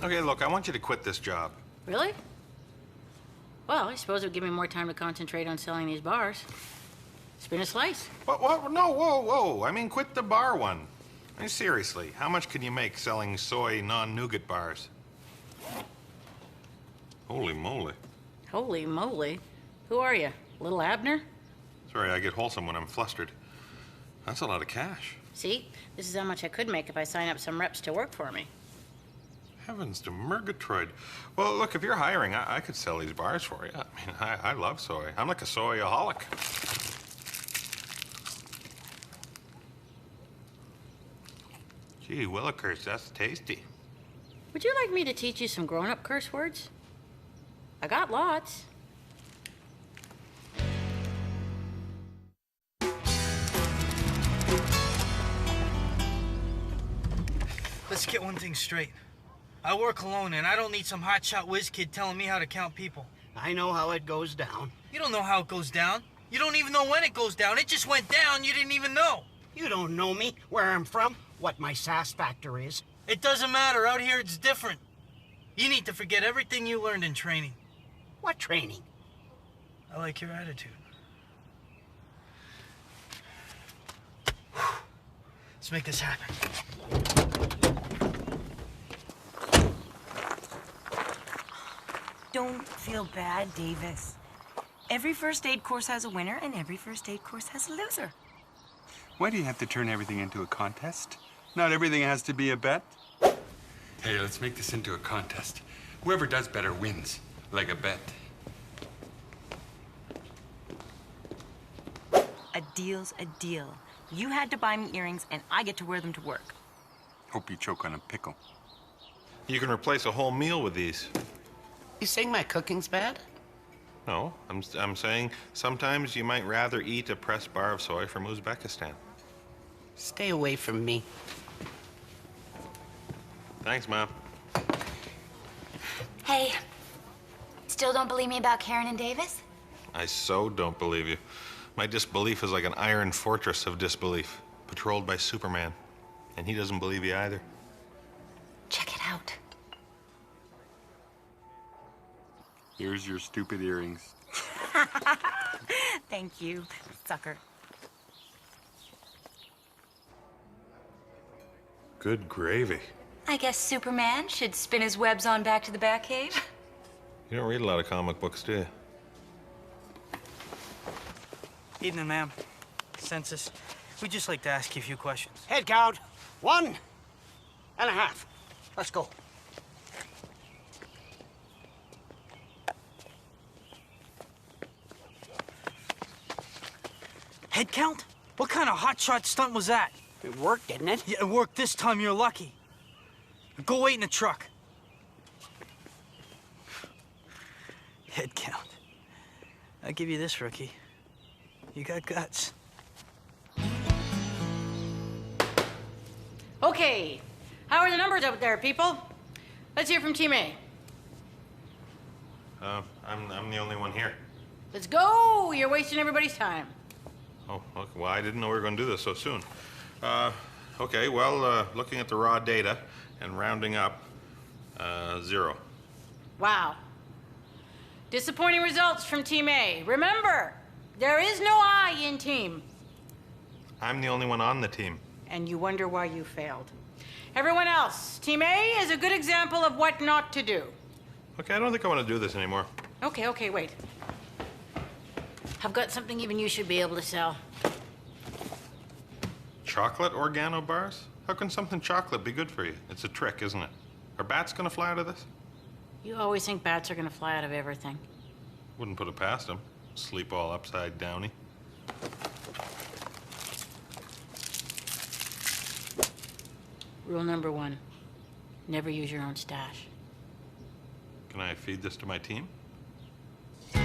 Okay, look, I want you to quit this job. Really? Well, I suppose it would give me more time to concentrate on selling these bars. Spin a slice. What? No, whoa. I mean, quit the bar one. I mean, seriously, how much can you make selling soy non-nougat bars? Holy moly. Holy moly. Who are you? Little Abner? Sorry, I get wholesome when I'm flustered. That's a lot of cash. See? This is how much I could make if I sign up some reps to work for me. Heavens to Murgatroyd. Well, look, if you're hiring, I could sell these bars for you. I mean, I love soy. I'm like a soyaholic. Gee willikers, that's tasty. Would you like me to teach you some grown-up curse words? I got lots. Let's get one thing straight. I work alone, and I don't need some hotshot whiz kid telling me how to count people. I know how it goes down. You don't know how it goes down. You don't even know when it goes down. It just went down. You didn't even know. You don't know me, where I'm from, what my sass factor is. It doesn't matter. Out here, it's different. You need to forget everything you learned in training. What training? I like your attitude. Let's make this happen. Don't feel bad, Davis. Every first aid course has a winner, and every first aid course has a loser. Why do you have to turn everything into a contest? Not everything has to be a bet. Hey, let's make this into a contest. Whoever does better wins, like a bet. A deal's a deal. You had to buy me earrings, and I get to wear them to work. Hope you choke on a pickle. You can replace a whole meal with these. You saying my cooking's bad? No, I'm saying sometimes you might rather eat a pressed bar of soy from Uzbekistan. Stay away from me. Thanks, Mom. Hey, still don't believe me about Karen and Davis? I so don't believe you. My disbelief is like an iron fortress of disbelief, patrolled by Superman. And he doesn't believe you either. Check it out. Here's your stupid earrings. Thank you, sucker. Good gravy. I guess Superman should spin his webs on back to the Batcave. You don't read a lot of comic books, do you? Evening, ma'am. Census. We'd just like to ask you a few questions. Head count, 1.5. Let's go. Head count? What kind of hotshot stunt was that? It worked, didn't it? Yeah, it worked this time. You're lucky. Go wait in the truck. Head count. I'll give you this, rookie. You got guts. Okay, how are the numbers out there, people? Let's hear from Team A. I'm the only one here. Let's go! You're wasting everybody's time. Oh, okay. Well, I didn't know we were going to do this so soon. Okay, well, looking at the raw data and rounding up, 0. Wow. Disappointing results from Team A. Remember, there is no I in team. I'm the only one on the team. And you wonder why you failed. Everyone else, Team A is a good example of what not to do. Okay, I don't think I want to do this anymore. Okay, wait. I've got something even you should be able to sell. Chocolate organo bars? How can something chocolate be good for you? It's a trick, isn't it? Are bats going to fly out of this? You always think bats are gonna fly out of everything. Wouldn't put it past them. Sleep all upside downy. Rule number 1, never use your own stash. Can I feed this to my team? I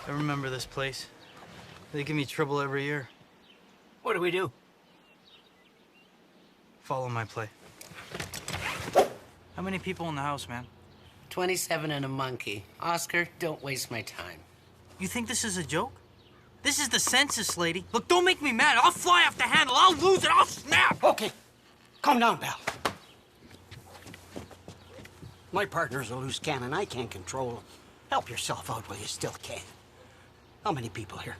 remember this place. They give me trouble every year. What do we do? Follow my play. How many people in the house, man? 27 and a monkey. Oscar, don't waste my time. You think this is a joke? This is the census, lady. Look, don't make me mad. I'll fly off the handle. I'll lose it. I'll snap. Okay, calm down, pal. My partner's a loose cannon. I can't control him. Help yourself out while you still can. How many people here?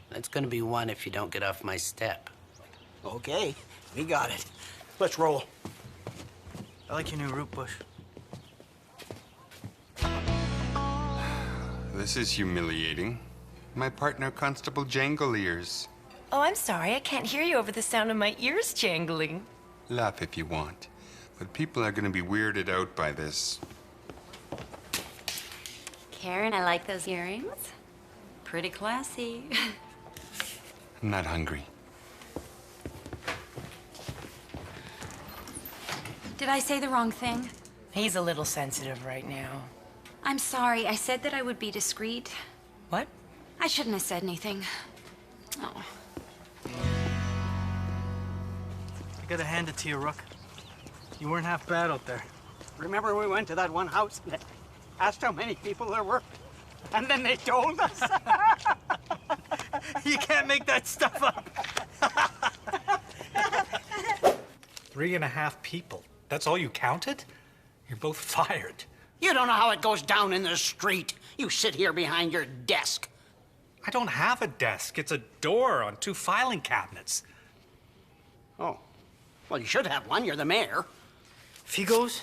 That's gonna be 1 if you don't get off my step. Okay, we got it. Let's roll. I like your new root bush. This is humiliating. My partner, Constable Jangle Ears. Oh, I'm sorry. I can't hear you over the sound of my ears jangling. Laugh if you want, but people are going to be weirded out by this. Karen, I like those earrings. Pretty classy. I'm not hungry. Did I say the wrong thing? He's a little sensitive right now. I'm sorry. I said that I would be discreet. What? I shouldn't have said anything. Oh. I gotta hand it to you, Rook. You weren't half bad out there. Remember we went to that one house and asked how many people there were? And then they told us. You can't make that stuff up. 3.5 people. That's all you counted? You're both fired. You don't know how it goes down in the street. You sit here behind your desk. I don't have a desk. It's a door on 2 filing cabinets. Oh. Well, you should have one. You're the mayor. If he goes,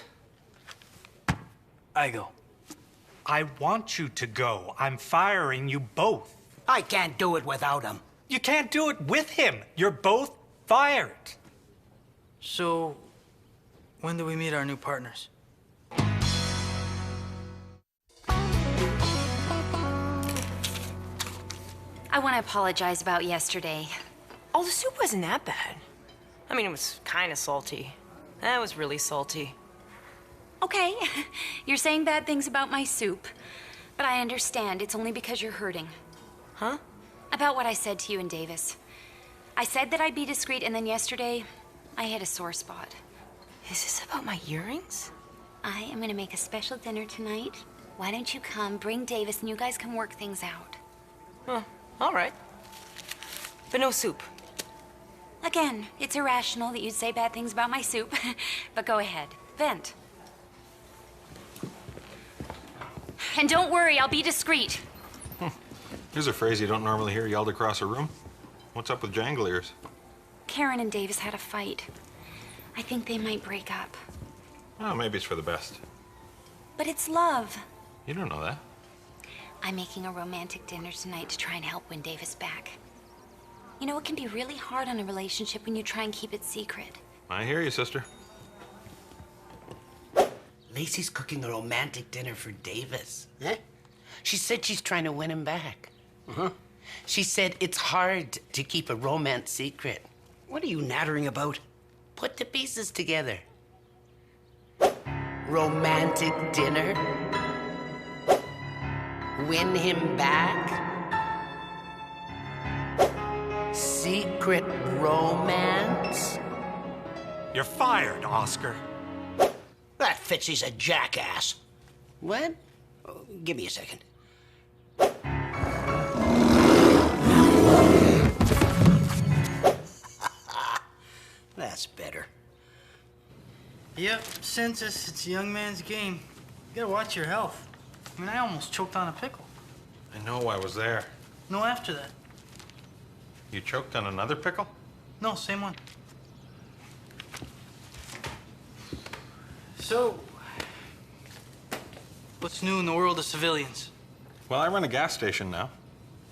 I go. I want you to go. I'm firing you both. I can't do it without him. You can't do it with him. You're both fired. So, when do we meet our new partners? I want to apologize about yesterday. Oh, the soup wasn't that bad. I mean, it was kind of salty. That was really salty. Okay, you're saying bad things about my soup, but I understand. It's only because you're hurting. Huh? About what I said to you and Davis. I said that I'd be discreet, and then yesterday, I hit a sore spot. Is this about my earrings? I am gonna make a special dinner tonight. Why don't you come, bring Davis, and you guys can work things out? Huh, all right. But no soup. Again, it's irrational that you'd say bad things about my soup, but go ahead, vent. And don't worry, I'll be discreet. Here's a phrase you don't normally hear yelled across a room. What's up with jangle ears? Karen and Davis had a fight. I think they might break up. Oh, maybe it's for the best. But it's love. You don't know that. I'm making a romantic dinner tonight to try and help win Davis back. You know, it can be really hard on a relationship when you try and keep it secret. I hear you, sister. Lacey's cooking a romantic dinner for Davis. Huh? She said she's trying to win him back. Uh-huh. She said it's hard to keep a romance secret. What are you nattering about? Put the pieces together. Romantic dinner. Win him back. Secret romance. You're fired, Oscar. That Fitzy's a jackass. What? Oh, give me a second. That's better. Yep, census, it's a young man's game. You gotta watch your health. I mean, I almost choked on a pickle. I know, I was there. No, after that. You choked on another pickle? No, same one. So, what's new in the world of civilians? Well, I run a gas station now.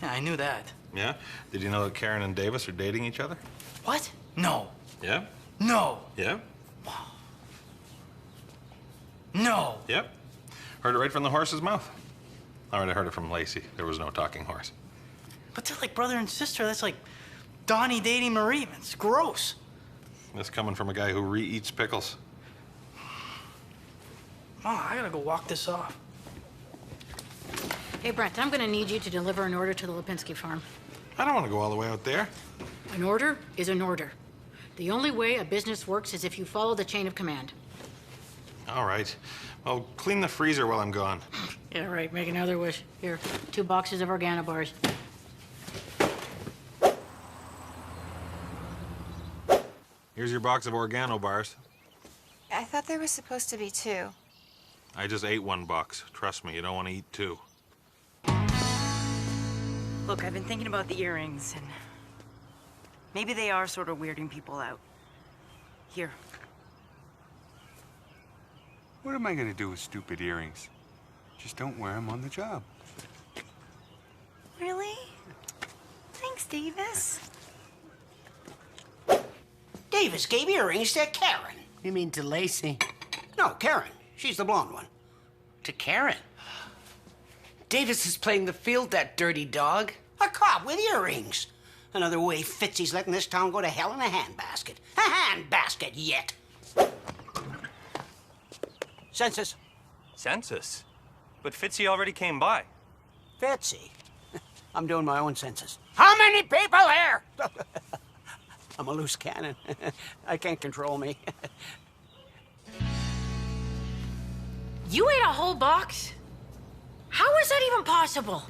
Yeah, I knew that. Yeah? Did you know that Karen and Davis are dating each other? What? No. Yeah? No. Yeah? No. Yep. Heard it right from the horse's mouth. All right, I heard it from Lacey. There was no talking horse. But they're like brother and sister. That's like Donnie dating Marie. It's gross. This coming from a guy who re-eats pickles. Oh, I gotta go walk this off. Hey, Brent, I'm gonna need you to deliver an order to the Lipinski farm. I don't want to go all the way out there. An order is an order. The only way a business works is if you follow the chain of command. All right. Well, clean the freezer while I'm gone. Yeah, right. Make another wish. Here, 2 boxes of organo bars. Here's your box of organo bars. I thought there was supposed to be 2. I just ate 1 box. Trust me, you don't want to eat 2. Look, I've been thinking about the earrings, and maybe they are sort of weirding people out. Here. What am I gonna do with stupid earrings? Just don't wear them on the job. Really? Thanks, Davis. Davis gave earrings to Karen. You mean to Lacey? No, Karen. She's the blonde one. To Karen? Davis is playing the field, that dirty dog. A cop with earrings. Another way Fitzy's letting this town go to hell in a handbasket. A handbasket yet. Census. Census? But Fitzy already came by. Fitzy? I'm doing my own census. How many people here? I'm a loose cannon. I can't control me. You ate a whole box? How is that even possible?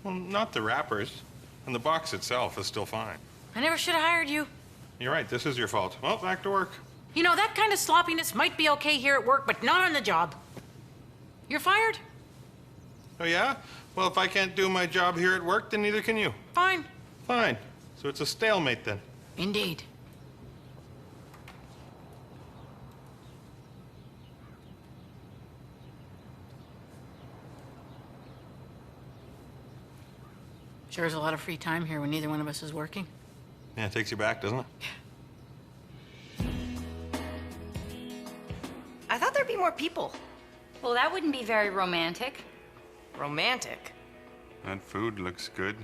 Well, not the wrappers. And the box itself is still fine. I never should have hired you. You're right, this is your fault. Well, back to work. You know, that kind of sloppiness might be okay here at work, but not on the job. You're fired? Oh, yeah? Well, if I can't do my job here at work, then neither can you. Fine. Fine. So it's a stalemate then. Indeed. Sure is a lot of free time here when neither one of us is working. Yeah, it takes you back, doesn't it? I thought there'd be more people. Well, that wouldn't be very romantic. Romantic? That food looks good.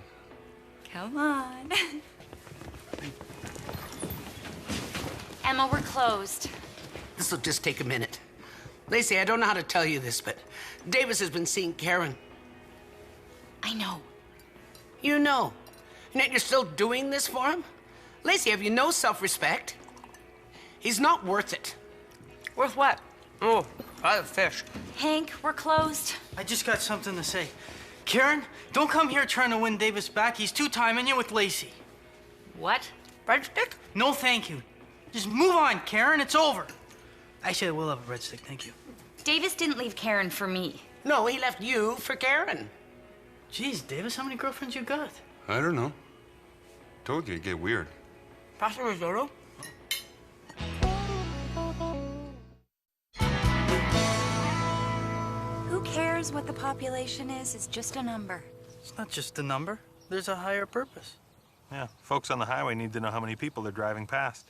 Come on. Emma, we're closed. This'll just take a minute. Lacey, I don't know how to tell you this, but Davis has been seeing Karen. I know. You know. And yet you're still doing this for him? Lacey, have you no self-respect? He's not worth it. Worth what? Oh, I have fish. Hank, we're closed. I just got something to say. Karen, don't come here trying to win Davis back. He's two-timing you with Lacey. What? Breadstick? No, thank you. Just move on, Karen. It's over. Actually, I will have a breadstick, thank you. Davis didn't leave Karen for me. No, he left you for Karen. Jeez, Davis, how many girlfriends you got? I don't know. told you, it'd get weird. Pasta risotto? Who cares what the population is? It's just a number. It's not just a number. There's a higher purpose. Yeah, folks on the highway need to know how many people they're driving past.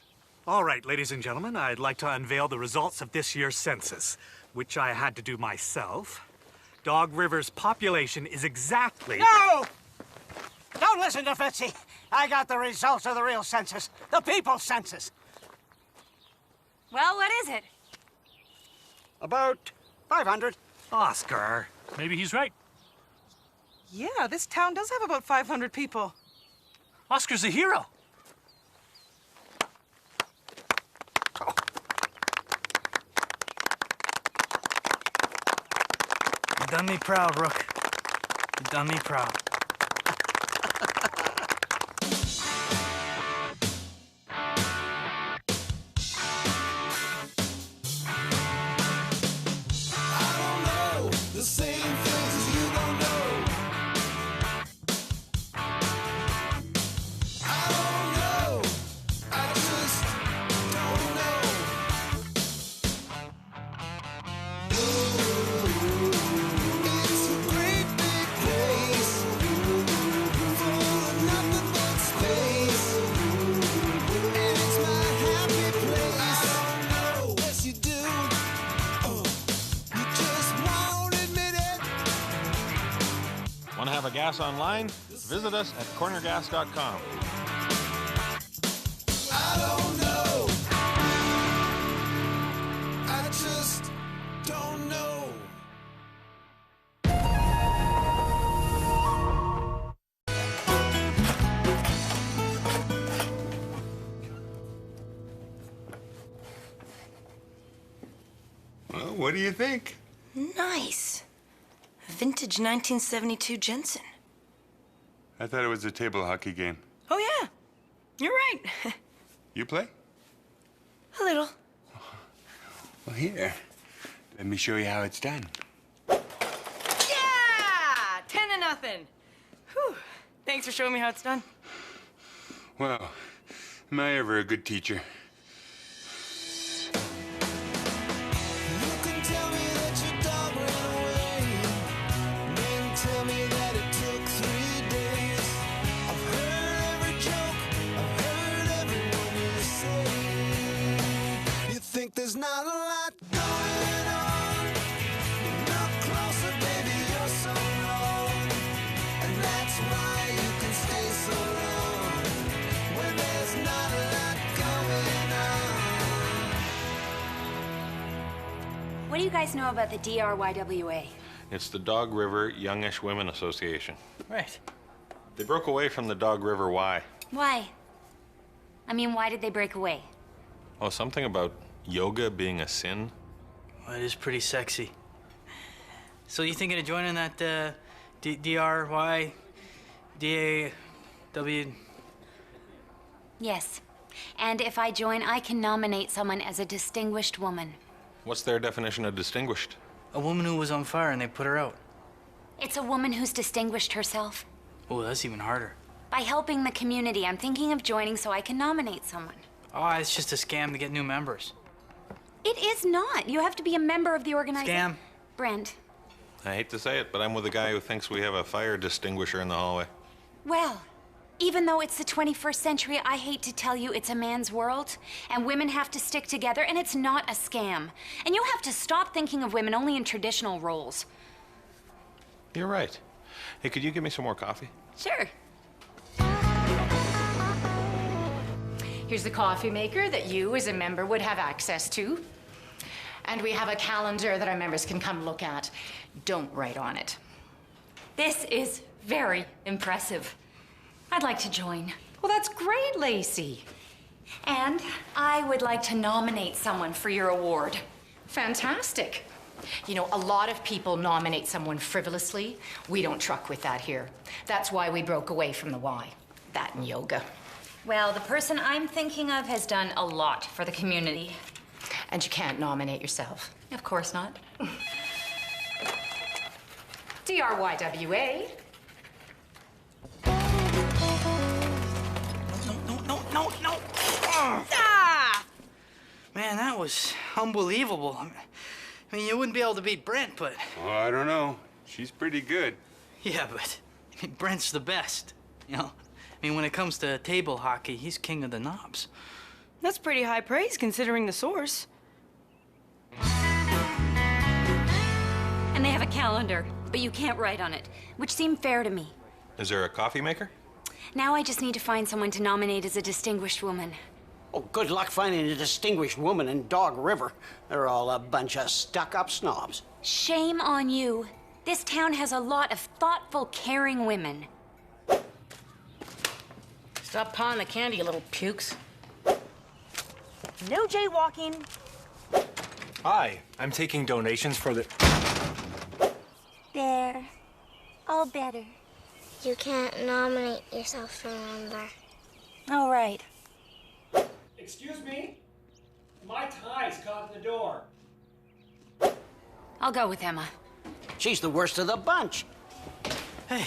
All right, ladies and gentlemen, I'd like to unveil the results of this year's census, which I had to do myself. Dog River's population is exactly... No! Don't listen to Fitzy. I got the results of the real census, the people's census. Well, what is it? About 500. Oscar. Maybe he's right. Yeah, this town does have about 500 people. Oscar's a hero. You done me proud, Rook. You done me proud. The same things you don't know. I don't know. I just don't know. It's a great big place full of nothing but space, and it's my happy place. I don't know. Yes, you do. You just won't admit it. Want to have a gas online? Visit us at cornergas.com. I don't know. I just don't know. Well, what do you think? Nice. Vintage 1972 Jensen. I thought it was a table hockey game. Oh, yeah. You're right. You play? A little. Well, here. Let me show you how it's done. Yeah! 10-0. Whew. Thanks for showing me how it's done. Well, am I ever a good teacher? You can tell me that your dog ran away, then tell me that it took 3 days. I've heard every joke, I've heard everyone you say. You think there's not a lot going on? Look closer, baby, you're so wrong. And that's why you can stay so long when there's not a lot going on. What do you guys know about the DRYWA? It's the Dog River Youngish Women Association. Right. They broke away from the Dog River Y. Why? I mean, why did they break away? Oh, something about yoga being a sin? Well, it is pretty sexy. So you thinking of joining that DRY, DAW? Yes. And if I join, I can nominate someone as a distinguished woman. What's their definition of distinguished? A woman who was on fire and they put her out. It's a woman who's distinguished herself. Oh, that's even harder. By helping the community, I'm thinking of joining so I can nominate someone. Oh, it's just a scam to get new members. It is not. You have to be a member of the organization. Scam. Brent. I hate to say it, but I'm with a guy who thinks we have a fire distinguisher in the hallway. Well, even though it's the 21st century, I hate to tell you it's a man's world, and women have to stick together, and it's not a scam. And you have to stop thinking of women only in traditional roles. You're right. Hey, could you give me some more coffee? Sure. Here's the coffee maker that you, as a member, would have access to. And we have a calendar that our members can come look at. Don't write on it. This is very impressive. I'd like to join. Well, that's great, Lacey. And I would like to nominate someone for your award. Fantastic. You know, a lot of people nominate someone frivolously. We don't truck with that here. That's why we broke away from the Y. That and yoga. Well, the person I'm thinking of has done a lot for the community. And you can't nominate yourself. Of course not. DRYWA. No, no. Ah! Man, that was unbelievable. I mean, you wouldn't be able to beat Brent, but... Oh, I don't know. She's pretty good. Yeah, but I mean, Brent's the best, you know? I mean, when it comes to table hockey, he's king of the knobs. That's pretty high praise considering the source. And they have a calendar, but you can't write on it, which seemed fair to me. Is there a coffee maker? Now I just need to find someone to nominate as a distinguished woman. Oh, good luck finding a distinguished woman in Dog River. They're all a bunch of stuck-up snobs. Shame on you. This town has a lot of thoughtful, caring women. Stop pawing the candy, you little pukes. No jaywalking. Hi, I'm taking donations for the... There. All better. You can't nominate yourself, remember? All right. Excuse me? My tie's caught in the door. I'll go with Emma. She's the worst of the bunch. Hey,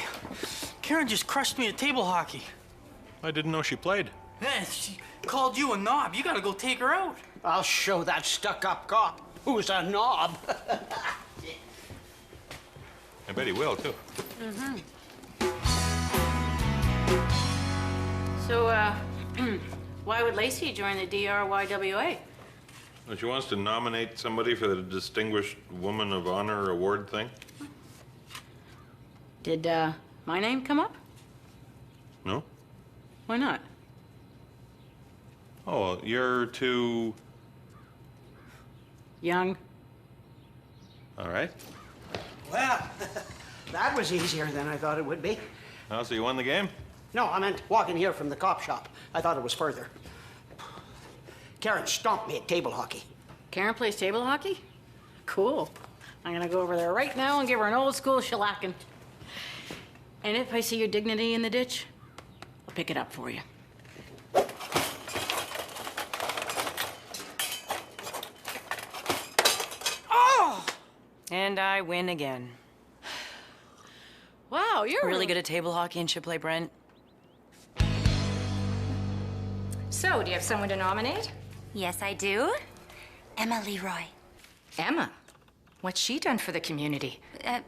Karen just crushed me at table hockey. I didn't know she played. Man, she called you a knob. You gotta go take her out. I'll show that stuck-up cop who's a knob. I bet he will, too. Mm-hmm. So, why would Lacey join the DRYWA? Well, she wants to nominate somebody for the Distinguished Woman of Honor award thing. Did, my name come up? No? Why not? Oh, well, you're too... Young. All right. Well, that was easier than I thought it would be. Oh, so you won the game? No, I meant walking here from the cop shop. I thought it was further. Karen stomped me at table hockey. Karen plays table hockey? Cool. I'm gonna go over there right now and give her an old school shellacking. And if I see your dignity in the ditch, I'll pick it up for you. Oh! And I win again. Wow, you're really good at table hockey and should play Brent. So, do you have someone to nominate? Yes, I do. Emma Leroy. Emma? What's she done for the community? I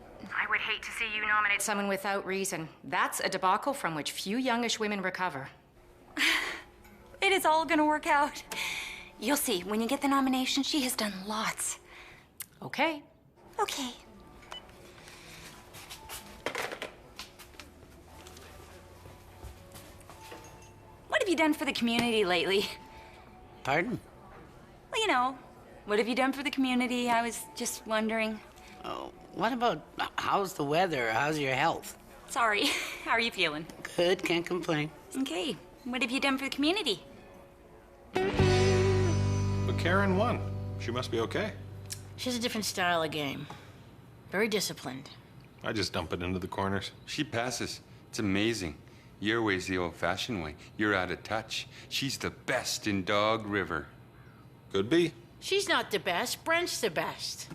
would hate to see you nominate someone without reason. That's a debacle from which few youngish women recover. It is all gonna work out. You'll see, when you get the nomination, she has done lots. Okay. Okay. What have you done for the community lately? Pardon? Well, you know, what have you done for the community? I was just wondering. Oh, what about how's the weather? How's your health? Sorry, how are you feeling? Good, can't complain. Okay, what have you done for the community? But Karen won. She must be okay. She's a different style of game. Very disciplined. I just dump it into the corners. She passes. It's amazing. Your way's the old-fashioned way. You're out of touch. She's the best in Dog River. Could be. She's not the best. Brent's the best.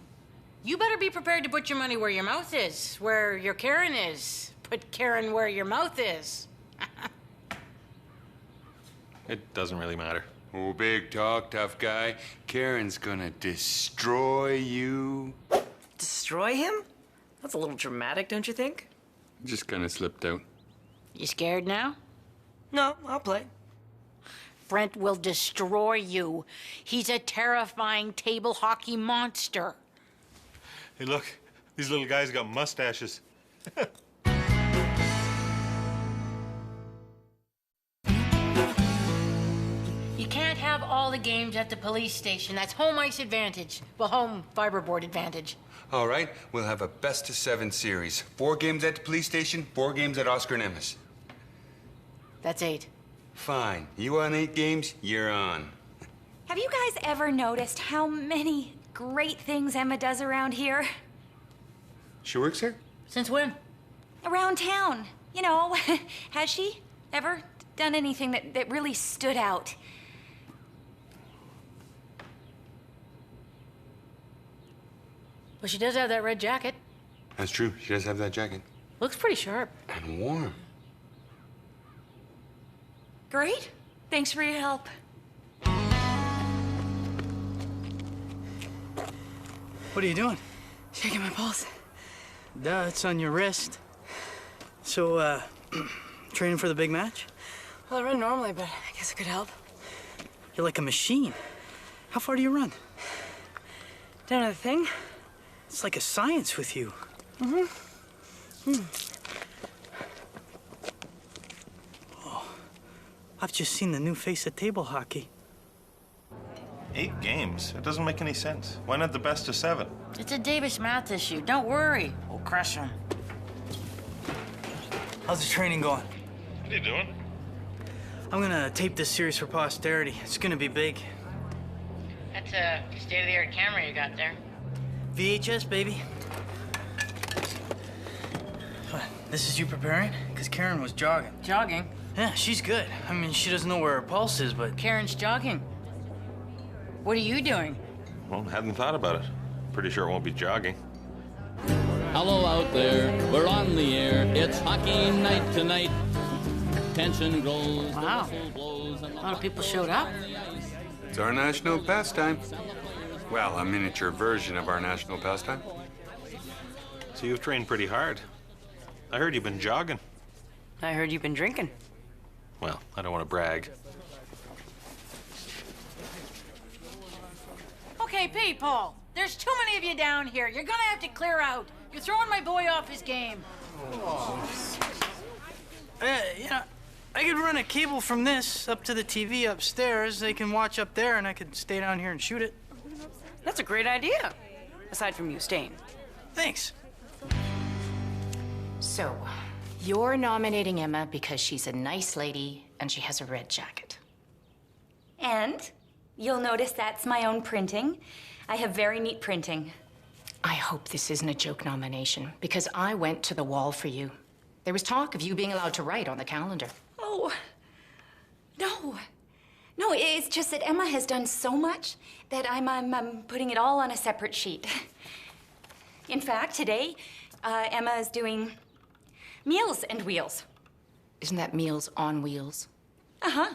You better be prepared to put your money where your mouth is, where your Karen is. Put Karen where your mouth is. It doesn't really matter. Oh, big talk, tough guy. Karen's gonna destroy you. Destroy him? That's a little dramatic, don't you think? Just kind of slipped out. You scared now? No, I'll play. Brent will destroy you. He's a terrifying table hockey monster. Hey, look. These little guys got mustaches. You can't have all the games at the police station. That's home ice advantage. Well, home fiberboard advantage. All right, we'll have a best-of-7 series. 4 games at the police station, 4 games at Oscar and Emma's. That's 8. Fine. You want 8 games? You're on. Have you guys ever noticed how many great things Emma does around here? She works here? Since when? Around town. You know, has she ever done anything that really stood out? Well, she does have that red jacket. That's true. She does have that jacket. Looks pretty sharp. And warm. Great. Thanks for your help. What are you doing? Shaking my pulse. Duh, it's on your wrist. So, training for the big match? Well, I run normally, but I guess it could help. You're like a machine. How far do you run? Down to the thing? It's like a science with you. Oh, I've just seen the new face of table hockey. 8 games? It doesn't make any sense. Why not the best of 7? It's a Davis math issue. Don't worry. We'll crush him. How's the training going? What are you doing? I'm gonna tape this series for posterity. It's gonna be big. That's a state-of-the-art camera you got there. VHS, baby. What, this is you preparing? Because Karen was jogging. Jogging? Yeah, she's good. I mean, she doesn't know where her pulse is, but... Karen's jogging. What are you doing? Well, hadn't thought about it. Pretty sure it won't be jogging. Hello out there, we're on the air. It's hockey night tonight. Tension grows. Wow. A lot of people showed up. It's our national pastime. Well, a miniature version of our national pastime. So you've trained pretty hard. I heard you've been jogging. I heard you've been drinking. Well, I don't want to brag. Okay, people. There's too many of you down here. You're gonna have to clear out. You're throwing my boy off his game. You know, I could run a cable from this up to the TV upstairs. They can watch up there, and I could stay down here and shoot it. That's a great idea. Aside from you staying. Thanks. So, you're nominating Emma because she's a nice lady and she has a red jacket. And you'll notice that's my own printing. I have very neat printing. I hope this isn't a joke nomination because I went to the wall for you. There was talk of you being allowed to write on the calendar. Oh, no. No, it's just that Emma has done so much that I'm putting it all on a separate sheet. In fact, today, Emma is doing Meals and Wheels. Isn't that Meals on Wheels? Uh-huh.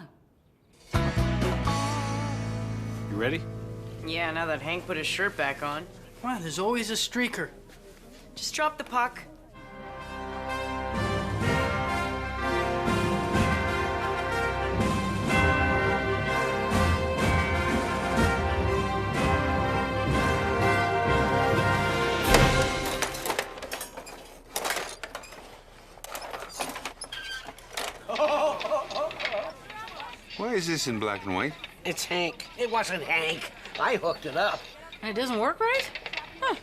You ready? Yeah, now that Hank put his shirt back on. Wow, there's always a streaker. Just drop the puck. Why is this in black and white? It's Hank. It wasn't Hank. I hooked it up. And it doesn't work right? Huh.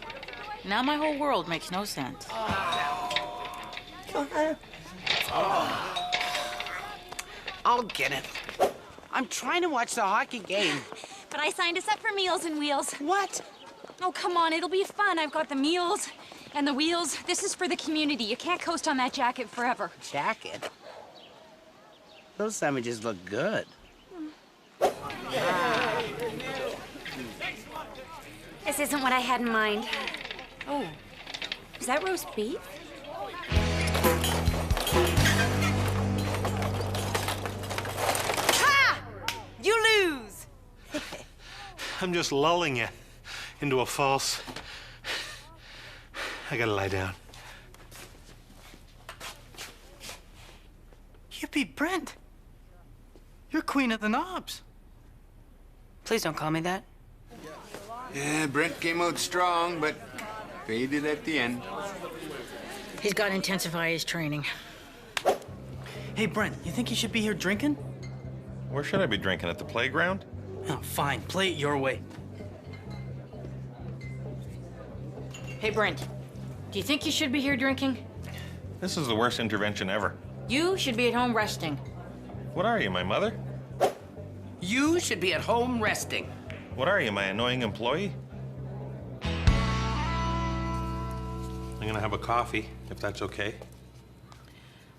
Now my whole world makes no sense. I'll get it. I'm trying to watch the hockey game. But I signed us up for Meals and Wheels. What? Oh, come on, it'll be fun. I've got the meals and the wheels. This is for the community. You can't coast on that jacket forever. Jacket? Those sandwiches look good. This isn't what I had in mind. Oh, is that roast beef? Ha! You lose! I'm just lulling you into a false... I gotta lie down. You beat Brent. You're queen of the knobs. Please don't call me that. Yeah, Brent came out strong, but faded at the end. He's got to intensify his training. Hey, Brent, you think you should be here drinking? Where should I be drinking? At the playground? Oh, fine. Play it your way. Hey, Brent, do you think you should be here drinking? This is the worst intervention ever. You should be at home resting. What are you, my mother? You should be at home resting. What are you, my annoying employee? I'm gonna have a coffee, if that's okay.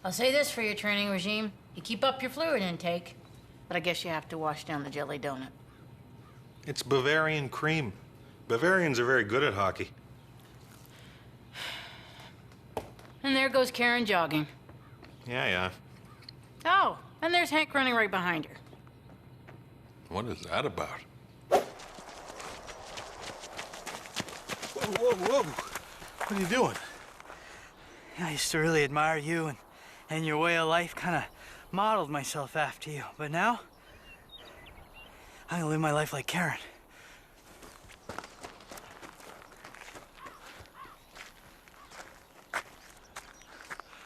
I'll say this for your training regime. You keep up your fluid intake, but I guess you have to wash down the jelly donut. It's Bavarian cream. Bavarians are very good at hockey. And there goes Karen jogging. Yeah. Oh, and there's Hank running right behind her. What is that about? Whoa, whoa. What are you doing? I used to really admire you and your way of life, kind of modeled myself after you. But now, I'm gonna live my life like Karen.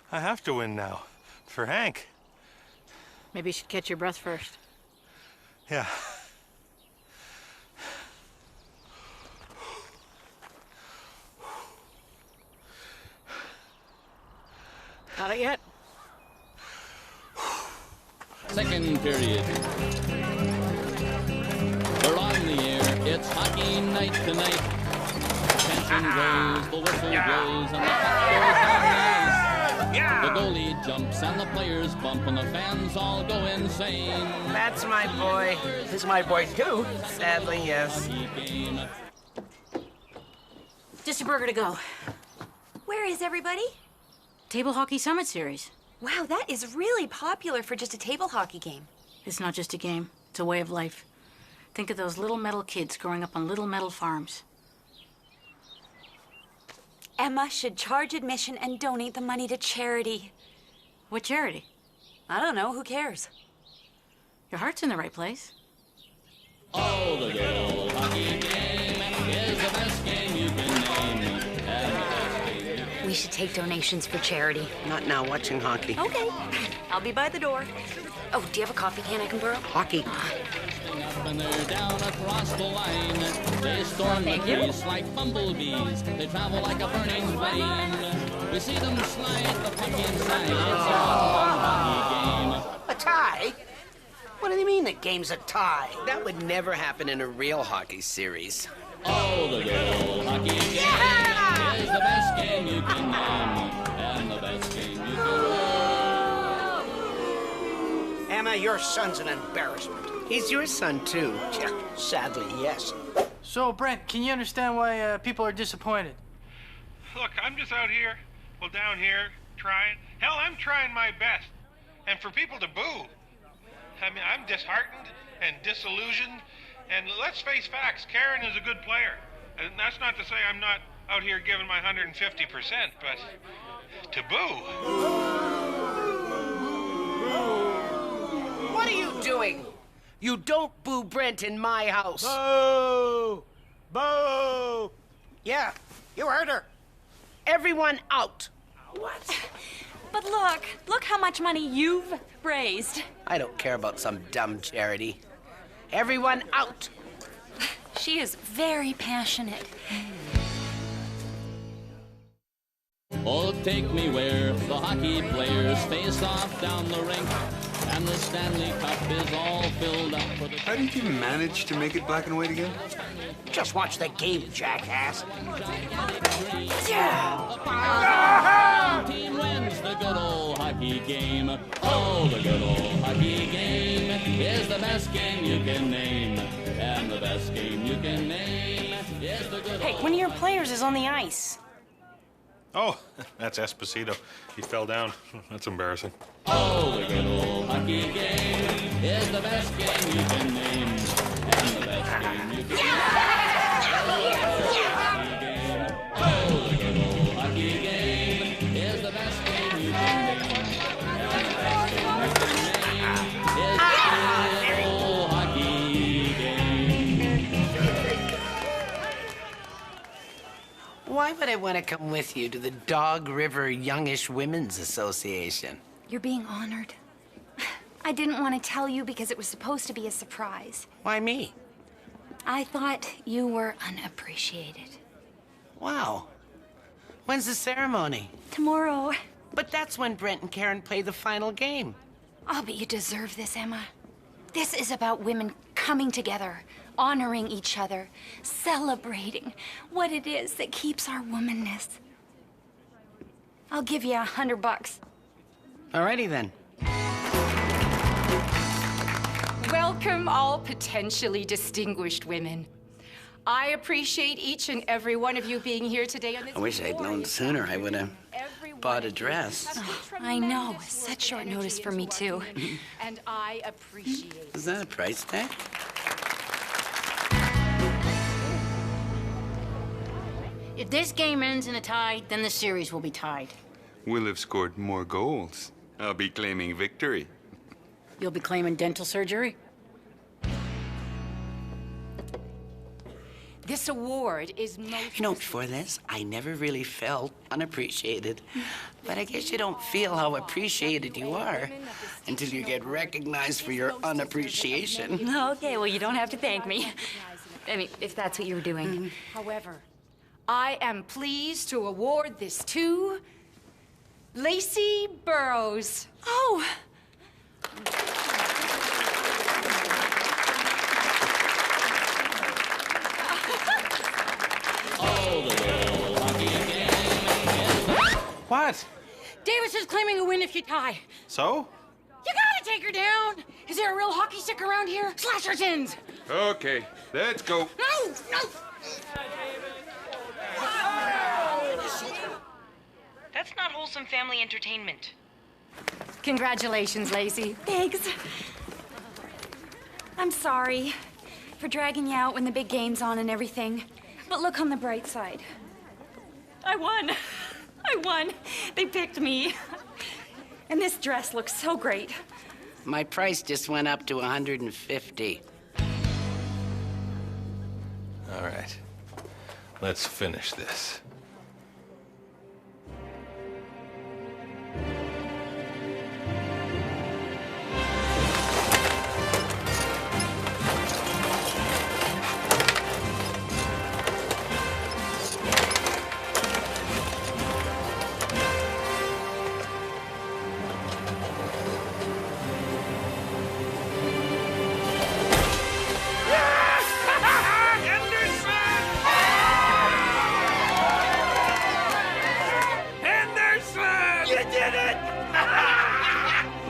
I have to win now. For Hank. Maybe you should catch your breath first. Yeah. Got it yet? Second period. We're on the air. It's hockey night tonight. Tension grows, the whistle blows, and the puck goes down the ice. The goalie jumps and the players bump and the fans all go insane. That's my boy. This is my boy too. Sadly, yes. Just a burger to go. Where is everybody? Table Hockey Summit Series. Wow, that is really popular for just a table hockey game. It's not just a game, it's a way of life. Think of those little metal kids growing up on little metal farms. Emma should charge admission and donate the money to charity. What charity? I don't know, who cares? Your heart's in the right place. Oh, the good old hockey game is the best game you can name. We should take donations for charity. Not now, watching hockey. Okay. I'll be by the door. Oh, do you have a coffee can I can borrow? Hockey. Up and they're down across the line. They storm the crease like bumblebees. They travel like a burning flame. We see them slide the puck inside. It's a one hockey game. A tie? What do you mean the game's a tie? That would never happen in a real hockey series. Oh, the good old hockey game is the best game you can name. And the best game you can name. Emma, your son's an embarrassment. He's your son, too. Yeah, sadly, yes. So, Brent, can you understand why people are disappointed? Look, I'm just out here, well, down here, trying. Hell, I'm trying my best. And for people to boo, I mean, I'm disheartened and disillusioned. And let's face facts, Karen is a good player. And that's not to say I'm not out here giving my 150%, but to boo. What are you doing? You don't boo Brent in my house. Boo! Boo! Yeah, you heard her. Everyone out. What? But look how much money you've raised. I don't care about some dumb charity. Everyone out. She is very passionate. Oh, take me where the hockey players face off down the rink, and the Stanley Cup is all filled up for the... How did you manage to make it black and white again? Just watch the game, jackass. Yeah! The team wins the good old hockey game. Oh, the good old hockey game is the best game you can name. And the best game you can name is the good Hey, one of your players is on the ice. Oh, that's Esposito. He fell down. That's embarrassing. Oh, the good old hockey game is the best game you can name. And the best game you can name. Oh, the good old hockey game is the best game you can name. And the best game you can name is the good old hockey game. Why would I want to come with you to the Dog River Youngish Women's Association? You're being honored. I didn't want to tell you because it was supposed to be a surprise. Why me? I thought you were unappreciated. Wow. When's the ceremony? Tomorrow. But that's when Brent and Karen play the final game. Oh, but you deserve this, Emma. This is about women coming together, honoring each other, celebrating what it is that keeps our womanness. I'll give you $100. Alrighty then. Welcome, all potentially distinguished women. I appreciate each and every one of you being here today on this. I wish I'd known sooner. I would have bought a dress. Oh, I know. Such short notice for me, too. And I appreciate it. Is that a price tag? If this game ends in a tie, then the series will be tied. We'll have scored more goals. I'll be claiming victory. You'll be claiming dental surgery? This award is most... You know, before this, I never really felt unappreciated. But I guess you don't feel how appreciated you are until you get recognized for your unappreciation. Okay, well, you don't have to thank me. I mean, if that's what you were doing. However, I am pleased to award this to Lacey Borrows. Oh! What? Davis is claiming a win if you tie. So? You gotta take her down. Is there a real hockey stick around here? Slash her sins. Okay, let's go. No, no. That's not wholesome family entertainment. Congratulations, Lacey. Thanks. I'm sorry for dragging you out when the big game's on and everything. But look on the bright side. I won. I won. They picked me. And this dress looks so great. My price just went up to $150. All right. Let's finish this.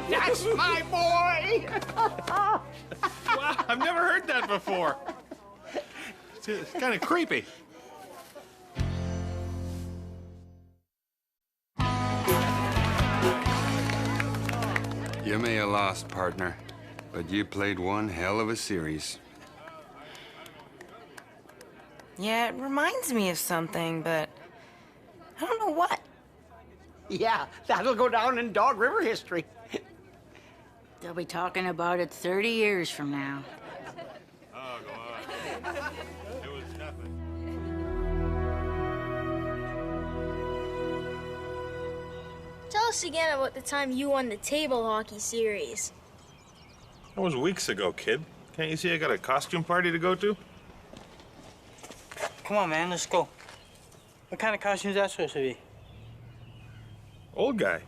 That's my boy! Wow, I've never heard that before. It's kind of creepy. You may have lost, partner, but you played one hell of a series. Yeah, it reminds me of something, but I don't know what. Yeah, that'll go down in Dog River history. They'll be talking about it 30 years from now. Oh, go on. It was nothing. Tell us again about the time you won the table hockey series. That was weeks ago, kid. Can't you see I got a costume party to go to? Come on, man, let's go. What kind of costume is that supposed to be? Old guy.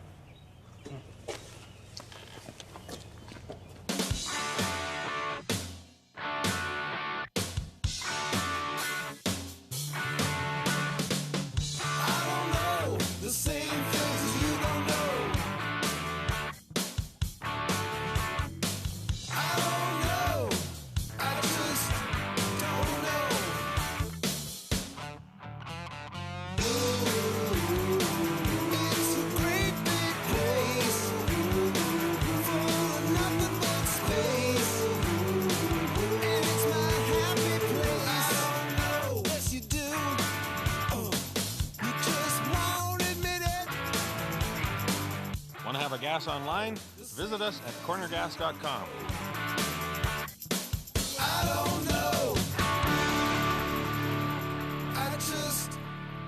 Want to have a gas online? Visit us at cornergas.com. I don't know. I just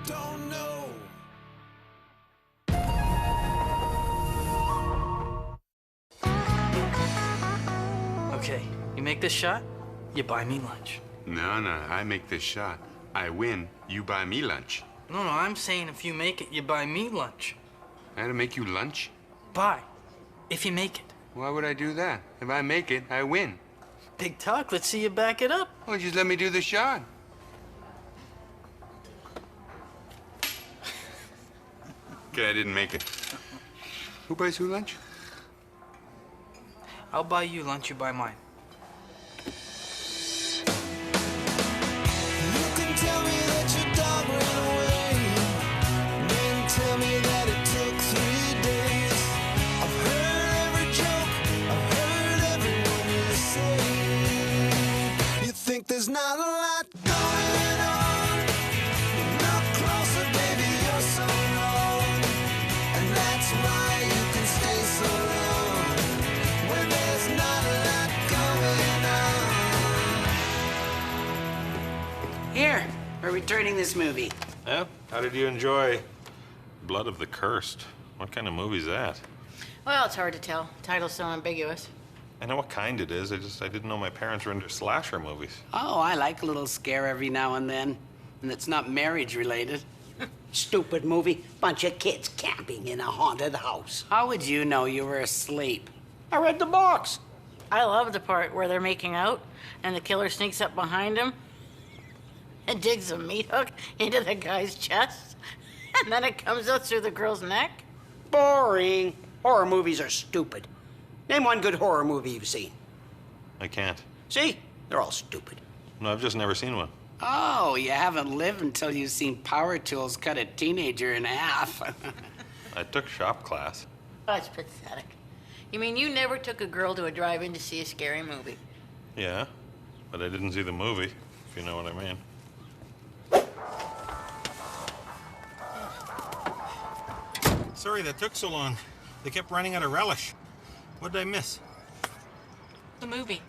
don't know. Okay, you make this shot, you buy me lunch. No, I make this shot. I win, you buy me lunch. No, I'm saying if you make it, you buy me lunch. I had to make you lunch? Buy, if you make it. Why would I do that? If I make it, I win. Big talk, let's see you back it up. Well, just let me do the shot. Okay, I didn't make it. Who buys who lunch? I'll buy you lunch, you buy mine. You can tell me that your dog ran away, then tell me that it took 3 days. I've heard every joke, I've heard everyone you say. You think there's not a lot going on, you're not close. Here, we're returning this movie. Yeah? How did you enjoy Blood of the Cursed? What kind of movie's that? Well, it's hard to tell. Title's so ambiguous. I know what kind it is. I didn't know my parents were into slasher movies. Oh, I like a little scare every now and then. And it's not marriage related. Stupid movie. Bunch of kids camping in a haunted house. How would you know you were asleep? I read the box. I love the part where they're making out and the killer sneaks up behind him and digs a meat hook into the guy's chest, and then it comes out through the girl's neck. Boring. Horror movies are stupid. Name one good horror movie you've seen. I can't. See? They're all stupid. No, I've just never seen one. Oh, you haven't lived until you've seen power tools cut a teenager in half. I took shop class. That's pathetic. You mean you never took a girl to a drive-in to see a scary movie? Yeah, but I didn't see the movie, if you know what I mean. Sorry that took so long. They kept running out of relish. What did I miss? The movie.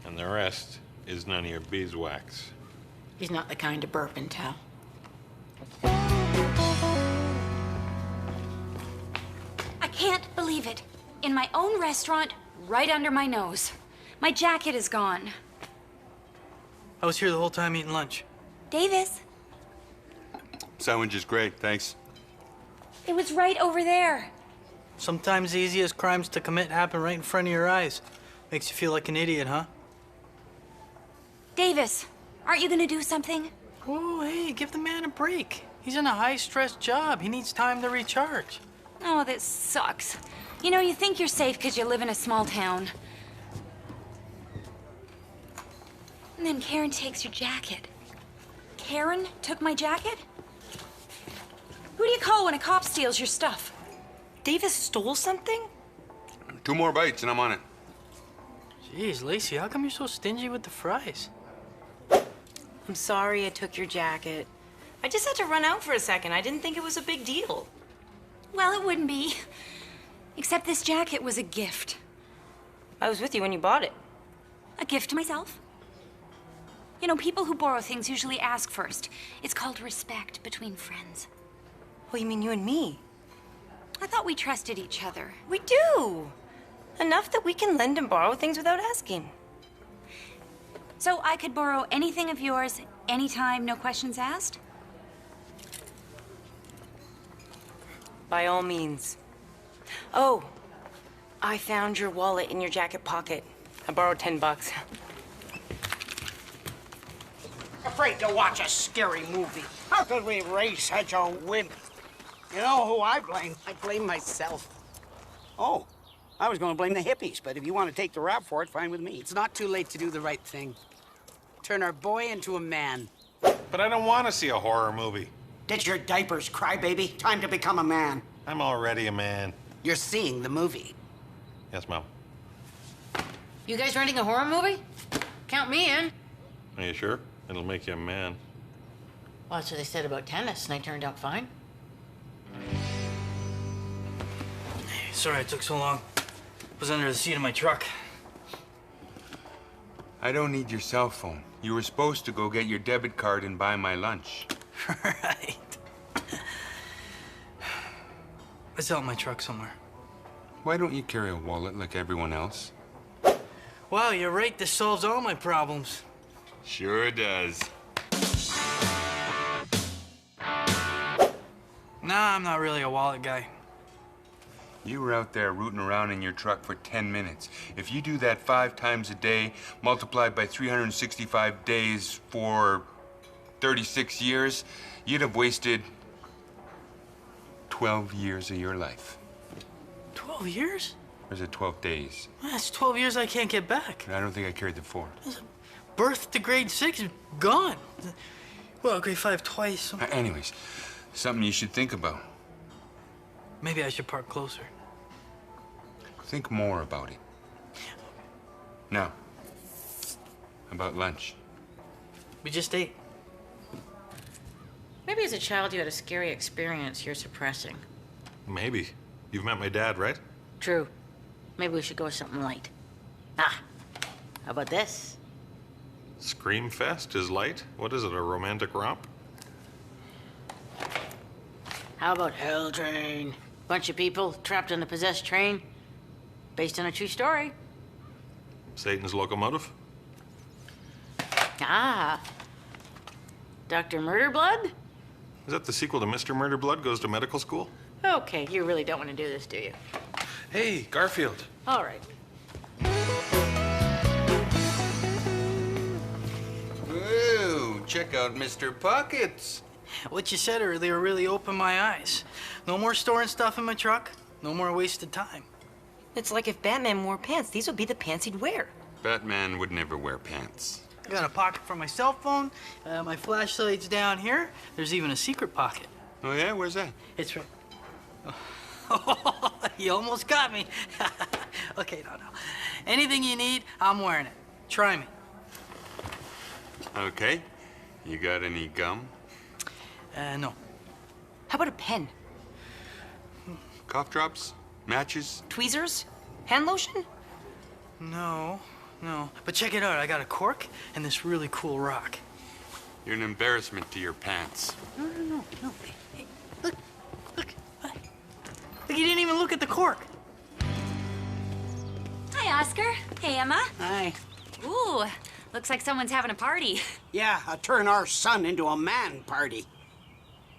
And the rest is none of your beeswax. He's not the kind to burp and tell. I can't believe it. In my own restaurant, right under my nose. My jacket is gone. I was here the whole time eating lunch. Davis, Sandwich is great, thanks. it was right over there. Sometimes the easiest crimes to commit happen right in front of your eyes. Makes you feel like an idiot, huh? Davis, aren't you gonna do something? Oh, hey, give the man a break. He's in a high-stress job. He needs time to recharge. Oh, this sucks. You know, you think you're safe because you live in a small town. And then Karen takes your jacket. Karen took my jacket? Who do you call when a cop steals your stuff? Davis stole something? 2 more bites and I'm on it. Jeez, Lacey, how come you're so stingy with the fries? I'm sorry I took your jacket. I just had to run out for a second. I didn't think it was a big deal. Well, it wouldn't be. Except this jacket was a gift. I was with you when you bought it. A gift to myself? You know, people who borrow things usually ask first. It's called respect between friends. Oh, you mean you and me? I thought we trusted each other. We do. Enough that we can lend and borrow things without asking. So I could borrow anything of yours, anytime, no questions asked? By all means. Oh, I found your wallet in your jacket pocket. I borrowed $10. Afraid to watch a scary movie. How could we raise such a wimp? You know who I blame? I blame myself. Oh, I was going to blame the hippies, but if you want to take the rap for it, fine with me. It's not too late to do the right thing. Turn our boy into a man. But I don't want to see a horror movie. Ditch your diapers, crybaby. Time to become a man. I'm already a man. You're seeing the movie. Yes, Mom. You guys renting a horror movie? Count me in. Are you sure? It'll make you a man. Well, that's what they said about tennis, and I turned out fine. Sorry it took so long. Was under the seat of my truck. I don't need your cell phone. You were supposed to go get your debit card and buy my lunch. Right. It's out in my truck somewhere. Why don't you carry a wallet like everyone else? Wow, you're right. This solves all my problems. Sure does. Nah, I'm not really a wallet guy. You were out there rooting around in your truck for 10 minutes. If you do that 5 times a day, multiplied by 365 days for 36 years, you'd have wasted 12 years of your life. 12 years? Or is it 12 days? That's 12 years I can't get back. I don't think I carried the 4. Birth to grade 6 is gone. Well, grade 5 twice. Anyways, something you should think about. Maybe I should park closer. Think more about it. Now, about lunch. We just ate. Maybe as a child you had a scary experience you're suppressing. Maybe. You've met my dad, right? True. Maybe we should go with something light. Ah, how about this? Scream Fest is light? What is it, a romantic romp? How about Hell Train? Bunch of people trapped in a possessed train. Based on a true story. Satan's Locomotive? Ah. Dr. Murderblood? Is that the sequel to Mr. Murderblood Goes to Medical School? Okay, you really don't want to do this, do you? Hey, Garfield. All right. Ooh, check out Mr. Pockets. What you said earlier really opened my eyes. No more storing stuff in my truck. No more wasted time. It's like if Batman wore pants, these would be the pants he'd wear. Batman would never wear pants. I got a pocket for my cell phone. My flashlight's down here. There's even a secret pocket. Oh, yeah? Where's that? It's right. Oh, you almost got me. Okay, no. Anything you need, I'm wearing it. Try me. Okay. You got any gum? No. How about a pen? Cough drops? Matches? Tweezers? Hand lotion? No. But check it out. I got a cork and this really cool rock. You're an embarrassment to your pants. No. Hey, look. Look, you didn't even look at the cork. Hi, Oscar. Hey, Emma. Hi. Ooh, looks like someone's having a party. Yeah, turn our son into a man party.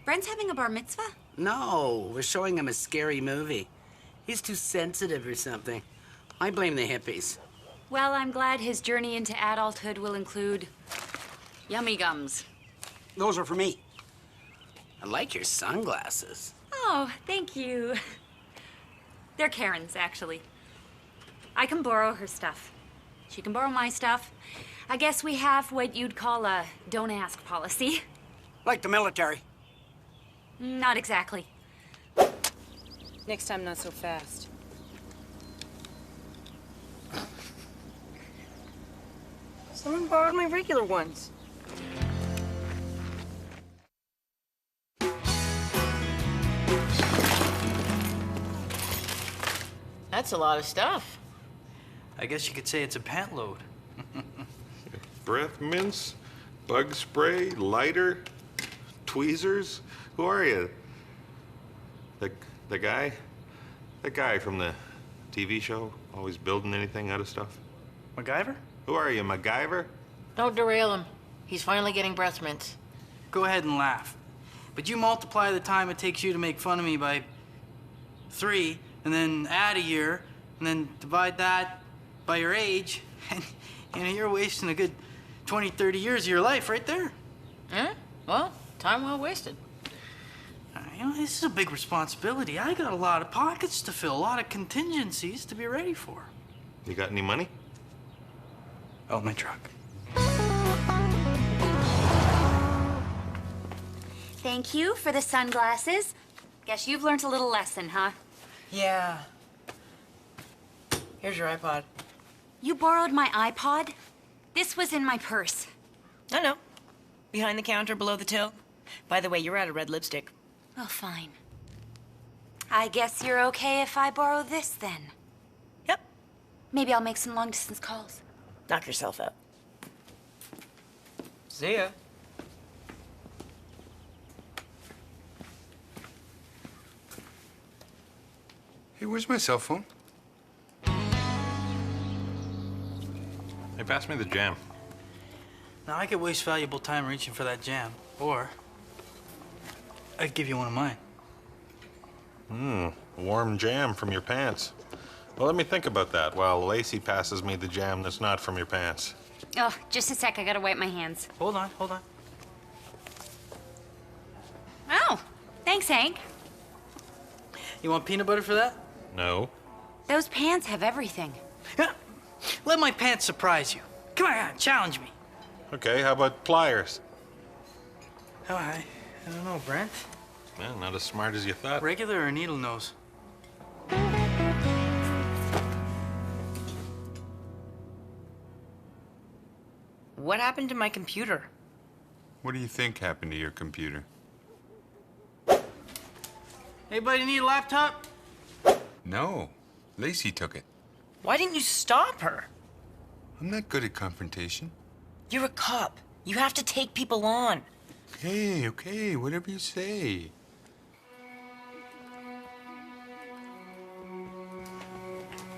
Brent's having a bar mitzvah? No, we're showing him a scary movie. He's too sensitive or something. I blame the hippies. Well, I'm glad his journey into adulthood will include yummy gums. Those are for me. I like your sunglasses. Oh, thank you. They're Karen's, actually. I can borrow her stuff. She can borrow my stuff. I guess we have what you'd call a don't ask policy. Like the military. Not exactly. Next time, not so fast. Someone borrowed my regular ones. That's a lot of stuff. I guess you could say it's a pant load. Breath mints, bug spray, lighter, tweezers. Who are you? The guy? The guy from the TV show? Always building anything out of stuff? MacGyver? Who are you, MacGyver? Don't derail him. He's finally getting breath mints. Go ahead and laugh. But you multiply the time it takes you to make fun of me by 3, and then add a year, and then divide that by your age, and you're wasting a good 20, 30 years of your life right there. Eh? Well, time well wasted. You know, this is a big responsibility. I got a lot of pockets to fill, a lot of contingencies to be ready for. You got any money? Oh, my truck. Thank you for the sunglasses. Guess you've learned a little lesson, huh? Yeah. Here's your iPod. You borrowed my iPod? This was in my purse. No. Behind the counter, below the till. By the way, you're out of red lipstick. Oh, fine. I guess you're okay if I borrow this, then. Yep. Maybe I'll make some long-distance calls. Knock yourself out. See ya. Hey, where's my cell phone? Hey, pass me the jam. Now, I could waste valuable time reaching for that jam, or I'd give you one of mine. Warm jam from your pants. Well, let me think about that while Lacey passes me the jam that's not from your pants. Oh, just a sec. I gotta wipe my hands. Hold on. Oh, thanks, Hank. You want peanut butter for that? No. Those pants have everything. Let my pants surprise you. Come on, challenge me. Okay, how about pliers? Oh, I don't know, Brent. Well, not as smart as you thought. Regular or needle nose? What happened to my computer? What do you think happened to your computer? Anybody need a laptop? No. Lacey took it. Why didn't you stop her? I'm not good at confrontation. You're a cop. You have to take people on. Hey, okay, whatever you say.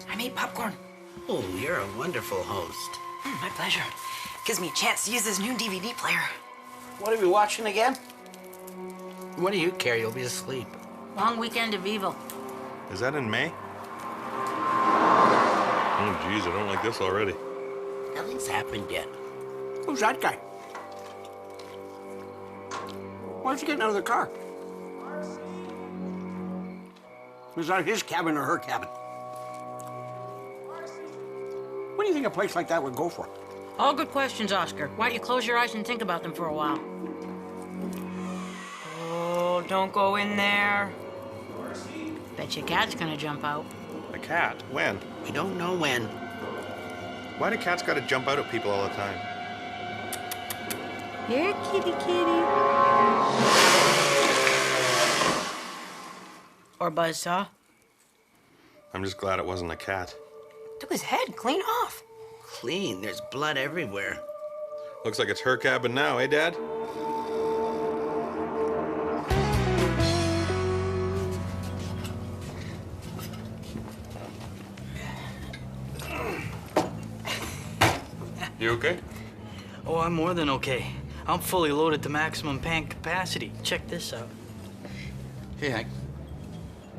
I made popcorn. Oh, you're a wonderful host. My pleasure. Gives me a chance to use this new DVD player. What are we watching again? What do you care? You'll be asleep. Long Weekend of Evil. Is that in May? Oh, geez, I don't like this already. Nothing's happened yet. Who's that guy? Why's he getting out of the car? Is that his cabin or her cabin? What do you think a place like that would go for? All good questions, Oscar. Why don't you close your eyes and think about them for a while? Oh, don't go in there. Bet your cat's gonna jump out. A cat? When? We don't know when. Why do cats gotta jump out at people all the time? Here, kitty kitty. Or buzzsaw. I'm just glad it wasn't a cat. Took his head clean off. Clean. There's blood everywhere. Looks like it's her cabin now, eh, Dad? You okay? Oh, I'm more than okay. I'm fully loaded to maximum pan capacity. Check this out. Hey, Hank.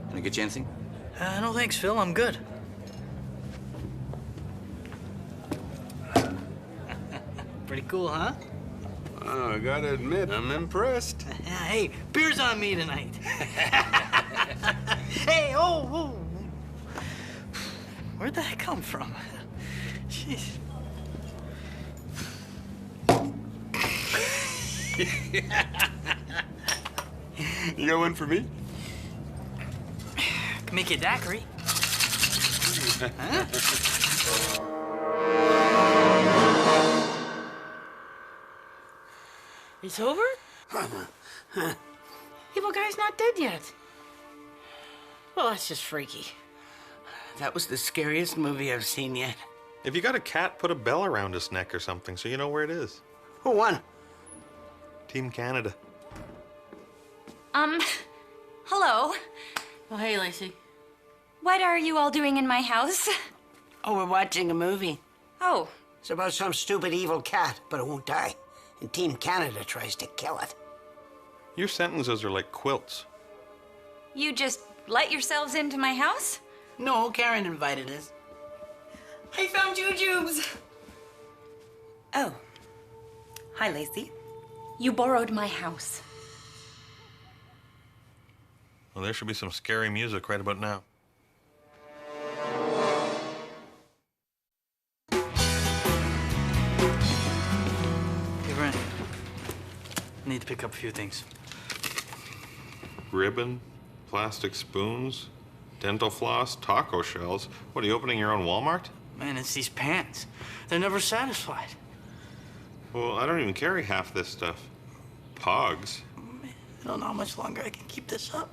Can I get you anything? No thanks, Phil. I'm good. Pretty cool, huh? Oh, I gotta admit, I'm impressed. Hey, beer's on me tonight. Hey, oh. Where'd that come from? Jeez. You got one for me? Can make you a daiquiri. Huh? It's over? Evil guy's not dead yet. Well, that's just freaky. That was the scariest movie I've seen yet. If you got a cat, put a bell around his neck or something so you know where it is. Who won? Team Canada. Hello. Oh, hey, Lacey. What are you all doing in my house? Oh, we're watching a movie. Oh. It's about some stupid evil cat, but it won't die. And Team Canada tries to kill it. Your sentences are like quilts. You just let yourselves into my house? No, Karen invited us. I found jujubes. Oh. Hi, Lacey. You borrowed my house. Well, there should be some scary music right about now. Hey, Brent. I need to pick up a few things. Ribbon, plastic spoons, dental floss, taco shells. What, are you opening your own Walmart? Man, it's these pants. They're never satisfied. Well, I don't even carry half this stuff. Pogs. Man, I don't know how much longer I can keep this up.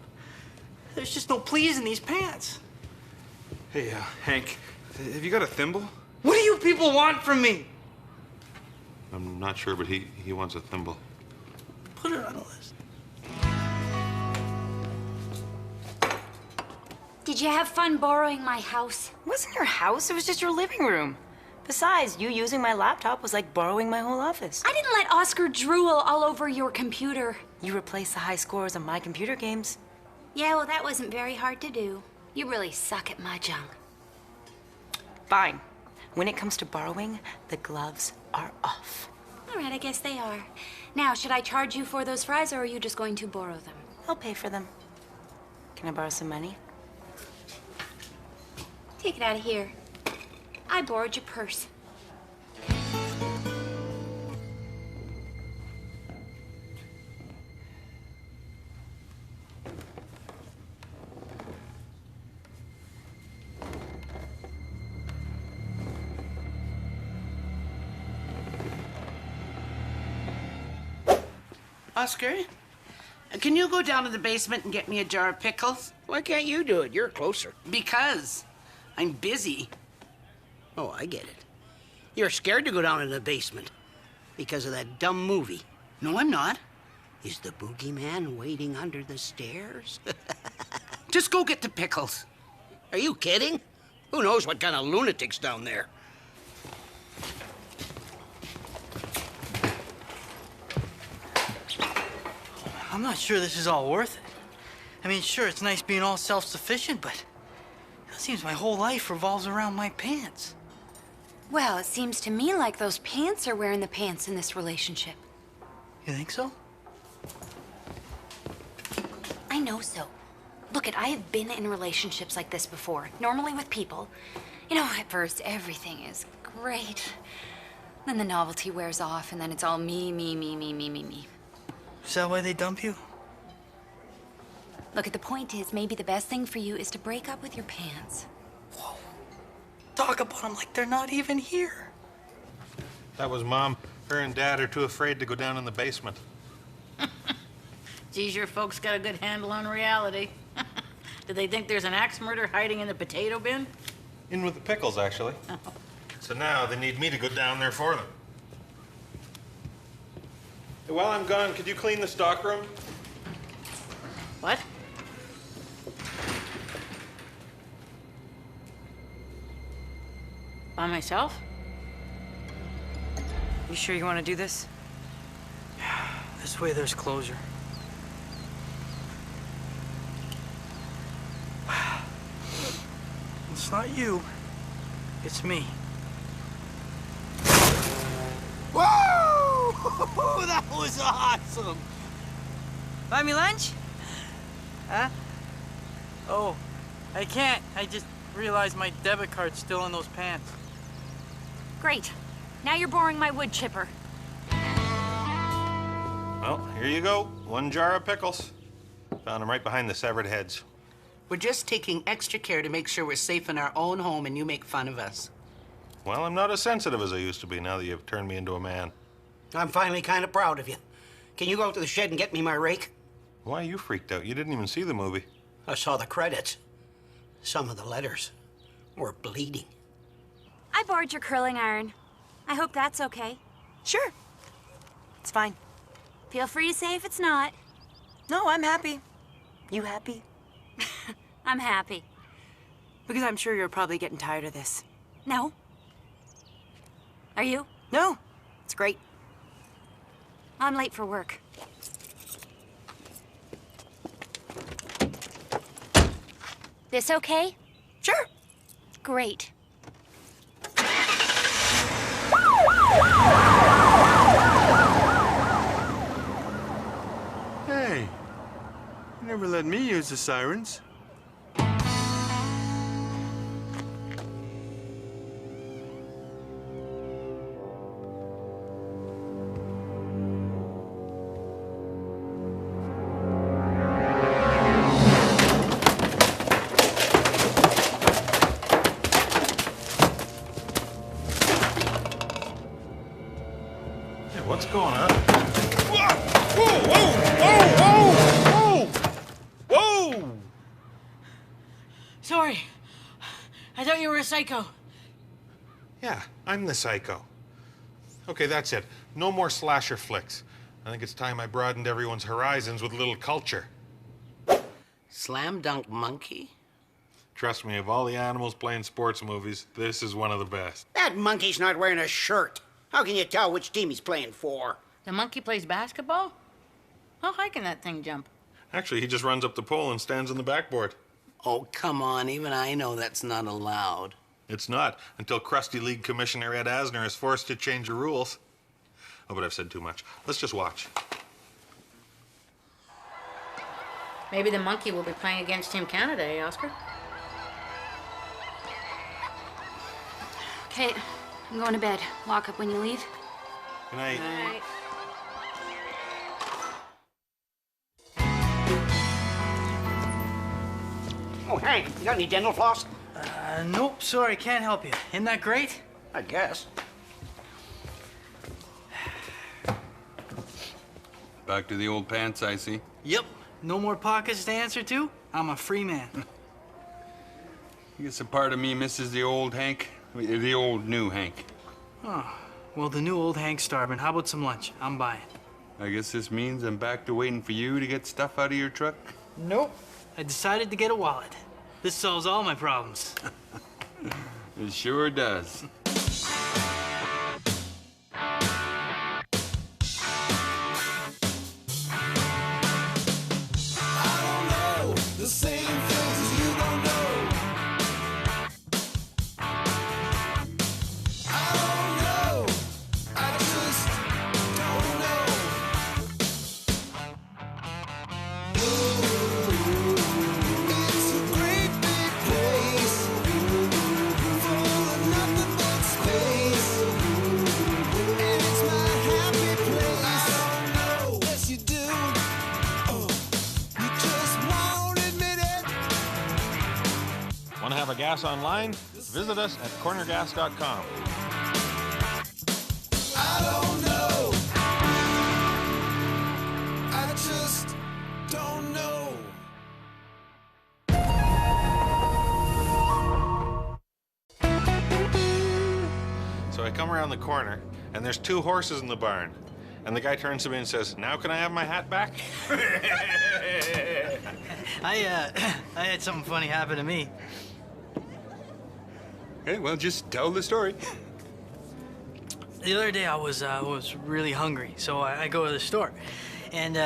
There's just no please in these pants. Hey, Hank, have you got a thimble? What do you people want from me? I'm not sure, but he wants a thimble. Put it on the list. Did you have fun borrowing my house? It wasn't your house, it was just your living room. Besides, you using my laptop was like borrowing my whole office. I didn't let Oscar drool all over your computer. You replaced the high scores on my computer games. Yeah, well, that wasn't very hard to do. You really suck at my junk. Fine. When it comes to borrowing, the gloves are off. All right, I guess they are. Now, should I charge you for those fries, or are you just going to borrow them? I'll pay for them. Can I borrow some money? Take it out of here. I borrowed your purse. Oscar, can you go down to the basement and get me a jar of pickles? Why can't you do it? You're closer. Because I'm busy. Oh, I get it. You're scared to go down in the basement. Because of that dumb movie. No, I'm not. Is the boogeyman waiting under the stairs? Just go get the pickles. Are you kidding? Who knows what kind of lunatics down there? I'm not sure this is all worth it. I mean, sure, it's nice being all self-sufficient, but it seems my whole life revolves around my pants. Well, it seems to me like those pants are wearing the pants in this relationship. You think so? I know so. Look, I have been in relationships like this before, normally with people. You know, at first, everything is great. Then the novelty wears off, and then it's all me, me, me, me, me, me, me. Is that why they dump you? Look, the point is, maybe the best thing for you is to break up with your pants. Whoa. Talk about them like they're not even here. That was Mom. Her and Dad are too afraid to go down in the basement. Geez, your folks got a good handle on reality. Do they think there's an axe murder hiding in the potato bin? In with the pickles, actually. So now they need me to go down there for them. Hey, while I'm gone, could you clean the stockroom? What? By myself? You sure you want to do this? This way there's closure. It's not you. It's me. Whoa! That was awesome! Buy me lunch? Huh? Oh, I can't. I just realized my debit card's still in those pants. Great. Now you're borrowing my wood chipper. Well, here you go. 1 jar of pickles. Found them right behind the severed heads. We're just taking extra care to make sure we're safe in our own home and you make fun of us. Well, I'm not as sensitive as I used to be now that you've turned me into a man. I'm finally kind of proud of you. Can you go out to the shed and get me my rake? Why are you freaked out? You didn't even see the movie. I saw the credits. Some of the letters were bleeding. I borrowed your curling iron. I hope that's okay. Sure. It's fine. Feel free to say if it's not. No, I'm happy. You happy? I'm happy. Because I'm sure you're probably getting tired of this. No. Are you? No. It's great. I'm late for work. This okay? Sure. Great. Hey, you never let me use the sirens. What's going on? Whoa! Sorry. I thought you were a psycho. Yeah, I'm the psycho. Okay, that's it. No more slasher flicks. I think it's time I broadened everyone's horizons with a little culture. Slam dunk monkey? Trust me, of all the animals playing sports movies, this is one of the best. That monkey's not wearing a shirt. How can you tell which team he's playing for? The monkey plays basketball? How high can that thing jump? Actually, he just runs up the pole and stands on the backboard. Oh, come on. Even I know that's not allowed. It's not, until Krusty League Commissioner Ed Asner is forced to change the rules. Oh, but I've said too much. Let's just watch. Maybe the monkey will be playing against Team Canada, eh, Oscar? Okay, I'm going to bed. Lock up when you leave. Good night. Good night. Oh, Hank, you got any dental floss? Nope, sorry, can't help you. Isn't that great? I guess. Back to the old pants, I see. Yep. No more pockets to answer to? I'm a free man. I guess a part of me misses the old Hank. The old new Hank. Oh, Well, the new old Hank's starving. How about some lunch? I'm buying. I guess this means I'm back to waiting for you to get stuff out of your truck? Nope. I decided to get a wallet. This solves all my problems. It sure does. The same things you don't know. I don't know. I just don't know. It's a great big place full of nothing but space. And it's my happy place. I don't know. Yes, you do. You just won't admit it. Want to have a gas online? Visit us at cornergas.com. I don't know. I just don't know. So I come around the corner, and there's 2 horses in the barn. And the guy turns to me and says, "Now can I have my hat back?" I had something funny happen to me. Okay, well, just tell the story. The other day I was really hungry, so I go to the store, and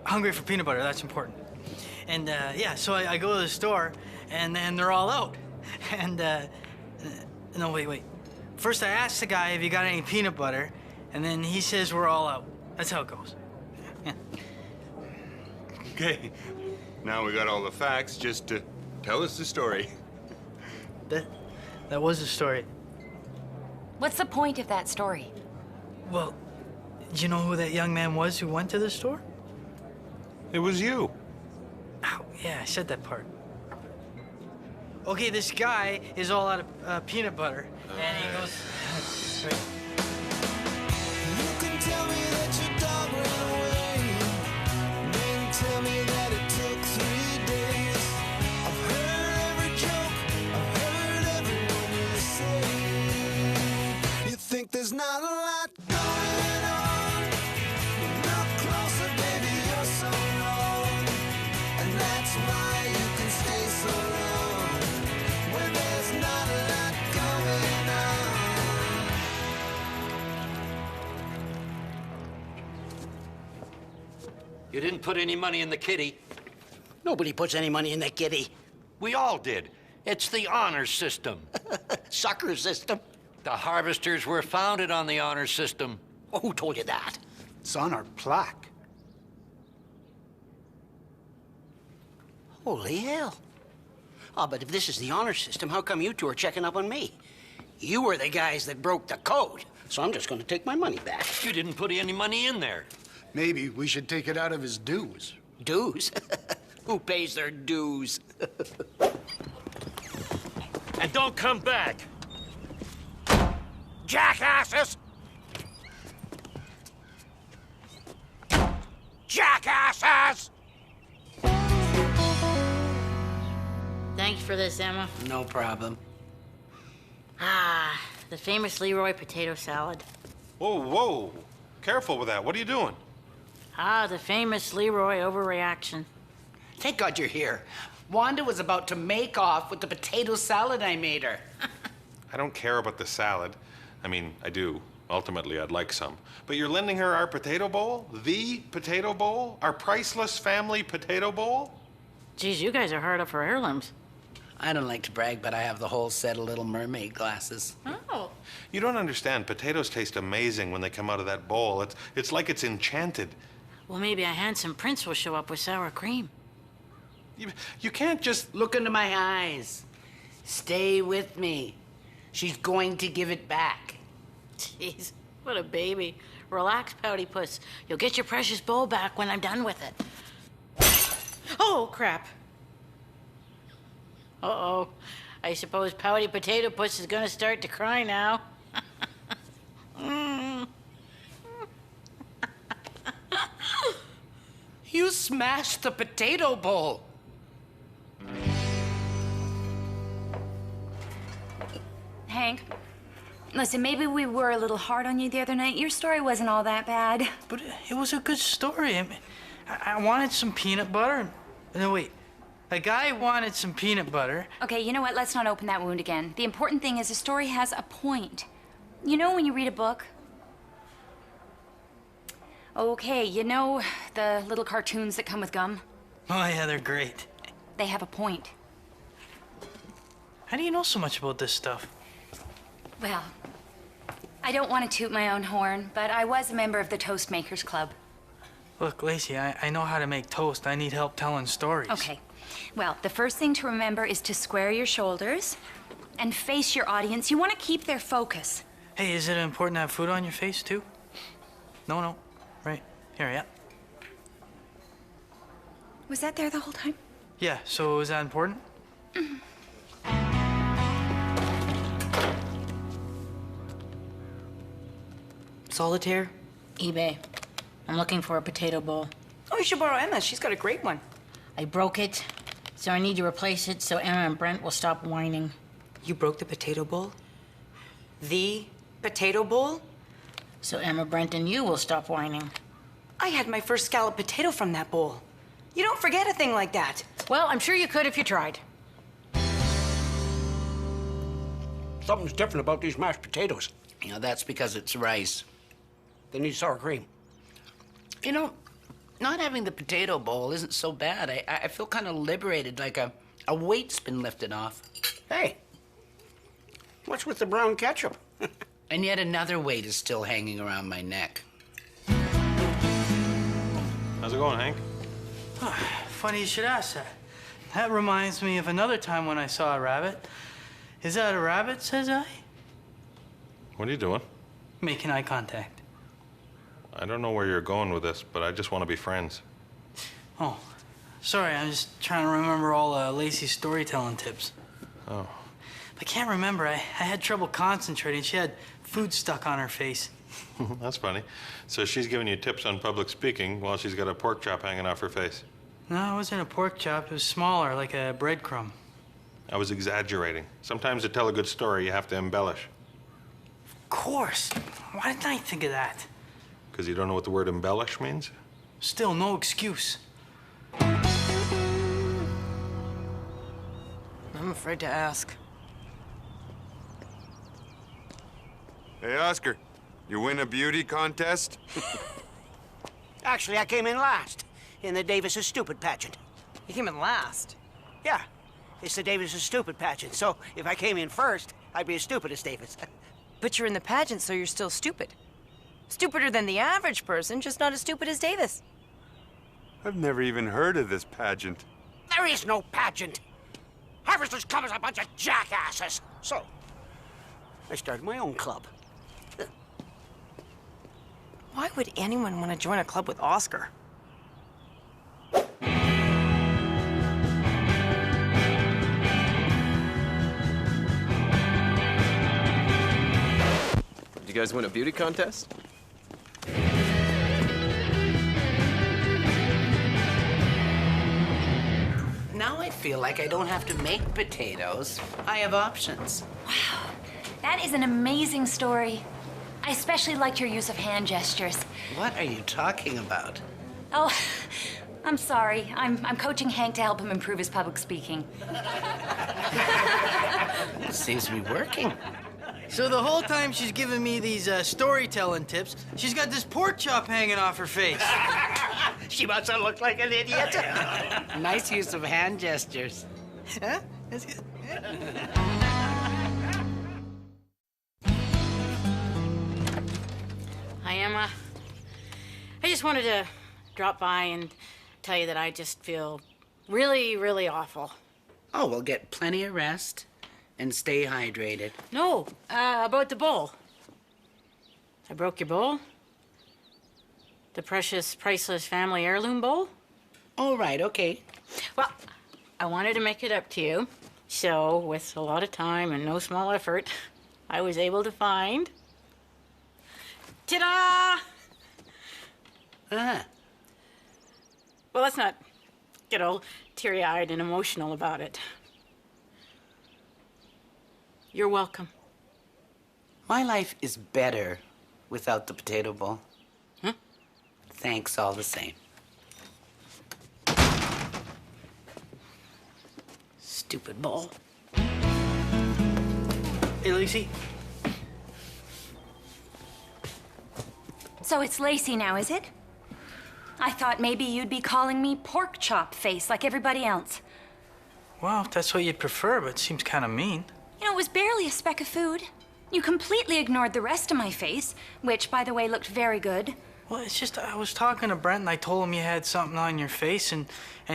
hungry for peanut butter. That's important. And yeah, so I go to the store, and then they're all out. And no, wait. First I asked the guy if he got any peanut butter, and then he says we're all out. That's how it goes. Yeah. Okay, now we got all the facts. Just tell us the story. That was the story. What's the point of that story? Well, do you know who that young man was who went to the store? It was you. Oh, yeah, I said that part. Okay, this guy is all out of peanut butter, and he goes... Right. You can tell me that your dog ran away, then tell me that it took 3 days. I've heard every joke, I've heard everyone you say. You think there's not a lot going on. Look closer, baby, you're so wrong. And that's why you can stay so long when there's not a lot going on. You didn't put any money in the kitty. Nobody puts any money in that kitty. We all did. It's the honor system. Sucker system. The Harvesters were founded on the honor system. Well, who told you that? It's on our plaque. Holy hell. Oh, but if this is the honor system, how come you two are checking up on me? You were the guys that broke the code, so I'm just going to take my money back. You didn't put any money in there. Maybe we should take it out of his dues. Dues? Who pays their dues? And don't come back. Jackasses! Jackasses! Thanks for this, Emma. No problem. Ah, the famous Leroy potato salad. Whoa. Careful with that. What are you doing? Ah, the famous Leroy overreaction. Thank God you're here. Wanda was about to make off with the potato salad I made her. I don't care about the salad. I mean, I do. Ultimately, I'd like some. But you're lending her our potato bowl? The potato bowl? Our priceless family potato bowl? Geez, you guys are hard up for heirlooms. I don't like to brag, but I have the whole set of Little Mermaid glasses. Oh. You don't understand. Potatoes taste amazing when they come out of that bowl. It's like it's enchanted. Well, maybe a handsome prince will show up with sour cream. You can't just... Look into my eyes. Stay with me. She's going to give it back. Jeez, what a baby. Relax, Pouty Puss. You'll get your precious bowl back when I'm done with it. Oh, crap. Uh-oh. I suppose Pouty Potato Puss is gonna start to cry now. You smashed the potato bowl. Hank, Listen, maybe we were a little hard on you the other night. Your story wasn't all that bad. But it was a good story. I mean, I wanted some peanut butter. No, wait. A guy wanted some peanut butter. Okay, you know what? Let's not open that wound again. The important thing is the story has a point. You know when you read a book? Okay, you know the little cartoons that come with gum? Oh, yeah, they're great. They have a point. How do you know so much about this stuff? Well, I don't want to toot my own horn, but I was a member of the Toastmakers Club. Look, Lacey, I know how to make toast. I need help telling stories. Okay. Well, the first thing to remember is to square your shoulders and face your audience. You want to keep their focus. Hey, is it important to have food on your face, too? No. Right. Here, yeah. Was that there the whole time? Yeah, so is that important? Solitaire? eBay. I'm looking for a potato bowl. Oh, you should borrow Emma's. She's got a great one. I broke it, so I need to replace it so Emma and Brent will stop whining. You broke the potato bowl? The potato bowl? So Emma, Brent, and you will stop whining. I had my first scalloped potato from that bowl. You don't forget a thing like that. Well, I'm sure you could if you tried. Something's different about these mashed potatoes. You know, that's because it's rice. They need sour cream. You know, not having the potato bowl isn't so bad. I feel kind of liberated, like a weight's been lifted off. Hey, what's with the brown ketchup? And yet another weight is still hanging around my neck. How's it going, Hank? Funny you should ask that. That reminds me of another time when I saw a rabbit. Is that a rabbit, says I? What are you doing? Making eye contact. I don't know where you're going with this, but I just want to be friends. Oh, sorry, I'm just trying to remember all Lacey's storytelling tips. Oh. I can't remember. I had trouble concentrating. She had food stuck on her face. That's funny. So she's giving you tips on public speaking while she's got a pork chop hanging off her face. No, it wasn't a pork chop. It was smaller, like a breadcrumb. I was exaggerating. Sometimes to tell a good story, you have to embellish. Of course. Why didn't I think of that? Because you don't know what the word embellish means? Still, no excuse. I'm afraid to ask. Hey, Oscar, you win a beauty contest? Actually, I came in last in the Davis's Stupid pageant. You came in last? Yeah, it's the Davis's Stupid pageant. So if I came in first, I'd be as stupid as Davis. But you're in the pageant, so you're still stupid. Stupider than the average person, just not as stupid as Davis. I've never even heard of this pageant. There is no pageant. Harvesters come as a bunch of jackasses. So I started my own club. Why would anyone want to join a club with Oscar? Did you guys win a beauty contest? Now I feel like I don't have to make potatoes. I have options. Wow, that is an amazing story. I especially liked your use of hand gestures. What are you talking about? Oh, I'm sorry. I'm coaching Hank to help him improve his public speaking. It seems to be working. So the whole time she's giving me these storytelling tips, she's got this pork chop hanging off her face. She must have looked like an idiot. Nice use of hand gestures. Huh? That's good. Hi, Emma. I just wanted to drop by and tell you that I just feel really, really awful. Oh, we'll get plenty of rest and stay hydrated. No, about the bowl. I broke your bowl. The precious, priceless family heirloom bowl. Oh, right, okay. Well, I wanted to make it up to you. So, with a lot of time and no small effort, I was able to find... Ta-da! Ah. Well, let's not get all teary-eyed and emotional about it. You're welcome. My life is better without the potato bowl. Thanks all the same. Stupid bowl. Hey, Lacey. So it's Lacey now, is it? I thought maybe you'd be calling me pork chop face like everybody else. Well, if that's what you'd prefer, but it seems kind of mean. You know, it was barely a speck of food. You completely ignored the rest of my face, which, by the way, looked very good. Well, it's just I was talking to Brent and I told him you had something on your face and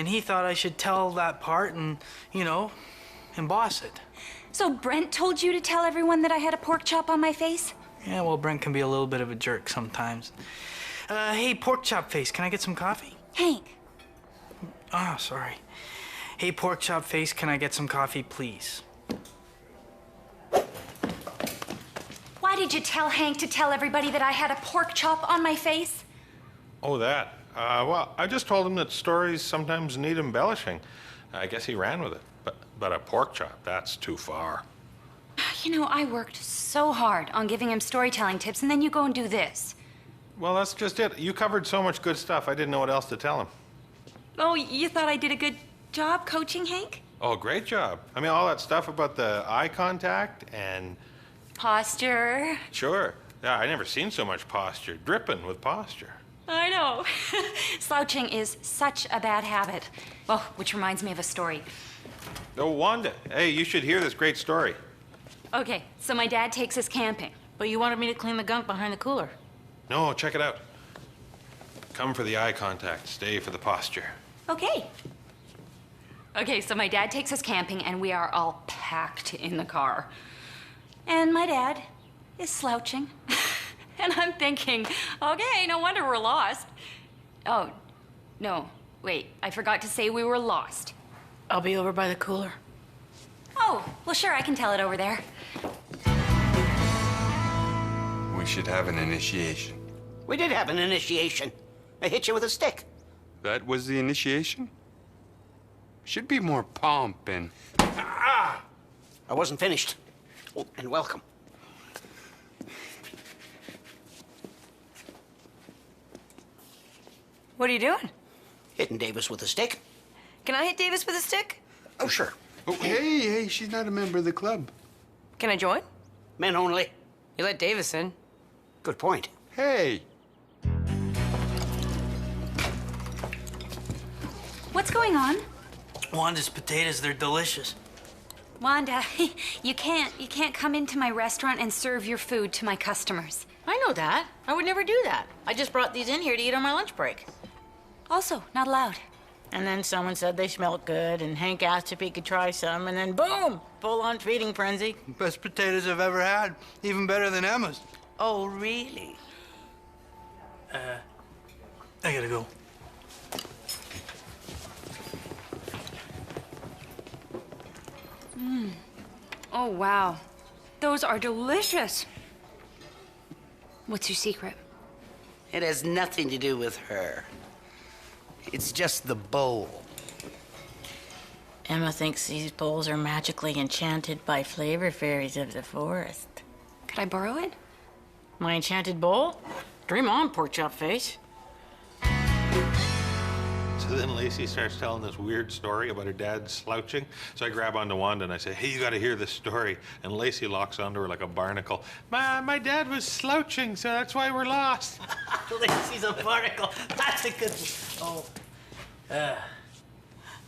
he thought I should tell that part and, you know, emboss it. So Brent told you to tell everyone that I had a pork chop on my face? Yeah, well, Brent can be a little bit of a jerk sometimes. Hey, pork chop face, can I get some coffee? Hank. Oh, sorry. Hey, pork chop face, can I get some coffee, please? Why did you tell Hank to tell everybody that I had a pork chop on my face? Oh, that. Well, I just told him that stories sometimes need embellishing. I guess he ran with it. But a pork chop, that's too far. You know, I worked so hard on giving him storytelling tips, and then you go and do this. Well, that's just it. You covered so much good stuff, I didn't know what else to tell him. Oh, you thought I did a good job coaching Hank? Oh, great job. I mean, all that stuff about the eye contact and... Posture. Sure. Yeah, I never seen so much posture. Dripping with posture. I know. Slouching is such a bad habit. Well, which reminds me of a story. Oh, Wanda. Hey, you should hear this great story. Okay, so my dad takes us camping. But you wanted me to clean the gunk behind the cooler. No, check it out. Come for the eye contact, stay for the posture. Okay. Okay, so my dad takes us camping and we are all packed in the car. And my dad is slouching. And I'm thinking, okay, no wonder we're lost. Oh, no, wait, I forgot to say we were lost. I'll be over by the cooler. Oh, well, sure, I can tell it over there. We should have an initiation. We did have an initiation. I hit you with a stick. That was the initiation? Should be more pomp and... Ah! I wasn't finished. Oh, and welcome. What are you doing? Hitting Davis with a stick. Can I hit Davis with a stick? Oh, sure. Oh, hey, she's not a member of the club. Can I join? Men only. You let Davis in. Good point. Hey. What's going on? Wanda's potatoes, they're delicious. Wanda, you can't come into my restaurant and serve your food to my customers. I know that. I would never do that. I just brought these in here to eat on my lunch break. Also, not allowed. And then someone said they smelled good, and Hank asked if he could try some, and then boom! Full-on feeding frenzy. Best potatoes I've ever had. Even better than Emma's. Oh, really? I gotta go. Oh, wow. Those are delicious. What's your secret? It has nothing to do with her. It's just the bowl. Emma thinks these bowls are magically enchanted by flavor fairies of the forest. Could I borrow it? My enchanted bowl? Dream on, pork chop face. So then Lacey starts telling this weird story about her dad slouching. So I grab onto Wanda and I say, hey, you gotta hear this story. And Lacey locks onto her like a barnacle. My dad was slouching, so that's why we're lost. Lacey's a barnacle. That's a good one. Oh.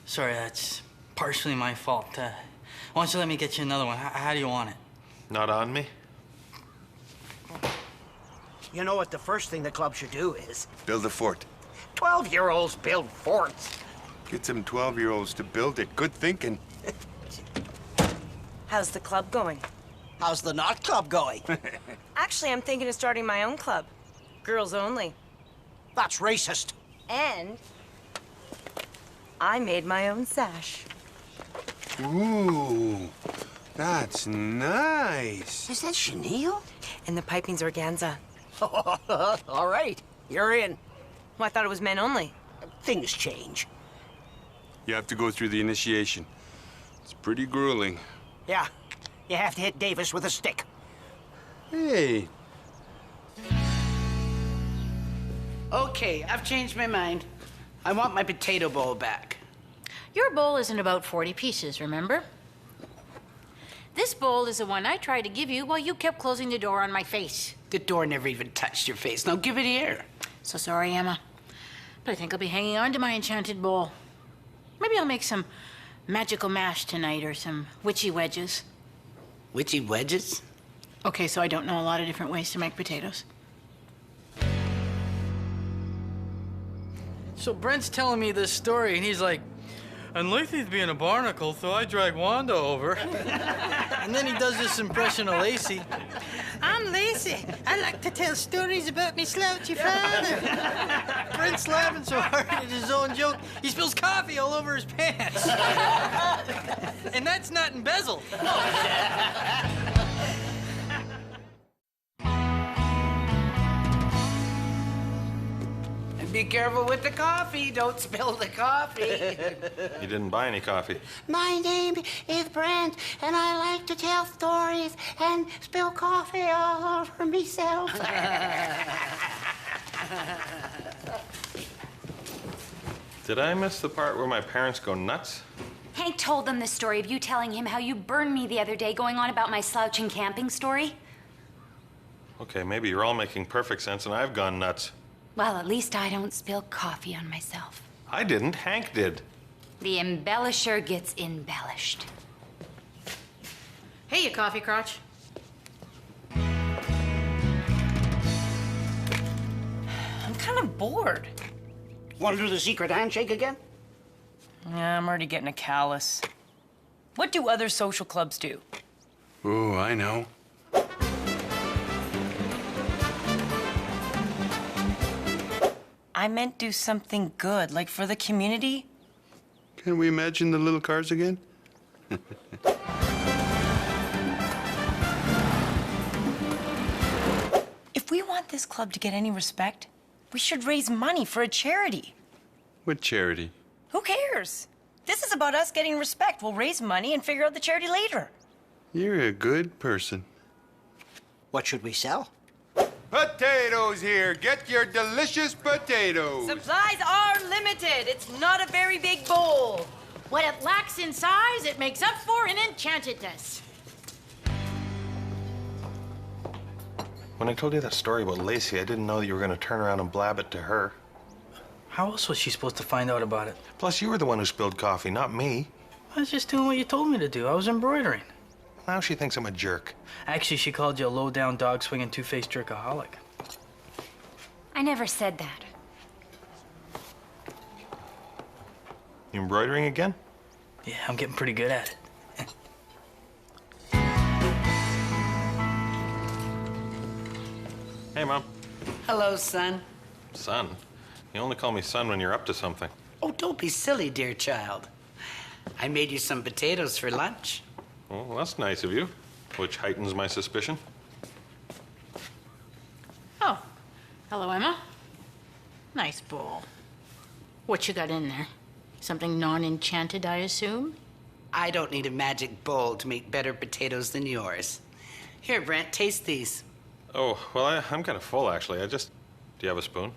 Sorry, that's partially my fault. Why don't you let me get you another one? How do you want it? Not on me? You know what the first thing the club should do is? Build a fort. 12-year-olds build forts. Get some 12-year-olds to build it. Good thinking. How's the club going? How's the not club going? Actually, I'm thinking of starting my own club. Girls only. That's racist. And I made my own sash. Ooh, that's nice. Is that chenille? And the piping's organza. All right, you're in. Well, I thought it was men only. Things change. You have to go through the initiation. It's pretty grueling. Yeah, you have to hit Davis with a stick. Hey. Okay, I've changed my mind. I want my potato bowl back. Your bowl isn't about 40 pieces, remember? This bowl is the one I tried to give you while you kept closing the door on my face. The door never even touched your face. Now give it here. So sorry, Emma. But I think I'll be hanging on to my enchanted bowl. Maybe I'll make some magical mash tonight or some witchy wedges. Witchy wedges? Okay, so I don't know a lot of different ways to make potatoes. So Brent's telling me this story, and he's like, and Lacey's being a barnacle, so I drag Wanda over. And then he does this impression of Lacey. I'm Lacey. I like to tell stories about me slouchy father. Brent's laughing so hard at his own joke, he spills coffee all over his pants. And that's not embezzled. And be careful with the coffee. Don't spill the coffee. You didn't buy any coffee. My name is Brent, and I like to tell stories and spill coffee all over myself. Did I miss the part where my parents go nuts? Hank told them the story of you telling him how you burned me the other day, going on about my slouching camping story. Okay, maybe you're all making perfect sense and I've gone nuts. Well, at least I don't spill coffee on myself. I didn't, Hank did. The embellisher gets embellished. Hey, you coffee crotch. I'm kind of bored. Want to do the secret handshake again? Yeah, I'm already getting a callus. What do other social clubs do? Ooh, I know. I meant do something good, like for the community. Can we imagine the little cars again? If we want this club to get any respect, we should raise money for a charity. What charity? Who cares? This is about us getting respect. We'll raise money and figure out the charity later. You're a good person. What should we sell? Potatoes here. Get your delicious potatoes. Supplies are limited. It's not a very big bowl. What it lacks in size, it makes up for in enchantedness. When I told you that story about Lacey, I didn't know that you were going to turn around and blab it to her. How else was she supposed to find out about it? Plus, you were the one who spilled coffee, not me. I was just doing what you told me to do. I was embroidering. Now she thinks I'm a jerk. Actually, she called you a low-down, dog-swinging, two-faced jerkaholic. I never said that. You embroidering again? Yeah, I'm getting pretty good at it. Hey, Mom. Hello, son. Son? You only call me son when you're up to something. Oh, don't be silly, dear child. I made you some potatoes for lunch. Oh, well, that's nice of you, which heightens my suspicion. Oh, hello, Emma. Nice bowl. What you got in there? Something non-enchanted, I assume? I don't need a magic bowl to make better potatoes than yours. Here, Brent, taste these. Oh, well, I'm kind of full, actually. Do you have a spoon?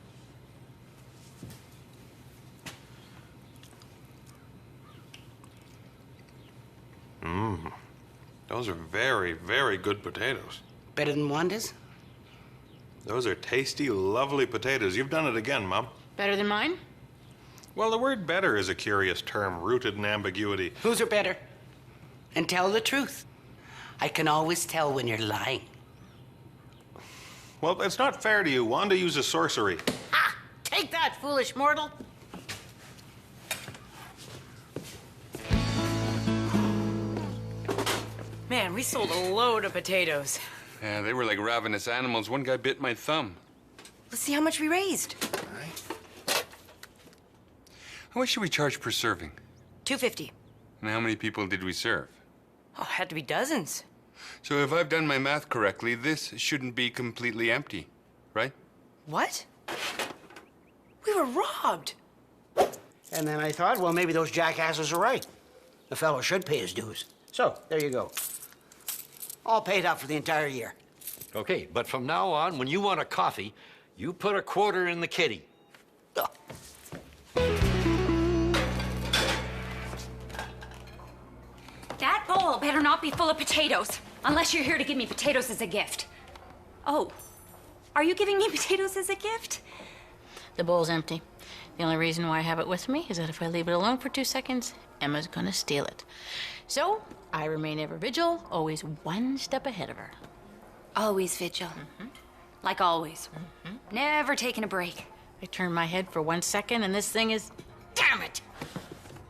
Mmm. Those are very, very good potatoes. Better than Wanda's? Those are tasty, lovely potatoes. You've done it again, Mom. Better than mine? Well, the word better is a curious term, rooted in ambiguity. Whose are better? And tell the truth. I can always tell when you're lying. Well, it's not fair to you. Wanda uses sorcery. Ah! Take that, foolish mortal! Man, we sold a load of potatoes. Yeah, they were like ravenous animals. One guy bit my thumb. Let's see how much we raised. How much should we charge per serving? $2.50. And how many people did we serve? Oh, had to be dozens. So if I've done my math correctly, this shouldn't be completely empty, right? What? We were robbed. And then I thought, well, maybe those jackasses are right. The fellow should pay his dues. So, there you go. All paid up for the entire year. Okay, but from now on, when you want a coffee, you put a quarter in the kitty. Ugh. That bowl better not be full of potatoes, unless you're here to give me potatoes as a gift. Oh, are you giving me potatoes as a gift? The bowl's empty. The only reason why I have it with me is that if I leave it alone for 2 seconds, Emma's gonna steal it. So, I remain ever vigil, always one step ahead of her. Always vigil. Like always. Never taking a break. I turn my head for 1 second and this thing is... Damn it!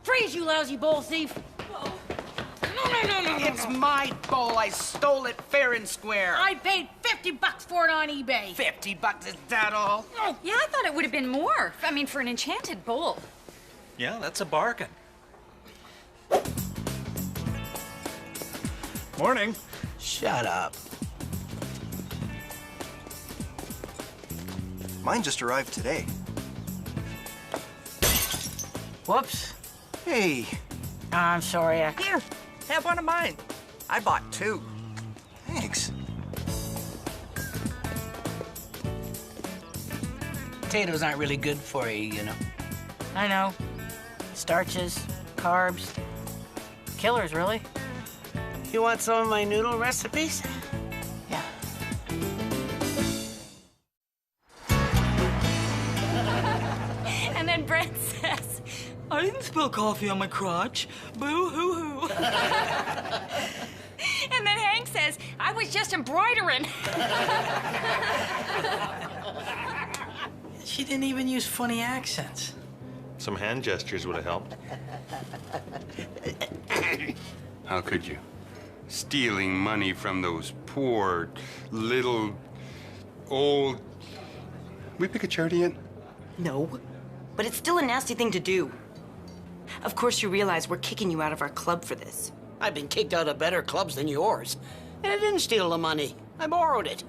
Freeze, you lousy bowl thief! No. It's my bowl. I stole it fair and square. I paid $50 for it on eBay. $50, is that all? Yeah, I thought it would have been more. I mean, for an enchanted bowl. Yeah, that's a bargain. Morning. Shut up. Mine just arrived today. Whoops. Hey. I'm sorry. Here, have one of mine. I bought 2. Thanks. Potatoes aren't really good for you, you know. I know. Starches, carbs. Killers, really. You want some of my noodle recipes? Yeah. And then Brent says, I didn't spill coffee on my crotch. Boo-hoo-hoo. and then Hank says, I was just embroidering. She didn't even use funny accents. Some hand gestures would have helped. How could you? Stealing money from those poor, little, old... We pick a charity yet? No, but it's still a nasty thing to do. Of course you realize we're kicking you out of our club for this. I've been kicked out of better clubs than yours. And I didn't steal the money. I borrowed it.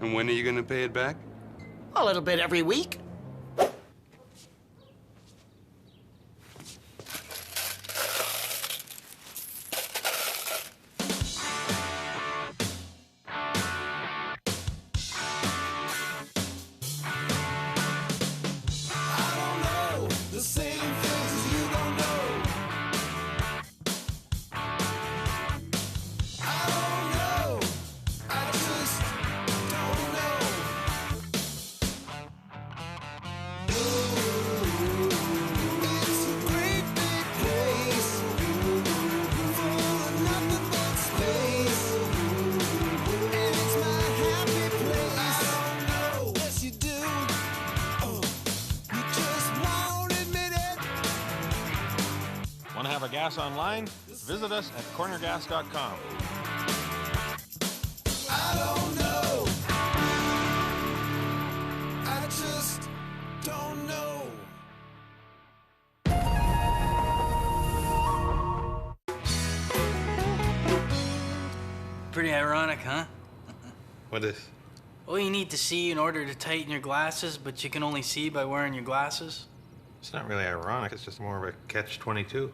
And when are you gonna pay it back? A little bit every week. Want to have a gas online? Visit us at cornergas.com. I don't know. I just don't know. Pretty ironic, huh? What is? Well, you need to see in order to tighten your glasses, but you can only see by wearing your glasses. It's not really ironic. It's just more of a catch-22.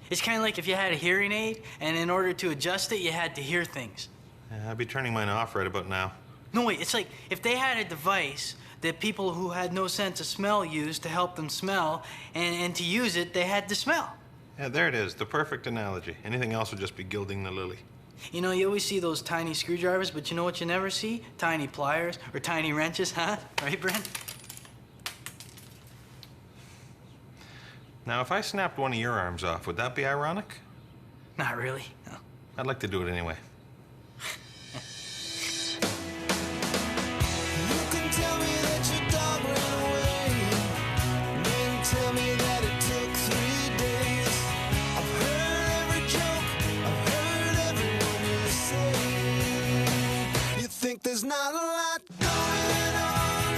It's kind of like if you had a hearing aid, and in order to adjust it, you had to hear things. Yeah, I'd be turning mine off right about now. No, wait, it's like if they had a device that people who had no sense of smell used to help them smell, and to use it, they had to smell. Yeah, there it is. The perfect analogy. Anything else would just be gilding the lily. You know, you always see those tiny screwdrivers, but you know what you never see? Tiny pliers or tiny wrenches, huh? Right, Brent? Now, if I snapped one of your arms off, would that be ironic? Not really, no. I'd like to do it anyway. You can tell me that your dog ran away. Then tell me that it took 3 days. I've heard every joke. I've heard everyone you say. You think there's not a lot going on.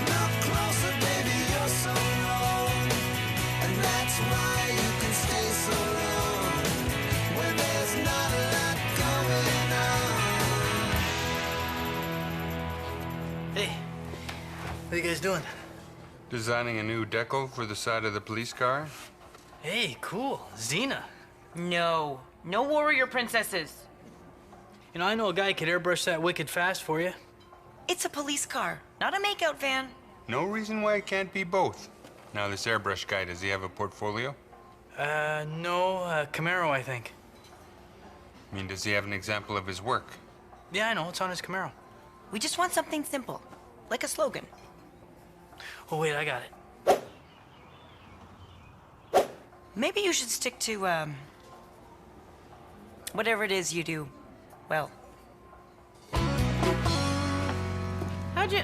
Look closer, baby, you're so wrong. And that's why you can stay so long. When there's not a lot going on. Hey, what are you guys doing? Designing a new decal for the side of the police car? Hey, cool. Xena. No warrior princesses. You know, I know a guy could airbrush that wicked fast for you. It's a police car, not a makeout van. No reason why it can't be both. Now, this airbrush guy, does he have a portfolio? No, Camaro, I think. I mean, does he have an example of his work? Yeah, I know, it's on his Camaro. We just want something simple, like a slogan. Oh, wait, I got it. Maybe you should stick to, whatever it is you do well. How'd you...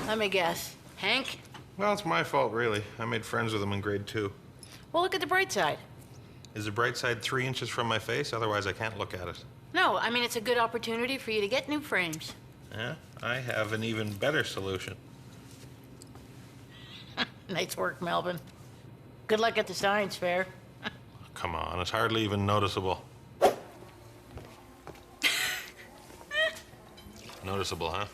Let me guess. Hank? Well, it's my fault, really. I made friends with him in grade 2. Well, look at the bright side. Is the bright side 3 inches from my face? Otherwise, I can't look at it. No, I mean, it's a good opportunity for you to get new frames. Yeah, I have an even better solution. Nice work, Melvin. Good luck at the science fair. Come on, it's hardly even noticeable. Noticeable, huh?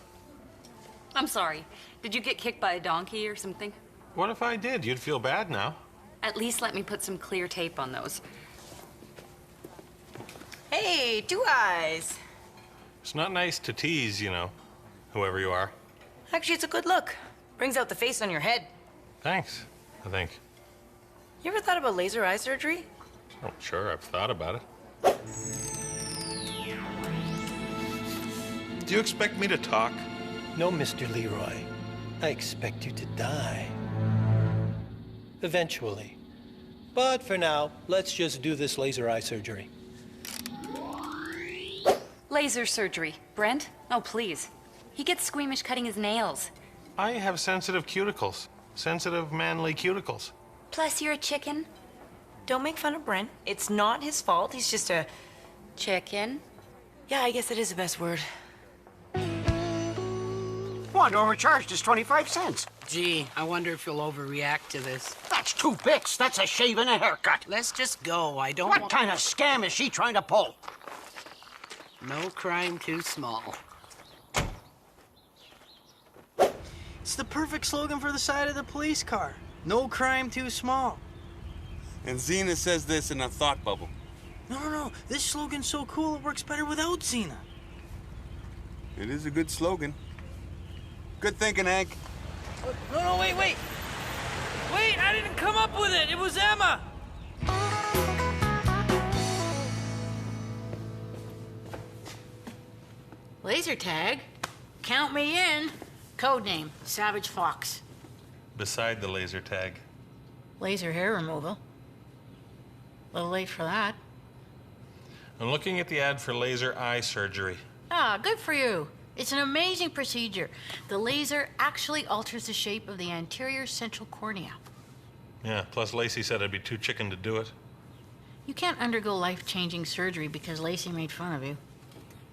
I'm sorry. Did you get kicked by a donkey or something? What if I did? You'd feel bad now. At least let me put some clear tape on those. Hey, 2 eyes. It's not nice to tease, you know, whoever you are. Actually, it's a good look. Brings out the face on your head. Thanks, I think. You ever thought about laser eye surgery? Oh, sure, I've thought about it. Do you expect me to talk? No, Mr. Leroy. I expect you to die. Eventually. But for now, let's just do this laser eye surgery. Laser surgery. Brent? Oh, please. He gets squeamish cutting his nails. I have sensitive cuticles. Sensitive, manly cuticles. Plus, you're a chicken. Don't make fun of Brent. It's not his fault. He's just a... Chicken? Yeah, I guess it is the best word. What, overcharged us 25 cents. Gee, I wonder if you'll overreact to this. That's 2 bits. That's a shave and a haircut. Let's just go. I don't What kind of scam is she trying to pull? No crime too small. It's the perfect slogan for the side of the police car. No crime too small. And Xena says this in a thought bubble. No. This slogan's so cool it works better without Xena. It is a good slogan. Good thinking, Hank. No, wait. Wait, I didn't come up with it. It was Emma. Laser tag? Count me in. Codename, Savage Fox. Beside the laser tag. Laser hair removal. A little late for that. I'm looking at the ad for laser eye surgery. Ah, good for you. It's an amazing procedure. The laser actually alters the shape of the anterior central cornea. Yeah, plus Lacey said I'd be too chicken to do it. You can't undergo life-changing surgery because Lacey made fun of you.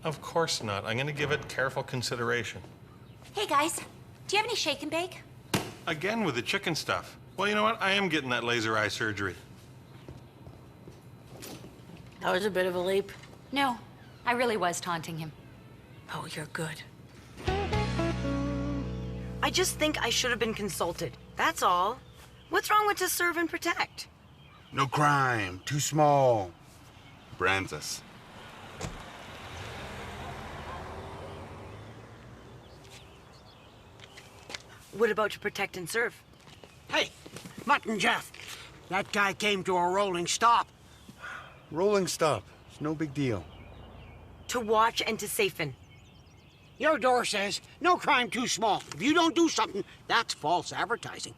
Of course not. I'm going to give it careful consideration. Hey, guys. Do you have any shake and bake? Again with the chicken stuff. Well, you know what? I am getting that laser eye surgery. That was a bit of a leap. No, I really was taunting him. Oh, you're good. I just think I should have been consulted. That's all. What's wrong with to serve and protect? No crime, too small. Brands us. What about to protect and serve? Hey, Mutton Jeff, that guy came to a rolling stop. Rolling stop. It's no big deal. To watch and to safen. Your door says, no crime too small. If you don't do something, that's false advertising.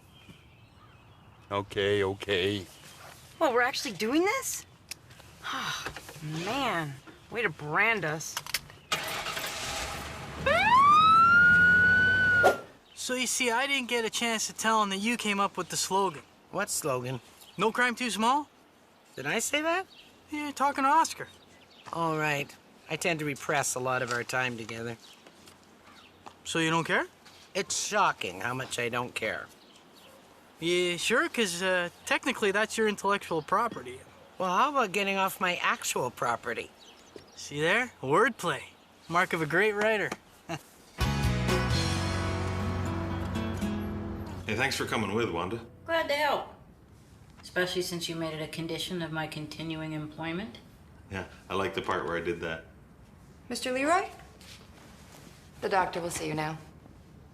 Okay. Well, we're actually doing this? Oh, man, way to brand us. So you see, I didn't get a chance to tell him that you came up with the slogan. What slogan? No crime too small? Did I say that? Yeah, talking to Oscar. All right. I tend to repress a lot of our time together. So you don't care? It's shocking how much I don't care. Yeah, sure, because technically that's your intellectual property. Well, how about getting off my actual property? See there? Wordplay. Mark of a great writer. Hey, thanks for coming with, Wanda. Glad to help. Especially since you made it a condition of my continuing employment. Yeah, I like the part where I did that. Mr. Leroy? The doctor will see you now.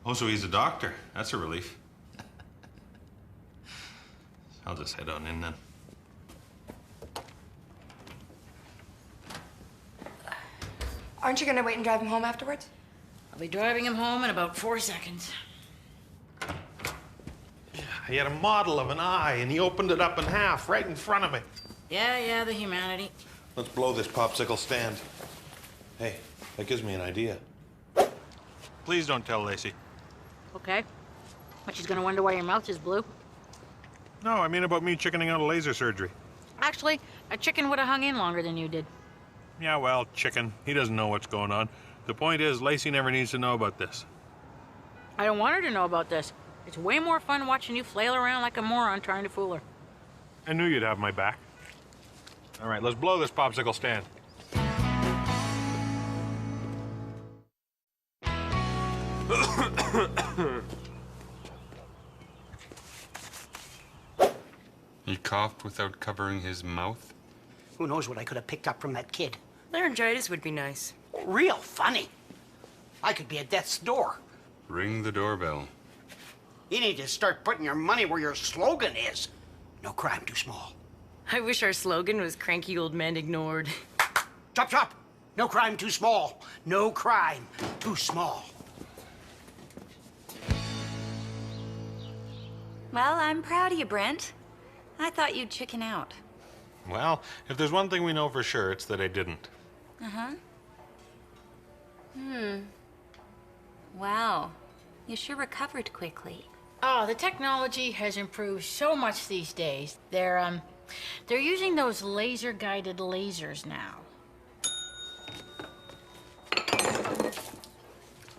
Oh, so he's a doctor. That's a relief. I'll just head on in then. Aren't you gonna wait and drive him home afterwards? I'll be driving him home in about 4 seconds. He had a model of an eye, and he opened it up in half right in front of me. Yeah, the humanity. Let's blow this popsicle stand. Hey, that gives me an idea. Please don't tell Lacey. Okay. But she's gonna wonder why your mouth is blue. No, I mean about me chickening out of laser surgery. Actually, a chicken would have hung in longer than you did. Yeah, well, chicken. He doesn't know what's going on. The point is, Lacey never needs to know about this. I don't want her to know about this. It's way more fun watching you flail around like a moron trying to fool her. I knew you'd have my back. All right, let's blow this popsicle stand. He coughed without covering his mouth? Who knows what I could have picked up from that kid? Laryngitis would be nice. Real funny. I could be at death's door. Ring the doorbell. You need to start putting your money where your slogan is. No crime too small. I wish our slogan was cranky old men ignored. Chop, chop. No crime too small. No crime too small. Well, I'm proud of you, Brent. I thought you'd chicken out. Well, if there's one thing we know for sure, it's that I didn't. Uh-huh. Wow. You sure recovered quickly. Oh, the technology has improved so much these days. They're using those laser-guided lasers now.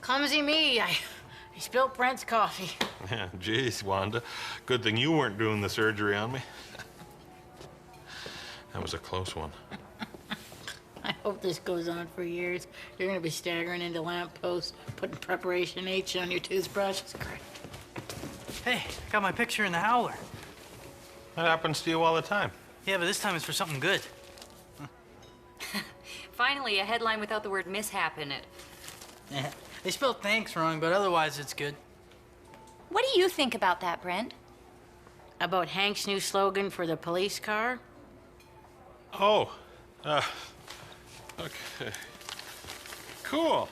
Clumsy me, I spilled Brent's coffee. Yeah, geez, Wanda. Good thing you weren't doing the surgery on me. That was a close one. I hope this goes on for years. You're gonna be staggering into lampposts, putting preparation H on your toothbrush. It's great. Hey, got my picture in the howler. That happens to you all the time. Yeah, but this time it's for something good. Finally, a headline without the word mishap in it. Yeah, they spelled thanks wrong, but otherwise it's good. What do you think about that, Brent? About Hank's new slogan for the police car? Oh, okay. Cool,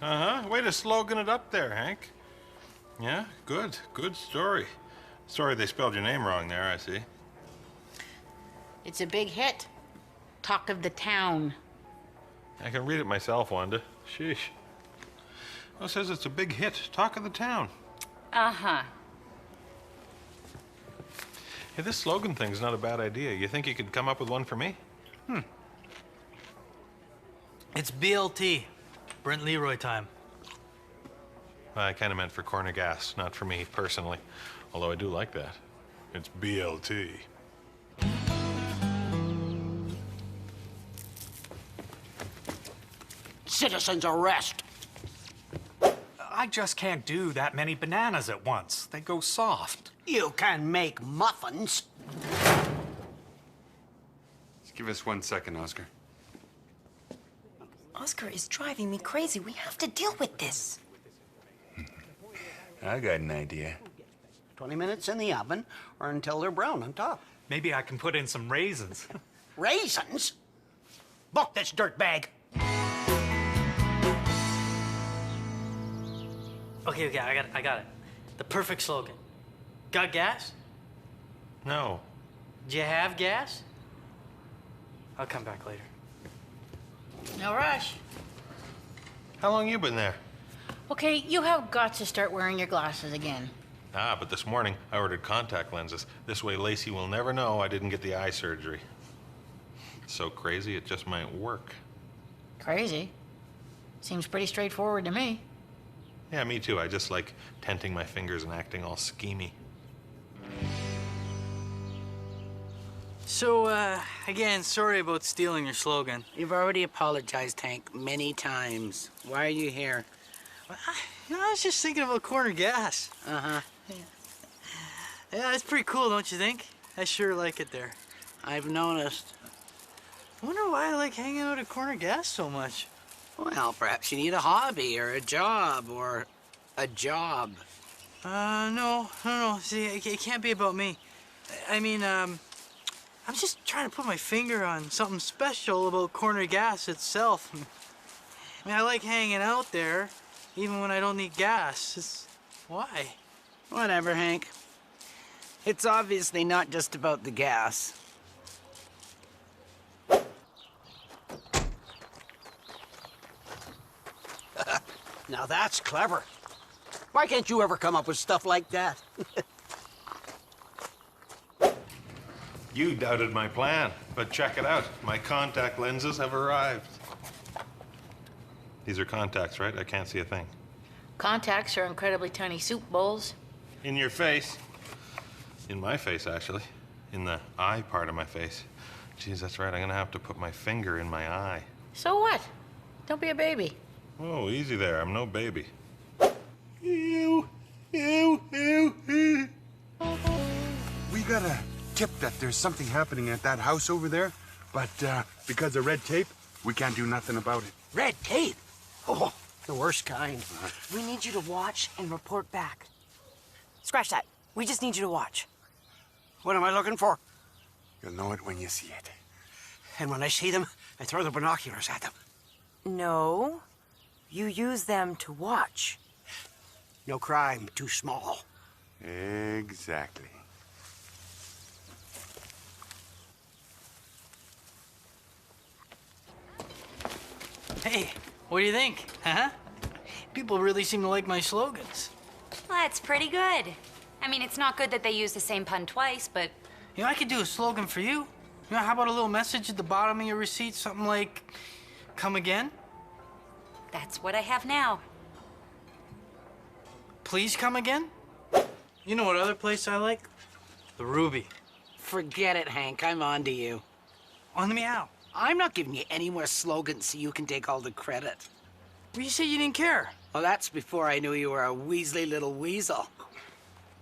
Way to slogan it up there, Hank. Yeah, good story. Sorry they spelled your name wrong there, I see. It's a big hit. Talk of the town. I can read it myself, Wanda. Sheesh. Well, it says it's a big hit. Talk of the town. Uh-huh. Hey, this slogan thing's not a bad idea. You think you could come up with one for me? It's BLT. Brent Leroy time. I kind of meant for corner gas, not for me personally. Although I do like that. It's BLT. Citizen's arrest. I just can't do that many bananas at once. They go soft. You can make muffins. Just give us 1 second, Oscar. Oscar is driving me crazy. We have to deal with this. I got an idea. 20 minutes in the oven or until they're brown on top. Maybe I can put in some raisins. Raisins? Book this dirtbag. Okay, I got it. The perfect slogan. Got gas? No. Do you have gas? I'll come back later. No rush. How long you been there? Okay, you have got to start wearing your glasses again. Ah, but this morning I ordered contact lenses. This way Lacey will never know I didn't get the eye surgery. It's so crazy, it just might work. Crazy? Seems pretty straightforward to me. Yeah, me too. I just like tenting my fingers and acting all schemy. So, again, sorry about stealing your slogan. You've already apologized, Hank, many times. Why are you here? I was just thinking about corner gas. Uh-huh. Yeah, it's pretty cool, don't you think? I sure like it there. I've noticed. I wonder why I like hanging out at Corner Gas so much. Well, perhaps you need a hobby or a job or a job. No. See, it can't be about me. I mean, I'm just trying to put my finger on something special about Corner Gas itself. I mean, I like hanging out there, even when I don't need gas. Why? Whatever, Hank. It's obviously not just about the gas. Now that's clever. Why can't you ever come up with stuff like that? You doubted my plan, but check it out. My contact lenses have arrived. These are contacts, right? I can't see a thing. Contacts are incredibly tiny soup bowls. In your face. In my face, actually. In the eye part of my face. Geez, that's right. I'm gonna have to put my finger in my eye. So what? Don't be a baby. Oh, easy there. I'm no baby. We got a tip that there's something happening at that house over there, but because of red tape, we can't do nothing about it. Red tape? Oh, the worst kind. We need you to watch and report back. Scratch that. We just need you to watch. What am I looking for? You'll know it when you see it. And when I see them, I throw the binoculars at them. No. You use them to watch. No crime too small. Exactly. Hey, what do you think? Huh? People really seem to like my slogans. Well, that's pretty good. I mean, it's not good that they use the same pun twice, but... You know, I could do a slogan for you. You know, how about a little message at the bottom of your receipt? Something like, come again? That's what I have now. Please come again? You know what other place I like? The Ruby. Forget it, Hank. I'm on to you. On me out. I'm not giving you any more slogans so you can take all the credit. Well, you said you didn't care. Well, that's before I knew you were a weaselly little weasel.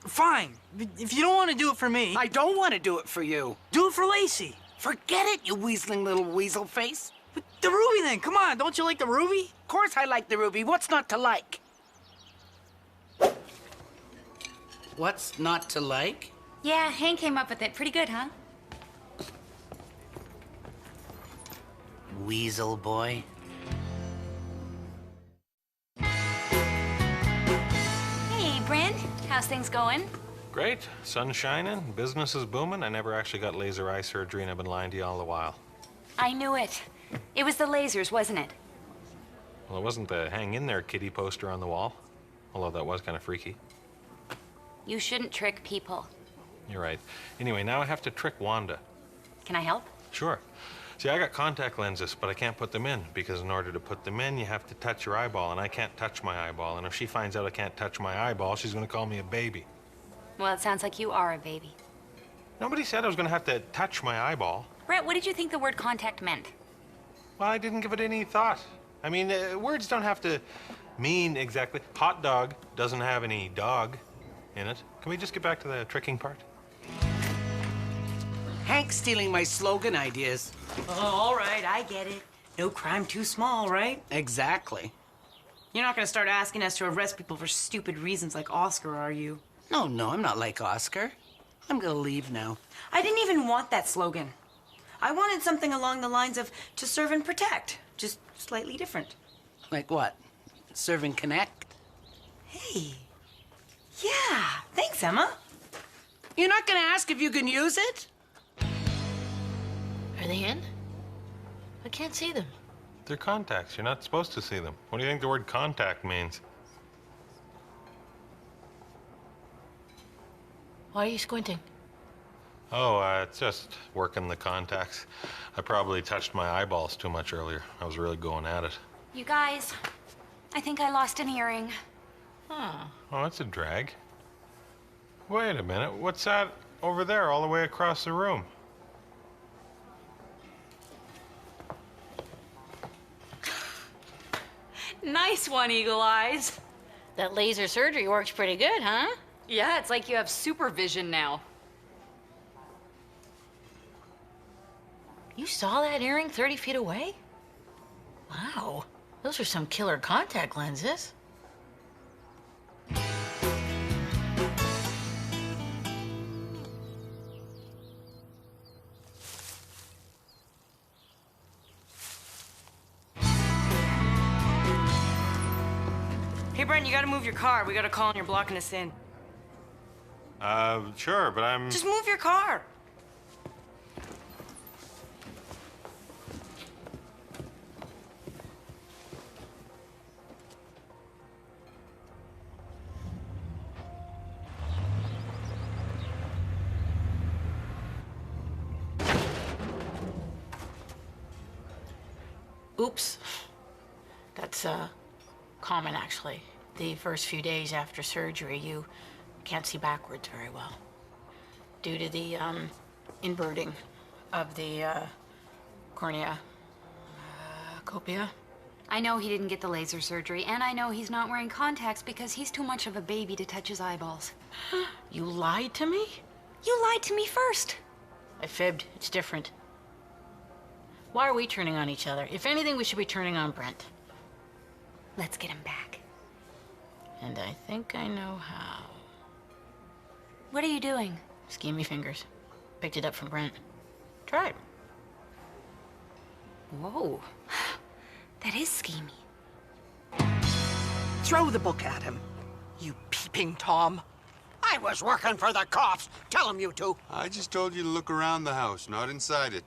Fine. If you don't want to do it for me... I don't want to do it for you. Do it for Lacey. Forget it, you weaseling little weasel face. But the Ruby then. Come on, don't you like the Ruby? Of course I like the Ruby. What's not to like? What's not to like? Yeah, Hank came up with it. Pretty good, huh? Weasel boy. Hey, Brent. How's things going? Great. Sun's shining, business is booming. I never actually got laser eye surgery, and I've been lying to you all the while. I knew it. It was the lasers, wasn't it? Well, it wasn't the hang in there kitty poster on the wall, although that was kind of freaky. You shouldn't trick people. You're right. Anyway, now I have to trick Wanda. Can I help? Sure. See, I got contact lenses, but I can't put them in, because in order to put them in, you have to touch your eyeball, and I can't touch my eyeball. And if she finds out I can't touch my eyeball, she's going to call me a baby. Well, it sounds like you are a baby. Nobody said I was going to have to touch my eyeball. Brett, what did you think the word contact meant? Well, I didn't give it any thought. I mean, words don't have to mean exactly. Hot dog doesn't have any dog in it. Can we just get back to the tricking part? Hank's stealing my slogan ideas. Oh, all right, I get it. No crime too small, right? Exactly. You're not gonna start asking us to arrest people for stupid reasons like Oscar, are you? No, I'm not like Oscar. I'm gonna leave now. I didn't even want that slogan. I wanted something along the lines of to serve and protect, just slightly different. Like what? Serve and connect? Hey. Yeah, thanks, Emma. You're not gonna ask if you can use it? Are they in? I can't see them. They're contacts. You're not supposed to see them. What do you think the word contact means? Why are you squinting? Oh, it's just working the contacts. I probably touched my eyeballs too much earlier. I was really going at it. You guys, I think I lost an earring. Huh. Oh, that's a drag. Wait a minute. What's that over there all the way across the room? Nice one, Eagle Eyes. That laser surgery works pretty good, huh? Yeah, it's like you have supervision now. You saw that earring 30 feet away? Wow, those are some killer contact lenses. Hey, Brent, you gotta move your car. We got a call and you're blocking us in. Sure, but I'm... Just move your car. Oops. That's, common, actually. The first few days after surgery, you can't see backwards very well due to the, inverting of the, cornea. Copia. I know he didn't get the laser surgery, and I know he's not wearing contacts because he's too much of a baby to touch his eyeballs. You lied to me? You lied to me first. I fibbed. It's different. Why are we turning on each other? If anything, we should be turning on Brent. Let's get him back. And I think I know how. What are you doing? Schemy fingers. Picked it up from Brent. Try it. Whoa. That is schemy. Throw the book at him. You peeping Tom. I was working for the cops. Tell him you two. I just told you to look around the house, not inside it.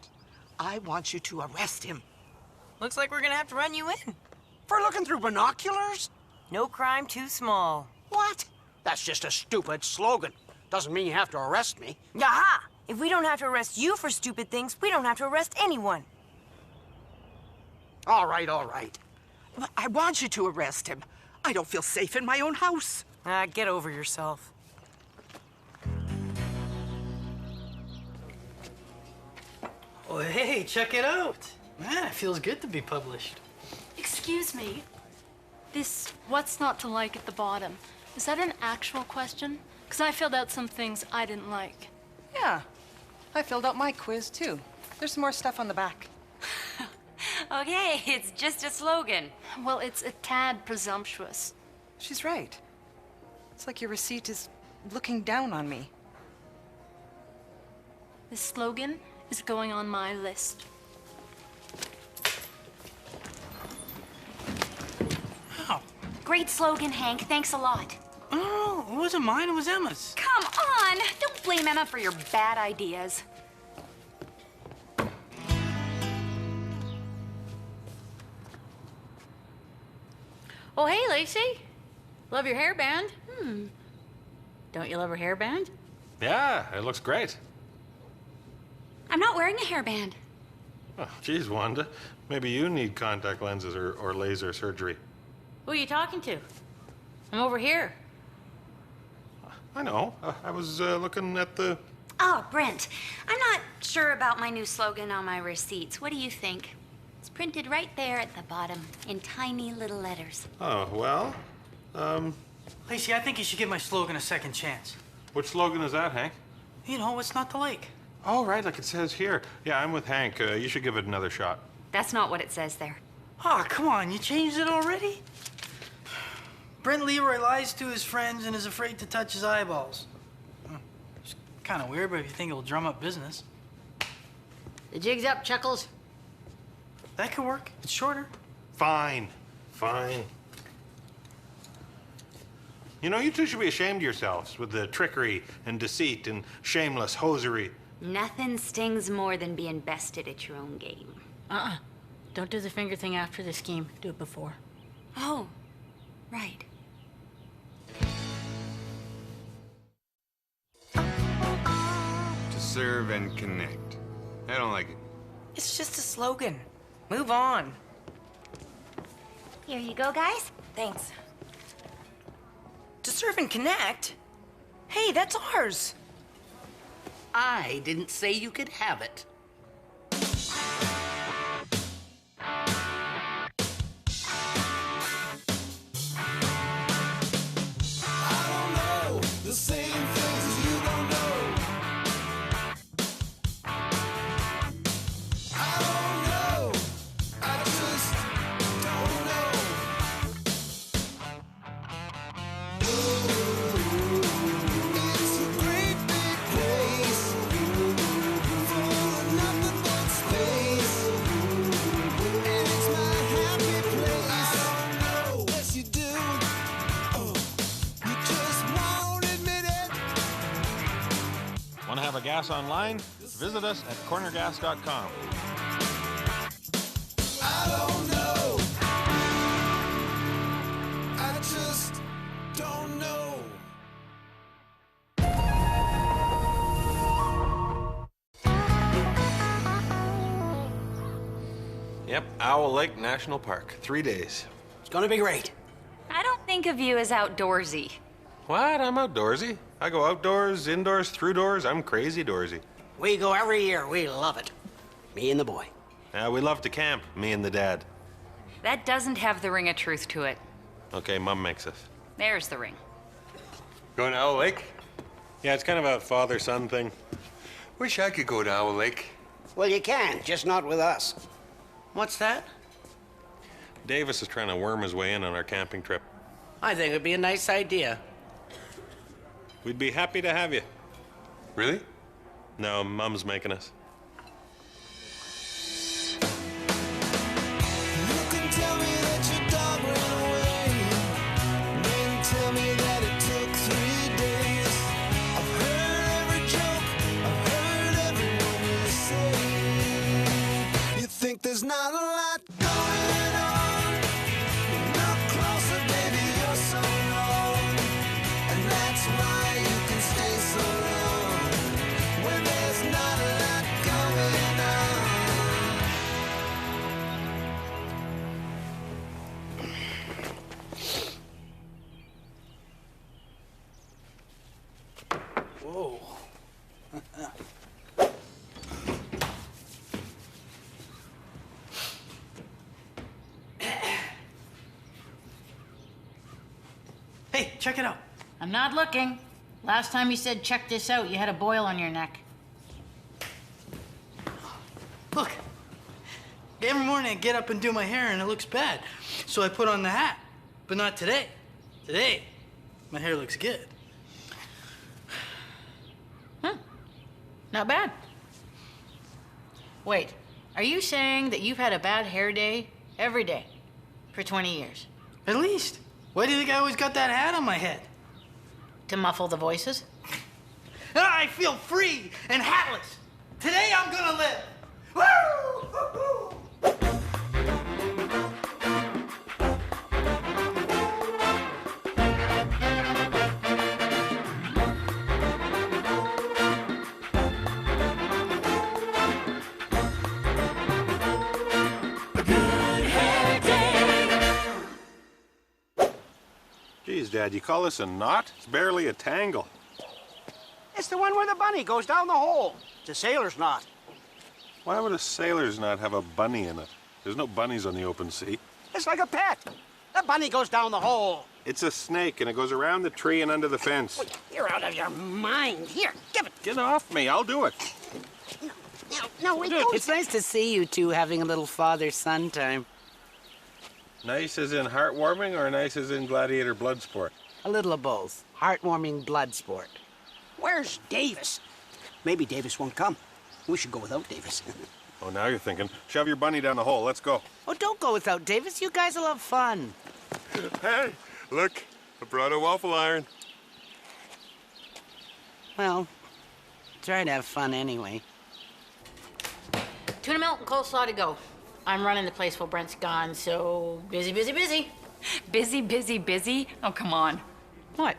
I want you to arrest him. Looks like we're gonna have to run you in. For looking through binoculars? No crime too small. What? That's just a stupid slogan. Doesn't mean you have to arrest me. Aha! If we don't have to arrest you for stupid things, we don't have to arrest anyone. All right, all right. But I want you to arrest him. I don't feel safe in my own house. Get over yourself. Oh, hey, check it out. Man, it feels good to be published. Excuse me. This what's not to like at the bottom, is that an actual question? Because I filled out some things I didn't like. Yeah, I filled out my quiz too. There's some more stuff on the back. Okay, it's just a slogan. Well, it's a tad presumptuous. She's right. It's like your receipt is looking down on me. This slogan is going on my list. Great slogan, Hank. Thanks a lot. Oh, it wasn't mine, it was Emma's. Come on! Don't blame Emma for your bad ideas. Oh, hey, Lacey. Love your hairband. Don't you love her hairband? Yeah, it looks great. I'm not wearing a hairband. Oh, geez, Wanda. Maybe you need contact lenses or laser surgery. Who are you talking to? I'm over here. I know. I was looking at the... Oh, Brent, I'm not sure about my new slogan on my receipts. What do you think? It's printed right there at the bottom in tiny little letters. Oh, well, Lacey, I think you should give my slogan a second chance. Which slogan is that, Hank? You know, what's not to like? Oh, right, like it says here. Yeah, I'm with Hank. You should give it another shot. That's not what it says there. Oh, come on, you changed it already? Brent Leroy lies to his friends and is afraid to touch his eyeballs. It's kind of weird, but if you think it'll drum up business. The jig's up, Chuckles. That could work. It's shorter. Fine. Fine. You know, you two should be ashamed of yourselves with the trickery and deceit and shameless hosiery. Nothing stings more than being bested at your own game. Don't do the finger thing after the scheme. Do it before. Oh, right. To serve and connect. I don't like it. It's just a slogan. Move on. Here you go, guys. Thanks. To serve and connect? Hey, that's ours. I didn't say you could have it. The same things you don't know. I gas online, visit us at cornergas.com. I don't know. I just don't know. Yep, Owl Lake National Park. 3 days. It's gonna be great. I don't think of you as outdoorsy. What? I'm outdoorsy. I go outdoors, indoors, through doors. I'm crazy doorsy. We go every year. We love it. Me and the boy. Yeah, we love to camp, me and the dad. That doesn't have the ring of truth to it. Okay, Mom makes us. There's the ring. Going to Owl Lake? Yeah, it's kind of a father-son thing. Wish I could go to Owl Lake. Well, you can, just not with us. What's that? Davis is trying to worm his way in on our camping trip. I think it'd be a nice idea. We'd be happy to have you. Really? No, Mom's making us. You can tell me that your dog ran away, then tell me that it took 3 days. I've heard every joke, I've heard every word you say. You think there's not a lot going on? Look closer, baby, you're so wrong, and that's why you can stay so long when there's not a lot going on. Whoa. Hey, check it out. I'm not looking. Last time you said check this out, you had a boil on your neck. Look. Every morning I get up and do my hair and it looks bad. So I put on the hat. But not today. Today, my hair looks good. Not bad. Wait, are you saying that you've had a bad hair day every day for 20 years? At least. Why do you think I always got that hat on my head? To muffle the voices? I feel free and hatless. Today I'm gonna live. Woo! Geez, Dad, you call this a knot? It's barely a tangle. It's the one where the bunny goes down the hole. It's a sailor's knot. Why would a sailor's knot have a bunny in it? There's no bunnies on the open sea. It's like a pet. The bunny goes down the hole. It's a snake, and it goes around the tree and under the fence. You're out of your mind. Here, give it. Get off me. I'll do it. No, it goes. It's nice to see you two having a little father-son time. Nice as in heartwarming or nice as in gladiator blood sport? A little of both. Heartwarming blood sport. Where's Davis? Maybe Davis won't come. We should go without Davis. Oh, now you're thinking. Shove your bunny down the hole. Let's go. Oh, don't go without Davis. You guys will have fun. Hey, look, I brought a waffle iron. Well, try to have fun anyway. Tuna melt and coleslaw to go. I'm running the place while Brent's gone, so busy, busy, busy. Busy, busy, busy? Oh, come on. What?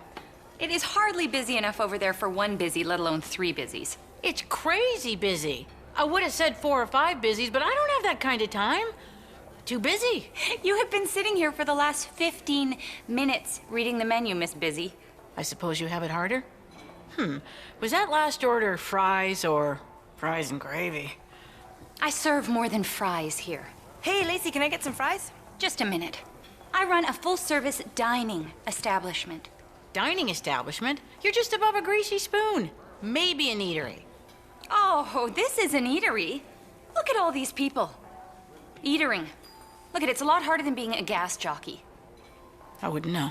It is hardly busy enough over there for one busy, let alone 3 busies. It's crazy busy. I would have said 4 or 5 busies, but I don't have that kind of time. Too busy. You have been sitting here for the last 15 minutes reading the menu, Miss Busy. I suppose you have it harder? Was that last order fries or fries and gravy? I serve more than fries here. Hey, Lacey, can I get some fries? Just a minute. I run a full-service dining establishment. Dining establishment? You're just above a greasy spoon. Maybe an eatery. Oh, this is an eatery. Look at all these people. Eatering. Look, it's a lot harder than being a gas jockey. I wouldn't know.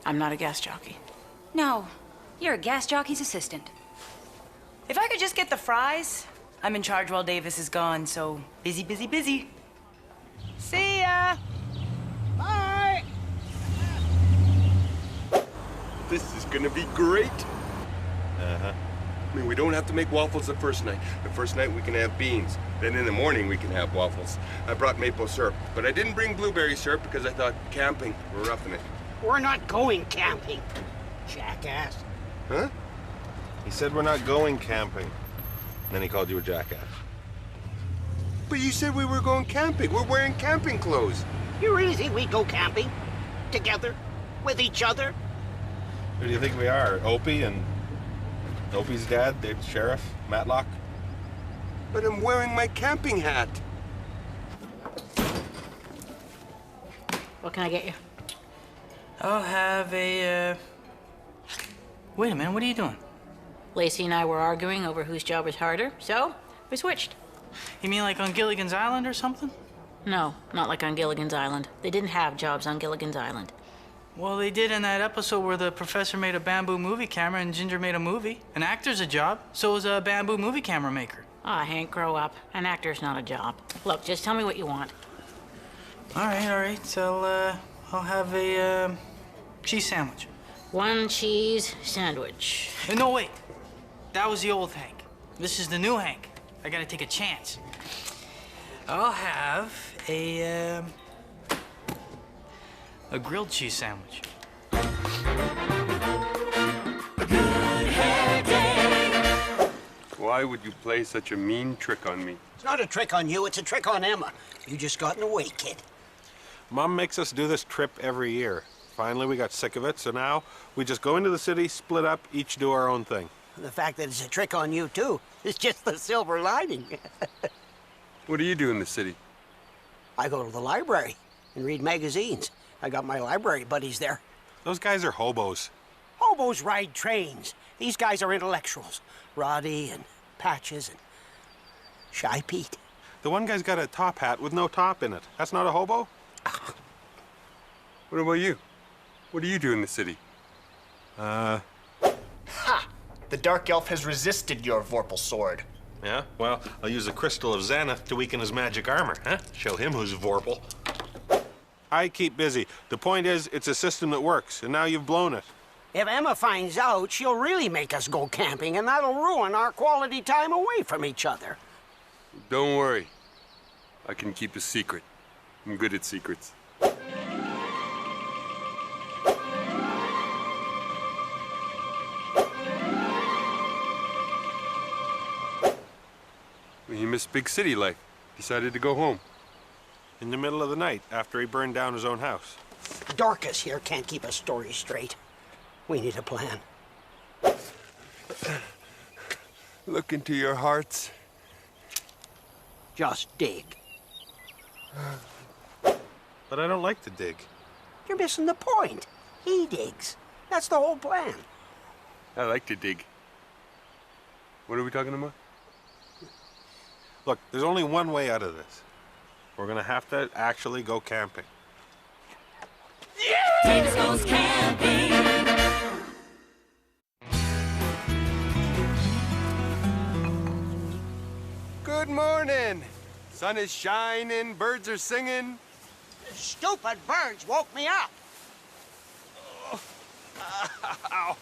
I'm not a gas jockey. No, you're a gas jockey's assistant. If I could just get the fries, I'm in charge while Davis is gone, so busy, busy, busy. See ya! Bye! This is gonna be great. Uh-huh. I mean, we don't have to make waffles the first night. The first night we can have beans. Then in the morning we can have waffles. I brought maple syrup, but I didn't bring blueberry syrup because I thought camping, we're roughing it. We're not going camping, jackass. Huh? He said we're not going camping. Then he called you a jackass. But you said we were going camping. We're wearing camping clothes. You really think we'd go camping? Together? With each other? Who do you think we are? Opie and Opie's dad, the sheriff, Matlock? But I'm wearing my camping hat. What can I get you? I'll have a, Wait a minute, what are you doing? Lacey and I were arguing over whose job was harder, so we switched. You mean like on Gilligan's Island or something? No, not like on Gilligan's Island. They didn't have jobs on Gilligan's Island. Well, they did in that episode where the professor made a bamboo movie camera and Ginger made a movie. An actor's a job, so is a bamboo movie camera maker. Ah, Hank, grow up. An actor's not a job. Look, just tell me what you want. All right. So, I'll have a, cheese sandwich. 1 cheese sandwich. No, wait. That was the old Hank. This is the new Hank. I gotta take a chance. I'll have a grilled cheese sandwich. Why would you play such a mean trick on me? It's not a trick on you, it's a trick on Emma. You just got in the way, kid. Mom makes us do this trip every year. Finally, we got sick of it, so now we just go into the city, split up, each do our own thing. The fact that it's a trick on you, too, is just the silver lining. What do you do in the city? I go to the library and read magazines. I got my library buddies there. Those guys are hobos. Hobos ride trains. These guys are intellectuals. Roddy and Patches and Shy Pete. The one guy's got a top hat with no top in it. That's not a hobo? What about you? What do you do in the city? Ha! The Dark Elf has resisted your Vorpal sword. Yeah? Well, I'll use the Crystal of Xanath to weaken his magic armor, huh? Show him who's Vorpal. I keep busy. The point is, it's a system that works, and now you've blown it. If Emma finds out, she'll really make us go camping, and that'll ruin our quality time away from each other. Don't worry. I can keep a secret. I'm good at secrets. He missed big city life. Decided to go home. In the middle of the night, after he burned down his own house. Dorcas here can't keep a story straight. We need a plan. Look into your hearts. Just dig. But I don't like to dig. You're missing the point. He digs. That's the whole plan. I like to dig. What are we talking about? Look, there's only one way out of this. We're gonna have to actually go camping. Davis goes camping. Good morning. Sun is shining, birds are singing. Stupid birds woke me up. Ow.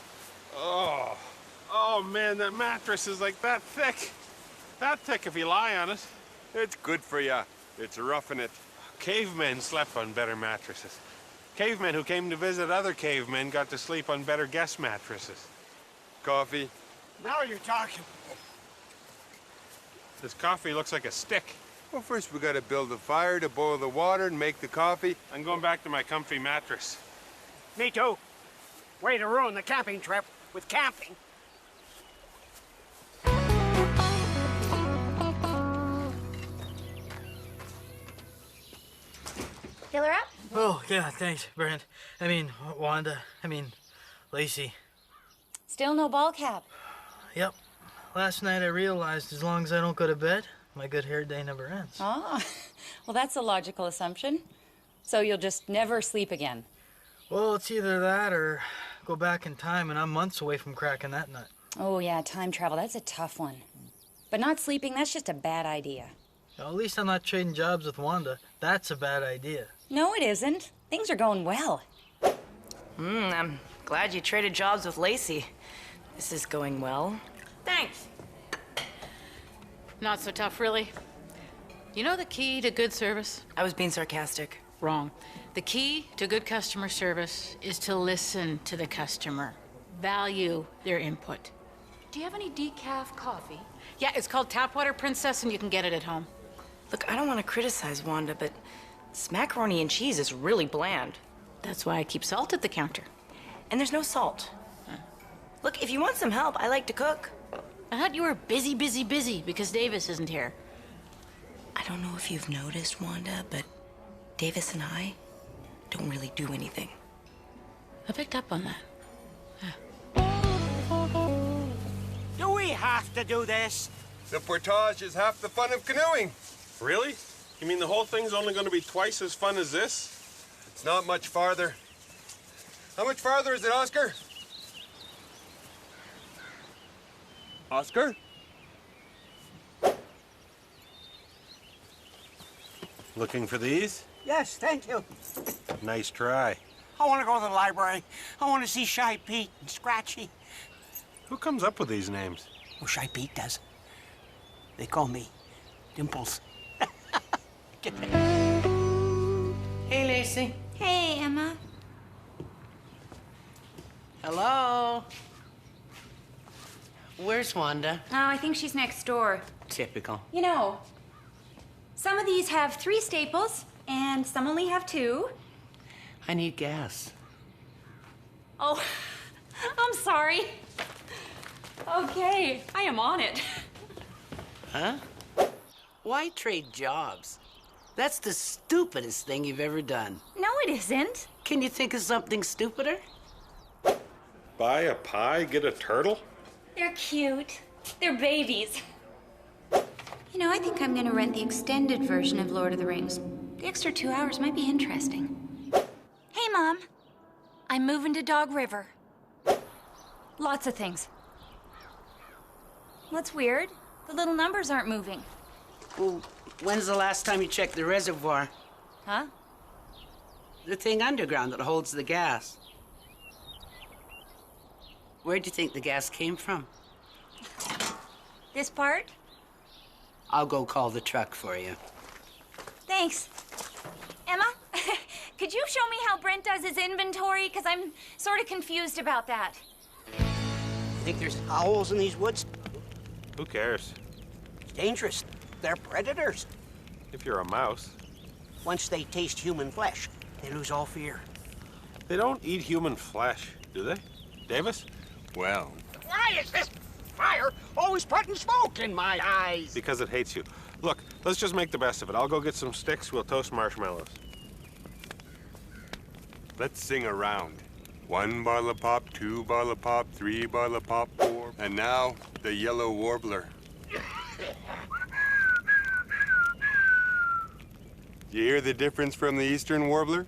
Oh, man, that mattress is like that thick. That thick if you lie on it. It's good for you. It's roughing it. Cavemen slept on better mattresses. Cavemen who came to visit other cavemen got to sleep on better guest mattresses. Coffee? Now you're talking. This coffee looks like a stick. Well, first we gotta build a fire to boil the water and make the coffee. I'm going back to my comfy mattress. Me too. Way to ruin the camping trip with camping. Fill her up? Oh, yeah, thanks, Brent. I mean, Wanda. Lacey. Still no ball cap. Yep. Last night I realized as long as I don't go to bed, my good hair day never ends. Ah, well, that's a logical assumption. So you'll just never sleep again. Well, it's either that or go back in time, and I'm months away from cracking that nut. Oh, yeah, time travel, that's a tough one. But not sleeping, that's just a bad idea. Well, at least I'm not trading jobs with Wanda. That's a bad idea. No, it isn't. Things are going well. I'm glad you traded jobs with Lacey. This is going well. Thanks. Not so tough, really. You know the key to good service? I was being sarcastic. Wrong. The key to good customer service is to listen to the customer. Value their input. Do you have any decaf coffee? Yeah, it's called Tapwater Princess, and you can get it at home. Look, I don't want to criticize Wanda, but this macaroni and cheese is really bland. That's why I keep salt at the counter. And there's no salt. Look, if you want some help, I like to cook. I thought you were busy because Davis isn't here. I don't know if you've noticed, Wanda, but Davis and I don't really do anything. I picked up on that. Do we have to do this? The portage is half the fun of canoeing. Really? You mean the whole thing's only going to be twice as fun as this? It's not much farther. How much farther is it, Oscar? Oscar? Looking for these? Yes, thank you. Nice try. I want to go to the library. I want to see Shy Pete and Scratchy. Who comes up with these names? Oh, Shy Pete does. They call me Dimples. Hey, Lacey. Hey, Emma. Hello? Where's Wanda? Oh, I think she's next door. Typical. You know, some of these have 3 staples, and some only have 2. I need gas. Oh, I'm sorry. Okay, I am on it. Huh? Why trade jobs? That's the stupidest thing you've ever done. No, it isn't. Can you think of something stupider? Buy a pie, get a turtle? They're cute. They're babies. You know, I think I'm gonna rent the extended version of Lord of the Rings. The extra 2 hours might be interesting. Hey, Mom. I'm moving to Dog River. Lots of things. What's weird? The little numbers aren't moving. Well, when's the last time you checked the reservoir? Huh? The thing underground that holds the gas. Where'd you think the gas came from? This part? I'll go call the truck for you. Thanks. Emma, could you show me how Brent does his inventory? Because I'm sort of confused about that. Think there's owls in these woods? Who cares? It's dangerous. They're predators. If you're a mouse. Once they taste human flesh, they lose all fear. They don't eat human flesh, do they? Davis? Well. Why is this fire always putting smoke in my eyes? Because it hates you. Look, let's just make the best of it. I'll go get some sticks. We'll toast marshmallows. Let's sing a round. 1 bottle of pop, 2 bottle of pop, 3 bottle of pop, 4. And now, the yellow warbler. You hear the difference from the eastern warbler?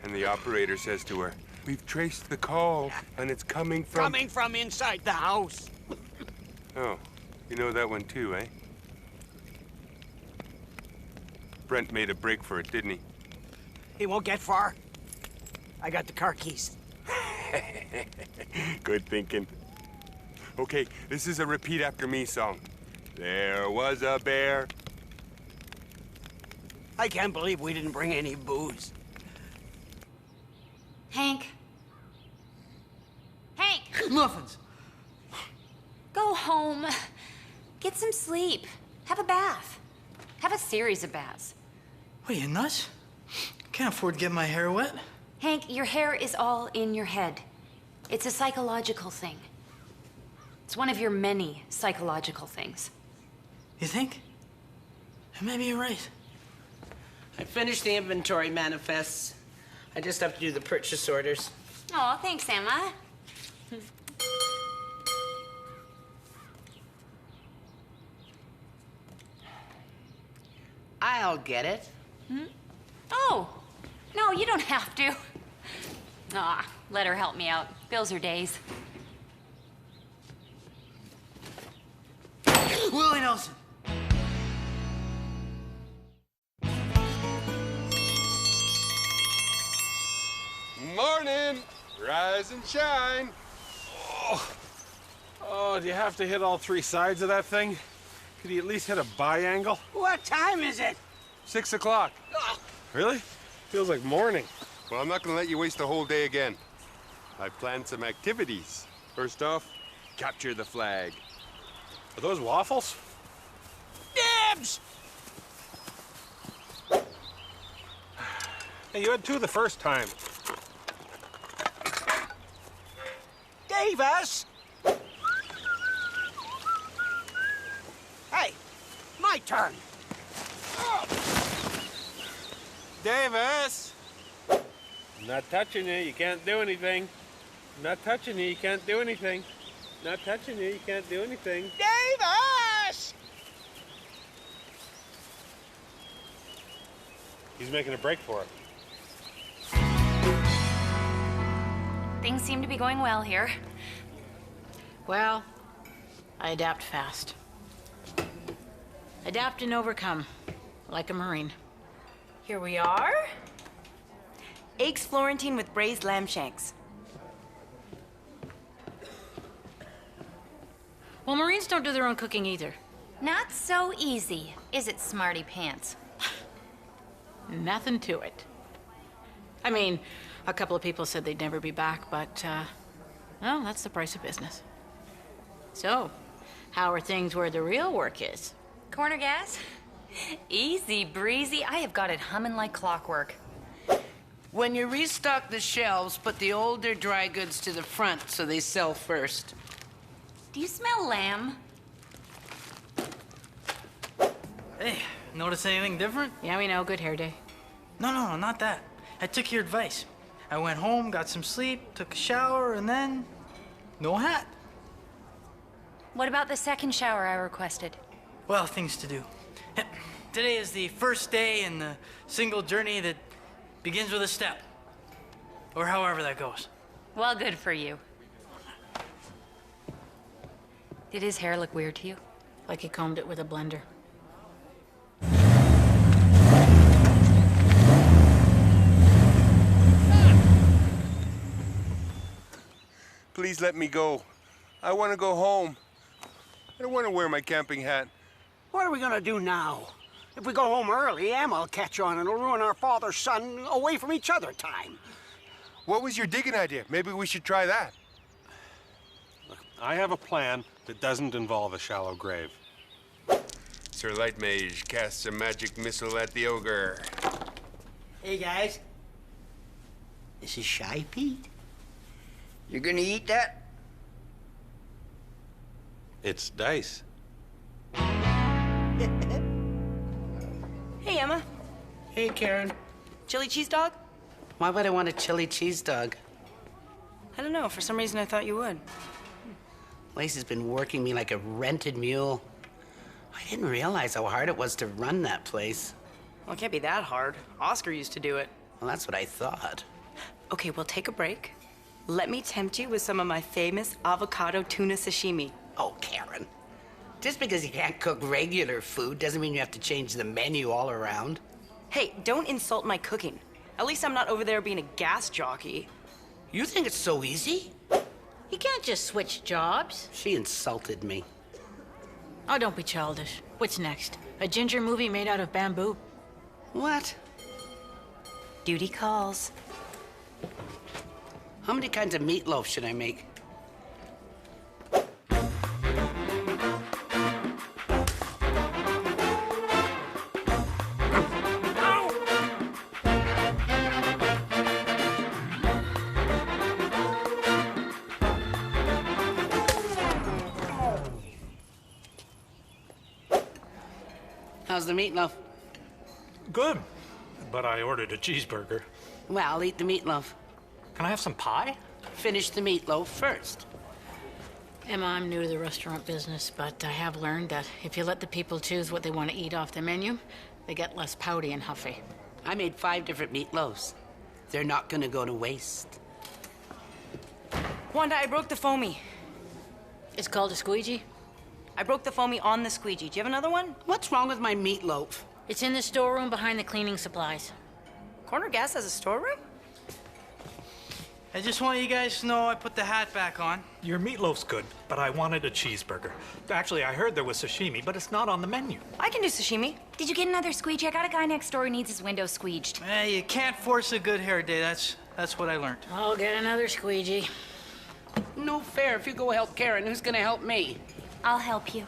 And the operator says to her, "We've traced the call, and it's coming from..." Coming from inside the house. Oh, you know that one too, eh? Brent made a break for it, didn't he? He won't get far. I got the car keys. Good thinking. Okay, this is a repeat after me song. There was a bear. I can't believe we didn't bring any booze. Hank. Hank! Muffins. Go home. Get some sleep. Have a bath. Have a series of baths. What, are you nuts? Can't afford to get my hair wet. Hank, your hair is all in your head. It's a psychological thing. It's one of your many psychological things. You think? Maybe you're right. I finished the inventory manifests. I just have to do the purchase orders. Oh, thanks, Emma. I'll get it. Oh, no, you don't have to. Aw, let her help me out. Bills are days. Willie Nelson. Morning! Rise and shine. Oh, do you have to hit all 3 sides of that thing? Could you at least hit a biangle? What time is it? 6 o'clock. Really? Feels like morning. Well, I'm not gonna let you waste the whole day again. I've planned some activities. First off, capture the flag. Are those waffles? Dibs! Hey, you had 2 the first time. Davis! Hey, my turn. Davis! I'm not touching you, you can't do anything. I'm not touching you, you can't do anything. Not touching you, you can't do anything. Davis! He's making a break for it. Things seem to be going well here. Well, I adapt fast. Adapt and overcome, like a Marine. Here we are. Eggs Florentine with braised lamb shanks. Well, Marines don't do their own cooking either. Not so easy, is it, smarty pants? Nothing to it. I mean, a couple of people said they'd never be back, but, well, that's the price of business. So, how are things where the real work is? Corner gas? Easy breezy. I have got it humming like clockwork. When you restock the shelves, put the older dry goods to the front so they sell first. Do you smell lamb? Hey, notice anything different? Yeah, we know. Good hair day. No, not that. I took your advice. I went home, got some sleep, took a shower, and then no hat. What about the second shower I requested? Well, things to do. Today is the first day in the single journey that begins with a step. Or however that goes. Well, good for you. Did his hair look weird to you? Like he combed it with a blender. Please let me go. I want to go home. I don't want to wear my camping hat. What are we gonna do now? If we go home early, Emma will catch on and it'll ruin our father-son away from each other time. What was your digging idea? Maybe we should try that. Look, I have a plan that doesn't involve a shallow grave. Sir Light Mage casts a magic missile at the ogre. Hey, guys. This is Shy Pete. You're gonna eat that? It's dice. Hey, Emma. Hey, Karen. Chili cheese dog? Why would I want a chili cheese dog? I don't know. For some reason, I thought you would. Lacey's been working me like a rented mule. I didn't realize how hard it was to run that place. Well, it can't be that hard. Oscar used to do it. Well, that's what I thought. Okay, we'll take a break. Let me tempt you with some of my famous avocado tuna sashimi. Oh, Karen. Just because you can't cook regular food doesn't mean you have to change the menu all around. Hey, don't insult my cooking. At least I'm not over there being a gas jockey. You think it's so easy? You can't just switch jobs. She insulted me. Oh, don't be childish. What's next? A ginger movie made out of bamboo? What? Duty calls. How many kinds of meatloaf should I make? How's the meatloaf? Good. But I ordered a cheeseburger. Well, I'll eat the meatloaf. Can I have some pie? Finish the meatloaf first. Emma, I'm new to the restaurant business, but I have learned that if you let the people choose what they want to eat off the menu, they get less pouty and huffy. I made 5 different meatloaves. They're not gonna go to waste. Wanda, I broke the foamy. It's called a squeegee? I broke the foamy on the squeegee. Do you have another one? What's wrong with my meatloaf? It's in the storeroom behind the cleaning supplies. Corner Gas has a storeroom? I just want you guys to know I put the hat back on. Your meatloaf's good, but I wanted a cheeseburger. Actually, I heard there was sashimi, but it's not on the menu. I can do sashimi. Did you get another squeegee? I got a guy next door who needs his window squeeged. You can't force a good hair day. That's what I learned. I'll get another squeegee. No fair. If you go help Karen, who's gonna help me? I'll help you.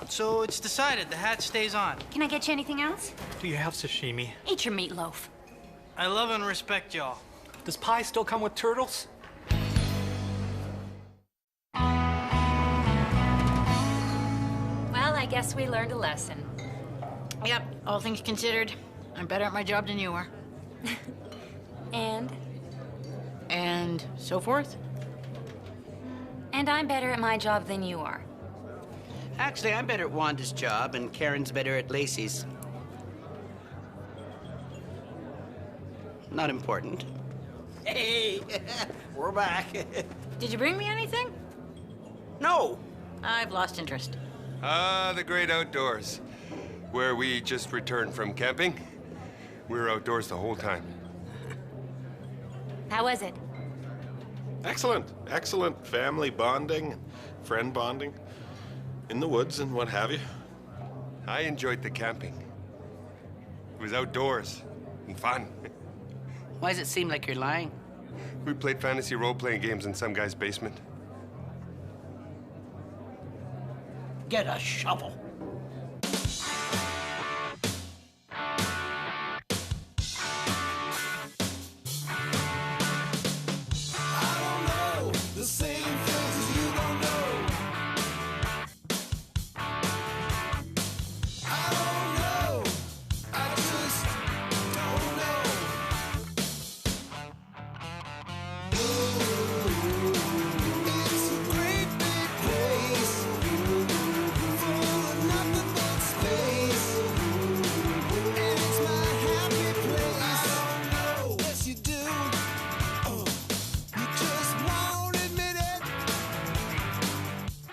So it's decided. The hat stays on. Can I get you anything else? Do you have sashimi? Eat your meatloaf. I love and respect y'all. Does pie still come with turtles? Well, I guess we learned a lesson. Yep, all things considered, I'm better at my job than you are. And? And so forth. And I'm better at my job than you are. Actually, I'm better at Wanda's job, and Karen's better at Lacey's. Not important. Hey, we're back. Did you bring me anything? No. I've lost interest. Ah, the great outdoors, where we just returned from camping. We were outdoors the whole time. How was it? Excellent. Excellent family bonding, friend bonding, in the woods and what have you. I enjoyed the camping. It was outdoors and fun. Why does it seem like you're lying? We played fantasy role-playing games in some guy's basement. Get a shovel.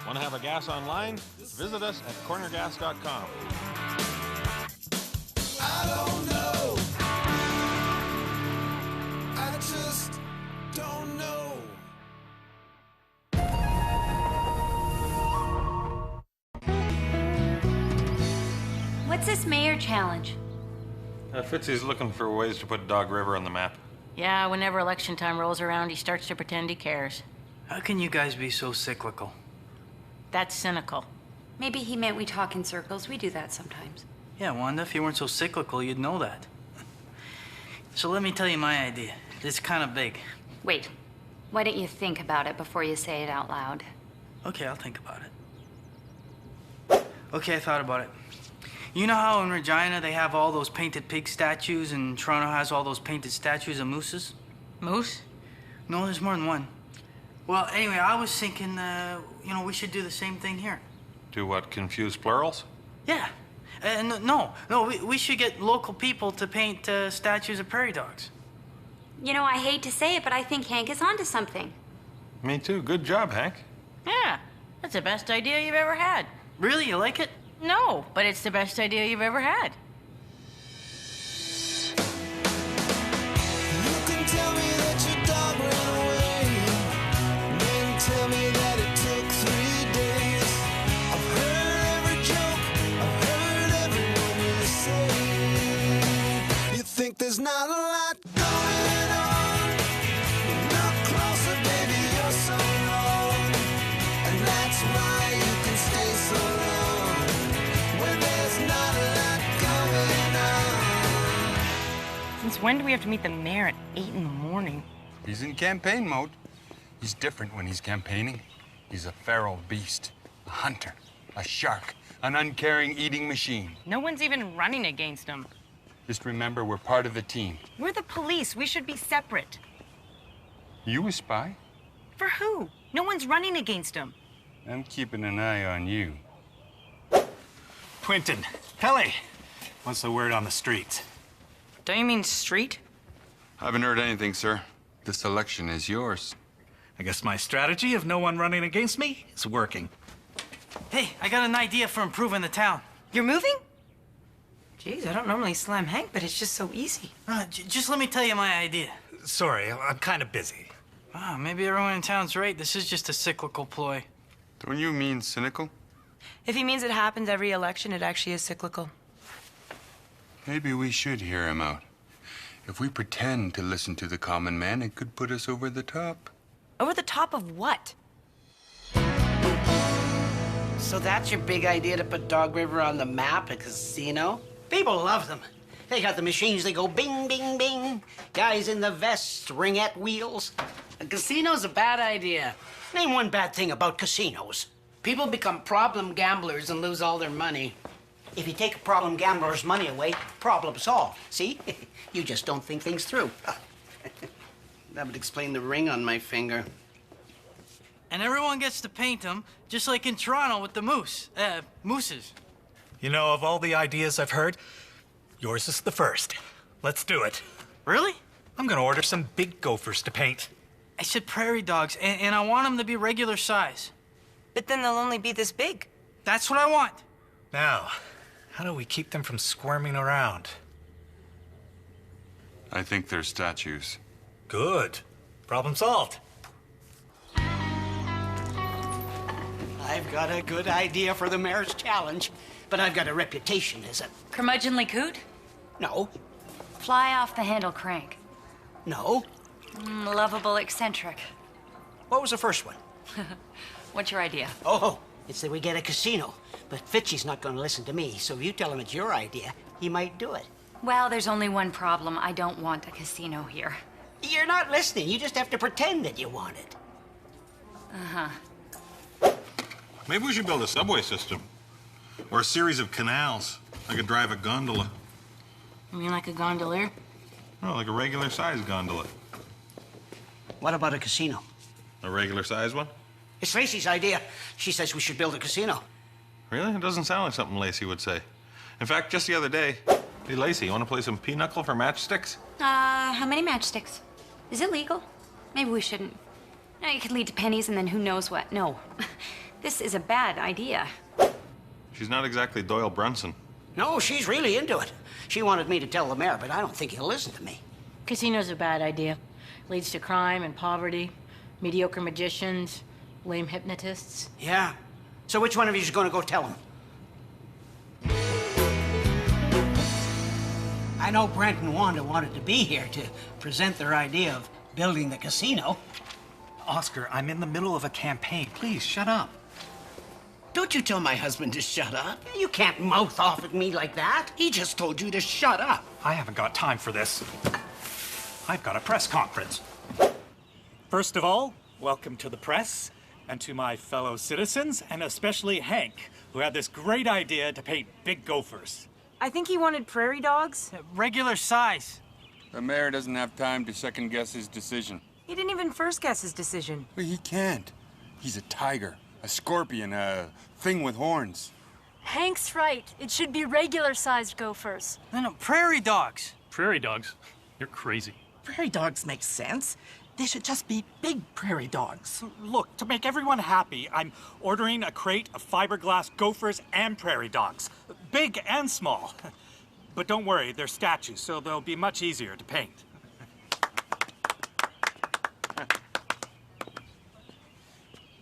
Want to have a gas online? Visit us at cornergas.com. I don't know. I just don't know. What's this mayor challenge? Fitzy's looking for ways to put Dog River on the map. Yeah, whenever election time rolls around, he starts to pretend he cares. How can you guys be so cyclical? That's cynical. Maybe he meant we talk in circles. We do that sometimes. Yeah, Wanda, if you weren't so cyclical, you'd know that. So let me tell you my idea. It's kind of big. Wait, why don't you think about it before you say it out loud? Okay, I'll think about it. Okay, I thought about it. You know how in Regina they have all those painted pig statues and Toronto has all those painted statues of mooses? Moose? No, there's more than one. Well, anyway, I was thinking, we should do the same thing here. Do what, confuse plurals? Yeah. We should get local people to paint statues of prairie dogs. You know, I hate to say it, but I think Hank is onto something. Me too. Good job, Hank. Yeah, that's the best idea you've ever had. Really? You like it? No, but it's the best idea you've ever had. You can tell me that your dog ran away, then tell me that it took 3 days. I've heard every joke, I've heard every word you say. You think there's not a lot going on, look closer, baby, you're so wrong, and that's why you can stay so long when there's not a lot going on. Since when do we have to meet the mayor at 8 in the morning? He's in campaign mode. He's different when he's campaigning. He's a feral beast, a hunter, a shark, an uncaring eating machine. No one's even running against him. Just remember, we're part of the team. We're the police. We should be separate. You a spy? For who? No one's running against him. I'm keeping an eye on you. Quentin, Pelly, what's the word on the streets? Don't you mean street? Haven't heard anything, sir. This election is yours. I guess my strategy of no one running against me is working. Hey, I got an idea for improving the town. You're moving? Jeez, I don't normally slam Hank, but it's just so easy. Just let me tell you my idea. Sorry, I'm kind of busy. Ah, maybe everyone in town's right. This is just a cyclical ploy. Don't you mean cynical? If he means it happens every election, it actually is cyclical. Maybe we should hear him out. If we pretend to listen to the common man, it could put us over the top. Over the top of what? So that's your big idea to put Dog River on the map, a casino? People love them. They got the machines, they go bing, bing, bing. Guys in the vests, ringette wheels. A casino's a bad idea. Name one bad thing about casinos. People become problem gamblers and lose all their money. If you take a problem gambler's money away, problem solved. See? You just don't think things through. That would explain the ring on my finger. And everyone gets to paint them, just like in Toronto with the mooses. You know, of all the ideas I've heard, yours is the first. Let's do it. Really? I'm gonna order some big gophers to paint. I said prairie dogs, and I want them to be regular size. But then they'll only be this big. That's what I want. Now, how do we keep them from squirming around? I think they're statues. Good. Problem solved. I've got a good idea for the mayor's challenge, but I've got a reputation as a... Curmudgeonly coot? No. Fly off the handle crank? No. Lovable eccentric? What was the first one? What's your idea? Oh, it's that we get a casino. But Fitchy's not going to listen to me, so if you tell him it's your idea, he might do it. Well, there's only one problem. I don't want a casino here. You're not listening. You just have to pretend that you want it. Uh-huh. Maybe we should build a subway system. Or a series of canals. I could drive a gondola. You mean like a gondolier? Oh, like a regular size gondola. What about a casino? A regular size one? It's Lacey's idea. She says we should build a casino. Really? It doesn't sound like something Lacey would say. In fact, just the other day, hey, Lacey, you want to play some pinochle for matchsticks? How many matchsticks? Is it legal? Maybe we shouldn't. It could lead to pennies and then who knows what. No. This is a bad idea. She's not exactly Doyle Brunson. No, she's really into it. She wanted me to tell the mayor, but I don't think he'll listen to me. Casino's a bad idea. Leads to crime and poverty, mediocre magicians, lame hypnotists. Yeah. So which one of you is going to go tell him? I know Brent and Wanda wanted to be here to present their idea of building the casino. Oscar, I'm in the middle of a campaign. Please, shut up. Don't you tell my husband to shut up. You can't mouth off at me like that. He just told you to shut up. I haven't got time for this. I've got a press conference. First of all, welcome to the press and to my fellow citizens, and especially Hank, who had this great idea to paint big gophers. I think he wanted prairie dogs. Regular size. The mayor doesn't have time to second guess his decision. He didn't even first guess his decision. Well, he can't. He's a tiger, a scorpion, a thing with horns. Hank's right. It should be regular-sized gophers. No, prairie dogs. Prairie dogs? You're crazy. Prairie dogs make sense. They should just be big prairie dogs. Look, to make everyone happy, I'm ordering a crate of fiberglass gophers and prairie dogs. Big and small. But don't worry, they're statues, so they'll be much easier to paint.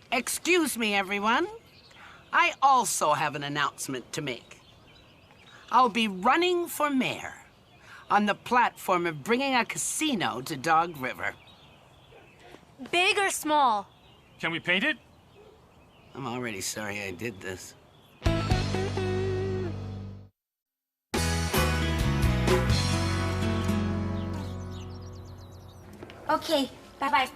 Excuse me, everyone. I also have an announcement to make. I'll be running for mayor on the platform of bringing a casino to Dog River. Big or small? Can we paint it? I'm already sorry I did this. Okay, bye-bye.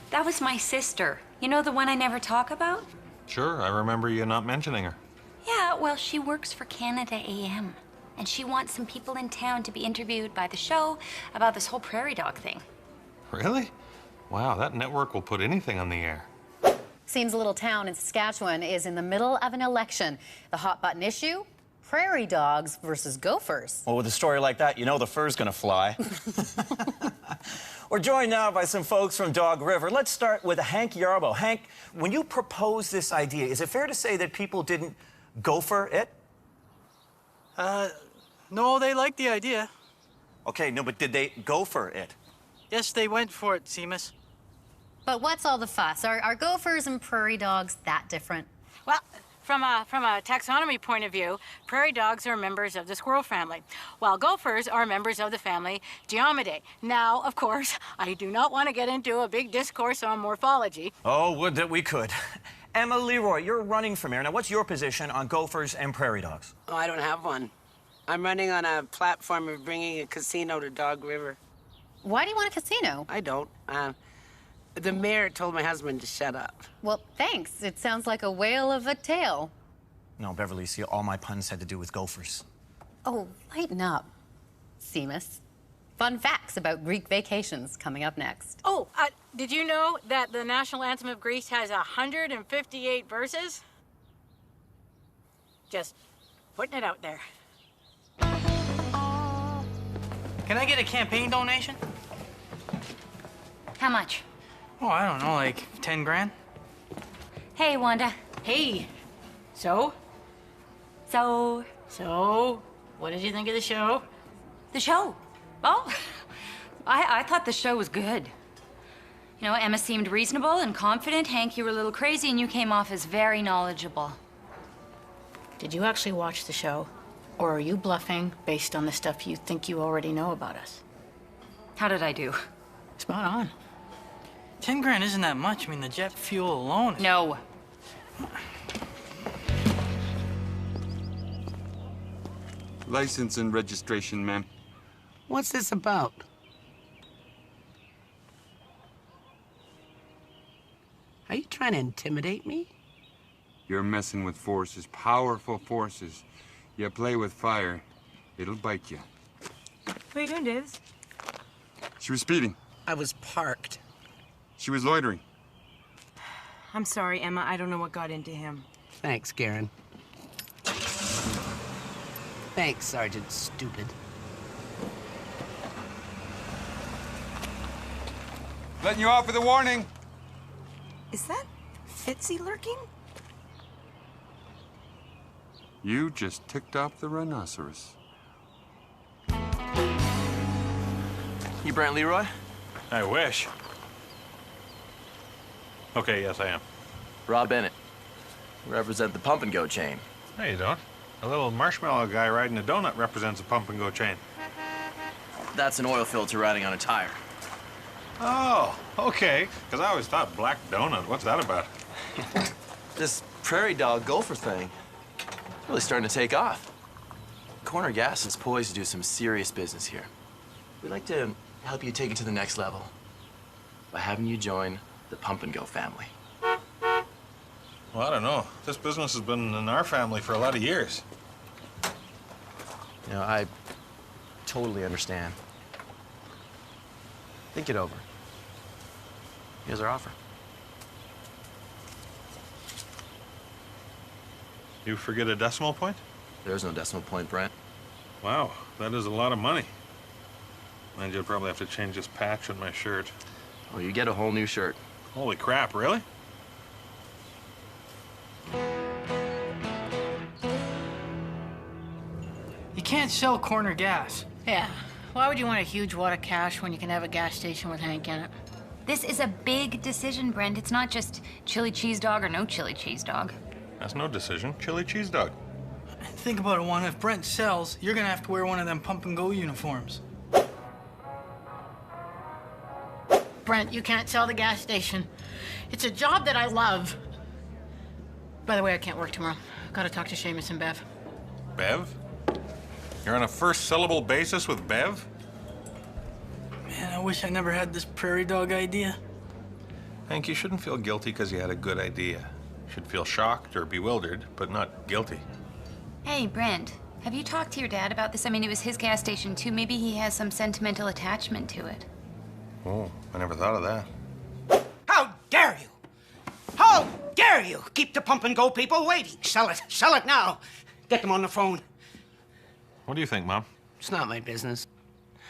That was my sister. You know, the one I never talk about? Sure, I remember you not mentioning her. Yeah, well, she works for Canada AM. And she wants some people in town to be interviewed by the show about this whole prairie dog thing. Really? Wow, that network will put anything on the air. Seems a little town in Saskatchewan is in the middle of an election. The hot button issue? Prairie dogs versus gophers. Well, with a story like that, you know the fur's gonna fly. We're joined now by some folks from Dog River. Let's start with Hank Yarbo. Hank, when you proposed this idea, is it fair to say that people didn't gopher it? No, they like the idea. Okay, no, but did they go for it? Yes, they went for it, Seamus. But what's all the fuss? Are gophers and prairie dogs that different? Well, from a taxonomy point of view, prairie dogs are members of the squirrel family, while gophers are members of the family Geomidae. Now, of course, I do not want to get into a big discourse on morphology. Oh, would that we could. Emma Leroy, you're running for mayor. Now, what's your position on gophers and prairie dogs? Oh, I don't have one. I'm running on a platform of bringing a casino to Dog River. Why do you want a casino? I don't. The mayor told my husband to shut up. Well, thanks. It sounds like a whale of a tale. No, Beverly, see, all my puns had to do with gophers. Oh, lighten up, Seamus. Fun facts about Greek vacations coming up next. Oh, did you know that the national anthem of Greece has 158 verses? Just putting it out there. Can I get a campaign donation? How much? Oh, I don't know, like 10 grand? Hey, Wanda. Hey. So? So, what did you think of the show? the show. Oh, I thought the show was good. You know, Emma seemed reasonable and confident. Hank, you were a little crazy, and you came off as very knowledgeable. Did you actually watch the show? Or are you bluffing based on the stuff you think you already know about us? How did I do? Spot on. 10 grand isn't that much. I mean, the jet fuel alone is... No. License and registration, ma'am. What's this about? Are you trying to intimidate me? You're messing with forces, powerful forces. You play with fire, it'll bite you. What are you doing, Davis? She was speeding. I was parked. She was loitering. I'm sorry, Emma. I don't know what got into him. Thanks, Karen. Thanks, Sergeant Stupid. Letting you off with a warning. Is that Fitzy lurking? You just ticked off the rhinoceros. You Brent Leroy? I wish. Okay, yes, I am. Rob Bennett. Represent the Pump and Go chain. No, you don't. A little marshmallow guy riding a donut represents a pump and go chain. That's an oil filter riding on a tire. Oh, okay. Because I always thought black donut. What's that about? This prairie dog gopher thing, really starting to take off. Corner Gas is poised to do some serious business here. We'd like to help you take it to the next level by having you join the Pump and Go family. Well, I don't know. This business has been in our family for a lot of years. You know, I totally understand. Think it over. Here's our offer. You forget a decimal point? There's no decimal point, Brent. Wow, that is a lot of money. And you'll probably have to change this patch on my shirt. Oh, you get a whole new shirt. Holy crap, really? You can't sell Corner Gas. Yeah. Why would you want a huge wad of cash when you can have a gas station with Hank in it? This is a big decision, Brent. It's not just chili cheese dog or no chili cheese dog. That's no decision. Chili cheese dog. Think about it, Juan. If Brent sells, you're gonna have to wear one of them Pump and Go uniforms. Brent, you can't sell the gas station. It's a job that I love. By the way, I can't work tomorrow. Gotta talk to Seamus and Bev. Bev? You're on a first syllable basis with Bev? Man, I wish I never had this prairie dog idea. Hank, you shouldn't feel guilty because you had a good idea. You should feel shocked or bewildered, but not guilty. Hey, Brent, have you talked to your dad about this? I mean, it was his gas station, too. Maybe he has some sentimental attachment to it. Oh, I never thought of that. How dare you? How dare you keep the Pump and Go people waiting? Sell it. Sell it now. Get them on the phone. What do you think, Mom? It's not my business.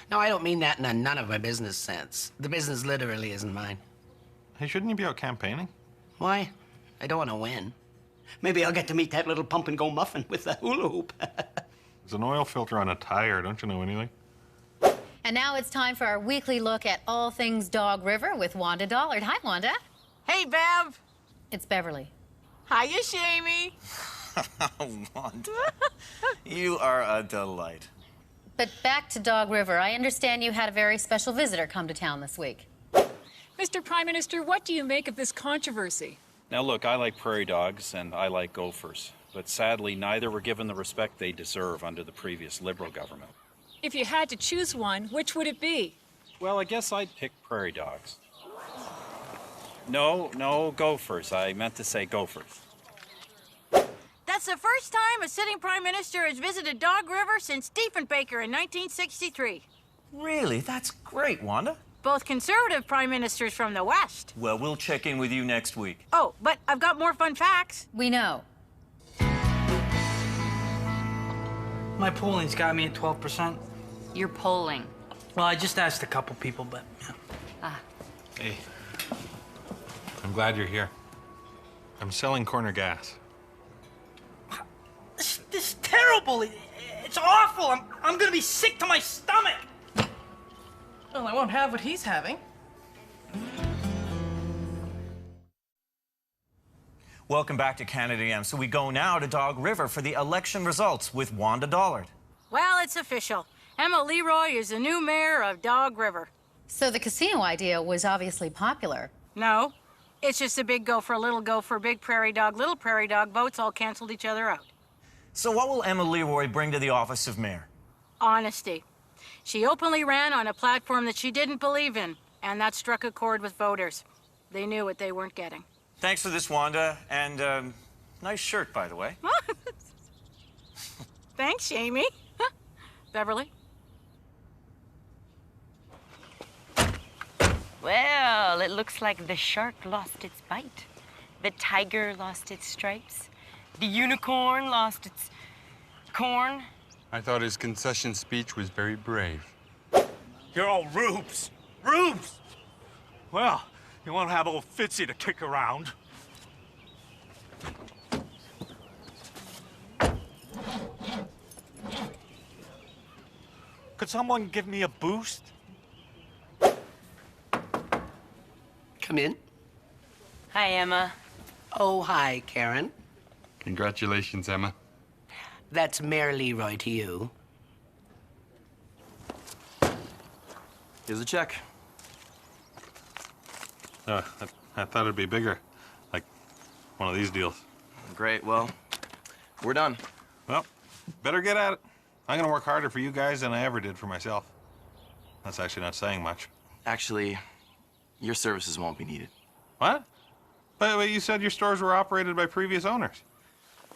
No, I don't mean that in a none of my business sense. The business literally isn't mine. Hey, shouldn't you be out campaigning? Why? I don't want to win. Maybe I'll get to meet that little Pump and Go muffin with the hula hoop. There's an oil filter on a tire. Don't you know anything? And now it's time for our weekly look at all things Dog River with Wanda Dollard. Hi, Wanda. Hey, Bev. It's Beverly. Hiya, Shamey. Wanda, you are a delight. But back to Dog River. I understand you had a very special visitor come to town this week. Mr. Prime Minister, what do you make of this controversy? Now look, I like prairie dogs and I like gophers, but sadly neither were given the respect they deserve under the previous Liberal government. If you had to choose one, which would it be? Well, I guess I'd pick prairie dogs. No, gophers. I meant to say gophers. That's the first time a sitting Prime Minister has visited Dog River since Diefenbaker in 1963. Really? That's great, Wanda. Both conservative prime ministers from the West. Well, we'll check in with you next week. Oh, but I've got more fun facts. We know. My polling's got me at 12%. You're polling. Well, I just asked a couple people, but yeah. Hey, I'm glad you're here. I'm selling corner gas. This is terrible. It's awful. I'm gonna be sick to my stomach. Well, I won't have what he's having. Welcome back to Canada AM. So we go now to Dog River for the election results with Wanda Dollard. Well, it's official. Emma Leroy is the new mayor of Dog River. So the casino idea was obviously popular. No, it's just a big gopher, little gopher, big prairie dog, little prairie dog votes all canceled each other out. So what will Emma Leroy bring to the office of mayor? Honesty. She openly ran on a platform that she didn't believe in, and that struck a chord with voters. They knew what they weren't getting. Thanks for this, Wanda, and nice shirt, by the way. Thanks, Shamey. Beverly? Well, it looks like the shark lost its bite. The tiger lost its stripes. The unicorn lost its corn. I thought his concession speech was very brave. You're all rubes. Rubes! Well, you won't have old Fitzy to kick around. Could someone give me a boost? Come in. Hi, Emma. Oh, hi, Karen. Congratulations, Emma. That's Mayor Leroy to you. Here's a check. I thought it'd be bigger, like one of these deals. Great, well, we're done. Well, better get at it. I'm gonna work harder for you guys than I ever did for myself. That's actually not saying much. Actually, your services won't be needed. What? But you said your stores were operated by previous owners.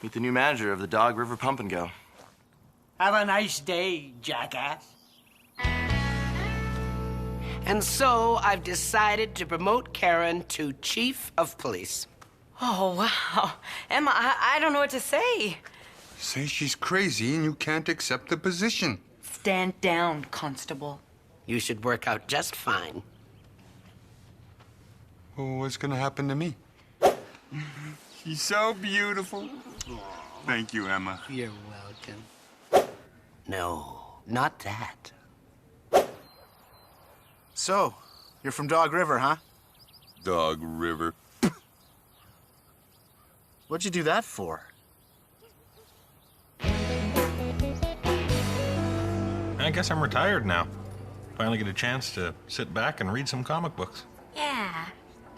Meet the new manager of the Dog River Pump and Go. Have a nice day, jackass. And so I've decided to promote Karen to Chief of Police. Oh, wow. Emma, I don't know what to say. Say she's crazy and you can't accept the position. Stand down, Constable. You should work out just fine. Well, what's gonna happen to me? She's so beautiful. Thank you, Emma. You're welcome. No, not that. So, you're from Dog River, huh? Dog River. What'd you do that for? I guess I'm retired now. Finally get a chance to sit back and read some comic books. Yeah,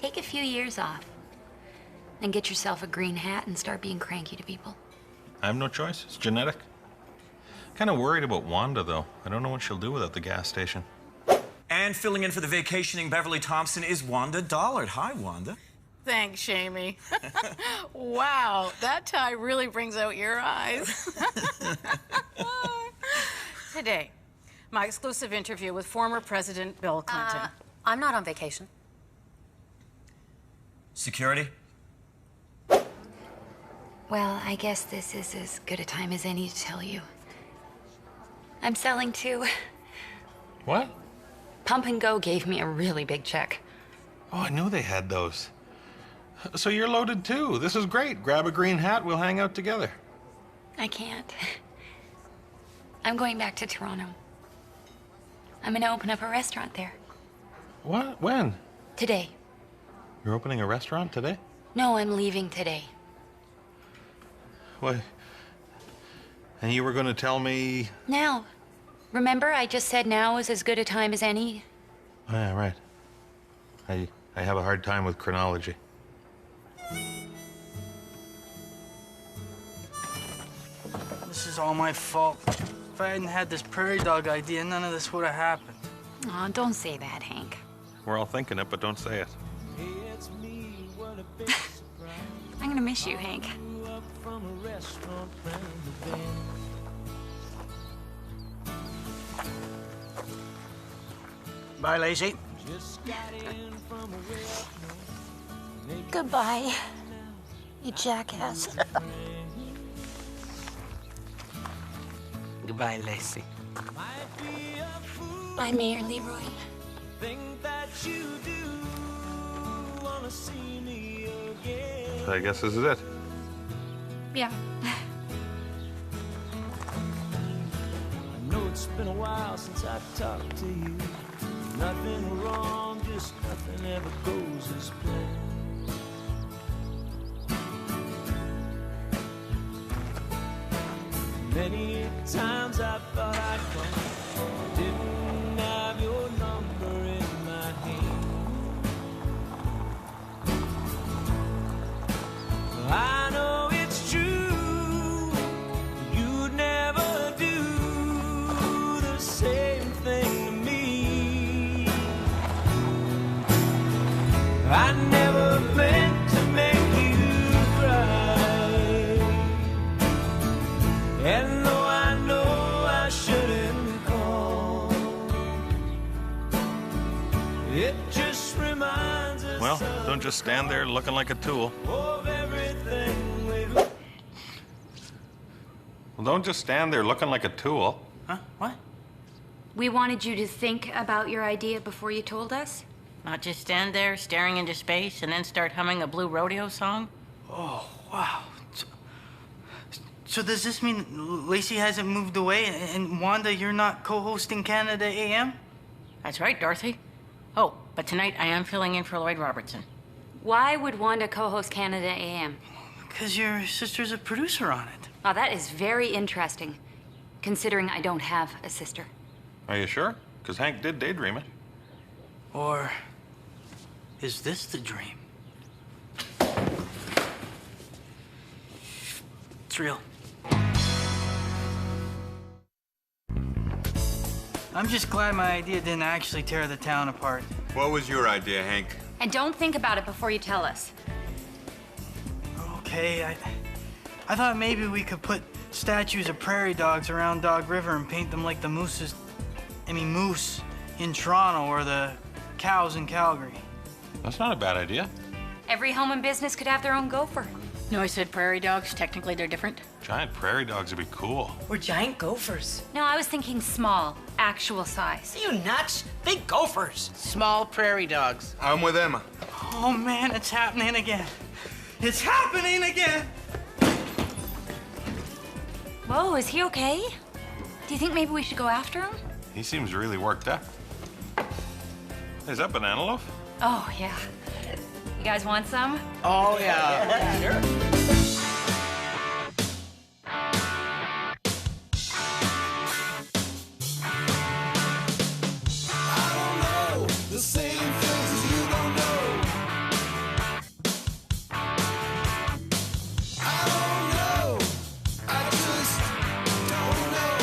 take a few years off. Then get yourself a green hat and start being cranky to people. I have no choice. It's genetic. Kind of worried about Wanda, though. I don't know what she'll do without the gas station. And filling in for the vacationing Beverly Thompson is Wanda Dollard. Hi, Wanda. Thanks, Shamey. Wow, that tie really brings out your eyes. Today, my exclusive interview with former President Bill Clinton. I'm not on vacation. Security? Well, I guess this is as good a time as any to tell you. I'm selling too. What? Pump and Go gave me a really big check. Oh, I knew they had those. So you're loaded too. This is great. Grab a green hat, we'll hang out together. I can't. I'm going back to Toronto. I'm gonna open up a restaurant there. What? When? Today. You're opening a restaurant today? No, I'm leaving today. Why? And you were going to tell me... Now. Remember, I just said now is as good a time as any? Oh, yeah, right. I have a hard time with chronology. This is all my fault. If I hadn't had this prairie dog idea, none of this would have happened. Aw, don't say that, Hank. We're all thinking it, but don't say it. I'm gonna miss you, Hank. Bye, Lacey. Goodbye, you jackass. Goodbye, Lacey. Bye, Mayor Leroy. So I guess this is it. Yeah. I know it's been a while since I talked to you. Nothing wrong, just nothing ever goes as planned. Many times I thought I'd come, didn't have your number in my hand. I know it's true, you'd never do the same thing to me. I never meant to make you cry, and though I know I shouldn't call, it just reminds us. Well, don't just stand there looking like a tool. Well, don't just stand there looking like a tool. Huh? What? We wanted you to think about your idea before you told us. Not just stand there staring into space and then start humming a blue rodeo song? Oh, wow. So does this mean Lacey hasn't moved away, and Wanda, you're not co-hosting Canada AM? That's right, Dorothy. Oh, but tonight I am filling in for Lloyd Robertson. Why would Wanda co-host Canada AM? Because your sister's a producer on it. Oh, that is very interesting, considering I don't have a sister. Are you sure? Because Hank did daydream it. Or is this the dream? It's real. I'm just glad my idea didn't actually tear the town apart. What was your idea, Hank? And don't think about it before you tell us. Okay, I thought maybe we could put statues of prairie dogs around Dog River and paint them like the moose in Toronto or the cows in Calgary. That's not a bad idea. Every home and business could have their own gopher. No, I said prairie dogs. Technically, they're different. Giant prairie dogs would be cool. Or giant gophers. No, I was thinking small, actual size. Are you nuts? Big gophers. Small prairie dogs. I'm with Emma. Oh man, it's happening again. It's happening again! Whoa, is he okay? Do you think maybe we should go after him? He seems really worked up. Is that banana loaf? Oh, yeah. You guys want some? Oh, yeah. Sure. The same things you don't know. I don't know. I just don't know.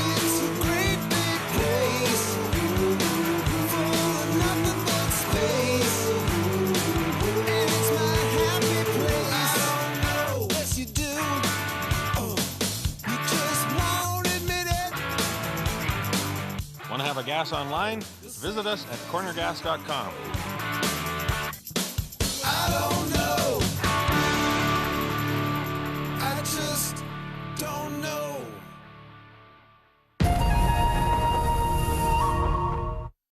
It's a great big place full of nothing but space, and it's my happy place. I don't know. Yes, you do. You just won't admit it. Want to have a gas online? Visit us at cornergas.com.